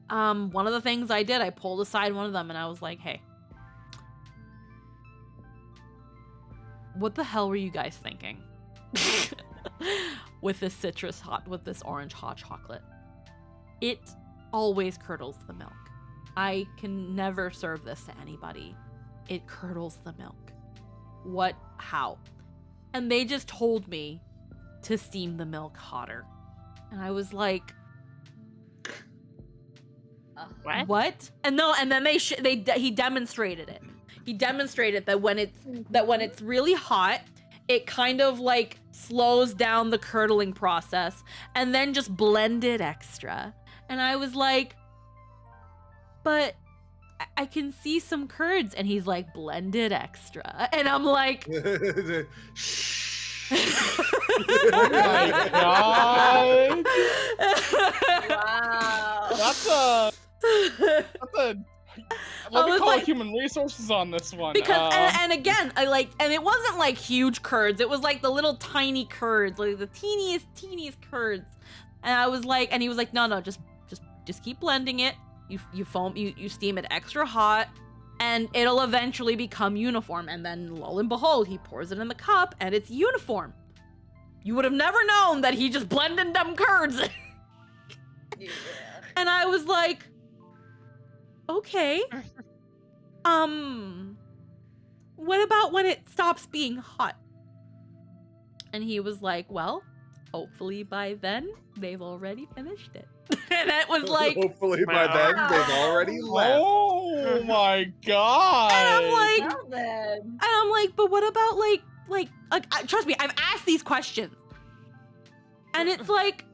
one of the things I did, I pulled aside one of them and I was like, hey, what the hell were you guys thinking with this orange hot chocolate? It always curdles the milk. I can never serve this to anybody. It curdles the milk. What? How? And they just told me to steam the milk hotter. And I was like, what? And then he demonstrated it. He demonstrated that when it's really hot, it kind of like slows down the curdling process, and then just blend it extra. And I was like, but I can see some curds. And he's like, blend it extra. And I'm like, Oh my god! Wow. That's a let me call like, human resources on this one. Because and again, and it wasn't like huge curds. It was like the little tiny curds, like the teeniest curds. And I was like, and he was like, no, just keep blending it. You steam it extra hot, and it'll eventually become uniform. And then lo and behold, he pours it in the cup, and it's uniform. You would have never known that he just blended them curds. Yeah. And I was like, okay. What about when it stops being hot? And he was like, well, hopefully by then they've already finished it. And it was like, hopefully by then they've already left. Oh my god! And I'm like, but what about like trust me, I've asked these questions, and it's like,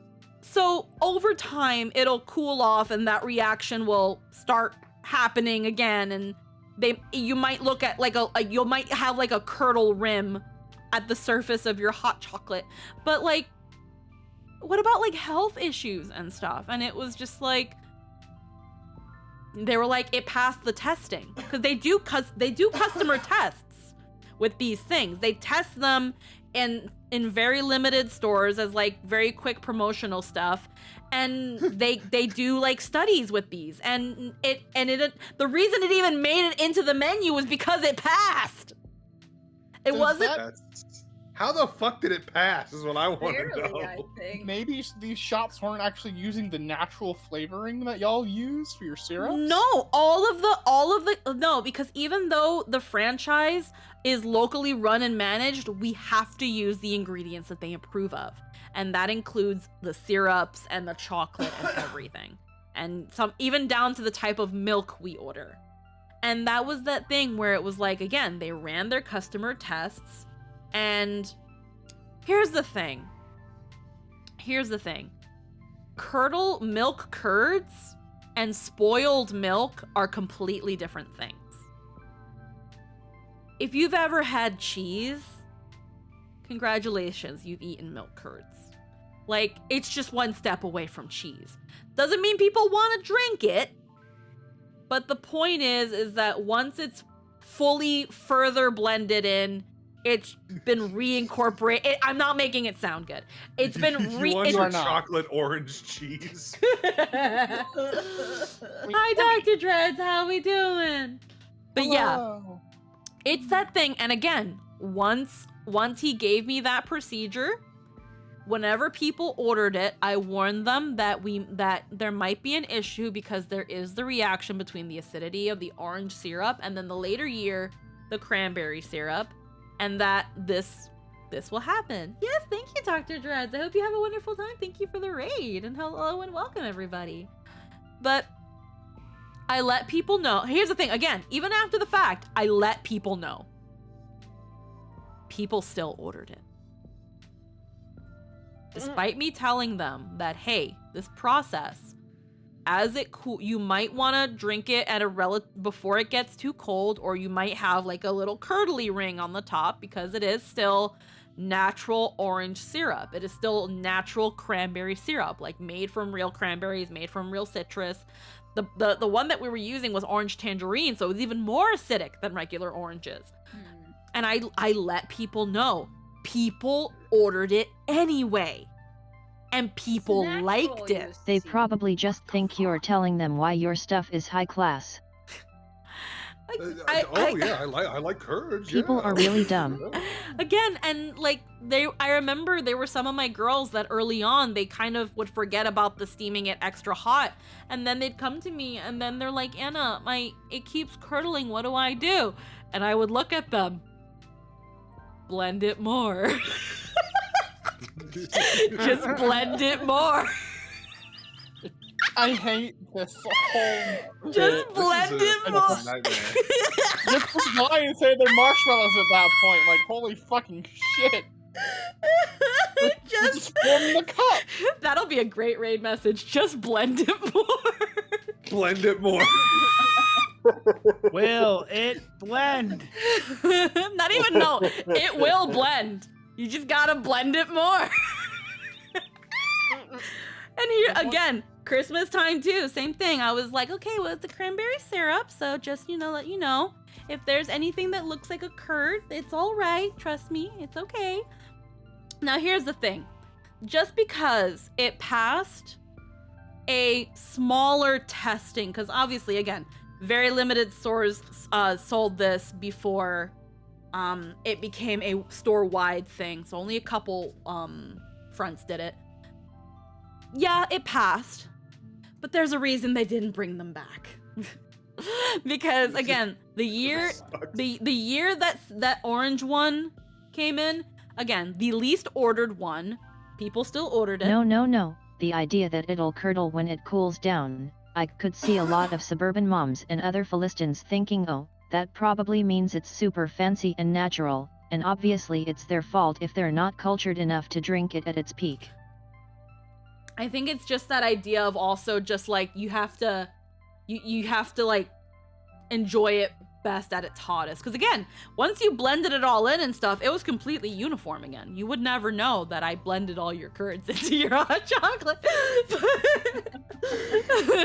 So over time, it'll cool off and that reaction will start happening again. And you might look at like you might have like a curdle rim at the surface of your hot chocolate. But like, what about like health issues and stuff? And it was just like, they were like, it passed the testing because they do customer tests with these things. They test them in very limited stores as like very quick promotional stuff, and they do like studies with these, and the reason it even made it into the menu was because it passed. It wasn't. How the fuck did it pass? Is what I want to know. I think. Maybe these shops weren't actually using the natural flavoring that y'all use for your syrups? No, no, because even though the franchise is locally run and managed, we have to use the ingredients that they approve of. And that includes the syrups and the chocolate and everything. And even down to the type of milk we order. And that was that thing where it was like, again, they ran their customer tests. And here's the thing. Milk curds and spoiled milk are completely different things. If you've ever had cheese, congratulations, you've eaten milk curds. Like, it's just one step away from cheese. Doesn't mean people want to drink it, but the point is that once it's fully further blended in, it's been reincorporated. I'm not making it sound good. It's been You want your chocolate orange cheese? Hi, Dr. Dreads. How we doing? But yeah, it's that thing. And again, once he gave me that procedure, whenever people ordered it, I warned them that there might be an issue because there is the reaction between the acidity of the orange syrup and then the later year, the cranberry syrup. And that this will happen. Yes, thank you, Dr. Dreads. I hope you have a wonderful time. Thank you for the raid. And hello and welcome, everybody. But I let people know. Here's the thing. Again, even after the fact, I let people know. People still ordered it. Despite me telling them that, hey, this process, as it you might want to drink it at before it gets too cold, or you might have like a little curdly ring on the top because it is still natural orange syrup. It is still natural cranberry syrup, like made from real cranberries, made from real citrus. The one that we were using was orange tangerine, so it was even more acidic than regular oranges. And I let people know. People ordered it anyway. And people liked it. They probably just think you're telling them why your stuff is high class. I like curds. People are really dumb. Again, and like I remember there were some of my girls that early on they kind of would forget about the steaming it extra hot, and then they'd come to me and then they're like, Anna, it keeps curdling. What do I do? And I would look at them. Blend it more. Just blend it more. I hate this whole. Just blend it more. Just lie and say they're marshmallows at that point. Like, holy fucking shit. Just form the cup. That'll be a great raid message. Just blend it more. Blend it more. Will it blend? Not even no. It will blend. You just gotta blend it more. And here again, Christmas time too. Same thing. I was like, okay, well, it's the cranberry syrup, so just let you know if there's anything that looks like a curd, it's all right. Trust me, it's okay. Now here's the thing. Just because it passed a smaller testing, because obviously, again, very limited stores sold this before it became a store-wide thing. So only a couple fronts did it. Yeah, it passed, but there's a reason they didn't bring them back. Because again, the year that orange one came in, again, the least ordered one, people still ordered it. No. The idea that it'll curdle when it cools down. I could see a lot of suburban moms and other Philistines thinking, oh, that probably means it's super fancy and natural, and obviously it's their fault if they're not cultured enough to drink it at its peak. I think it's just that idea of also just like you have to like enjoy it best at its hottest. Because again, once you blended it all in and stuff, it was completely uniform again. You would never know that I blended all your curds into your hot chocolate.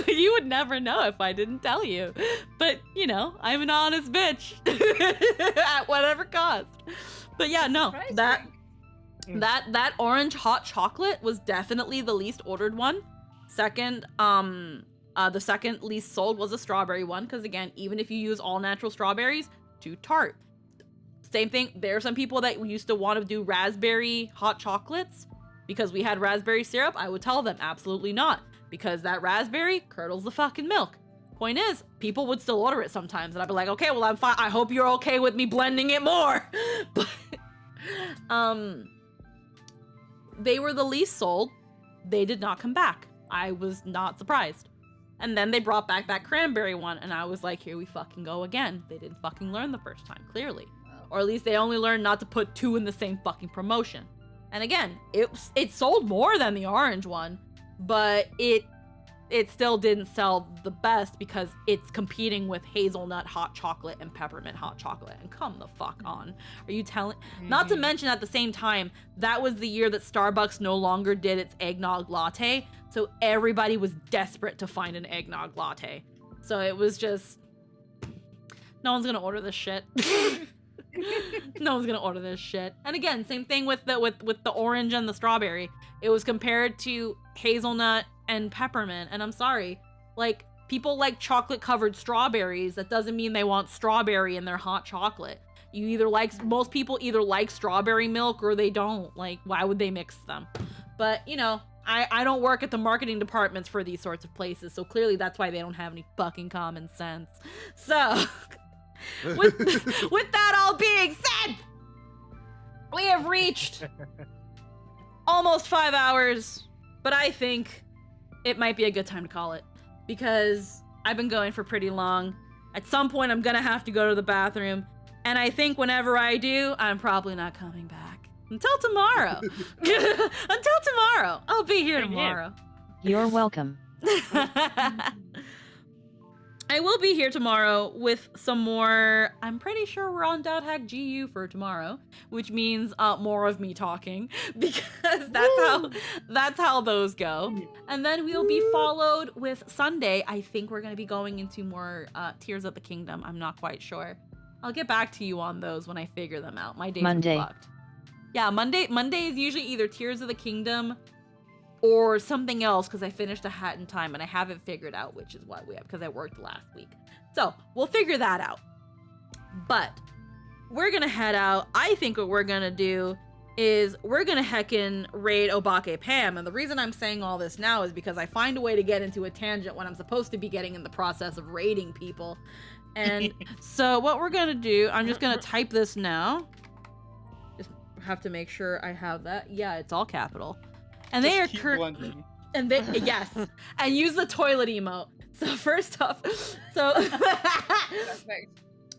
You would never know if I didn't tell you. But, you know, I'm an honest bitch at whatever cost. But yeah, no, that orange hot chocolate was definitely the least ordered one. Second, the second least sold was a strawberry one, because again, even if you use all natural strawberries, too tart. Same thing, there are some people that used to want to do raspberry hot chocolates because we had raspberry syrup. I would tell them absolutely not, because that raspberry curdles the fucking milk. Point is, people would still order it sometimes, and I'd be like, okay, well, I'm fine. I hope you're okay with me blending it more. But they were the least sold. They did not come back. I was not surprised. And then they brought back that cranberry one, and I was like, here we fucking go again. They didn't fucking learn the first time, clearly. Or at least they only learned not to put two in the same fucking promotion. And again, it sold more than the orange one, but it still didn't sell the best because it's competing with hazelnut hot chocolate and peppermint hot chocolate. And come the fuck on. Are you telling? Not to mention at the same time, that was the year that Starbucks no longer did its eggnog latte. So everybody was desperate to find an eggnog latte. So it was just, no one's gonna order this shit. No one's gonna order this shit. And again, same thing with the orange and the strawberry. It was compared to hazelnut and peppermint, and I'm sorry, like, people like chocolate covered strawberries. That doesn't mean they want strawberry in their hot chocolate. Most people either like strawberry milk or they don't. Like, why would they mix them? But, you know, I don't work at the marketing departments for these sorts of places, so clearly that's why they don't have any fucking common sense. So, with that all being said, we have reached almost 5 hours, but I think it might be a good time to call it, because I've been going for pretty long. At some point, I'm gonna have to go to the bathroom, and I think whenever I do, I'm probably not coming back. Until tomorrow. Until tomorrow. I'll be here tomorrow. You're welcome. I will be here tomorrow with some more. I'm pretty sure we're on .hack GU for tomorrow, which means more of me talking, because that's how those go. And then we'll be followed with Sunday. I think we're gonna be going into more Tears of the Kingdom. I'm not quite sure. I'll get back to you on those when I figure them out. My days Monday. are fucked. Yeah, Monday is usually either Tears of the Kingdom or something else, because I finished A Hat in Time and I haven't figured out which is what we have, because I worked last week. So we'll figure that out. But we're gonna head out. I think what we're gonna do is we're gonna heckin' raid Obake Pam. And the reason I'm saying all this now is because I find a way to get into a tangent when I'm supposed to be getting in the process of raiding people. And so what we're gonna do, I'm just gonna type this now. Just have to make sure I have that. Yeah, it's all capital. And they are blending. And they, yes, and use the toilet emote. So first off,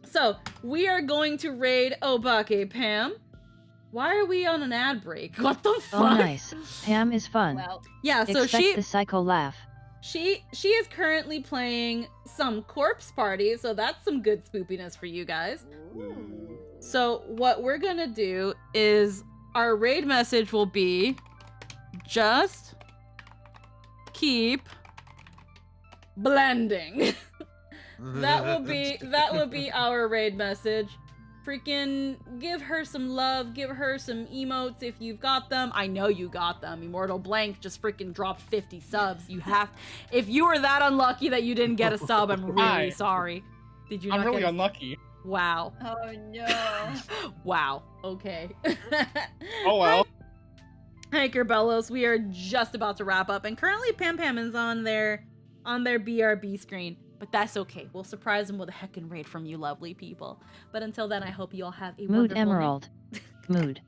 so we are going to raid Obake Pam. Why are we on an ad break? What the fuck? Oh, nice. Pam is fun. Well, yeah, so expect the psycho laugh. She is currently playing some Corpse Party, so that's some good spoopiness for you guys. ooh. So what we're gonna do is our raid message will be just keep blending. that will be our raid message. Freaking give her some love, give her some emotes if you've got them. I know you got them. Immortal Blank just freaking dropped 50 subs. You have, if you were that unlucky that you didn't get a sub, I'm really sorry. Did you? I'm not really get unlucky. Wow. Oh no. Wow. Okay. Oh well. Hey, Kerbellos, we are just about to wrap up, and currently Pam Pam is on their BRB screen, but that's okay. We'll surprise them with a heckin' raid from you lovely people. But until then, I hope you all have a Mood wonderful Emerald. Mood.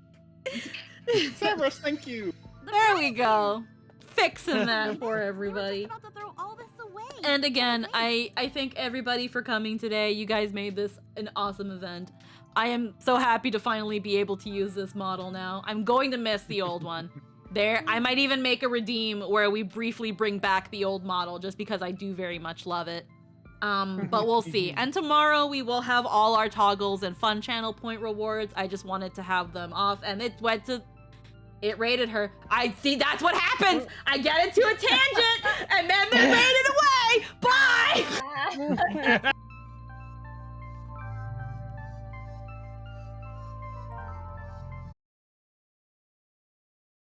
Cerberus, thank you. There we go. Fixing that for everybody. They were just about to throw all this away. And again, I thank everybody for coming today. You guys made this an awesome event. I am so happy to finally be able to use this model now. I'm going to miss the old one. There, I might even make a redeem where we briefly bring back the old model just because I do very much love it. But we'll see. And tomorrow we will have all our toggles and fun channel point rewards. I just wanted to have them off, and it rated her. I see, that's what happens. I get into a tangent and then they rated away. Bye.